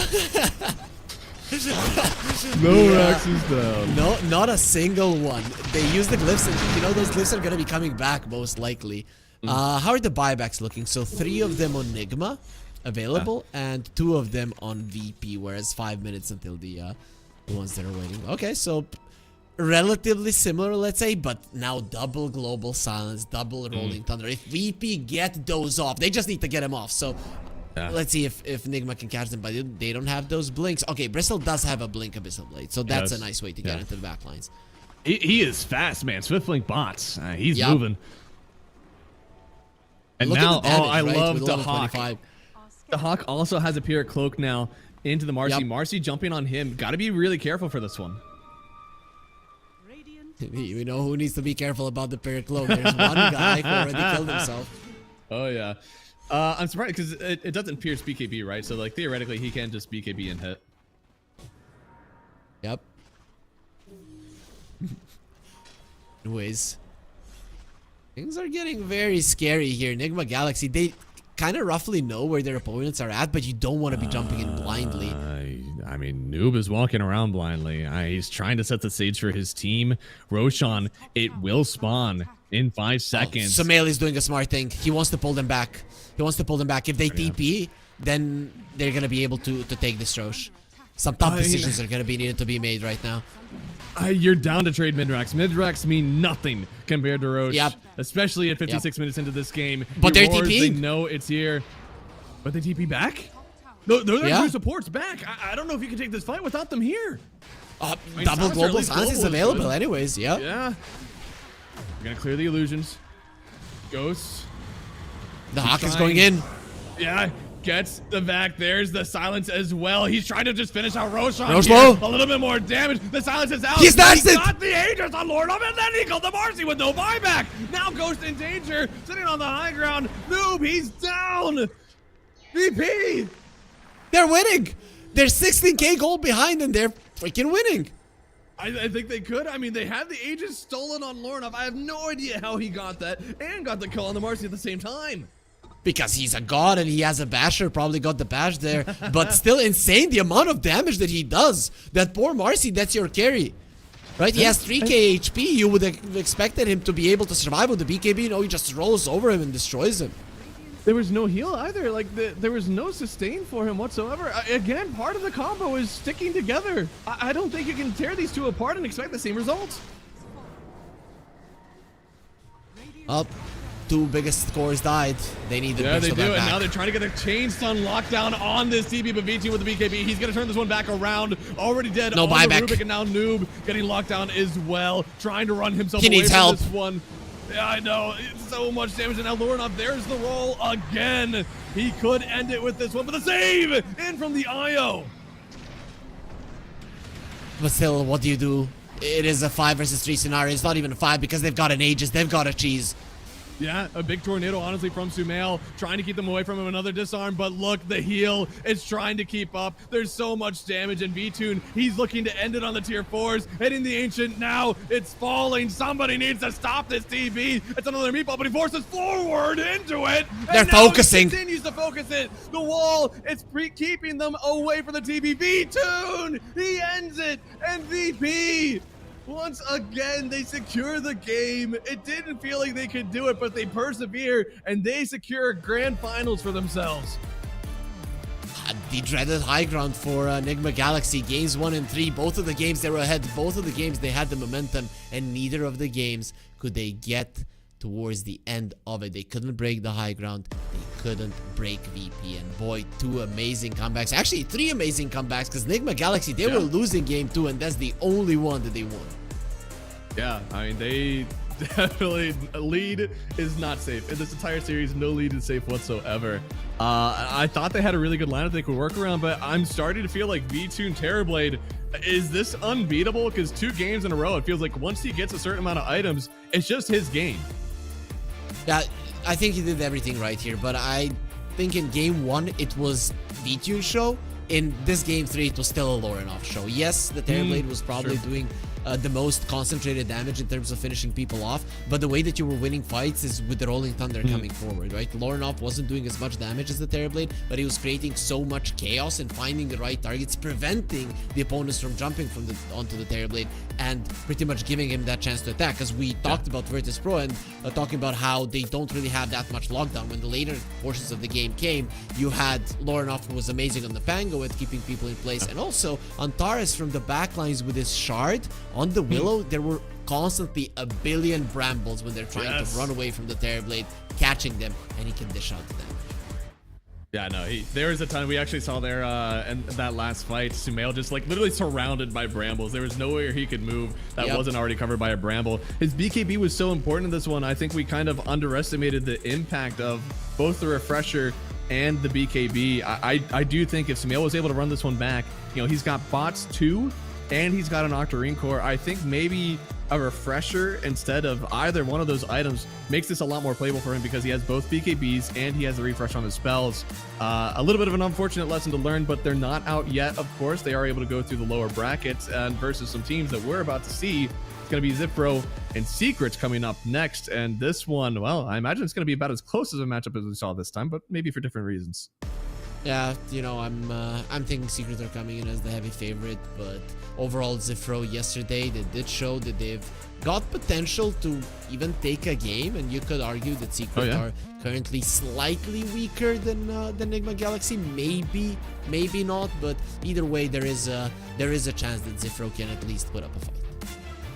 No Raxes down. No, not a single one. They use the glyphs, and you know those glyphs are gonna be coming back most likely. How are the buybacks looking? So 3 of them on Nigma available, and 2 of them on VP, whereas 5 minutes until the ones that are waiting. Okay, so relatively similar, let's say, but now double global silence, double rolling thunder. If VP get those off, they just need to get them off. So let's see if Nigma can catch them, but they don't have those blinks. Okay, Bristle does have a blink Abyssal Blade, so that's a nice way to get into the backlines. He is fast, man. Swift Blink bots. He's Yep. moving. And Look now, at the damage, I right, love with the level Hawk. 25. The Hawk also has a Pyrrhic Cloak now into the Marcy. Yep. Marcy jumping on him. Got to be really careful for this one. Radiant We know who needs to be careful about the Pyrrhic Cloak. There's one guy who already killed himself. Oh, yeah. I'm surprised because it doesn't pierce BKB, right? So, like, theoretically, he can just BKB and hit. Yep. Anyways. Things are getting very scary here. Nigma Galaxy, they kind of roughly know where their opponents are at, but you don't want to be jumping in blindly. I mean, Noob is walking around blindly. He's trying to set the stage for his team. Roshan, it will spawn in 5 seconds. Sumail is doing a smart thing. He wants to pull them back. He wants to pull them back. If they TP, then they're going to be able to take this Rosh. Some tough decisions are going to be needed to be made right now. You're down to trade Midrax. Midrax mean nothing compared to Roche. Yep. Especially at 56 minutes into this game. But they're Yours, TPing. They know it's here. But they TP back? No, they're Yeah. two supports back. I don't know if you can take this fight without them here. Double Silencer, at global least silence is global is available good. anyways. Yep. Yeah. We're going to clear the illusions. Ghosts. The Hawk is trying. going in. Yeah. Gets the back. There's the silence as well. He's trying to just finish out Roshan. Roche here. low. A little bit more damage. The silence is out. He snatched it. Got the Aegis on Lord of, and then he killed the Marcy with no buyback. Now Ghost in danger. Sitting on the high ground. Noob, he's down. VP. They're winning. They're 16k gold behind and they're freaking winning. I think they could. I mean, they have the Aegis stolen on Lornov. I have no idea how he got that and got the kill on the Marcy at the same time. Because he's a god and he has a basher, probably got the bash there. But still insane the amount of damage that he does. That poor Marcy, that's your carry. Right? He has 3k HP. You would have expected him to be able to survive with the BKB. No, he just rolls over him and destroys him. there was no heal either. Like there was no sustain for him whatsoever. Again, part of the combo is sticking together. I don't think you can tear these two apart and expect the same results. Up. Two biggest scores died. They need the Yeah, they do, and back. now they're trying to get their chain stun lockdown on this TB, but V2 with the BKB, he's gonna turn this one back around. Already dead. No on the buyback. Rubik, and now Noob getting locked down as well, trying to run himself He away needs from help. this one. Yeah, I know. It's so much damage, and now Lorenov, there's the roll again. He could end it with this one, but the save in from the IO. But still, what do you do? It is a 5 versus 3 scenario. It's not even a 5 because they've got an Aegis. They've got a cheese. Yeah, a big tornado, honestly, from Sumail, trying to keep them away from him. Another disarm, but look, the heal is trying to keep up. There's so much damage, and V-Tune, he's looking to end it on the tier 4s, hitting the Ancient now. It's falling. Somebody needs to stop this TB. It's another meatball, but he forces forward into it. They're and now focusing. He continues to focus it. The wall, it's keeping them away from the TB. V-Tune, he ends it, and VP. Once again, they secure the game. It didn't feel like they could do it, but they persevere, and they secure grand finals for themselves. The dreaded high ground for Enigma Galaxy. Games 1 and 3, both of the games they were ahead. Both of the games they had the momentum, and neither of the games could they get towards the end of it. They couldn't break the high ground. They couldn't break VP. And boy, 2 amazing comebacks. Actually, 3 amazing comebacks, because Enigma Galaxy, they were losing game 2, and that's the only one that they won. Yeah, I mean, they definitely, lead is not safe. In this entire series, no lead is safe whatsoever. I thought they had a really good lineup they could work around, but I'm starting to feel like V2 and Terrorblade, is this unbeatable? Because 2 games in a row, it feels like once he gets a certain amount of items, it's just his game. Yeah, I think he did everything right here, but I think in game 1, it was V2's show. In this game 3, it was still a Lorenov show. Yes, the Terrorblade was probably doing the most concentrated damage in terms of finishing people off, but the way that you were winning fights is with the Rolling Thunder coming forward, right? Lorenov wasn't doing as much damage as the Terrorblade, but he was creating so much chaos and finding the right targets, preventing the opponents from jumping from onto the Terrorblade, and pretty much giving him that chance to attack. Because we talked about Virtus Pro and talking about how they don't really have that much lockdown. When the later portions of the game came, you had Lorenov, who was amazing on the Pango at keeping people in place, and also Antares from the backlines with his shard on the Willow. There were constantly a billion brambles when they're trying to run away from the Terrorblade, catching them, and he can dish out to them. Yeah, no, there was a ton. We actually saw there in that last fight, Sumail just like literally surrounded by brambles. There was nowhere he could move that wasn't already covered by a bramble. His BKB was so important in this one. I think we kind of underestimated the impact of both the refresher and the BKB. I do think if Sumail was able to run this one back, you know, he's got bots 2 and he's got an Octarine core. I think maybe a refresher instead of either one of those items makes this a lot more playable for him, because he has both BKBs and he has the refresh on his spells. A little bit of an unfortunate lesson to learn, but they're not out yet. Of course, they are able to go through the lower brackets, and versus some teams that we're about to see. It's going to be Zipro and Secrets coming up next, and this one, well, I imagine it's going to be about as close as a matchup as we saw this time, but maybe for different reasons. Yeah, you know, I'm thinking Secrets are coming in as the heavy favorite, but overall Zipro yesterday, they did show that they've got potential to even take a game, and you could argue that Secrets are currently slightly weaker than Enigma Galaxy. Maybe not, but either way, there is a chance that Zipro can at least put up a fight.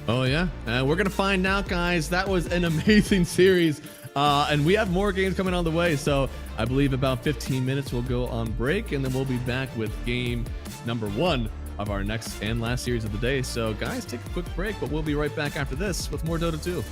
Oh yeah, we're gonna find out, guys. That was an amazing series, and we have more games coming on the way, so I believe about 15 minutes we'll go on break, and then we'll be back with game number 1 of our next and last series of the day. So guys, take a quick break, but we'll be right back after this with more Dota 2.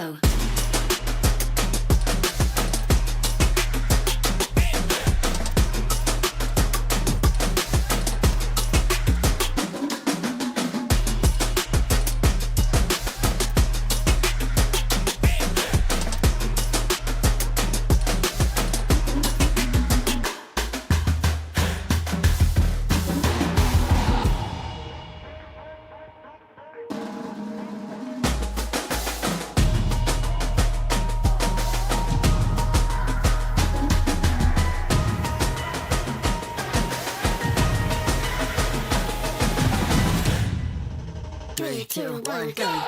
go. Three, two, one, go.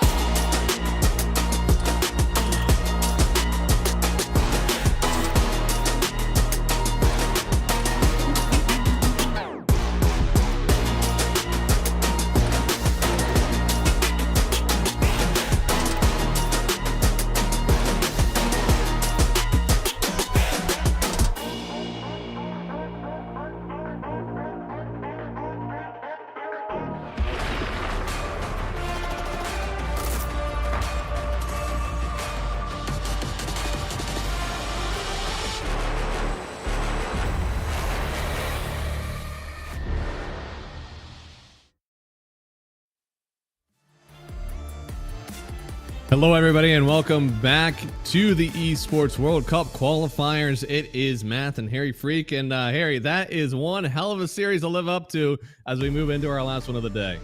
Hello, everybody, and welcome back to the Esports World Cup qualifiers. It is Matt and Harry Freak, and Harry, that is one hell of a series to live up to as we move into our last one of the day.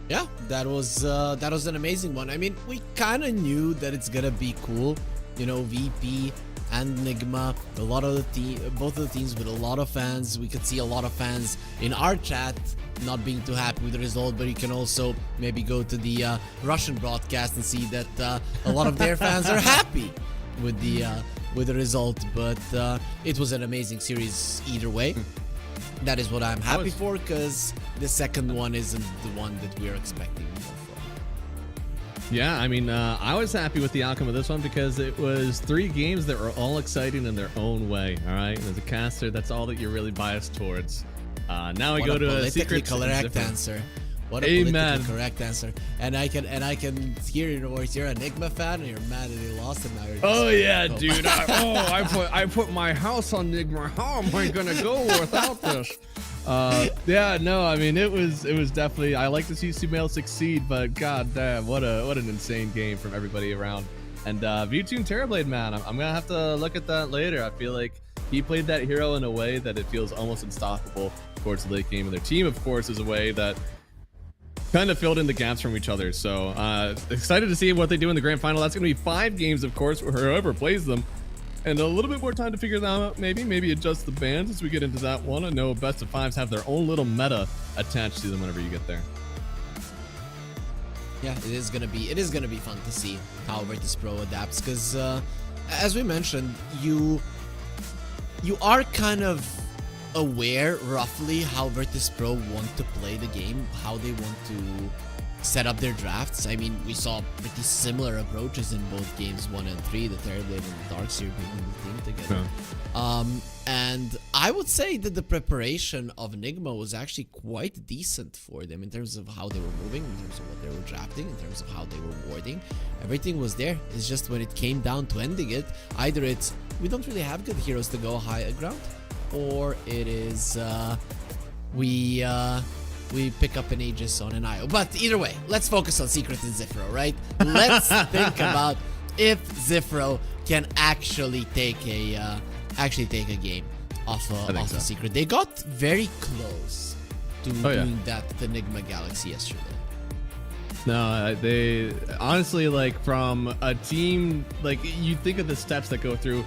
Yeah, that was an amazing one. I mean, we kind of knew that it's gonna be cool. You know, VP and Nigma, both of the teams with a lot of fans. We could see a lot of fans in our chat not being too happy with the result, but you can also maybe go to the Russian broadcast and see that a lot of their fans are happy with the result. But it was an amazing series either way. That is what I'm happy for, because the second one isn't the one that we're expecting more from. Yeah, I mean, I was happy with the outcome of this one because it was 3 games that were all exciting in their own way. All right, as a caster, that's all that you're really biased towards. Now we go to a secret correct answer. What a politically correct answer. And I can hear your voice. You're an Enigma fan, and you're mad that they lost, and now you're just Oh yeah, dude. I put my house on Enigma. How am I gonna go without this? Yeah, no, I mean it was definitely. I like to see Sumail succeed, but god damn, what an insane game from everybody around. And V2 Terrorblade, man, I'm gonna have to look at that later. I feel like he played that hero in a way that it feels almost unstoppable towards the late game, and their team, of course, is a way that kind of filled in the gaps from each other. So excited to see what they do in the grand final. That's going to be 5 games, of course, for whoever plays them, and a little bit more time to figure that out. Maybe adjust the bands as we get into that one. I know best of 5s have their own little meta attached to them whenever you get there. Yeah, it is gonna be fun to see how Virtus Pro adapts, because as we mentioned, you are kind of aware roughly how Virtus Pro want to play the game, how they want to set up their drafts. I mean, we saw pretty similar approaches in both games 1 and 3, the Terrorblade and the Darkseer being in the team together. Yeah. And I would say that the preparation of Enigma was actually quite decent for them in terms of how they were moving, in terms of what they were drafting, in terms of how they were warding. Everything was there. It's just when it came down to ending it, either it's we don't really have good heroes to go high ground, or it is we pick up an Aegis on an IO. But either way, let's focus on Secret and Zifro, right? Let's think about if Zifro can actually take a game off a Secret. They got very close to doing that to Enigma Galaxy yesterday. No, they honestly, like, from a team, like, you think of the steps that go through.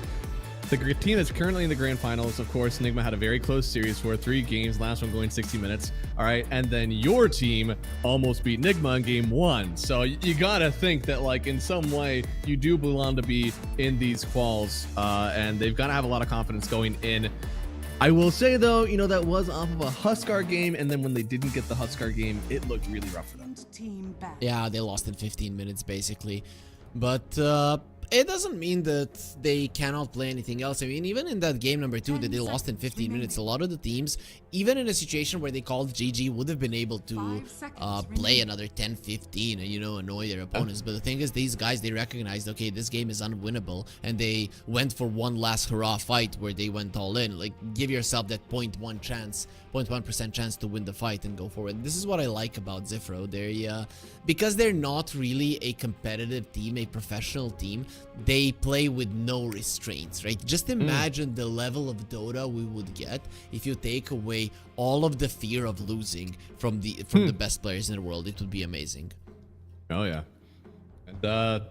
The team that's currently in the grand finals, of course, Enigma had a very close series for 3 games, last one going 60 minutes. All right, and then your team almost beat Enigma in game 1. So you gotta think that, like, in some way, you do belong to be in these quals, and they've got to have a lot of confidence going in. I will say, though, you know, that was off of a Huskar game, and then when they didn't get the Huskar game, it looked really rough for them. Team back. Yeah, they lost in 15 minutes basically. But it doesn't mean that they cannot play anything else. I mean, even in that game number 2 that they lost in 15 minutes, a lot of the teams, even in a situation where they called GG, would have been able to play another 10-15 and, you know, annoy their opponents. But the thing is, these guys, they recognized, okay, this game is unwinnable, and they went for one last hurrah fight where they went all in. Like, give yourself that 0.1% chance to win the fight and go forward. This is what I like about Zifro. They're because they're not really a competitive team, a professional team, they play with no restraints, right? Just imagine the level of Dota we would get if you take away all of the fear of losing from the best players in the world. It would be amazing. Oh yeah. And the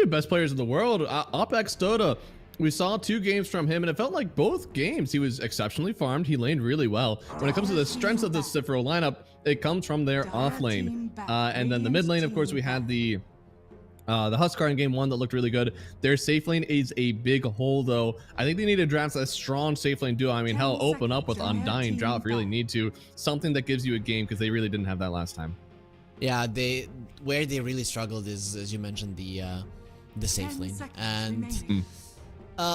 best players in the world, OpX Dota. We saw 2 games from him, and it felt like both games he was exceptionally farmed. He laned really well. When it comes to the strengths of this Zifro lineup, it comes from their off lane. And then the mid lane, of course, we had the Huskar in game 1 that looked really good. Their safe lane is a big hole, though. I think they need to draft a strong safe lane duo. I mean, hell, open up with Undying Drought if you really need to. Something that gives you a game, because they really didn't have that last time. Yeah, where they really struggled is, as you mentioned, the safe lane. And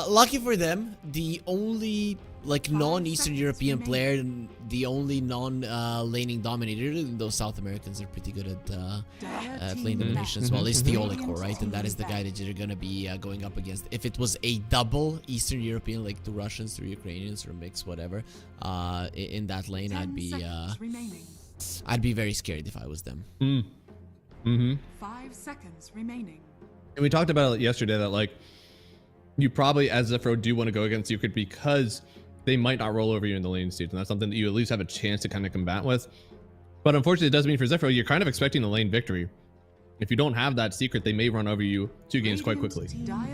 lucky for them, the only like non-Eastern European player and the only non-laning dominator, those South Americans are pretty good at lane domination as well, is Theolicor, right? And that is the guy that you're gonna be going up against. If it was a double Eastern European, like 2 Russians, 3 Ukrainians, or mix, whatever, in that lane, I'd be very scared if I was them. 5 seconds remaining. And we talked about it yesterday that, like, you probably, as Zifro, do want to go against Secret because they might not roll over you in the lane stage, and that's something that you at least have a chance to kind of combat with. But unfortunately, it does mean for Zifro, you're kind of expecting a lane victory. If you don't have that Secret, they may run over you 2 games quite quickly. No,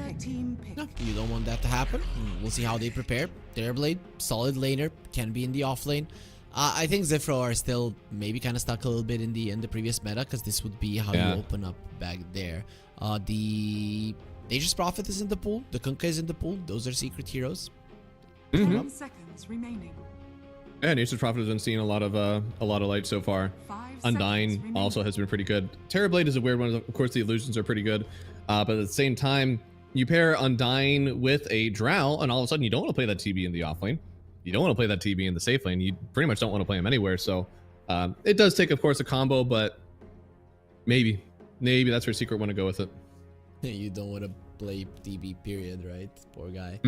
you don't want that to happen. We'll see how they prepare. Terrorblade, solid laner, can be in the off lane. I think Zifro are still maybe kind of stuck a little bit in the previous meta, because this would be how you open up back there. The Nature's Prophet is in the pool. The Kunkka is in the pool. Those are secret heroes. 10 seconds remaining. Yeah, Nature's Prophet has been seeing a lot of light so far. 5 Undying seconds also has been pretty good. Terrorblade is a weird one. Of course, the illusions are pretty good. But at the same time, you pair Undying with a Drow, and all of a sudden you don't want to play that TB in the off lane. You don't want to play that TB in the safe lane. You pretty much don't want to play him anywhere. So it does take, of course, a combo, but maybe that's where Secret want to go with it. You don't want to play TB, period, right? Poor guy.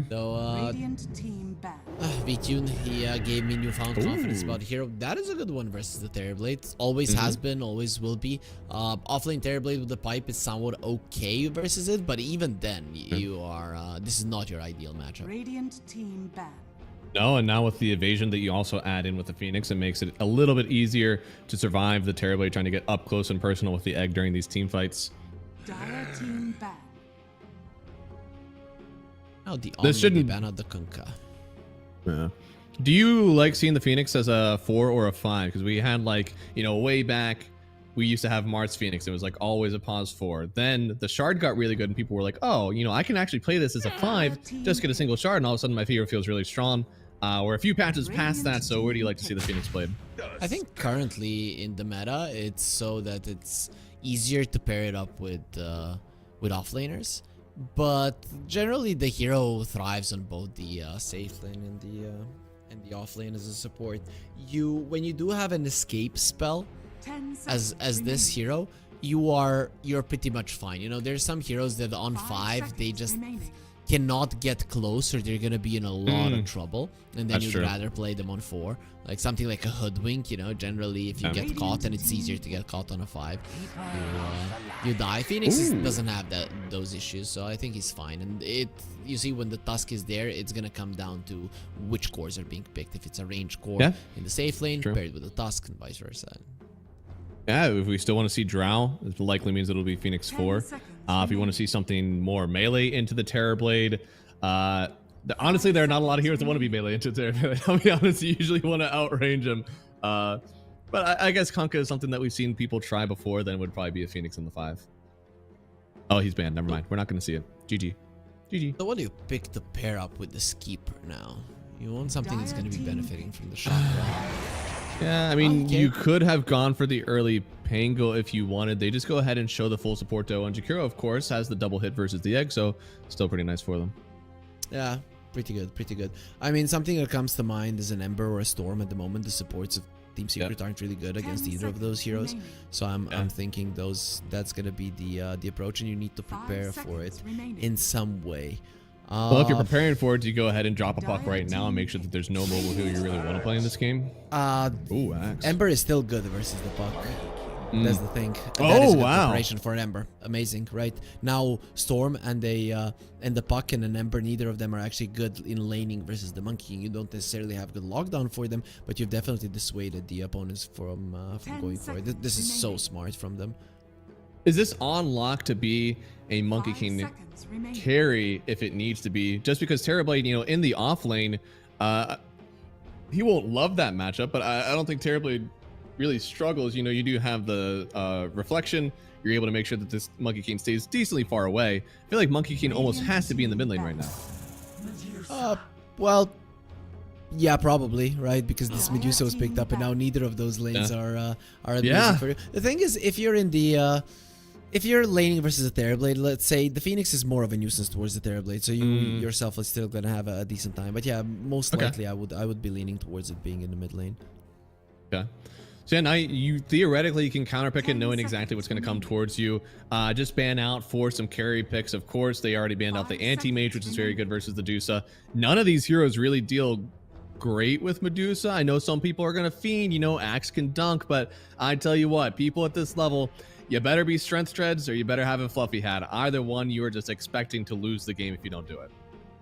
So, Radiant team back. VTune, he gave me newfound confidence about hero. That is a good one versus the Terrorblade. Always has been, always will be. Offlane Terrorblade with the pipe is somewhat okay versus it, but even then, you are. This is not your ideal matchup. Radiant team back. No, and now with the evasion that you also add in with the Phoenix, it makes it a little bit easier to survive the Terrorblade trying to get up close and personal with the egg during these team fights. Dire team back. Oh, the This shouldn't ban out the Kunkka. Yeah. Do you like seeing the Phoenix as a 4 or a 5? Because we had, like, you know, way back, we used to have Mars Phoenix. It was like always a pause 4. Then the shard got really good and people were like, oh, you know, I can actually play this as a 5, just get a single shard, and all of a sudden my fear feels really strong. We're a few patches past that, so where do you like to see the Phoenix played? I think currently in the meta, it's so that it's easier to pair it up with offlaners. But generally, the hero thrives on both the safe lane and the off lane as a support. When you do have an escape spell as this hero, you're pretty much fine. You know, there's some heroes that on 5 they just cannot get close, or they're gonna be in a lot of trouble, and then you'd rather play them on 4, like something like a hoodwink. You know, generally if you get caught, and it's easier to get caught on a 5, you die. Phoenix doesn't have those issues, so I think he's fine. And you see, when the Tusk is there, it's gonna come down to which cores are being picked. If it's a range core in the safe lane paired with the Tusk, and vice versa. Yeah, if we still want to see Drow, it likely means it'll be Phoenix 4. If you want to see something more melee into the Terrorblade, honestly, there are not a lot of heroes that want to be melee into the Terrorblade. I'll be honest, you usually want to outrange them. But I guess Kunkka is something that we've seen people try before, then would probably be a Phoenix in the 5. Oh, he's banned. Never mind. We're not going to see it. GG. GG. So what do you pick to pair up with the Skeeper now? You want something that's going to be benefiting from the shot, right? Yeah, I mean, Okay. you could have gone for the early Pango if you wanted. They just go ahead and show the full support though. And Jakiro, of course, has the double hit versus the egg, so still pretty nice for them. Yeah, pretty good, pretty good. I mean, something that comes to mind is an Ember or a Storm at the moment. The supports of Team Secret aren't really good against 10 either of those heroes. remaining. So I'm thinking that's gonna be the approach, and you need to 5 prepare for it seconds remaining. in some way. Well, if you're preparing for it, you go ahead and drop a puck right now and make sure that there's no mobile who you really want to play in this game. Ooh, axe. Ember is still good versus the puck. That's the thing. That Oh, is a good wow. preparation for an Ember. Amazing, right? Now Storm and the puck and an Ember, neither of them are actually good in laning versus the Monkey King. You don't necessarily have good lockdown for them, but you've definitely dissuaded the opponents from 10 going for it. This is so smart from them. Is this on lock to be a Monkey 5 King seconds remaining. carry if it needs to be? Just because Terrorblade, you know, in the off lane, he won't love that matchup, but I don't think Terrorblade really struggles. You know, you do have the reflection. You're able to make sure that this Monkey King stays decently far away. I feel like Monkey King almost has to be in the mid lane right now. Well, yeah, probably, right? Because this Medusa was picked up, and now neither of those lanes are amazing for you. The thing is, if you're in the if you're laning versus a Terrorblade, let's say the Phoenix is more of a nuisance towards the Terrorblade, so you yourself are still gonna have a decent time. But yeah, most likely I would be leaning towards it being in the mid lane. Okay. So yeah, now you theoretically can counterpick it knowing exactly what's going to come towards you. Just ban out for some carry picks. Of course, they already banned out the anti-mage, which is very good versus the Medusa. None of these heroes really deal great with Medusa. I know some people are going to fiend, you know, Axe can dunk, but I tell you what, people at this level, you better be strength treads or you better have a fluffy hat. Either one, you are just expecting to lose the game if you don't do it.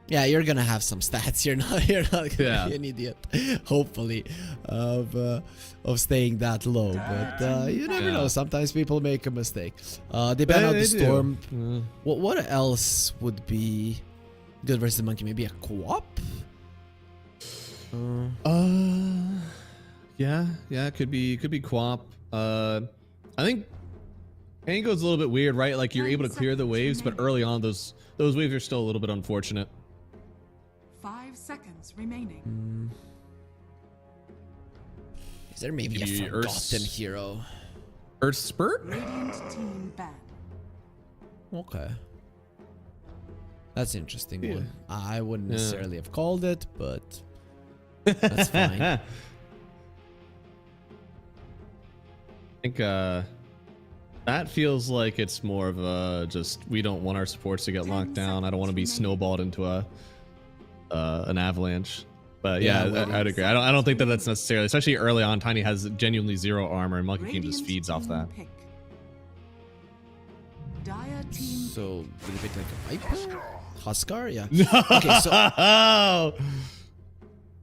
Yeah, you're gonna have some stats. You're not gonna be an idiot. Hopefully, of staying that low. But you never know. Sometimes people make a mistake. They ban out the Storm. What else would be good versus the Monkey? Maybe a co-op? Yeah, it could be co-op. I think Ango's a little bit weird, right? Like you're able to clear the waves, but early on those waves are still a little bit unfortunate. 5 seconds remaining. Is there maybe a forgotten hero? Earth Spurt? Radiant team ban. Okay. That's an interesting one. I wouldn't necessarily have called it, but that's fine. I think that feels like it's more of a just we don't want our supports to get locked down. I don't want to be snowballed into an avalanche. But yeah, I'd agree. I don't think that that's necessarily, especially early on. Tiny has genuinely 0 armor, and Monkey King just feeds off that. Pick. Dire team So, will you pick like a Viper? Huskar? Yeah. Okay, Okay,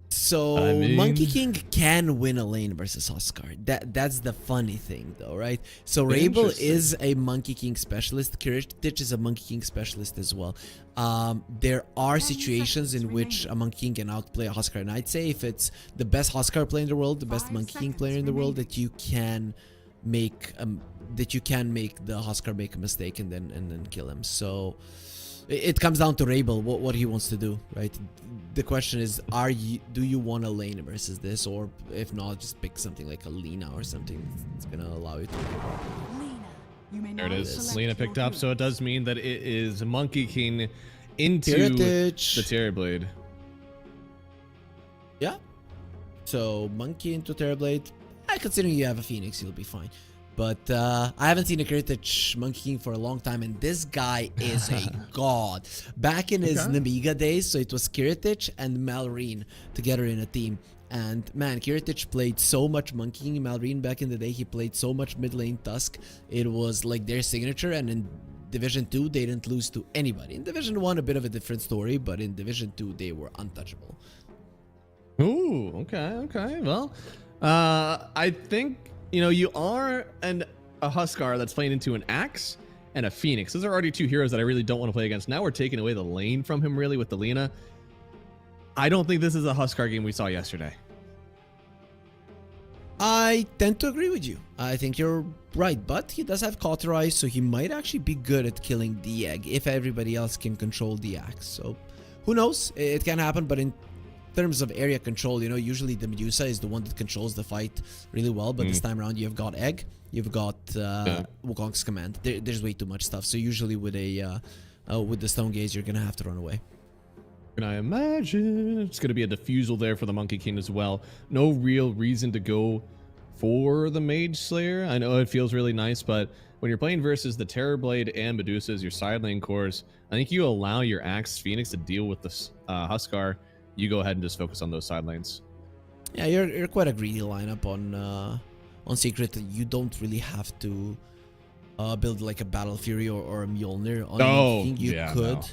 so I mean- Monkey King can win a lane versus Huskar. That's the funny thing, though, right? So Rabel Interesting. is a Monkey King specialist. Kiritich is a Monkey King specialist as well. There are situations in which a Monkey King can outplay a Huskar, and I'd say if it's the best Huskar player in the world, the best 5 Monkey King seconds player in the world, remaining. that you can make the Huskar make a mistake and then kill him. So it comes down to Rabel, what he wants to do, right? The question is, do you want a lane versus this, or if not, just pick something like a Lina or something that's gonna allow you to. Lina. You may There it now is. select Lena your picked up, hero. so it does mean that it is Monkey King into Kiritich. the Terrorblade. Yeah. So Monkey into Terrorblade. Considering you have a Phoenix, you'll be fine. But I haven't seen a Kiritich Monkey King for a long time, and this guy is a god. Back in his Namiga days, so it was Kiritich and Malrine together in a team. And man, Kiritich played so much Monkey King. Malrine back in the day, he played so much mid lane Tusk. It was like their signature, and in Division 2, they didn't lose to anybody. In Division 1, a bit of a different story, but in Division 2, they were untouchable. Ooh, okay. Well, I think, you know, you are a Huskar that's playing into an Axe and a Phoenix. Those are already 2 heroes that I really don't want to play against. Now we're taking away the lane from him, really, with the Lina. I don't think this is a Huskar game we saw yesterday. I tend to agree with you. I think you're right, but he does have Cauterize, so he might actually be good at killing the egg if everybody else can control the axe. So who knows? It can happen, but in terms of area control, you know, usually the Medusa is the one that controls the fight really well, but this time around you've got Egg, you've got Wukong's command. There's way too much stuff. So usually with the Stone Gaze, you're gonna have to run away. Can I imagine? It's going to be a defusal there for the Monkey King as well. No real reason to go for the Mage Slayer. I know it feels really nice, but when you're playing versus the Terrorblade and Medusas, your side lane cores, I think you allow your Axe Phoenix to deal with the Huskar. You go ahead and just focus on those side lanes. Yeah, you're quite a greedy lineup on Secret. You don't really have to build like a Battle Fury or a Mjolnir on Monkey King.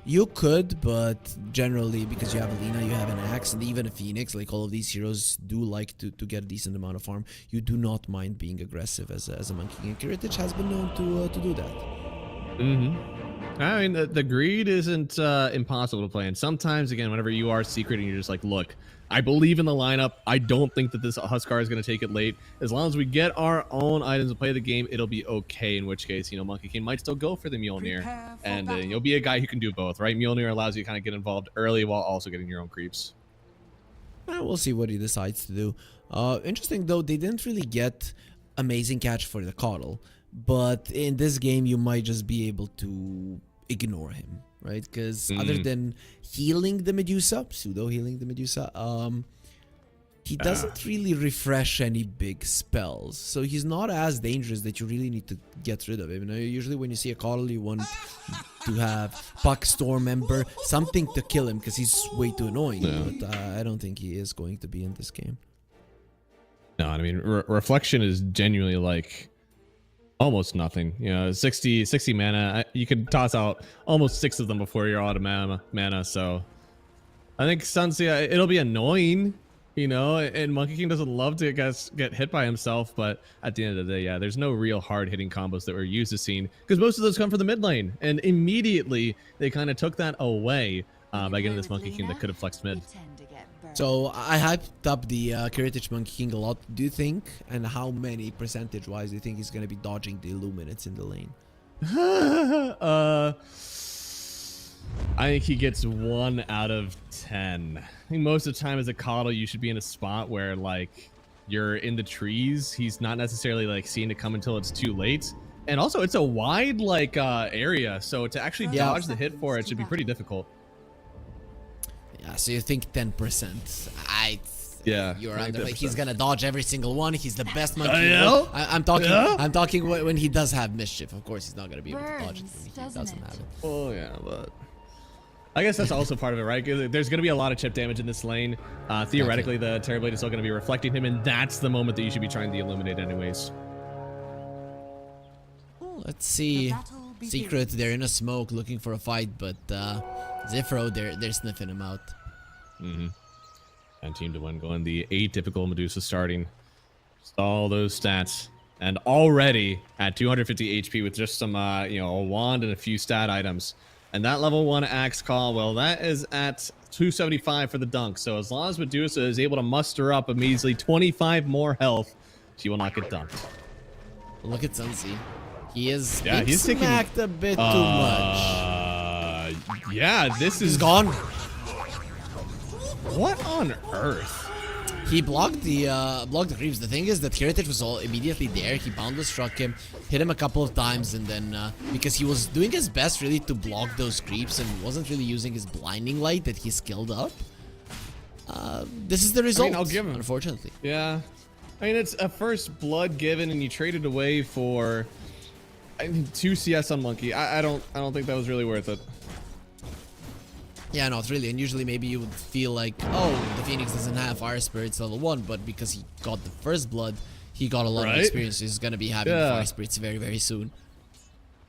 You could, but generally, because you have Alina, you have an Axe, and even a Phoenix, like all of these heroes do like to get a decent amount of farm. You do not mind being aggressive as a Monkey King. Kiritich has been known to do that. I mean, the greed isn't impossible to play. And sometimes, again, whenever you are Secret and you're just like, look, I believe in the lineup. I don't think that this Huskar is going to take it late. As long as we get our own items and play the game, it'll be okay. In which case, you know, Monkey King might still go for the Mjolnir. And you'll be a guy who can do both, right? Mjolnir allows you to kind of get involved early while also getting your own creeps. We'll see what he decides to do. Interesting, though, they didn't really get amazing catch for the Coddle. But in this game, you might just be able to ignore him, right? Because other than healing the Medusa, pseudo healing the Medusa, he doesn't really refresh any big spells, so he's not as dangerous that you really need to get rid of him. You know, usually when you see a Coddle, you want to have Puck, Storm Ember, something to kill him because he's way too annoying. But I don't think he is going to be in this game. No, I mean, Reflection is genuinely like almost nothing. You know, 60 mana. You could toss out almost 6 of them before you're out of mana. So I think Sunsia, it'll be annoying, you know, and Monkey King doesn't love to get hit by himself, but at the end of the day, yeah, there's no real hard hitting combos that we're used to seeing because most of those come from the mid lane, and immediately they kind of took that away by getting this Monkey King that could have flexed mid. So I hyped up the Kiritich Monkey King a lot. Do you think, and how many percentage-wise do you think he's going to be dodging the Illuminates in the lane? I think he gets 1 out of 10. I think most of the time as a Coddle, you should be in a spot where like you're in the trees. He's not necessarily like seeing it come until it's too late. And also it's a wide like area, so to actually dodge the hit for it should be pretty difficult. Yeah, so you think 10%? You're under. Like, he's gonna dodge every single one. He's the best monkey. I'm talking. I'm talking when he does have mischief. Of course, he's not gonna be able to dodge it when he doesn't have it. Oh yeah, but I guess that's also part of it, right? There's gonna be a lot of chip damage in this lane. Theoretically, the Terrorblade is still gonna be reflecting him, and that's the moment that you should be trying to illuminate, anyways. Let's see. Secret, they're in a smoke looking for a fight, but Zifro, they're sniffing him out. And team to win going the atypical Medusa starting. Just all those stats. And already at 250 HP with just some, you know, a wand and a few stat items. And that level 1 axe call, well, that is at 275 for the dunk. So as long as Medusa is able to muster up a measly 25 more health, she will not get dunked. Look at Sunsi. He is he's smacked taking, a bit too much. Yeah, this is gone. What on earth? He blocked the creeps. The thing is that Kiritich was all immediately there. He boundless struck him, hit him a couple of times, and then because he was doing his best really to block those creeps and wasn't really using his blinding light that he skilled up. This is the result. I mean, I'll give him. Unfortunately. Yeah, I mean it's a first blood given, and you traded away for 2 CS on Monkey. I don't think that was really worth it. Yeah, no, it's really, and usually maybe you would feel like, oh, the Phoenix doesn't have Fire Spirits level 1, but because he got the first blood, he got a lot of experience. So he's gonna be having Fire Spirits very, very soon.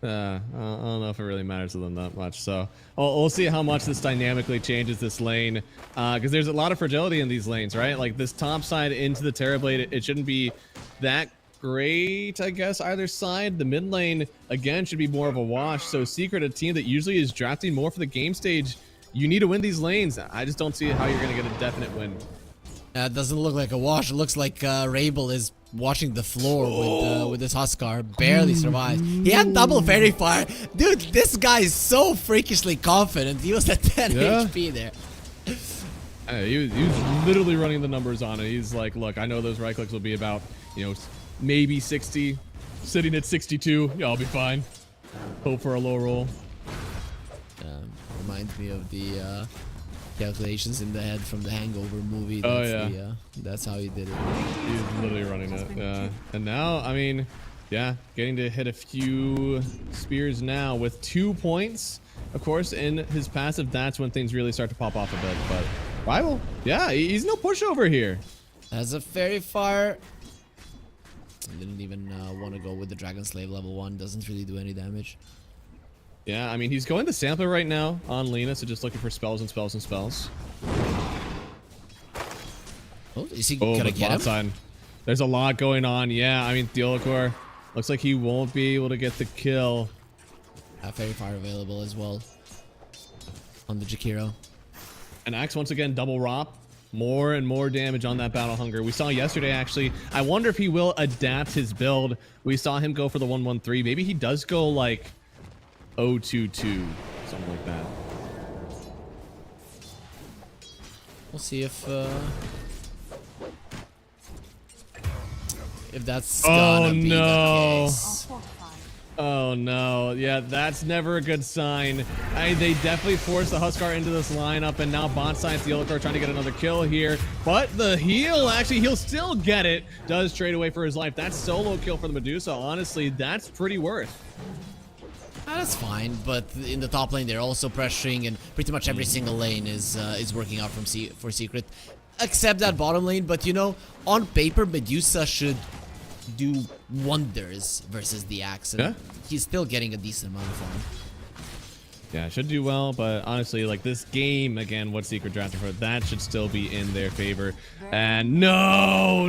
I don't know if it really matters to them that much. So we'll see how much this dynamically changes this lane, because there's a lot of fragility in these lanes, right? Like this top side into the Terrorblade, it shouldn't be that great, I guess, either side. The mid lane again should be more of a wash. So Secret, a team that usually is drafting more for the game stage, you need to win these lanes. I just don't see how you're gonna get a definite win. It doesn't look like a wash. It looks like Rabel is washing the floor with this Huskar. Barely survives. He had double fairy fire. Dude, this guy is so freakishly confident. He was at 10 HP there. He was literally running the numbers on it. He's like, look, I know those right clicks will be about, you know, maybe 60. Sitting at 62, yeah, I'll be fine. Hope for a low roll. Reminds me of the calculations in the head from the Hangover movie. Oh, That's yeah. That's how he did it. He's literally running it. Yeah. And now, I mean, yeah, getting to hit a few spears now with 2 points. Of course, in his passive, that's when things really start to pop off a bit. But Rival, yeah, he's no pushover here. As a fairy fire. Didn't even want to go with the Dragon Slave level 1. Doesn't really do any damage. Yeah, I mean, he's going to sampler right now on Lena, so just looking for spells and spells and spells. Oh, is he gonna get him? Side. There's a lot going on. Yeah, I mean, Theolacor looks like he won't be able to get the kill. Fairy Fire available as well on the Jakiro. And Axe once again double ROP. More and more damage on that Battle Hunger. We saw yesterday, actually. I wonder if he will adapt his build. We saw him go for the 113. Maybe he does go like 022, something like that. We'll see if that's gonna be the case. Oh no, yeah, that's never a good sign. They definitely forced the Huskar into this lineup, and now bot side Theolacor trying to get another kill here. But the heal, actually, he'll still get it. Does trade away for his life. That's solo kill for the Medusa. Honestly, that's pretty worth. That's fine, but in the top lane they're also pressuring, and pretty much every single lane is working out for Secret, except that bottom lane. But you know, on paper, Medusa should do wonders versus the Axe. And he's still getting a decent amount of farm. Yeah, should do well, but honestly, like this game, again, what Secret drafted for, that should still be in their favor. And no!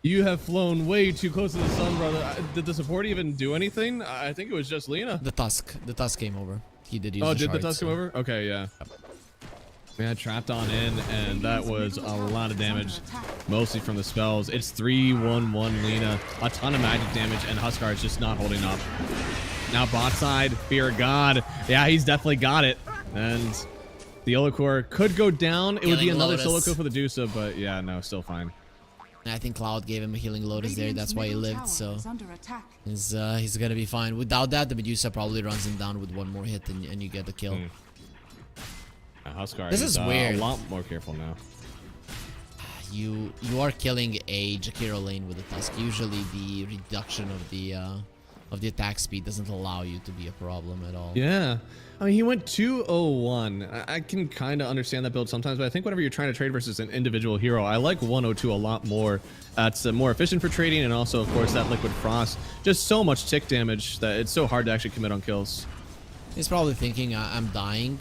You have flown way too close to the sun, brother. Did the support even do anything? I think it was just Lena. The Tusk came over. He did use the did shard, the Tusk come over? Okay, yeah. Yeah, trapped on in, and that was a lot of damage, mostly from the spells. It's 3-1-1 Lena, a ton of magic damage, and Huskar is just not holding up. Now bot side, Fear of God. Yeah, he's definitely got it. And Theolacor could go down. It would be another solo kill for the Dusa, but yeah, no, still fine. I think Cloud gave him a healing Lotus there. That's why he lived, so he's gonna be fine. Without that, the Medusa probably runs him down with one more hit, and you get the kill. Huskar this is weird. A lot more careful now. You are killing a Jakiro lane with a Tusk. Usually the reduction of the attack speed doesn't allow you to be a problem at all. Yeah. I mean, he went 201. I can kind of understand that build sometimes, but I think whenever you're trying to trade versus an individual hero, I like 102 a lot more. It's more efficient for trading, and also, of course, that Liquid Frost. Just so much tick damage that it's so hard to actually commit on kills. He's probably thinking, I'm dying.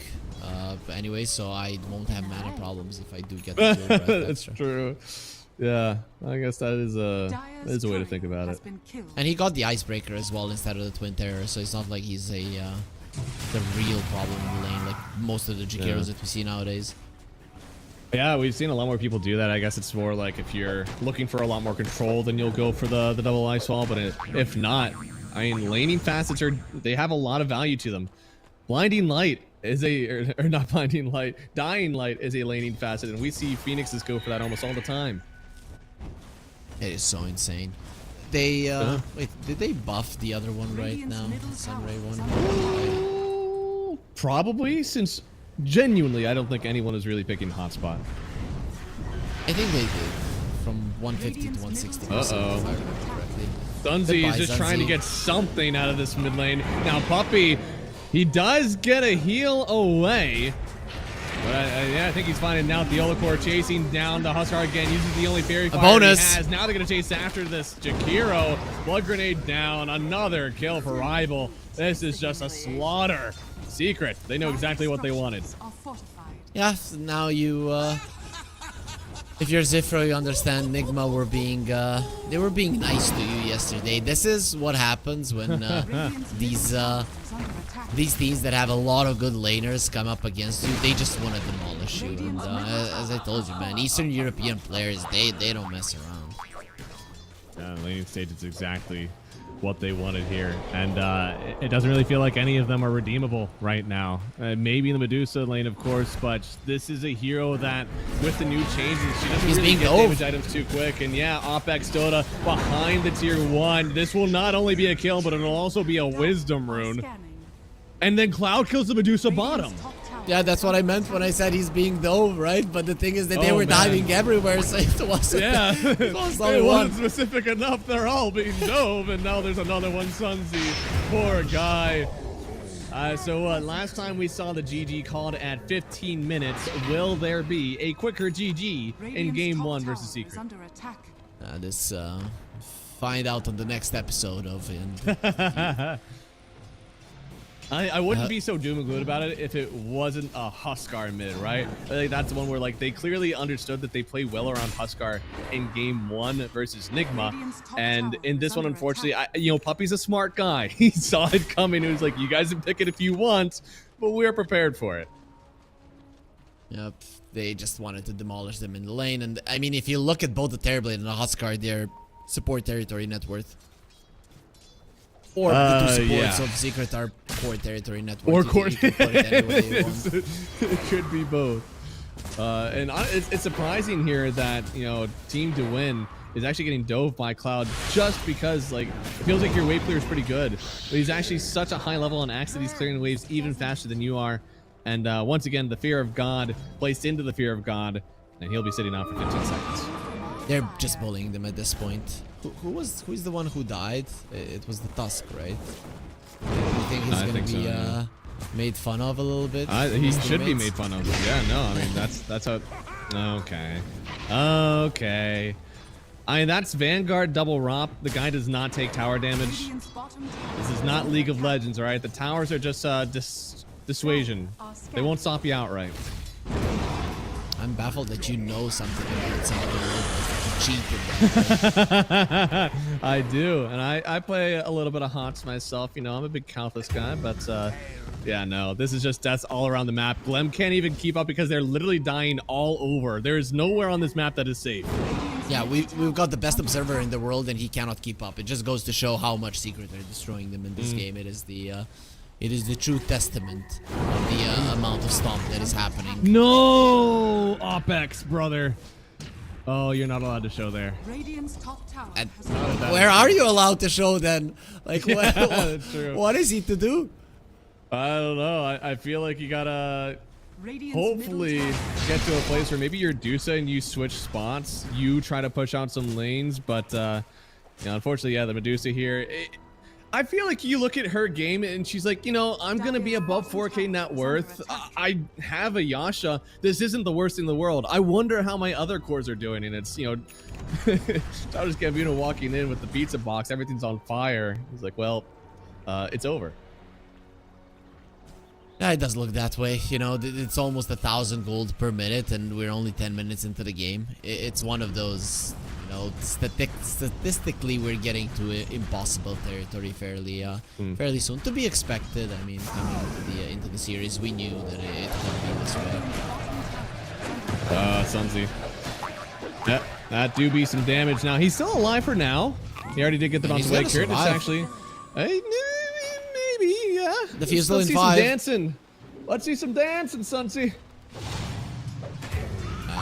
But anyway, so I won't have mana problems if I do get the kill. Right? That's true. Yeah, I guess that is a way to think about it. And he got the Icebreaker as well instead of the Twin Terror, so it's not like he's the real problem in the lane like most of the Jakiros that we see nowadays. Yeah, we've seen a lot more people do that. I guess it's more like if you're looking for a lot more control, then you'll go for the double Ice Wall. But if not, I mean, laning facets they have a lot of value to them. Blinding Light is or not Blinding Light, Dying Light is a laning facet, and we see Phoenixes go for that almost all the time. It is so insane. They wait, did they buff the other one right now? Sunray one? Probably, since genuinely I don't think anyone is really picking hotspot. I think they did. From 150 to 160. If I remember correctly. Dunzy is just trying to get something out of this mid lane. Now Puppey, he does get a heal away. But yeah, I think he's finding now Theolacor chasing down the Huskar again, uses the only fairy fire he has. Now they're going to chase after this Jakiro. Blood Grenade down. Another kill for Rival. This is just a slaughter. Secret. They know exactly what they wanted. Yeah, now you, if you're Zifro, you understand Nigma were being, they were being nice to you yesterday. This is what happens when these teams that have a lot of good laners come up against you. They just want to demolish you. And as I told you, man, Eastern European players, they don't mess around. Yeah, laning stage is exactly what they wanted here, and it doesn't really feel like any of them are redeemable right now. Maybe in the Medusa lane, of course, but this is a hero that, with the new changes, she doesn't really get damage items too quick. And yeah, OpX Dota behind the tier 1. This will not only be a kill, but it'll also be a wisdom rune. And then Cloud kills the Medusa bottom. Yeah, that's what I meant when I said he's being dove, right? But the thing is that they were diving everywhere, so it wasn't. Yeah, it was it wasn't specific enough. They're all being dove, and now there's another one, Sunzi. Poor guy. So last time we saw the GG called at 15 minutes. Will there be a quicker GG in game 1 versus Secret? This find out on the next episode of it. I wouldn't be so doom and gloom about it if it wasn't a Huskar mid, right? Like, that's the one where like they clearly understood that they play well around Huskar in game 1 versus Nigma, and in this one, unfortunately, Puppy's a smart guy. He saw it coming. He was like, "You guys can pick it if you want, but we're prepared for it." Yep, they just wanted to demolish them in the lane, and I mean, if you look at both the Terrorblade and the Huskar, they're support territory net worth. Or the two supports of Secret are core territory network. Or core. It could be both. And it's surprising here that Team to Win is actually getting dove by Cloud just because like it feels like your wave clear is pretty good, but he's actually such a high level on Axe that he's clearing waves even faster than you are. And once again, the fear of God placed into the fear of God, and he'll be sitting out for 15 seconds. They're just bullying them at this point. Who's the one who died? It was the Tusk, right? You think he's gonna be made fun of a little bit? He should be made fun of. Yeah, no, I mean that's how. Okay. I mean that's Vanguard double ROP. The guy does not take tower damage. This is not League of Legends, all right? The towers are just dissuasion. They won't stop you outright. I'm baffled that you know something about something. I do, and I play a little bit of HOTS myself. I'm a big countless guy, but yeah, no, this is just deaths all around the map. Glem can't even keep up because they're literally dying all over. There is nowhere on this map that is safe. Yeah, we've got the best observer in the world, and he cannot keep up. It just goes to show how much Secret are destroying them in this game. It is the true testament of the amount of stomp that is happening. No, OpX, brother. Oh, you're not allowed to show there. Where are you allowed to show then? Like, true. What is he to do? I don't know. I feel like you gotta hopefully get to a place where maybe you're Dusa and you switch spots. You try to push out some lanes, but unfortunately, yeah, the Medusa here. I feel like you look at her game and she's like, I'm going to be above 4K net worth. I have a Yasha. This isn't the worst thing in the world. I wonder how my other cores are doing. And it's, Childish Gambino walking in with the pizza box. Everything's on fire. He's like, well, it's over. Yeah, it does look that way. It's almost 1,000 gold per minute and we're only 10 minutes into the game. It's one of those... statistically, we're getting to impossible territory fairly soon. To be expected. I mean, coming into the series, we knew that it could be this way. Sunzi. Yeah, that do be some damage. Now he's still alive for now. He already did get the bounce away crit. It's actually, maybe, yeah. The fuse still in 5. Some dancing. Let's see some dancing, Sunzi.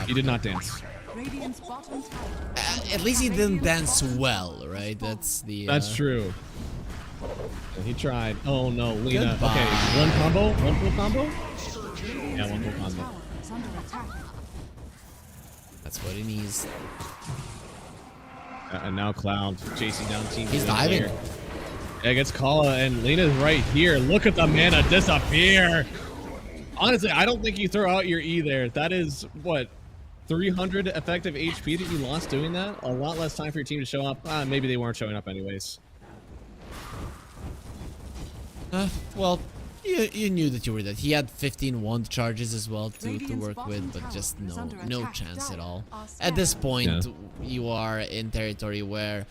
He did not dance. At least he didn't dance well, right? That's true. He tried. Oh no, Lina. Goodbye. Okay, one full combo. Yeah, one full combo. That's what he needs. And now Cloud chasing down Team. He's diving. Yeah, gets Kala and Lina's right here. Look at the mana disappear. Honestly, I don't think you throw out your E there. That is what? 300 effective HP that you lost doing that? A lot less time for your team to show up. Maybe they weren't showing up anyways. Well, you knew that you were dead. He had 15 wand charges as well to work with, but just no chance at all. At this point, you are in territory where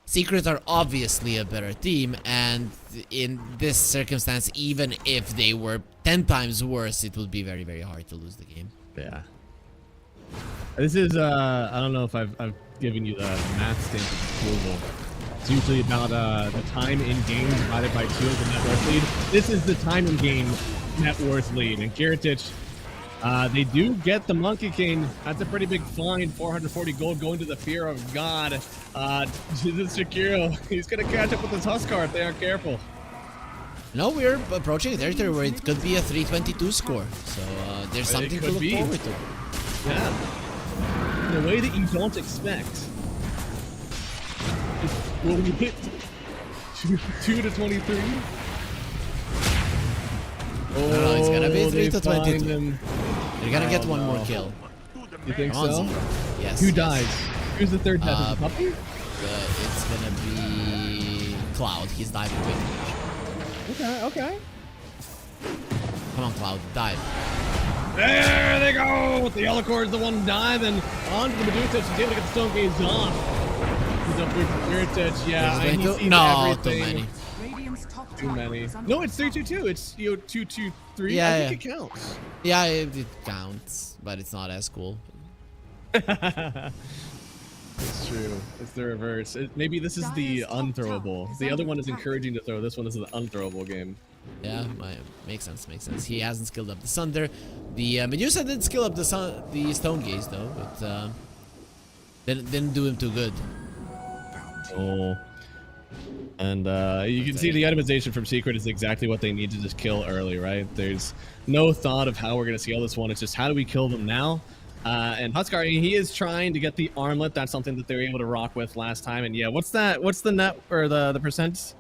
Secret are obviously a better team, and in this circumstance, even if they were 10 times worse, it would be very, very hard to lose the game. Yeah. This is, I don't know if I've given you the math stamp approval It's usually about the time in game divided by 2 of the net worth lead. This is the time in game net worth lead. And Kiritich, they do get the Monkey King. That's a pretty big find. 440 gold going to the Fear of God. Jesus Shakiro, he's going to catch up with his Huskar if they aren't careful. No, we're approaching a territory where it could be a 322 score. So there's something to look forward to. Yeah. In a way that you don't expect. Will we hit 2 to 23? No, it's gonna be 3 to they find 22. him. You're gonna get one more kill. You think Come on, so? Z. Yes. Who yes. dies? Who's the third death? Is it Puppy? It's gonna be Cloud. He's diving quick. Okay. Come on, Cloud, dive. There they go! The yellow cord is the one diving onto the Medusa. She's able to get the stone gaze off. He's up with Kiritich. Yeah, There's he going to- sees no, everything. too many. Radiant's top Too tower many. is under No, it's 3-2-2. It's 2-2-3. Yeah, I think it counts. Yeah, it counts, but it's not as cool. It's true. It's the reverse. Maybe this is the unthrowable. The other one is encouraging to throw. This one is an unthrowable game. Yeah, makes sense. He hasn't skilled up the Sunder. The Medusa did skill up the Stone Gaze though, but didn't do him too good. Oh. And you can see the itemization from Secret is exactly what they need to just kill early, right? There's no thought of how we're going to scale this one. It's just how do we kill them now? And Huskar, he is trying to get the armlet. That's something that they were able to rock with last time. And yeah, what's that? What's the net or the percent?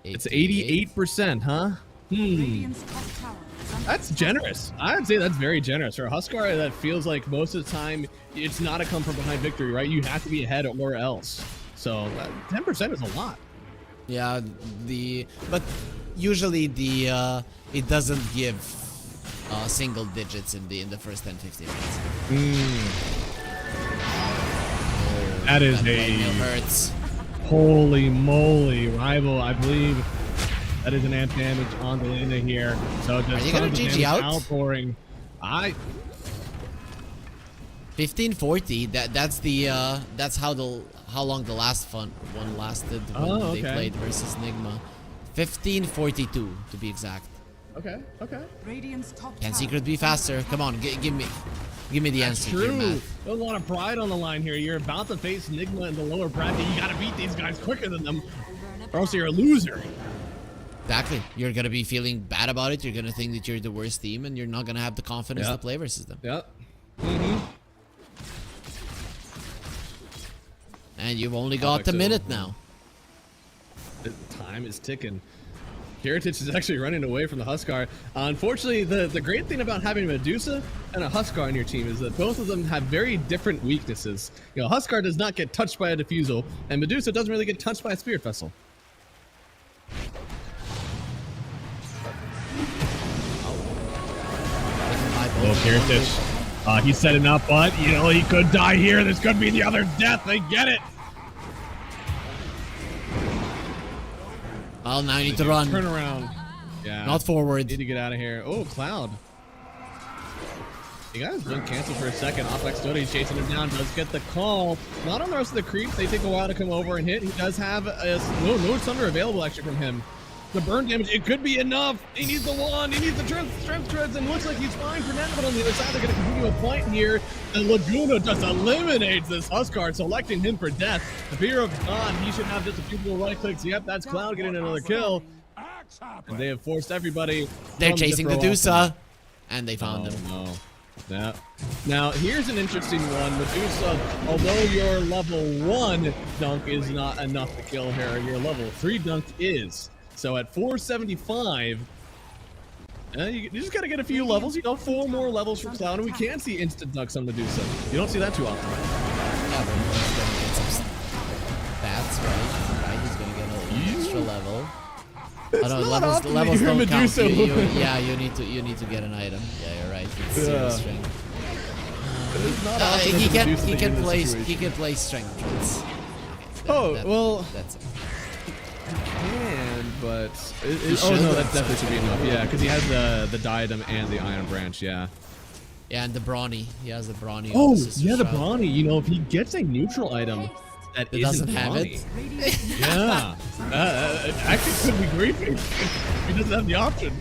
It's 88%, huh? Radiant's top tower is under That's generous. I'd say that's very generous. For a Huskar, that feels like most of the time it's not a come from behind victory, right? You have to be ahead or else. So 10% is a lot. Yeah, but usually it doesn't give single digits in the first 10-15 minutes. That is Windmill a hurts. holy moly rival, I believe. That is an amp damage on the Lena here. So just Are you gonna GG out? outpouring. 1540. That's how long the last one lasted when they played versus Nigma. 1542 to be exact. Okay. Radiant's top Can tower Secret be is under faster? attack. Come on, give me the answer. to your True. math. There's a lot of pride on the line here. You're about to face Nigma in the lower bracket. You gotta beat these guys quicker than them, or else you're a loser. Exactly. You're gonna be feeling bad about it. You're gonna think that you're the worst team, and you're not gonna have the confidence to play versus them. Yep. And you've only got a minute now. The time is ticking. Kiritich is actually running away from the Huskar. Unfortunately, the great thing about having a Medusa and a Huskar on your team is that both of them have very different weaknesses. You know, Huskar does not get touched by a Diffusal, and Medusa doesn't really get touched by a Spirit Vessel. Oh, Kiritich. He's setting up, but, you know, he could die here. This could be the other death. They get it. Well, now you need to run. Turn around. Yeah. Not forward. Need to get out of here. Oh, Cloud. You guys blink cancel for a second. Opex Dota, he's chasing him down. Does get the call. Not on the rest of the creeps. They take a while to come over and hit. He does have no Thunder available actually from him. The burn damage, it could be enough. He needs the wand. He needs the strength treads, and looks like he's fine for now. But on the other side, they're going to continue a point here. And Laguna just eliminates this Huskar, selecting him for death. The Fear of God, he should have just a few little right clicks. Yep, that's Cloud getting another kill. And they have forced everybody. They're from chasing the Medusa. Medusa, and they found him. No. Yeah. Now, here's an interesting one. Medusa, although your level 1 dunk is not enough to kill her, your level 3 dunk is. So at 475, you just got to get a few levels. You know, 4 more levels for Cloud, and we can see instant dunks on Medusa. You don't see that too often. Yeah, but he's gonna get some stats, right? He's gonna get an extra level. not often that levels you're don't count. Medusa. Yeah, you need to get an item. Yeah, you're right. It's zero strength. It's not often He that can Medusa is in this play situation. strength traits. Well, That's it. can, but should, no, that that's definitely should be enough. Yeah, because he has the diadem and the iron branch. Yeah. Yeah, and the brawny. He has the brawny. Oh, on the Sister yeah, the Shroud. Brawny. You know, if he gets a neutral item, that doesn't isn't have Ronnie. it. Yeah. Actually could be great. He doesn't have the option.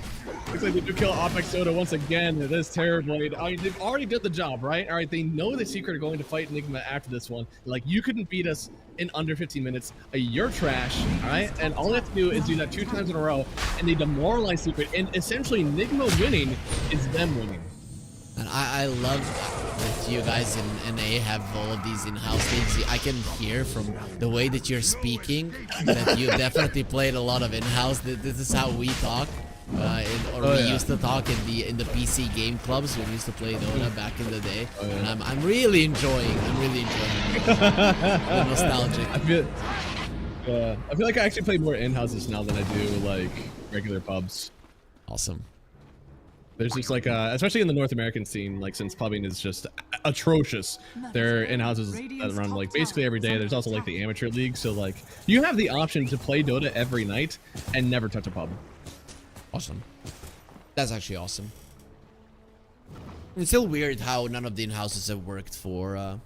Looks like they do kill Opex Dota once again. It is terrible. I mean, they've already did the job, right? All right, they know the Secret are going to fight Enigma after this one. Like, you couldn't beat us in under 15 minutes. You're trash, all right? And all they have to do is do that 2 times in a row, and they demoralize Secret. And essentially, Enigma winning is them winning. And I love that you guys in NA have all of these in-house things. I can hear from the way that you're speaking that you definitely played a lot of in-house. This is how we talk. We used to talk in the PC game clubs when we used to play Dota back in the day. And I'm really enjoying the nostalgic. I feel like I actually play more in-houses now than I do like regular pubs. Awesome. There's just like, especially in the North American scene, like since pubbing is just atrocious, there are in-houses that run like basically every day. There's also like the amateur league, so like you have the option to play Dota every night and never touch a pub. Awesome. That's actually awesome. It's still weird how none of the in-houses have worked for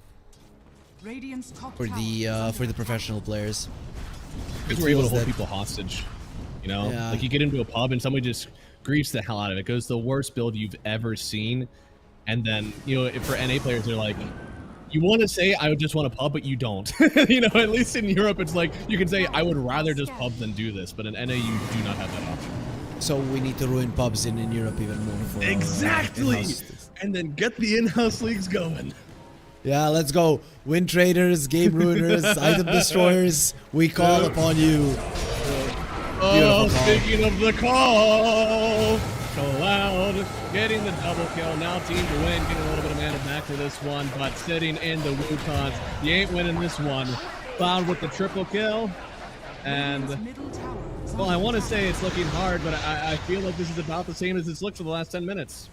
the professional players. Because we're able to hold people hostage, you know? Yeah. Like you get into a pub and somebody just griefs the hell out of it. Goes the worst build you've ever seen, and then you know, for NA players, they're like, you want to say I would just want a pub, but you don't. You know, at least in Europe, it's like you can say I would rather just pub than do this, but in NA you do not have that option. So we need to ruin pubs in Europe even more. For Exactly. And then get the in-house leagues going. Yeah, let's go. Win traders, game ruiners, item destroyers. We call upon you. Oh, speaking of the call, Cloud getting the double kill. Now team to win, getting a little bit of mana back for this one, but sitting in the Wukons. You ain't winning this one. Cloud with the triple kill. And, well, I want to say it's looking hard, but I feel like this is about the same as it's looked for the last 10 minutes.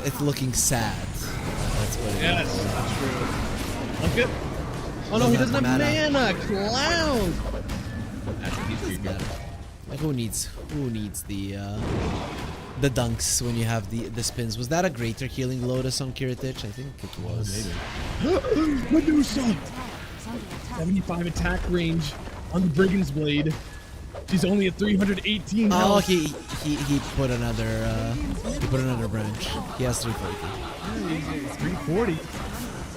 It's looking sad. That's what it is. Yes, that's true. Look at. Oh no, he doesn't have mana. Cloud. Actually, he's pretty good. Like who needs the dunks when you have the spins? Was that a greater healing Lotus on Kiritich? I think it was. Medusa! 75 attack range on the Brigand's Blade. She's only at 318 Oh, health. he put another branch. He has 340. It's 340.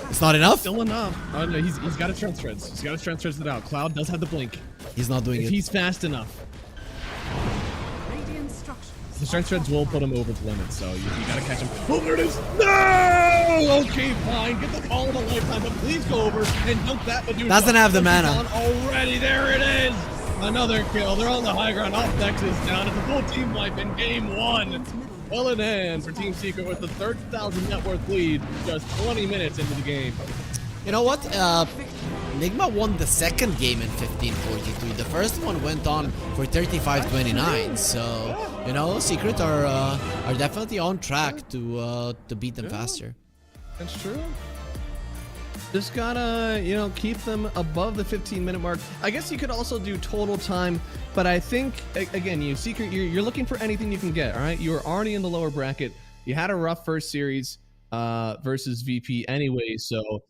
It's not enough. Still enough. Oh no, he's got a strength shreds. He's got a strength shreds it out. Cloud does have the blink. He's not doing If it. he's fast enough. The strength shreds will put him over the limit, so you gotta catch him. Oh, there it is! No! Okay, fine. Get the call of a lifetime, but please go over and dunk that Medusa. Doesn't have the mana. Already, there it is! Another kill. They're on the high ground. Optex is down. It's a full team wipe in game 1. Well in hand for Team Secret with the 30,000 net worth lead just 20 minutes into the game. You know what? Enigma won the second game in 15-42. The first one went on for 35-29. So, you know, Secret are definitely on track to beat them faster. That's true. Just gotta, you know, keep them above the 15-minute mark. I guess you could also do total time, but I think, again, you Secret, you're looking for anything you can get, all right? You were already in the lower bracket. You had a rough first series versus VP anyway, so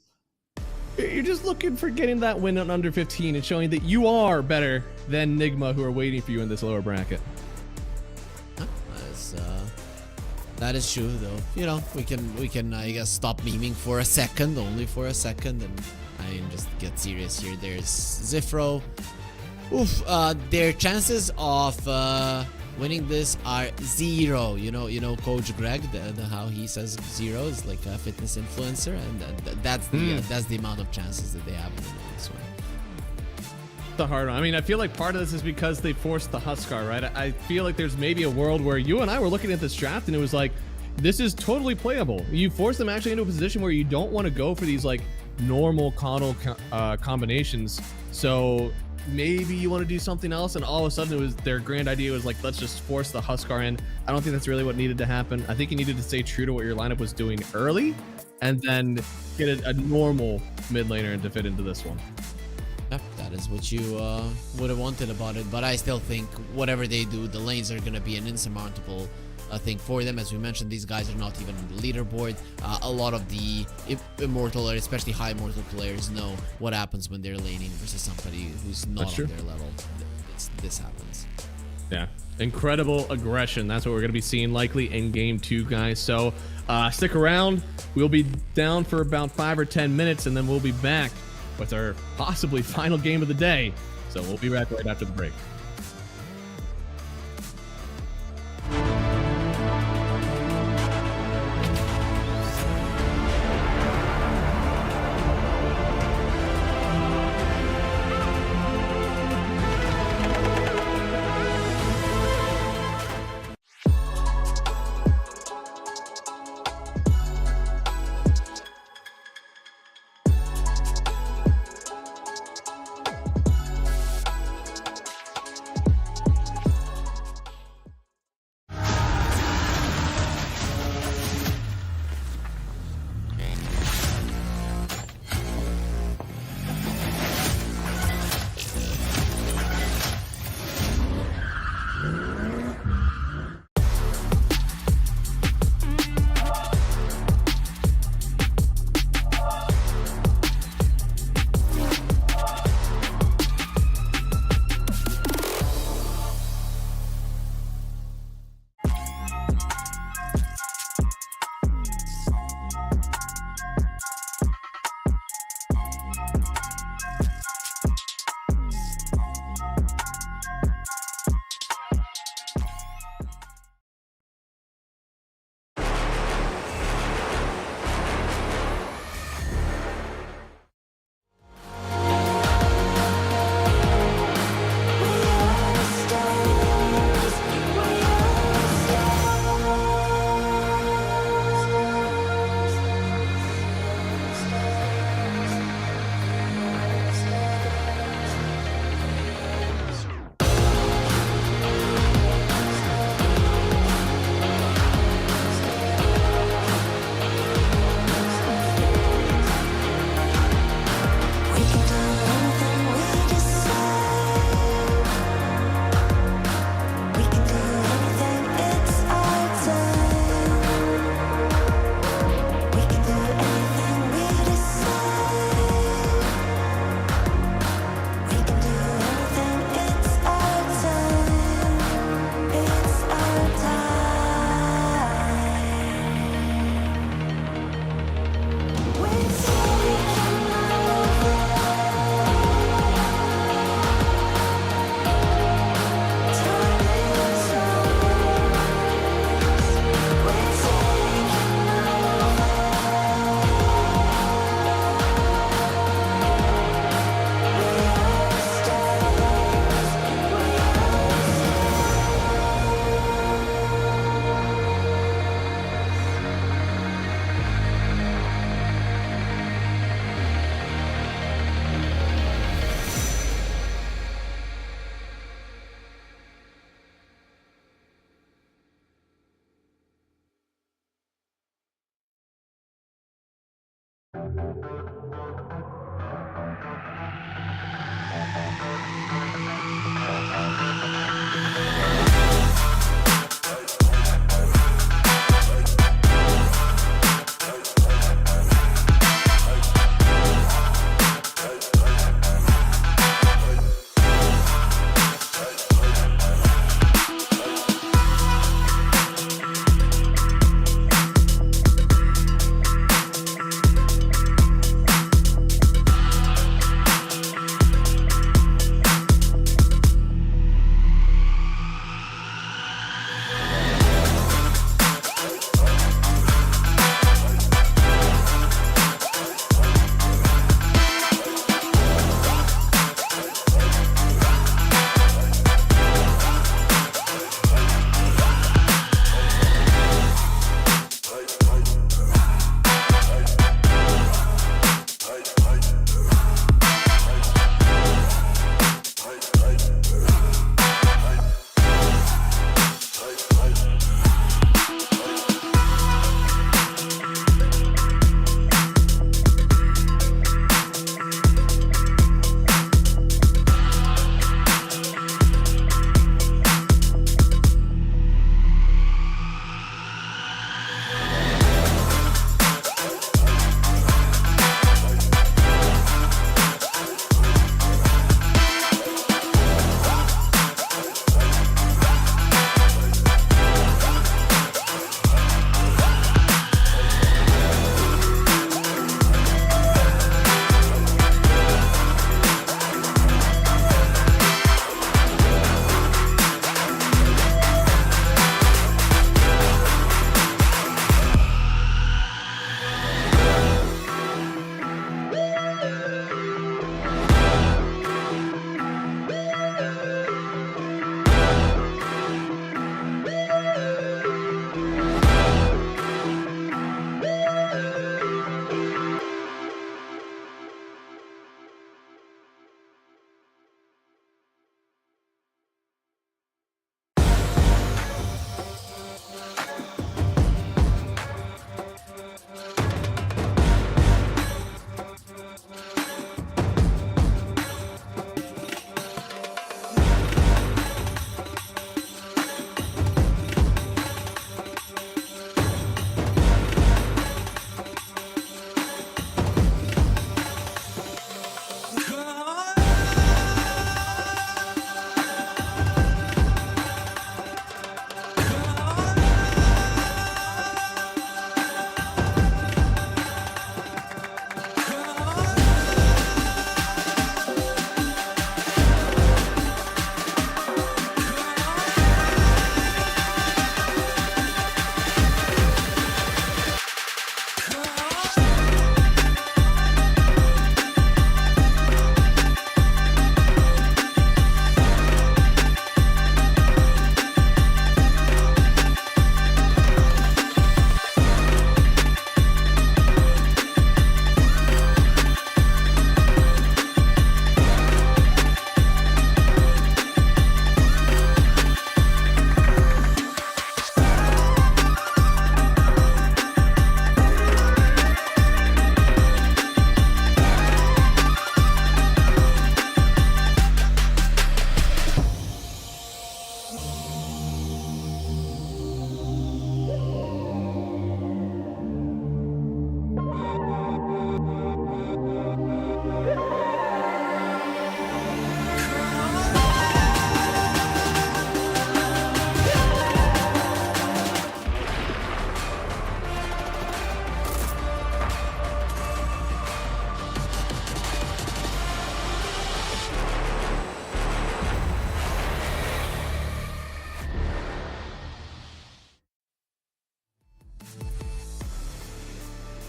you're just looking for getting that win on under 15 and showing that you are better than Nigma, who are waiting for you in this lower bracket. That is true, though. You know, we can I guess stop memeing for a second, only for a second, and I mean just get serious here. There's Zifro. Oof. Their chances of winning this are 0. You know, Coach Greg, how he says 0 is like a fitness influencer, and that's the amount of chances that they have in this one. The hard one. I mean, I feel like part of this is because they forced the Huskar, right? I feel like there's maybe a world where you and I were looking at this draft and it was like, this is totally playable. You force them actually into a position where you don't want to go for these like normal Connell combinations. So maybe you want to do something else, and all of a sudden it was their grand idea was like, let's just force the Huskar in. I don't think that's really what needed to happen. I think you needed to stay true to what your lineup was doing early and then get a normal mid laner and to fit into this one. Yep, that is what you would have wanted about it, but I still think whatever they do, the lanes are going to be an insurmountable thing for them. As we mentioned, these guys are not even on the leaderboard. A lot of the immortal, or especially high immortal players, know what happens when they're laning versus somebody who's not on their level. This happens. Yeah, incredible aggression. That's what we're going to be seeing likely in game 2, guys. So stick around. We'll be down for about 5 or 10 minutes, and then we'll be back with our possibly final game of the day. So we'll be back right after the break.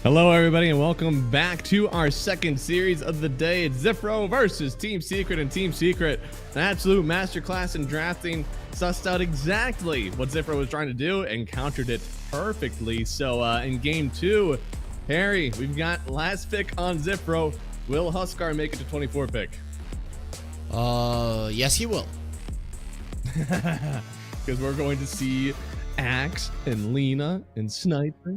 Hello, everybody, and welcome back to our second series of the day. It's Zifro versus Team Secret, and Team Secret, an absolute masterclass in drafting, sussed out exactly what Zifro was trying to do and countered it perfectly. So in game 2, Harry, we've got last pick on Zifro. Will Huskar make it to 24 pick? Yes, he will. Because we're going to see Axe and Lena and Sniper.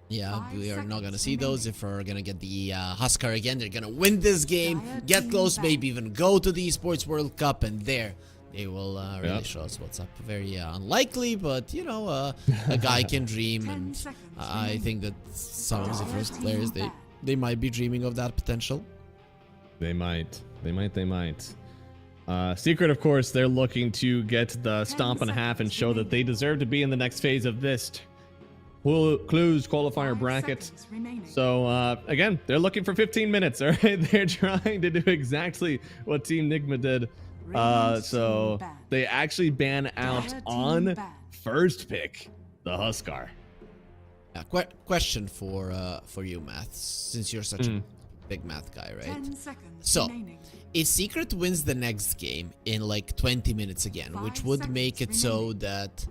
Yeah, we are not going to see those. If we're going to get the Huskar again, they're going to win this game, get close, maybe even go to the Esports World Cup, and there they will really show us what's up. Very unlikely, but, you know, a guy can dream, and I think that some of the first players, they might be dreaming of that potential. They might. Secret, of course, they're looking to get the stomp and a half and show that they deserve to be in the next phase of this Clues qualifier bracket. So again, they're looking for 15 minutes. All right, they're trying to do exactly what Team Nigma did. So they actually ban out on first pick the Huskar. Question for you, Math, since you're such a big math guy, right? So if Secret wins the next game in like 20 minutes again, which would make it so that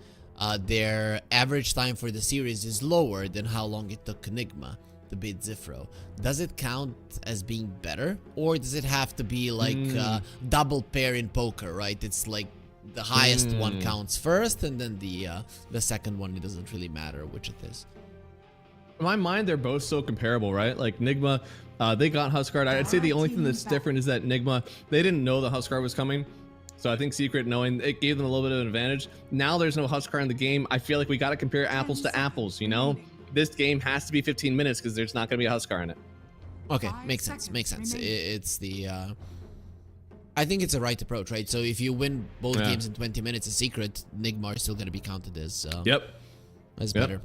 their average time for the series is lower than how long it took Enigma to beat Zifro, does it count as being better, or does it have to be like double pair in poker, right? It's like the highest one counts first, and then the second one, it doesn't really matter which it is. In my mind, they're both so comparable, right? Like Nigma, they got Huskar. I'd say the only thing that's different is that Nigma, they didn't know the Huskar was coming. So I think Secret knowing it gave them a little bit of an advantage. Now there's no Huskar in the game. I feel like we got to compare apples to apples, you know? This game has to be 15 minutes because there's not going to be a Huskar in it. Okay, makes sense. It's the I think it's a right approach, right? So if you win both games in 20 minutes, a Secret, Nigma are still going to be counted as as better.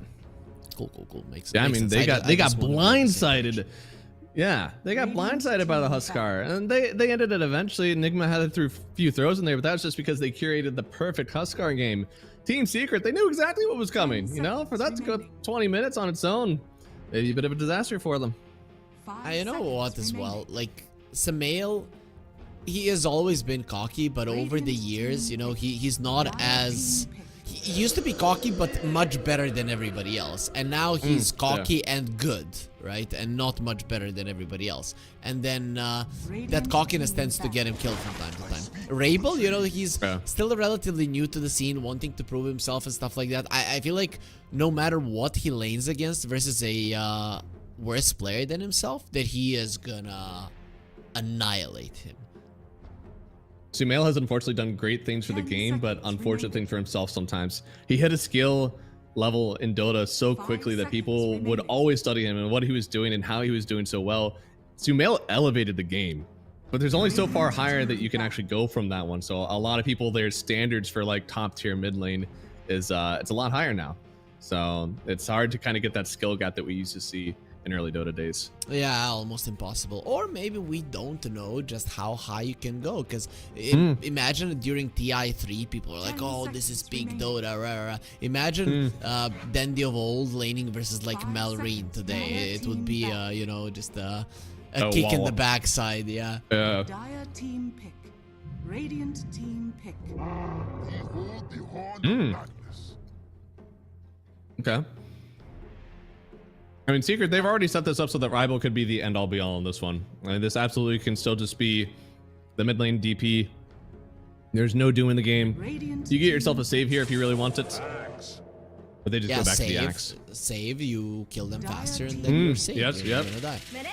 Cool. Makes sense. Yeah, I mean, they got blindsided. Yeah, they got blindsided by the Huskar, and they ended it eventually. Enigma had it through a few throws in there, but that was just because they curated the perfect Huskar game. Team Secret, they knew exactly what was coming. You know, for that to go 20 minutes on its own, maybe a bit of a disaster for them. I know what as well. Like Samael, he has always been cocky, but over the years, you know, he's not as. He used to be cocky, but much better than everybody else. And now he's cocky and good, right? And not much better than everybody else. And then that cockiness tends to get him killed from time to time. Rabel, you know, he's still relatively new to the scene, wanting to prove himself and stuff like that. I feel like no matter what he lanes against versus a worse player than himself, that he is gonna annihilate him. Sumail has unfortunately done great things for the game, but unfortunate thing for himself sometimes. He hit a skill level in Dota so quickly that people would always study him and what he was doing and how he was doing so well. Sumail elevated the game, but there's only so far higher that you can actually go from that one. So a lot of people, their standards for like top tier mid lane is it's a lot higher now. So it's hard to kind of get that skill gap that we used to see in early Dota days. Yeah, almost impossible. Or maybe we don't know just how high you can go, because imagine during TI3 people are like, oh, this is peak Dota, rah, rah. Imagine Dandy of old laning versus like Malrine today. It would be you know, just a kick in the backside. Yeah. Dire team pick. Radiant team pick. Behold the horn of darkness. Okay. I mean, Secret, they've already set this up so that Rival could be the end-all be-all on this one. I mean, this absolutely can still just be the mid lane DP. There's no doing the game. You get yourself a save here if you really want it. But they just go back to the axe. Save, you kill them faster, and then you're safe. Yes, you're yep. gonna die. MESWA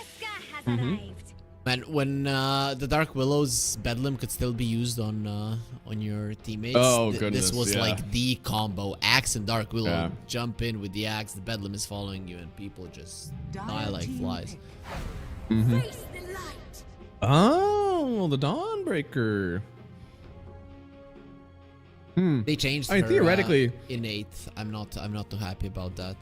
has arrived. Man, when the Dark Willow's Bedlam could still be used on your teammates, oh goodness, this was yeah. like the combo. Axe and Dark Willow jump in with the axe, the Bedlam is following you, and people just die like flies. Face the light. Oh, the Dawnbreaker. They changed I mean, her, theoretically, innate. I'm not too happy about that.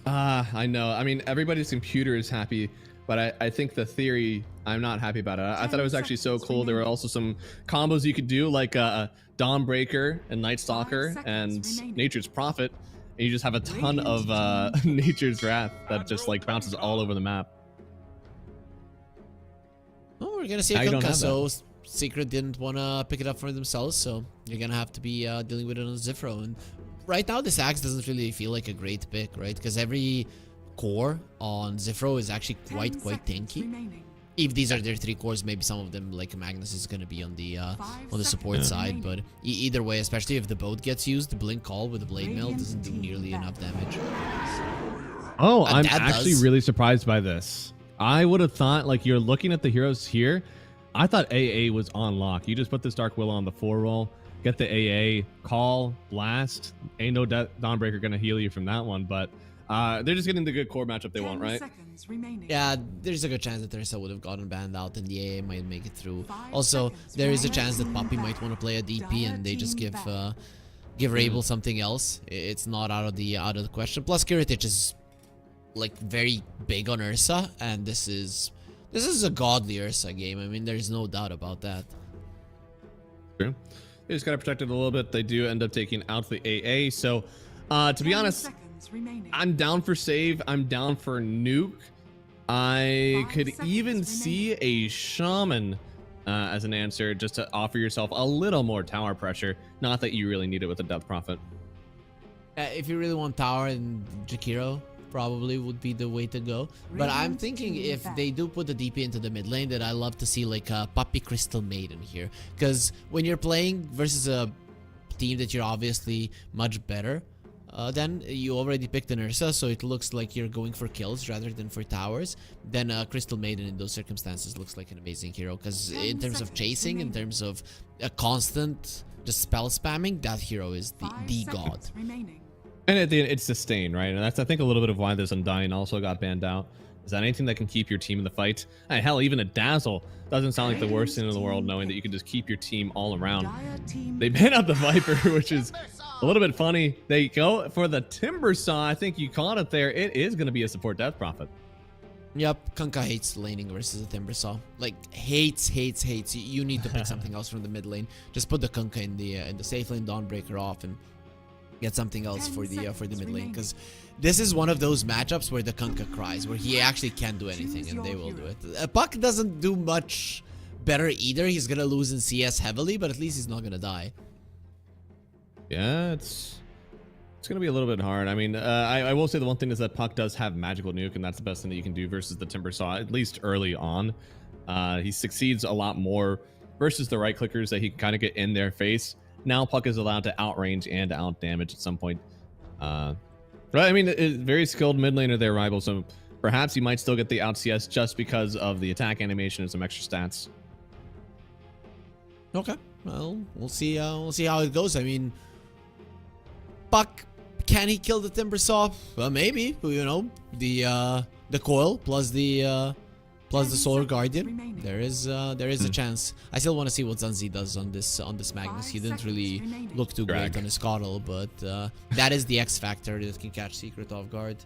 I know. I mean, everybody's computer is happy, but I think the theory, I'm not happy about it. I thought it was actually so cool. There were also some combos you could do, like Dawnbreaker and Night Stalker and Nature's Prophet, and you just have a ton of Nature's Wrath that just like bounces all over the map. Oh, we're gonna see a I don't Kunkka, have so Secret didn't want to pick it up for themselves, so you're gonna have to be dealing with it on Zifro. And right now, this Axe doesn't really feel like a great pick, right? Because every core on Zifro is actually quite tanky. If these are their 3 cores, maybe some of them, like Magnus, is gonna be on the support side. But either way, especially if the boat gets used, the Blink Call with the Blade Mail doesn't do nearly enough damage. Oh, I'm that actually does. really surprised by this. I would have thought, like, you're looking at the heroes here. I thought AA was on lock. You just put this Dark Willow on the 4 roll, get the AA, call, blast. Ain't no Dawnbreaker gonna heal you from that one, but they're just getting the good core matchup they want, right? Yeah, there's a good chance that Ursa would have gotten banned out and the AA might make it through. Also, there is a chance that Poppy might want to play a DP and they just give Rabel something else. It's not out of the question. Plus, Kiritich is like very big on Ursa, and this is a godly Ursa game. I mean, there's no doubt about that. True. They just got protected a little bit. They do end up taking out the AA. So, to be honest, I'm down for save. I'm down for nuke. I could even see a shaman as an answer, just to offer yourself a little more tower pressure. Not that you really need it with a Death Prophet. If you really want tower, and Jakiro probably would be the way to go. But I'm thinking if they do put the DP into the mid lane, that I love to see like a Puppy Crystal Maiden here. Because when you're playing versus a team that you're obviously much better, then you already picked an Ursa, so it looks like you're going for kills rather than for towers. Then Crystal Maiden in those circumstances looks like an amazing hero, because in terms of chasing, in terms of a constant just spell spamming, that hero is the god. And at the end, it's sustain, right? And that's, I think, a little bit of why this Undying also got banned out. Is that anything that can keep your team in the fight? And hell, even a Dazzle doesn't sound like the worst thing in the world, knowing that you can just keep your team all around. They ban out the Viper, which is a little bit funny. They go for the Timber Saw. I think you caught it there. It is going to be a support Death Prophet. Yep, Kunkka hates laning versus a Timber Saw. Like, hates. You need to pick something else from the mid lane. Just put the Kunkka in the safe lane, Dawnbreaker off, and get something else for the mid lane, because this is one of those matchups where the Kunkka cries, where he actually can't do anything, and they will do it. Puck doesn't do much better either. He's gonna lose in CS heavily, but at least he's not gonna die. Yeah, it's gonna be a little bit hard. I mean, I will say the one thing is that Puck does have magical nuke, and that's the best thing that you can do versus the Timber Saw, at least early on. He succeeds a lot more versus the right clickers that he can kind of get in their face. Now Puck is allowed to outrange and out damage at some point. But I mean, it's very skilled mid laner there, Rival. So perhaps he might still get the out CS just because of the attack animation and some extra stats. Okay, well, we'll see how it goes. I mean, Puck, can he kill the Timber Saw? Well, maybe. You know, the coil plus the Solar Guardian. There is a chance. I still want to see what Zanzi does on this Magnus. He didn't really look too great on his Coddle, but that is the X factor that can catch Secret off guard.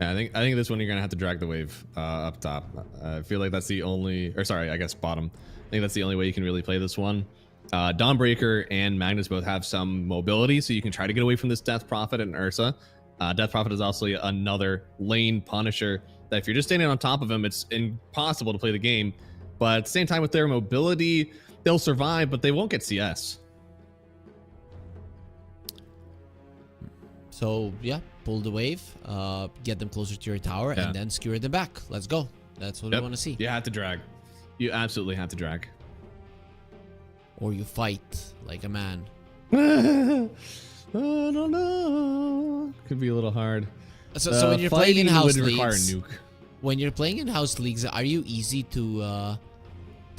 Yeah, I think this one you're gonna have to drag the wave up top. I feel like that's the only, or sorry, I guess bottom. I think that's the only way you can really play this one. Dawnbreaker and Magnus both have some mobility, so you can try to get away from this Death Prophet and Ursa. Death Prophet is also another lane punisher that if you're just standing on top of him, it's impossible to play the game. But at the same time, with their mobility, they'll survive, but they won't get CS. So yeah, pull the wave, get them closer to your tower, and then skewer them back. Let's go. That's what we want to see. You have to drag. You absolutely have to drag. Or you fight like a man. I don't know. Could be a little hard. So when you're playing in house would leagues, require a nuke. When you're playing in house leagues, are you easy to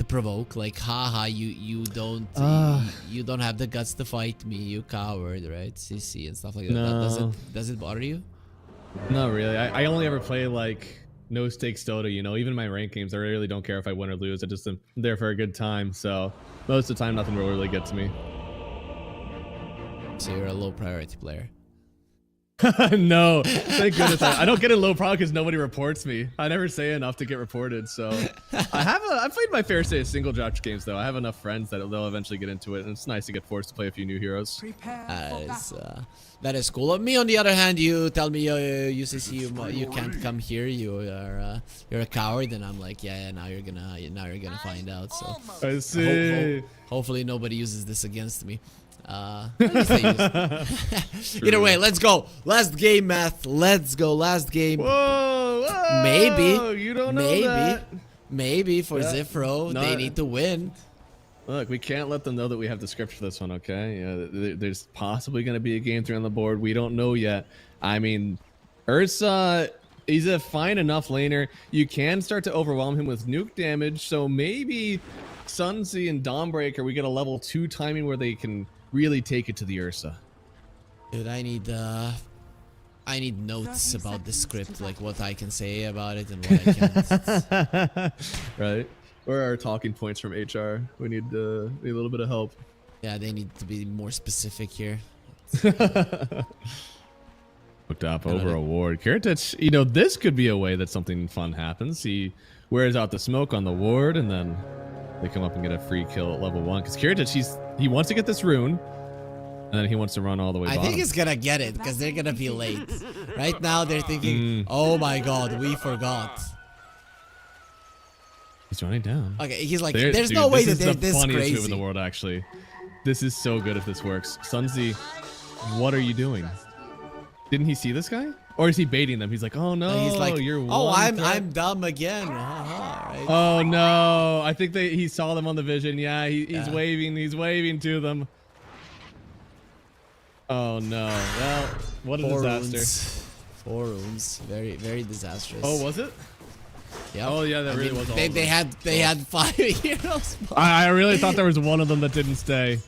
provoke? Like, haha, you don't have the guts to fight me, you coward, right? CC and stuff like that. No. Does it bother you? Not really. I only ever play like no stakes Dota. You know, even my rank games, I really don't care if I win or lose. I just am there for a good time. So most of the time, nothing will really get to me. So you're a low priority player. No, thank goodness. I don't get in low pro because nobody reports me. I never say enough to get reported. So I've played my fair share of single draft games though. I have enough friends that they'll eventually get into it, and it's nice to get forced to play a few new heroes. Prepare That for is, battle. that is cool. Me, on the other hand, you tell me UCC you can't come here. You're a coward, and I'm like, yeah. Now you're gonna find out. So I see. hopefully nobody uses this against me. At least they use it. Either way, let's go. Last game, Math. Let's go. Last game. Whoa, Maybe. You don't know that. Maybe for Yeah. Zifro, No. they need to win. Look, we can't let them know that we have the script for this one, okay? Yeah, there's possibly going to be a game 3 on the board. We don't know yet. I mean, Ursa, he's a fine enough laner. You can start to overwhelm him with nuke damage, so maybe Sunzy and Dawnbreaker, we get a level 2 timing where they can really take it to the Ursa. Dude, I need notes about the script, like what I can say about it and what I can't. Right? Where are our talking points from HR? We need a little bit of help. Yeah, they need to be more specific here. Hooked up over a ward. Kiritich, you know, this could be a way that something fun happens. He wears out the smoke on the ward, and then they come up and get a free kill at level 1. Because Kiritich, he wants to get this rune, and then he wants to run all the way I bottom. think he's gonna get it because they're gonna be late. Right now, they're thinking, "Oh my God, we forgot." He's running down. Okay, he's like, There's "There's no way that they're this is the this funniest move in crazy." the world, actually. This is so good if this works. Sunzy, what are you doing? Didn't he see this guy? Or is he baiting them? He's like, oh no, He's like, you're "Oh, one threat." I'm dumb again." Right? Oh no, I think he saw them on the vision. Yeah, he's Yeah. waving to them. Oh no, well, what a disaster. Runes. 4 runes, very, very disastrous. Oh, was it? Yep. Oh yeah, that really was all They, of they them. had 5 heroes. I really thought there was one of them that didn't stay.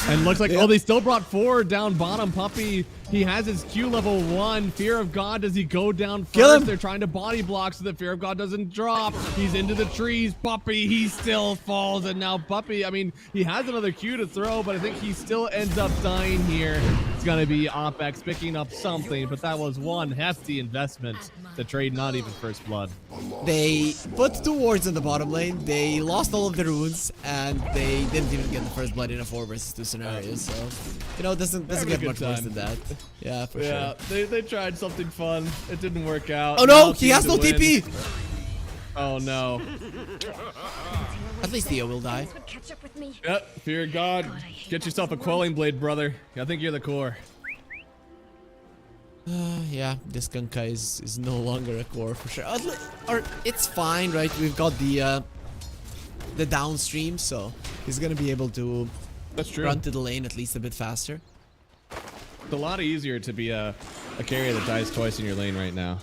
And looks like, oh, they still brought 4 down bottom. Puppy, he has his Q level 1. Fear of God, does he go down first? Kill him. They're trying to body block so that Fear of God doesn't drop. He's into the trees. Puppy, he still falls. And now Puppy, I mean, he has another Q to throw, but I think he still ends up dying here. It's going to be OpEx picking up something, but that was one hefty investment to trade not even first blood. They put 2 wards in the bottom lane. They lost all of their runes, and they didn't even get the first blood in a 4 versus 2 scenario. So, you know, it doesn't Having a get good much worse time. than that. Yeah, for Yeah, sure. they tried something fun. It didn't work out. Oh no, Now he has team no to win. TP. Oh no. At least Theo will die. Catch up with me. Yep, fear of God. Get yourself a quelling blade, brother. I think you're the core. Yeah, this Gankai is no longer a core for sure. Or it's fine, right? We've got the downstream, so he's gonna be able to That's true. run to the lane at least a bit faster. It's a lot easier to be a carrier that dies twice in your lane right now.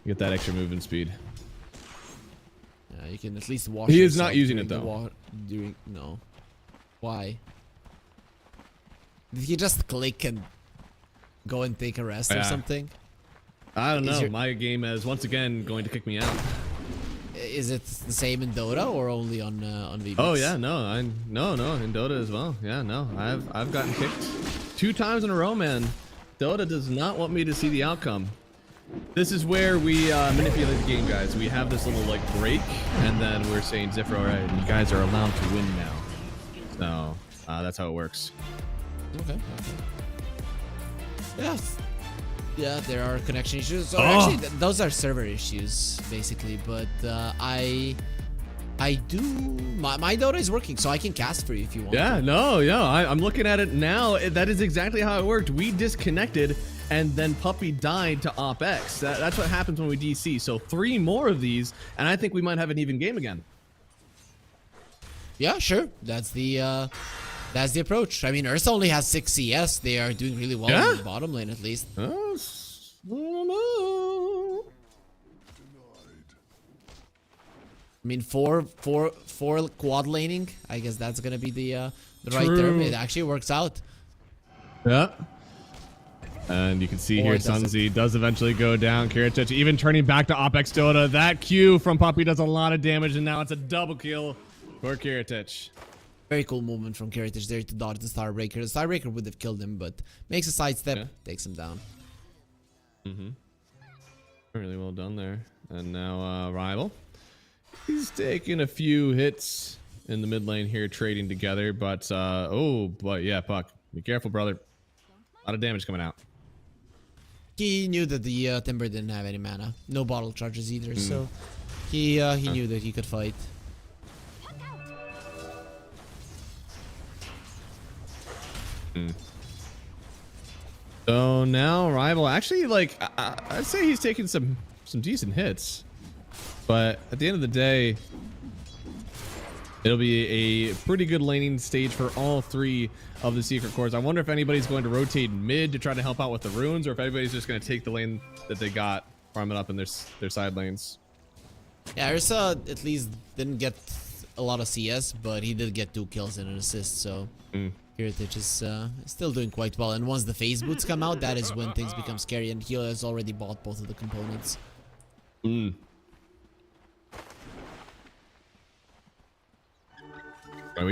You get that extra movement speed. Yeah, you can at least wash. He is not yourself using during it, the though. no. Why? Did he just click and go and take a rest or Yeah. something? I don't Is know. your- My game is once again going to kick me out. Is it the same in Dota or only on VBX? Oh yeah, no, no, in Dota as well. Yeah, no, I've gotten kicked 2 times in a row, man. Dota does not want me to see the outcome. This is where we manipulate the game, guys. We have this little like break, and then we're saying, Zifro, all right, you guys are allowed to win now. So that's how it works. Okay. Yeah. Yeah, there are connection issues. Or Oh. actually, those are server issues, basically. But I do. My Dota is working, so I can cast for you if you want. Yeah, no, I'm looking at it now. That is exactly how it worked. We disconnected, and then Puppy died to OpEx. That's what happens when we DC. So 3 more of these, and I think we might have an even game again. Yeah, sure. That's the approach. I mean, Ursa only has 6 CS. They are doing really well Yeah. in the bottom lane, at least. Oh, no. I mean, four quad laning. I guess that's gonna be the right True. term. It actually works out. Yeah. And you can see Or here, it doesn't. Sunzy does eventually go down. Kiritich even turning back to OpEx Dota. That Q from Puppy does a lot of damage, and now it's a double kill for Kiritich. Very cool movement from Kiritich there to dodge the Starbreaker. The Starbreaker would have killed him, but makes a sidestep, Yeah. takes him down. Really well done there. And now Rival. He's taking a few hits in the mid lane here, trading together. But but yeah, Puck, be careful, brother. A lot of damage coming out. He knew that the Timber didn't have any mana, no bottle charges either, so he knew that he could fight. So now Rival actually, like, I'd say he's taking some decent hits, but at the end of the day, it'll be a pretty good laning stage for all three of the secret cores. I wonder if anybody's going to rotate mid to try to help out with the runes, or if everybody's just going to take the lane that they got, farm it up in their side lanes. Yeah, Ursa at least didn't get a lot of CS, but he did get 2 kills and an assist, so Kiritich is still doing quite well. And once the phase boots come out, that is when things become scary, and he has already bought both of the components. We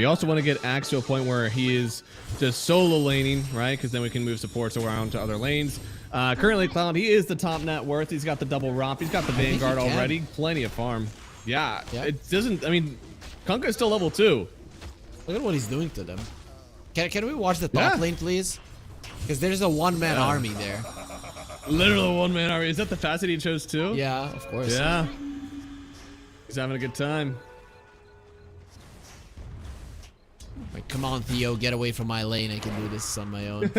also want to get Axe to a point where he is just solo laning, right? Because then we can move supports around to other lanes. Currently, Cloud, he is the top net worth. He's got the double ROP. He's got the Vanguard already. Plenty of farm. Yeah, it doesn't... I mean, Kunkka is still level 2. Look at what he's doing to them. Can we watch the top lane, please? Because there's a one-man army there. Literal one-man army. Is that the facet he chose too? Yeah, of course. Yeah. He's having a good time. Like, come on, Theo, get away from my lane. I can do this on my own.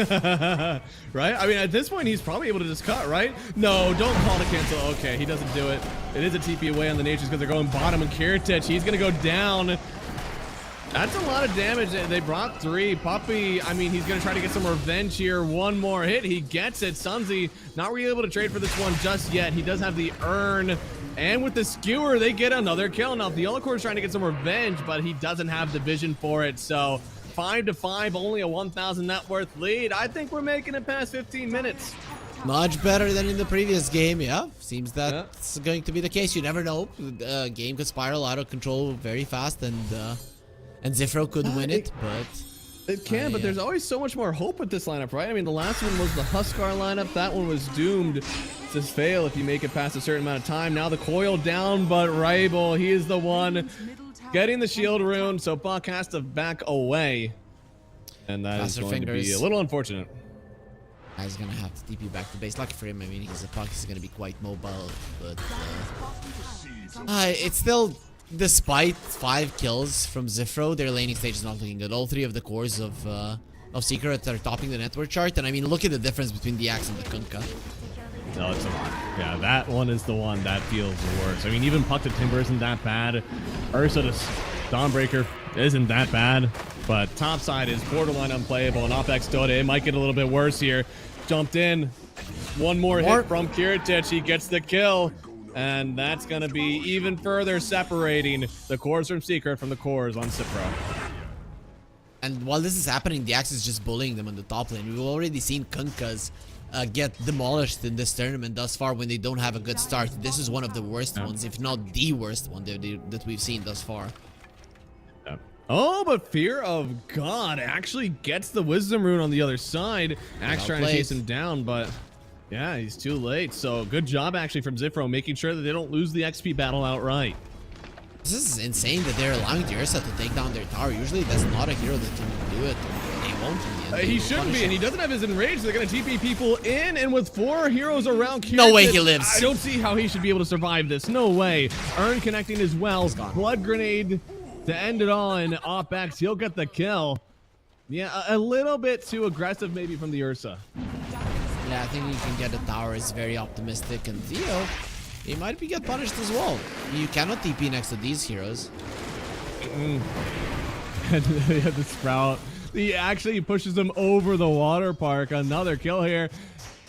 Right? I mean, at this point, he's probably able to just cut, right? No, don't call to cancel. Okay, he doesn't do it. It is a TP away on the Natures because they're going bottom, and Kiritich, he's going to go down. That's a lot of damage. They brought 3. Puppy, I mean, he's going to try to get some revenge here. One more hit. He gets it. Sunzi not really able to trade for this one just yet. He does have the urn. And with the skewer, they get another kill. Now, the Yellowcore is trying to get some revenge, but he doesn't have the vision for it. So 5-5, only a 1,000 net worth lead. I think we're making it past 15 minutes. Much better than in the previous game, yeah. Seems that's going to be the case. You never know. The game could spiral out of control very fast, and Zifro could win it, but... It can, but there's always so much more hope with this lineup, right? I mean, the last one was the Huskar lineup. That one was doomed to fail if you make it past a certain amount of time. Now the coil down, but Rabel, he is the one getting the shield rune, so Buck has to back away. And that is going to be a little unfortunate. He's going to have to TP back to base. Lucky for him, I mean, he's a Puck, he's going to be quite mobile, but... it's still... Despite 5 kills from Zifro, their laning stage is not looking good. All 3 of the cores of Secret are topping the network chart, and I mean, look at the difference between the Axe and the Kunkka. No, it's a lot. Yeah, that one is the one that feels worse. I mean, even Puck to Timber isn't that bad. Ursa to Dawnbreaker isn't that bad, but top side is borderline unplayable, and OpX Dota, it might get a little bit worse here. Jumped in. One more hit from Kiritich. He gets the kill. And that's going to be even further separating the cores from Secret from the cores on Cipro. And while this is happening, the Axe is just bullying them on the top lane. We've already seen Kunkkas get demolished in this tournament thus far when they don't have a good start. This is one of the worst ones, if not the worst one that we've seen thus far. Oh, but Fear of God actually gets the Wisdom Rune on the other side. Axe trying to chase him down, but... yeah, he's too late. So good job actually from Zifro, making sure that they don't lose the XP battle outright. This is insane that they're allowing the Ursa to take down their tower. Usually that's not a hero that can do it. They won't in the end. He shouldn't be, and he doesn't have his enrage. They're going to TP people in, and with 4 heroes around Kiritich, no way he lives. I don't see how he should be able to survive this. No way. Urn connecting as well. Blood grenade to end it all, and OpX, he'll get the kill. Yeah, a little bit too aggressive maybe from the Ursa. Yeah, I think he can get the tower. Is very optimistic, and Theo, he might get punished as well. You cannot TP next to these heroes. The Sprout. He actually pushes him over the water park. Another kill here.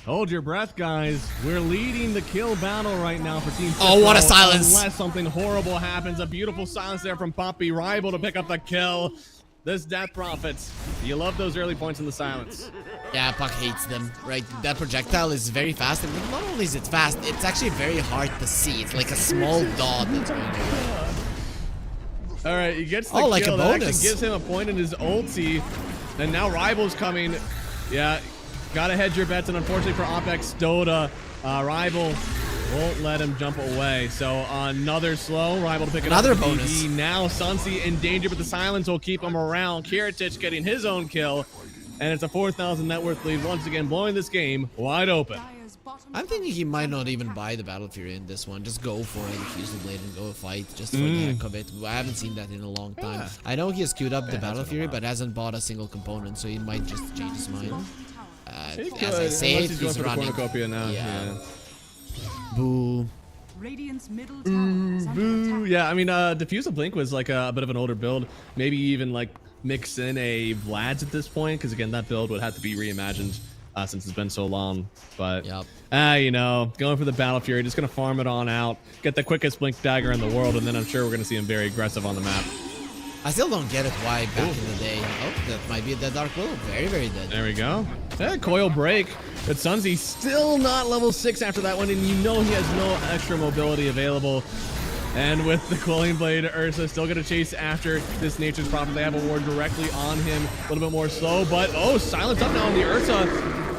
Hold your breath, guys. We're leading the kill battle right now for Team Oh, what a silence. Unless something horrible happens. A beautiful silence there from Poppy. Rival to pick up the kill. This Death Prophets. You love those early points in the silence. Yeah, Puck hates them, right? That projectile is very fast, and not only is it fast, it's actually very hard to see. It's like a small dot that's going away. All right, he gets the Oh, kill. like a That actually bonus. gives him a point in his ulti. And now Rival's coming. Yeah, gotta hedge your bets. And unfortunately for OpX Dota, Rival won't let him jump away. So another slow. Rival to pick Another it up. bonus. Now Sunsi in danger, but the silence will keep him around. Kiritich getting his own kill. And it's a 4,000 net worth lead once again, blowing this game wide open. Dire's bottom I'm thinking he might not even buy the Battle Fury in this one. Just go for it, fuse the blade, and go fight just for the heck of it. I haven't seen that in a long time. Yeah. I know he has queued up the Yeah, Battle it's been a Fury, while. but hasn't bought a single component, so he might just change his mind. He As could, I say unless it, he's going he's for the running. cornucopia now. Yeah. Boo. Radiant's middle tower is under attack. Yeah, I mean, Diffuse of Blink was like a bit of an older build. Maybe even like mix in a Vlad's at this point, because again, that build would have to be reimagined since it's been so long. But Yep. you know, going for the Battle Fury, just gonna farm it on out, get the quickest Blink dagger in the world, and then I'm sure we're gonna see him very aggressive on the map. I still don't get it why back in the day. Oh, that might be a dead Dark Willow. Very, very dead. There we go. Coil break. But Sunzi still not level 6 after that one, and you know he has no extra mobility available. And with the Quelling Blade, Ursa still going to chase after this Nature's Prophet. They have a ward directly on him. A little bit more slow, but silence up now on the Ursa.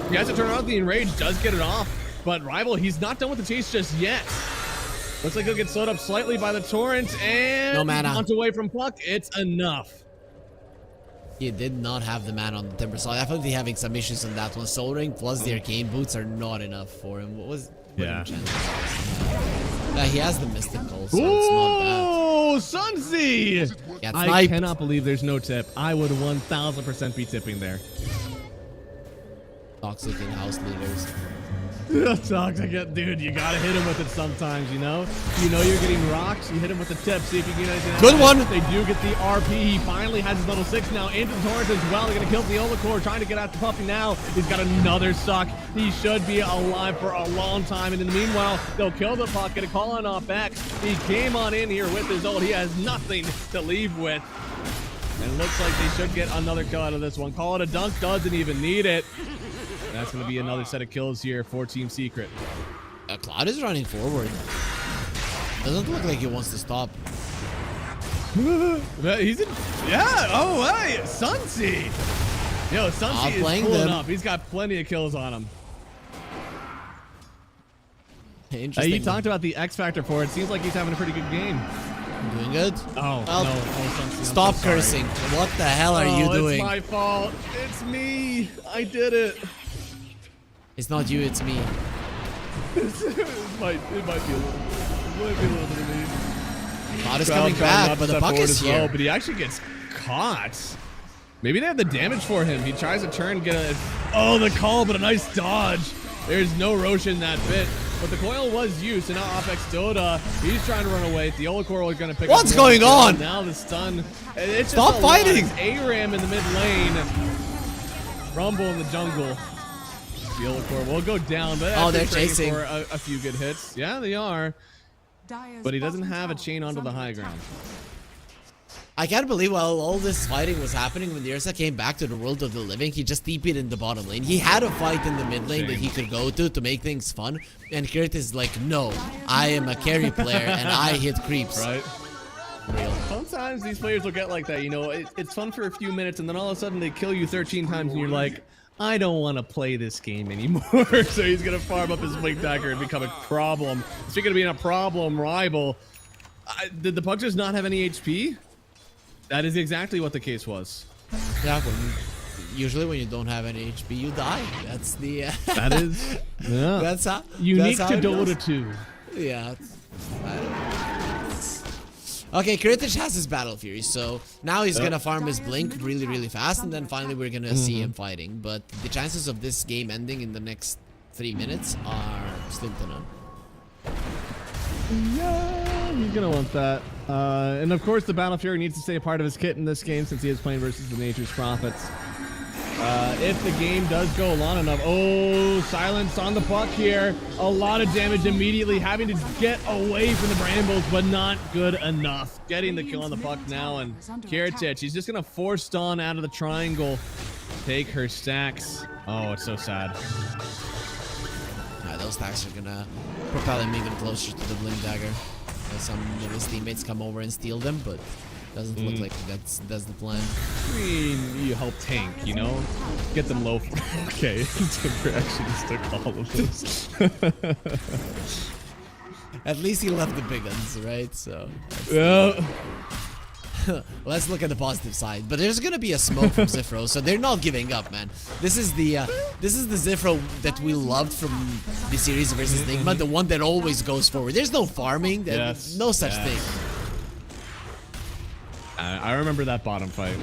He has to turn around. The Enrage does get it off, but Rival, he's not done with the chase just yet. Looks like he'll get slowed up slightly by the Torrent, and No mana. month away from Puck. It's enough. He did not have the man on the Timber, so definitely having some issues on that one. Soul Ring plus the Arcane Boots are not enough for him. What Yeah. He has the Mystical, so it's not bad. Oh, Sunzi! Yeah, I snipe. cannot believe there's no tip. I would 1000% be tipping there. Toxic in-house leaders. Toxic, dude, you gotta hit him with it sometimes, you know? You know you're getting rocks, you hit him with the tip, see if you can get anything out Good of it. one. They do get the RP. He finally has his level 6 now into the Torrent as well. They're gonna kill the Olacore, trying to get out the Puppy now. He's got another suck. He should be alive for a long time. And in the meanwhile, they'll kill the Puck, get a call on off back. He came on in here with his ult. He has nothing to leave with. And it looks like they should get another kill out of this one. Call it a dunk, doesn't even need it. That's going to be another set of kills here for Team Secret. Cloud is running forward. Doesn't look like he wants to stop. He's in... Yeah! Oh, hey! Sunsi! Yo, Sunsi is Outplaying pulling them. up. He's got plenty of kills on him. Interesting. You talked about the X Factor for it. Seems like he's having a pretty good game. Doing good? Oh, Well, no. Oh, Sunsi, I'm Stop so sorry. cursing. What the hell are you doing? It's my fault. It's me. I did it. It's not you, it's me. it might be a little bit of me. Cloud is Crowd coming trying back, not but to the step puck forward is as well, here. but he actually gets caught. Maybe they have the damage for him. He tries to turn, get a... Oh, the call, but a nice dodge. There's no Rosh in that bit. But the coil was used, and now OpX Dota, he's trying to run away. The Olacore is going to pick What's up one going kill. on? Now the stun. It's just Stop a lot. fighting! It's ARAM in the mid lane. Rumble in the jungle. The Olacore will go down, but Oh, they're after trading chasing. for a few good hits. Yeah, they are. Dire's But he doesn't bottom have a tower chain is onto the under high attack. ground. I can't believe while all this fighting was happening, when the Ursa came back to the world of the living, he just TP'd in the bottom lane. He had a fight in the mid lane that he could go to make things fun. And Kirt is like, no, I am a carry player and I hit creeps. Right? Real. Sometimes these players will get like that, you know, it's fun for a few minutes and then all of a sudden they kill you 13 times and you're like, I don't want to play this game anymore. So he's going to farm up his Blink Dagger and become a problem. Speaking of being a problem, Rival, did the Puck just not have any HP? That is exactly what the case was. Yeah, usually when you don't have any HP, you die. That's the... That is, yeah. that's how... Unique that's how to it goes. Dota 2. Yeah. Okay, Kiritich has his Battle Fury, so now he's gonna farm his Blink really, really fast, and then finally we're gonna see him fighting. But the chances of this game ending in the next 3 minutes are slim to none. Yeah, he's gonna want that. And of course, the Battle Fury needs to stay a part of his kit in this game since he is playing versus the Nature's Prophets. If the game does go long enough, oh, silence on the Puck here. A lot of damage immediately, having to get away from the Brambles, but not good enough. Getting the kill on the Puck now, and Kiritich, he's just gonna force Dawn out of the triangle, take her stacks. Oh, it's so sad. Those stacks are gonna propel him even closer to the Blink Dagger. Some of his teammates come over and steal them, but Doesn't look like that's the plan. I mean, you help tank, you know? Get them low. Okay, Timber actually just took all of this. At least he left the big guns, right? So Yeah. let's look at the positive side. But there's gonna be a smoke from Zifro, so they're not giving up, man. This is the Zifro that we loved from the series versus Nigma, the one that always goes forward. There's no farming, Yes. no such thing. I remember that bottom fight.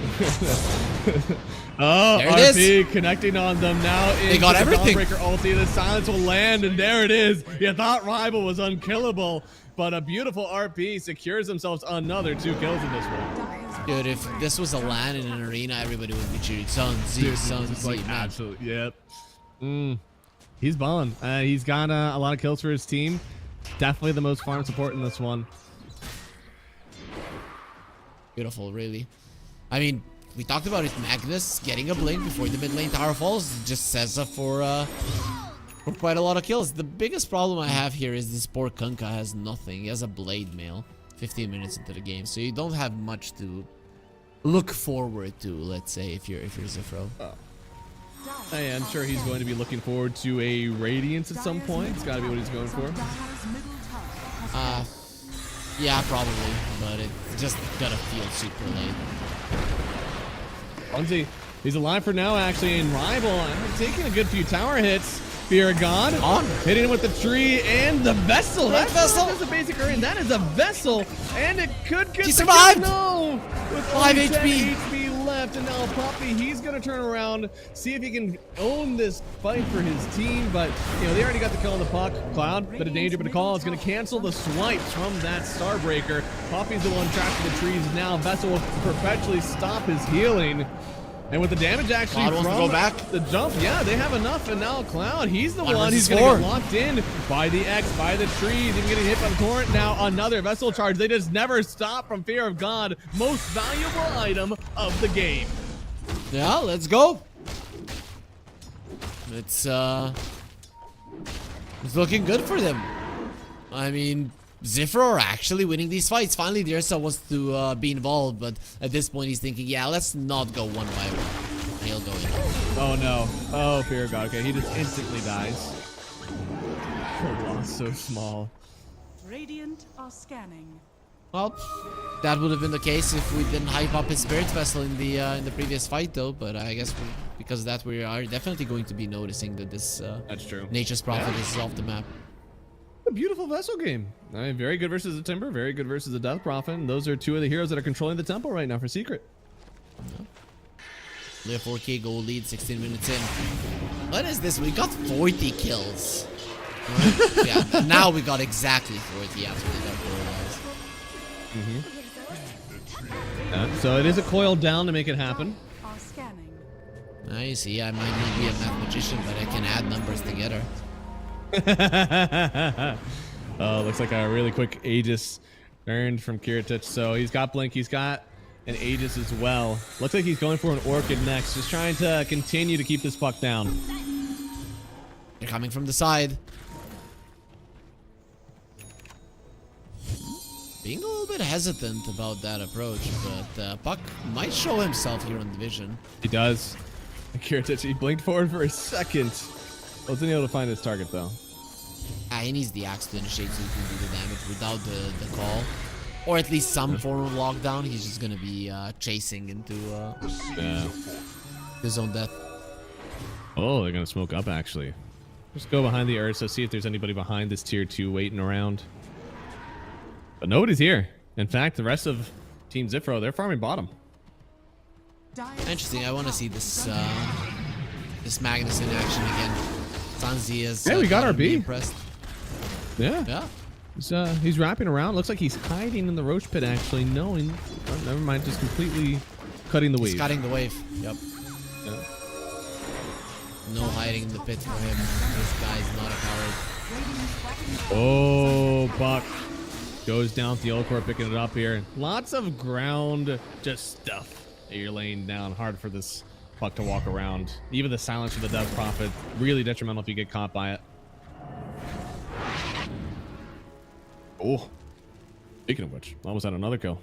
Oh, There it RP connecting on them now. They got everything. Dawnbreaker ulti. The silence will land, and there it is. You thought Rival was unkillable, but a beautiful RP secures themselves another 2 kills in this one. Dude, if this was a LAN in an arena, everybody would be cheering Sun Z, Sun It's Z, like man. absolutely, yep. He's balling. He's got a lot of kills for his team. Definitely the most farm support in this one. Beautiful, really. I mean, we talked about it. Magnus getting a blink before the mid lane tower falls just sets up for quite a lot of kills. The biggest problem I have here is this poor Kunkka has nothing. He has a blade mail 15 minutes into the game, so you don't have much to look forward to, let's say, if you're Zifro. I'm sure he's going to be looking forward to a Radiance at some point. It's got to be what he's going for. Yeah, probably, but it's just gonna feel super late. Bunzi, he's alive for now, actually, in Rival. Taking a good few tower hits. Fear of God. On. Hitting him with the tree and the vessel. That vessel. is a basic Urian. That is a vessel. And it could get He the survived. kill. No. With 5 only 10 HP. HP left. And now Poppy, he's going to turn around, see if he can own this fight for his team. But, you know, they already got the kill on the puck. Cloud, bit of danger, but a call. It's going to cancel the swipes from that Starbreaker. Poppy's the one trapped in the trees now. Vessel will perpetually stop his healing. And with the damage actually Cloud wants to from go back. the jump, yeah, they have enough. And now Cloud, he's the one who's versus going to 4. get locked in by the X, by the trees, even getting hit by the torrent. Now another vessel charge. They just never stop from Fear of God. Most valuable item of the game. Yeah, let's go. It's looking good for them. I mean, Zifro are actually winning these fights. Finally, Dirsa wants to be involved, but at this point he's thinking, yeah, let's not go one by one. And he'll go in. Oh no. Oh, Fear of God. Okay, he just instantly dies. The loss so small. Radiant are scanning. Well, that would have been the case if we didn't hype up his Spirit Vessel in the previous fight, though. But I guess because of that, we are definitely going to be noticing that this That's true. Nature's Prophet is off the map. A beautiful vessel game. I mean, very good versus the Timber, very good versus the Death Prophet. And those are 2 of the heroes that are controlling the temple right now for Secret. Only a 4K goal lead, 16 minutes in. What is this? We got 40 kills. Right? Yeah, now we got exactly 40 after they got realized. So it is a coil down to make it happen. Are scanning. I see. I might not be a mathematician, but I can add numbers together. Oh, looks like a really quick Aegis earned from Kiritich. So he's got Blink, he's got an Aegis as well. Looks like he's going for an Orchid next, just trying to continue to keep this puck down. They're coming from the side. Being a little bit hesitant about that approach, but Puck might show himself here on Division. He does. Kiritich, he blinked forward for a second. Wasn't able to find his target though. He needs the axe to initiate so he can do the damage without the call. Or at least some form of lockdown. He's just gonna be chasing into his own death. Oh, they're gonna smoke up actually. Just go behind the Ursa, see if there's anybody behind this tier 2 waiting around. But nobody's here. In fact, the rest of Team Zifro, they're farming bottom. Interesting. I want to see this this Magnus in action again. Sanzi is Yeah, we got our B. impressed. Yeah. Yeah. He's wrapping around. Looks like he's hiding in the Roach Pit actually, knowing. Oh, never mind, just completely cutting the He's wave. cutting the wave. Yep. Yeah. No hiding in the pit for him. This guy's not a coward. Oh, Buck goes down the old court, picking it up here. Lots of ground, just stuff that you're laying down. Hard for this Puck to walk around. Even the silence of the Death Prophet, really detrimental if you get caught by it. Oh, speaking of which, almost had another kill.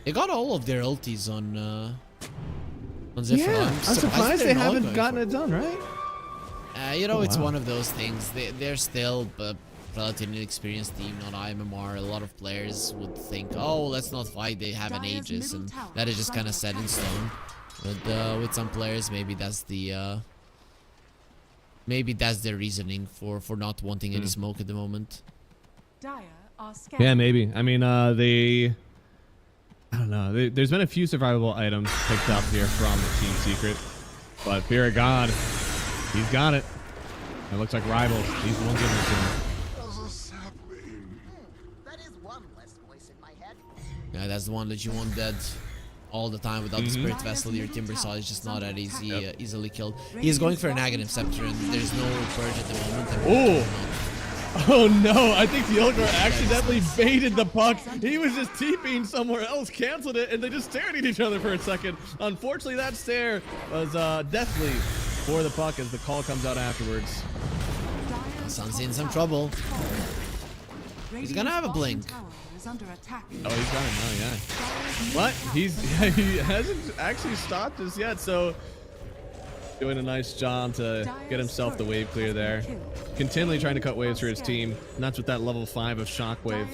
They got all of their ultis on Zephyr. Yeah, I'm surprised they they're not haven't going gotten for it done, right? You know, Oh, it's wow. one of those things. They're still a relatively inexperienced team, not IMMR. A lot of players would think, oh, let's not fight. They have an Dire's Aegis, middle and tower that is is just kind under of set in attack. stone. But with some players, maybe that's the their reasoning for not wanting any smoke at the moment. Dire are scared. Yeah, maybe. I mean, I don't know. There's been a few survivable items picked up here from Team Secret, but Fear of God, he's got it. It looks like Rivals. He's the one giving it to him. As a sapling. That is one less voice in my head. Yeah, that's the one that you want dead all the time without the Spirit Vessel. Your Timber Saw is just not that easily killed. He is going for a Negative Scepter, and there's no Purge at the moment. Oh! Oh no, I think the Ilgor accidentally baited the puck. He was just TPing somewhere else, canceled it, and they just stared at each other for a second. Unfortunately, that stare was deathly for the puck as the call comes out afterwards. Sun's in some trouble. He's gonna have a blink. Is under attack. Oh, he's got him now, yeah. What? He hasn't actually stopped us yet, so doing a nice job to get himself the wave clear there. Continually trying to cut waves for his team, and that's with that level 5 of Shockwave.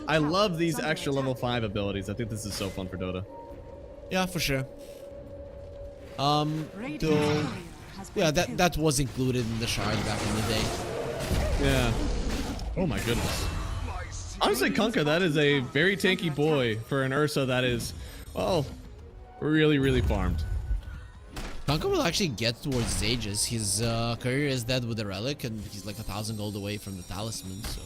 I love these extra level 5 abilities. I think this is so fun for Dota. Yeah, for sure. Though, Though, yeah, that was included in the shard back in the day. Yeah. Oh my goodness. Honestly, Kunkka, that is a very tanky boy for an Ursa that is, well, really, really farmed. Kunkka will actually get towards his Aegis. His career is dead with the Relic, and he's like 1,000 gold away from the Talisman, so...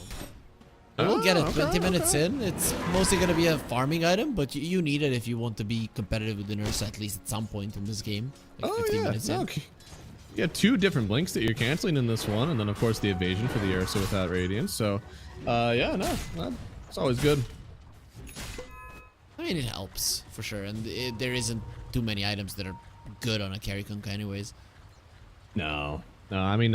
I will get it. 20 minutes in. It's mostly going to be a farming item, but you need it if you want to be competitive with the Ursa at least at some point in this game. Like 15 minutes in. Okay. You have 2 different blinks that you're canceling in this one, and then of course the evasion for the Ursa without Radiance. So, yeah, no, it's always good. I mean, it helps for sure, and there isn't too many items that are good on a carry Kunkka anyways. No, I mean,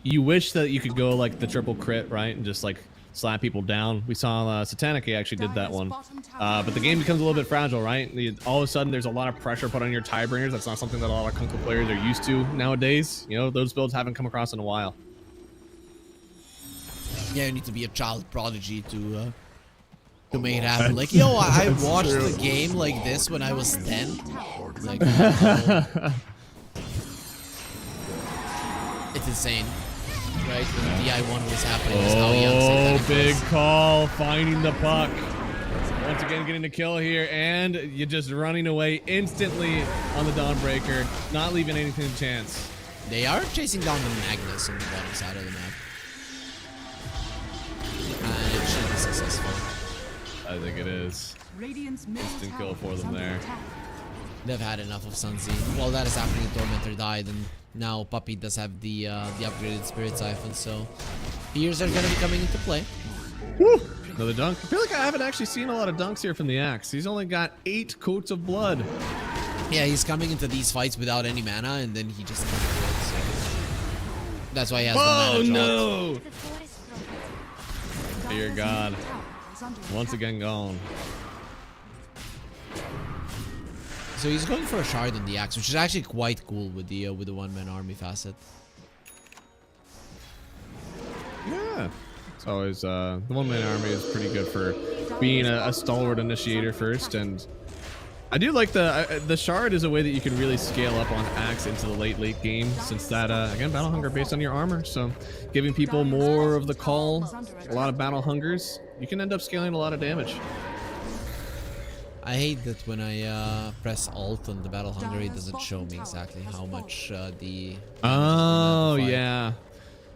you wish that you could go like the triple crit, right, and just like slap people down. We saw Satanic actually did that one, but the game becomes a little bit fragile, right? All of a sudden, there's a lot of pressure put on your Tiebringers. That's not something that a lot of Kunkka players are used to nowadays. You know, those builds haven't come across in a while. Yeah, you need to be a child prodigy to make it happen. Like, yo, I watched the game like this when I was 10. Like, it's insane, right? When DI1 was happening, was how young Oh, Satanic big was. call, finding the puck. Once again, getting the kill here, and you're just running away instantly on the Dawnbreaker, not leaving anything to chance. They are chasing down the Magnus on the bottom side of the map. And it should be successful. I think it is. Radiant's middle Instant tower kill for is them under there. attack. They've had enough of Sunzi. While that is happening, Tormentor died, and now Puppy does have the upgraded Spirit Siphon, so Fears are going to be coming into play. Woo! Another dunk. I feel like I haven't actually seen a lot of dunks here from the Axe. He's only got 8 coats of blood. Yeah, he's coming into these fights without any mana, and then he just comes through it, so that's why he has the Oh mana no! Dire's Dear God. middle tower is under Once attack. again gone. So he's going for a shard on the axe, which is actually quite cool with the one-man army facet. Yeah. It's always, the one-man army is pretty good for being a stalwart initiator first, and I do like the shard is a way that you can really scale up on Axe into the late game, since that, again, battle hunger based on your armor, so giving people more of the call, a lot of battle hungers, you can end up scaling a lot of damage. I hate that when I press Alt on the Battle Hunger, it doesn't show me exactly how much the... Oh, fight. yeah.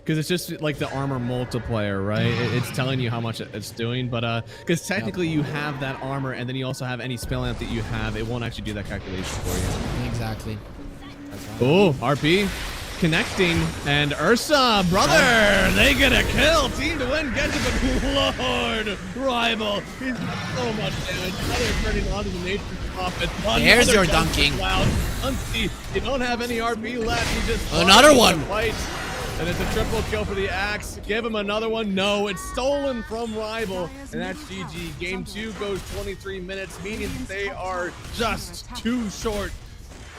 Because it's just like the armor multiplier, right? It's telling you how much it's doing, but because technically you have that armor and then you also have any spell amp that you have, it won't actually do that calculation for you. Exactly. Oh, RP connecting, and Ursa, brother, they get a kill. Team to win gets it, but Lord, Rival, he's got so much damage. Another turning on to the nature prophet. There's Another your jump dunking. cloud. Unsee, you don't have any RP left. You just Another fight one. the fight. And it's a triple kill for the Axe. Give him another one. No, it's stolen from Rival. And that's GG. Game 2 goes 23 minutes, meaning that they are just too short.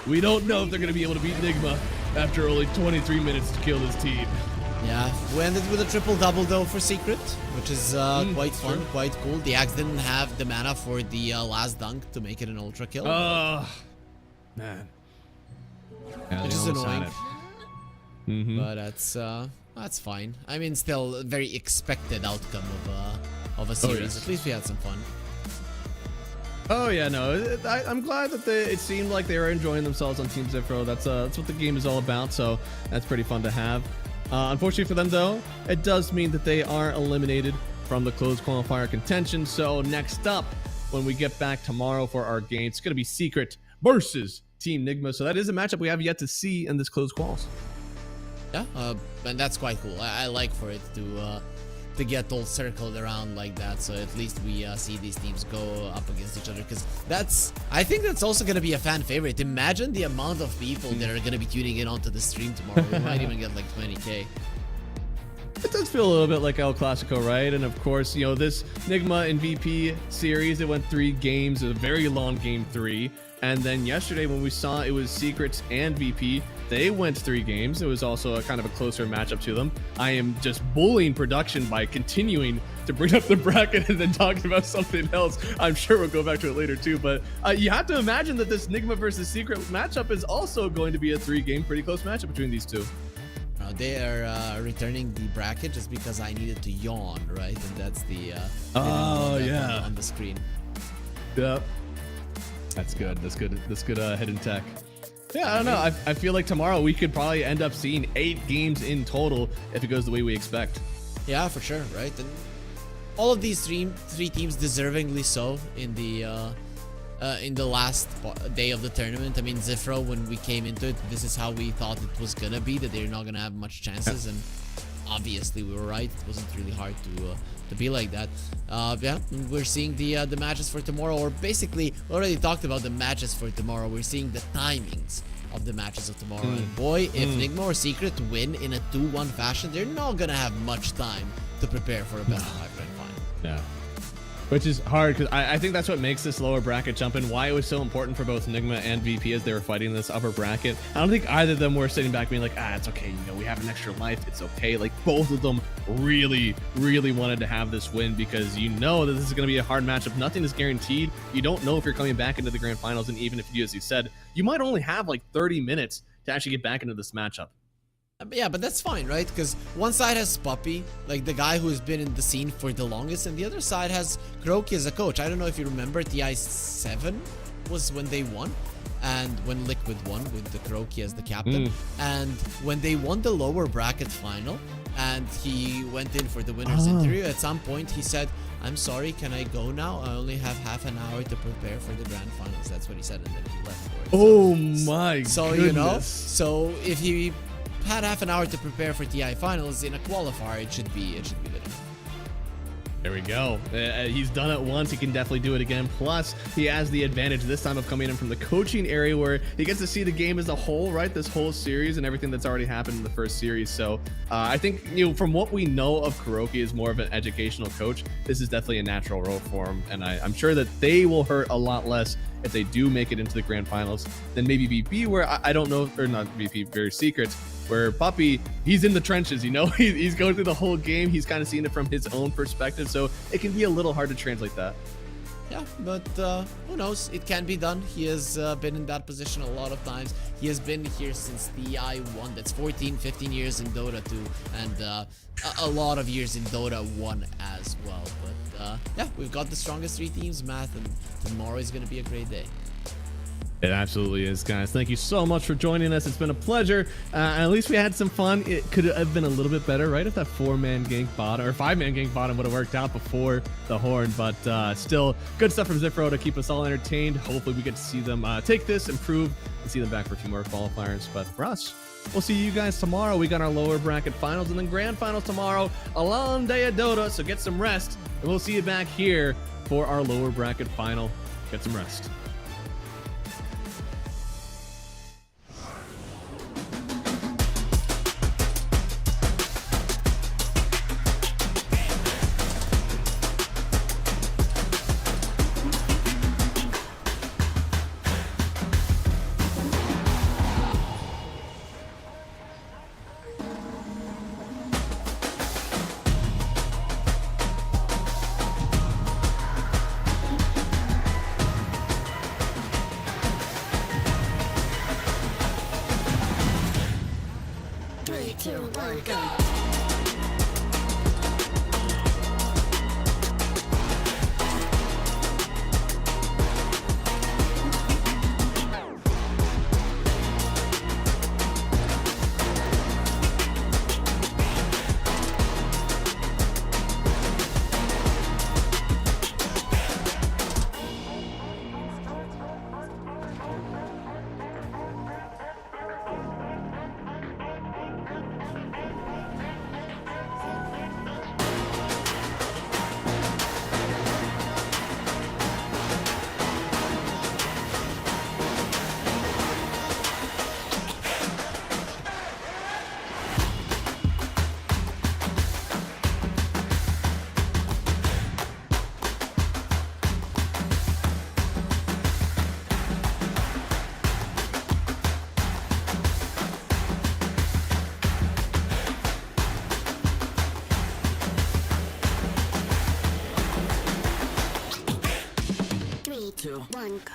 We don't know if they're going to be able to beat Nigma after only 23 minutes to kill this team. Yeah, we ended with a triple-double though for Secret, which is quite fun, quite cool. The Axe didn't have the mana for the last dunk to make it an ultra kill. Man. Yeah, Which they is almost had annoying. it. But that's fine. I mean, still a very expected outcome of a series. yes. At least we had some fun. Oh yeah, no, I'm glad that it seemed like they were enjoying themselves on Team Zifro. That's what the game is all about, so that's pretty fun to have. Unfortunately for them though, it does mean that they are eliminated from the closed qualifier contention. So next up, when we get back tomorrow for our game, it's going to be Secret versus Team Nigma. So that is a matchup we have yet to see in this closed quals. Yeah, and that's quite cool. I like for it to get all circled around like that, so at least we see these teams go up against each other, because I think that's also going to be a fan favorite. Imagine the amount of people that are going to be tuning in onto the stream tomorrow. We might even get like 20k. It does feel a little bit like El Clasico, right? And of course, you know, this Nigma and VP series, it went 3 games, a very long game 3. And then yesterday when we saw it was Secrets and VP, they went 3 games. It was also a kind of a closer matchup to them. I am just bullying production by continuing to bring up the bracket and then talking about something else. I'm sure we'll go back to it later too, but you have to imagine that this Nigma versus Secret matchup is also going to be a 3-game pretty close matchup between these two. They are returning the bracket just because I needed to yawn, right? And that's the on the screen. Yep. That's good. That's good. That's good hidden tech. Yeah, I don't know. I feel like tomorrow we could probably end up seeing 8 games in total if it goes the way we expect. Yeah, for sure, right? And all of these three teams deservingly so in the last day of the tournament. I mean, Zifro, when we came into it, this is how we thought it was gonna be, that they're not gonna have much chances, and obviously we were right. It wasn't really hard to be like that. Yeah, we're seeing the matches for tomorrow, or basically we already talked about the matches for tomorrow. We're seeing the timings of the matches of tomorrow, and boy, if Nigma or Secret win in a 2-1 fashion, they're not gonna have much time to prepare for a best of 5 grand final. Yeah. Which is hard, because I think that's what makes this lower bracket jump in, why it was so important for both Nigma and VP as they were fighting this upper bracket. I don't think either of them were sitting back being like, it's okay, you know, we have an extra life, it's okay. Like, both of them really wanted to have this win, because you know that this is going to be a hard matchup. Nothing is guaranteed. You don't know if you're coming back into the grand finals, and even if you do, as you said, you might only have like 30 minutes to actually get back into this matchup. Yeah, but that's fine, right? Because one side has Puppy, like the guy who's been in the scene for the longest, and the other side has Kroki as a coach. I don't know if you remember, TI7 was when they won, and when Liquid won with the Kroki as the captain, and when they won the lower bracket final, and he went in for the winner's interview, at some point he said, "I'm sorry, can I go now? I only have half an hour to prepare for the grand finals." That's what he said, and then he left for it. Oh my goodness. So, you know, so if he had half an hour to prepare for TI finals in a qualifier, it should be good enough. There we go. He's done it once. He can definitely do it again. Plus, he has the advantage this time of coming in from the coaching area, where he gets to see the game as a whole, right? This whole series and everything that's already happened in the first series. So I think, you know, from what we know of Kroki as more of an educational coach, this is definitely a natural role for him. And I'm sure that they will hurt a lot less if they do make it into the grand finals than maybe VP, where I don't know, or not VP, very Secrets, where Puppy, he's in the trenches, you know, he's going through the whole game. He's kind of seeing it from his own perspective, so it can be a little hard to translate that. Yeah, but who knows? It can be done. He has been in that position a lot of times. He has been here since the I1. That's 15 years in Dota 2, and a lot of years in Dota 1 as well. But yeah, we've got the strongest 3 teams, Math, and tomorrow is going to be a great day. It absolutely is, guys. Thank you so much for joining us. It's been a pleasure. At least we had some fun. It could have been a little bit better, right? If that 4-man gank bottom or 5-man gank bottom would have worked out before the horn, but still good stuff from Zifro to keep us all entertained. Hopefully we get to see them take this, improve, and see them back for a few more qualifiers. But for us, we'll see you guys tomorrow. We got our lower bracket finals and then grand finals tomorrow. A long day of Dota, so get some rest, and we'll see you back here for our lower bracket final. Get some rest. 2, 1, go. Three, 2, 1, go.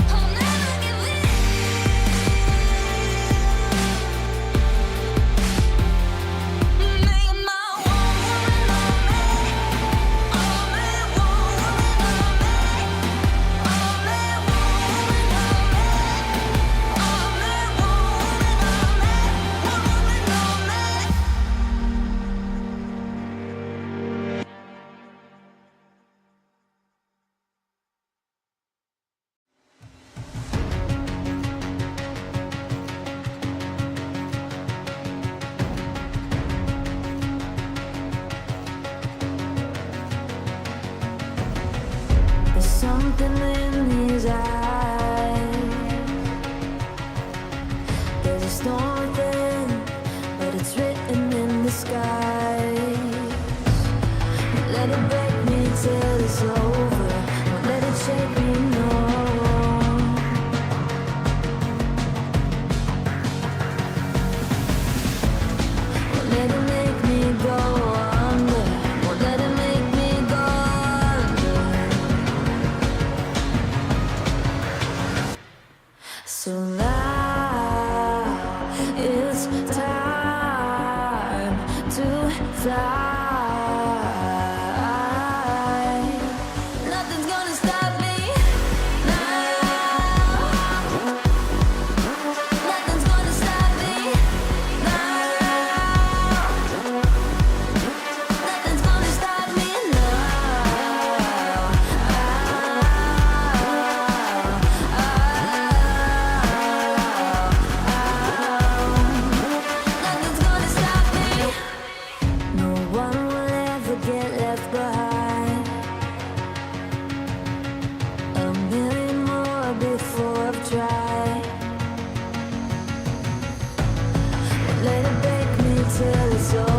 I'll never give in. Make my one woman of me. Only one woman of me. Only one woman of me. Only one woman of me. One woman of me. There's something in his eyes. There's a storm within, but it's written in the skies. Won't let it break me till it's over. Won't let it shake me, no. Won't let it make me go under. Won't let it make me go under. So now it's time to fly. till it's over.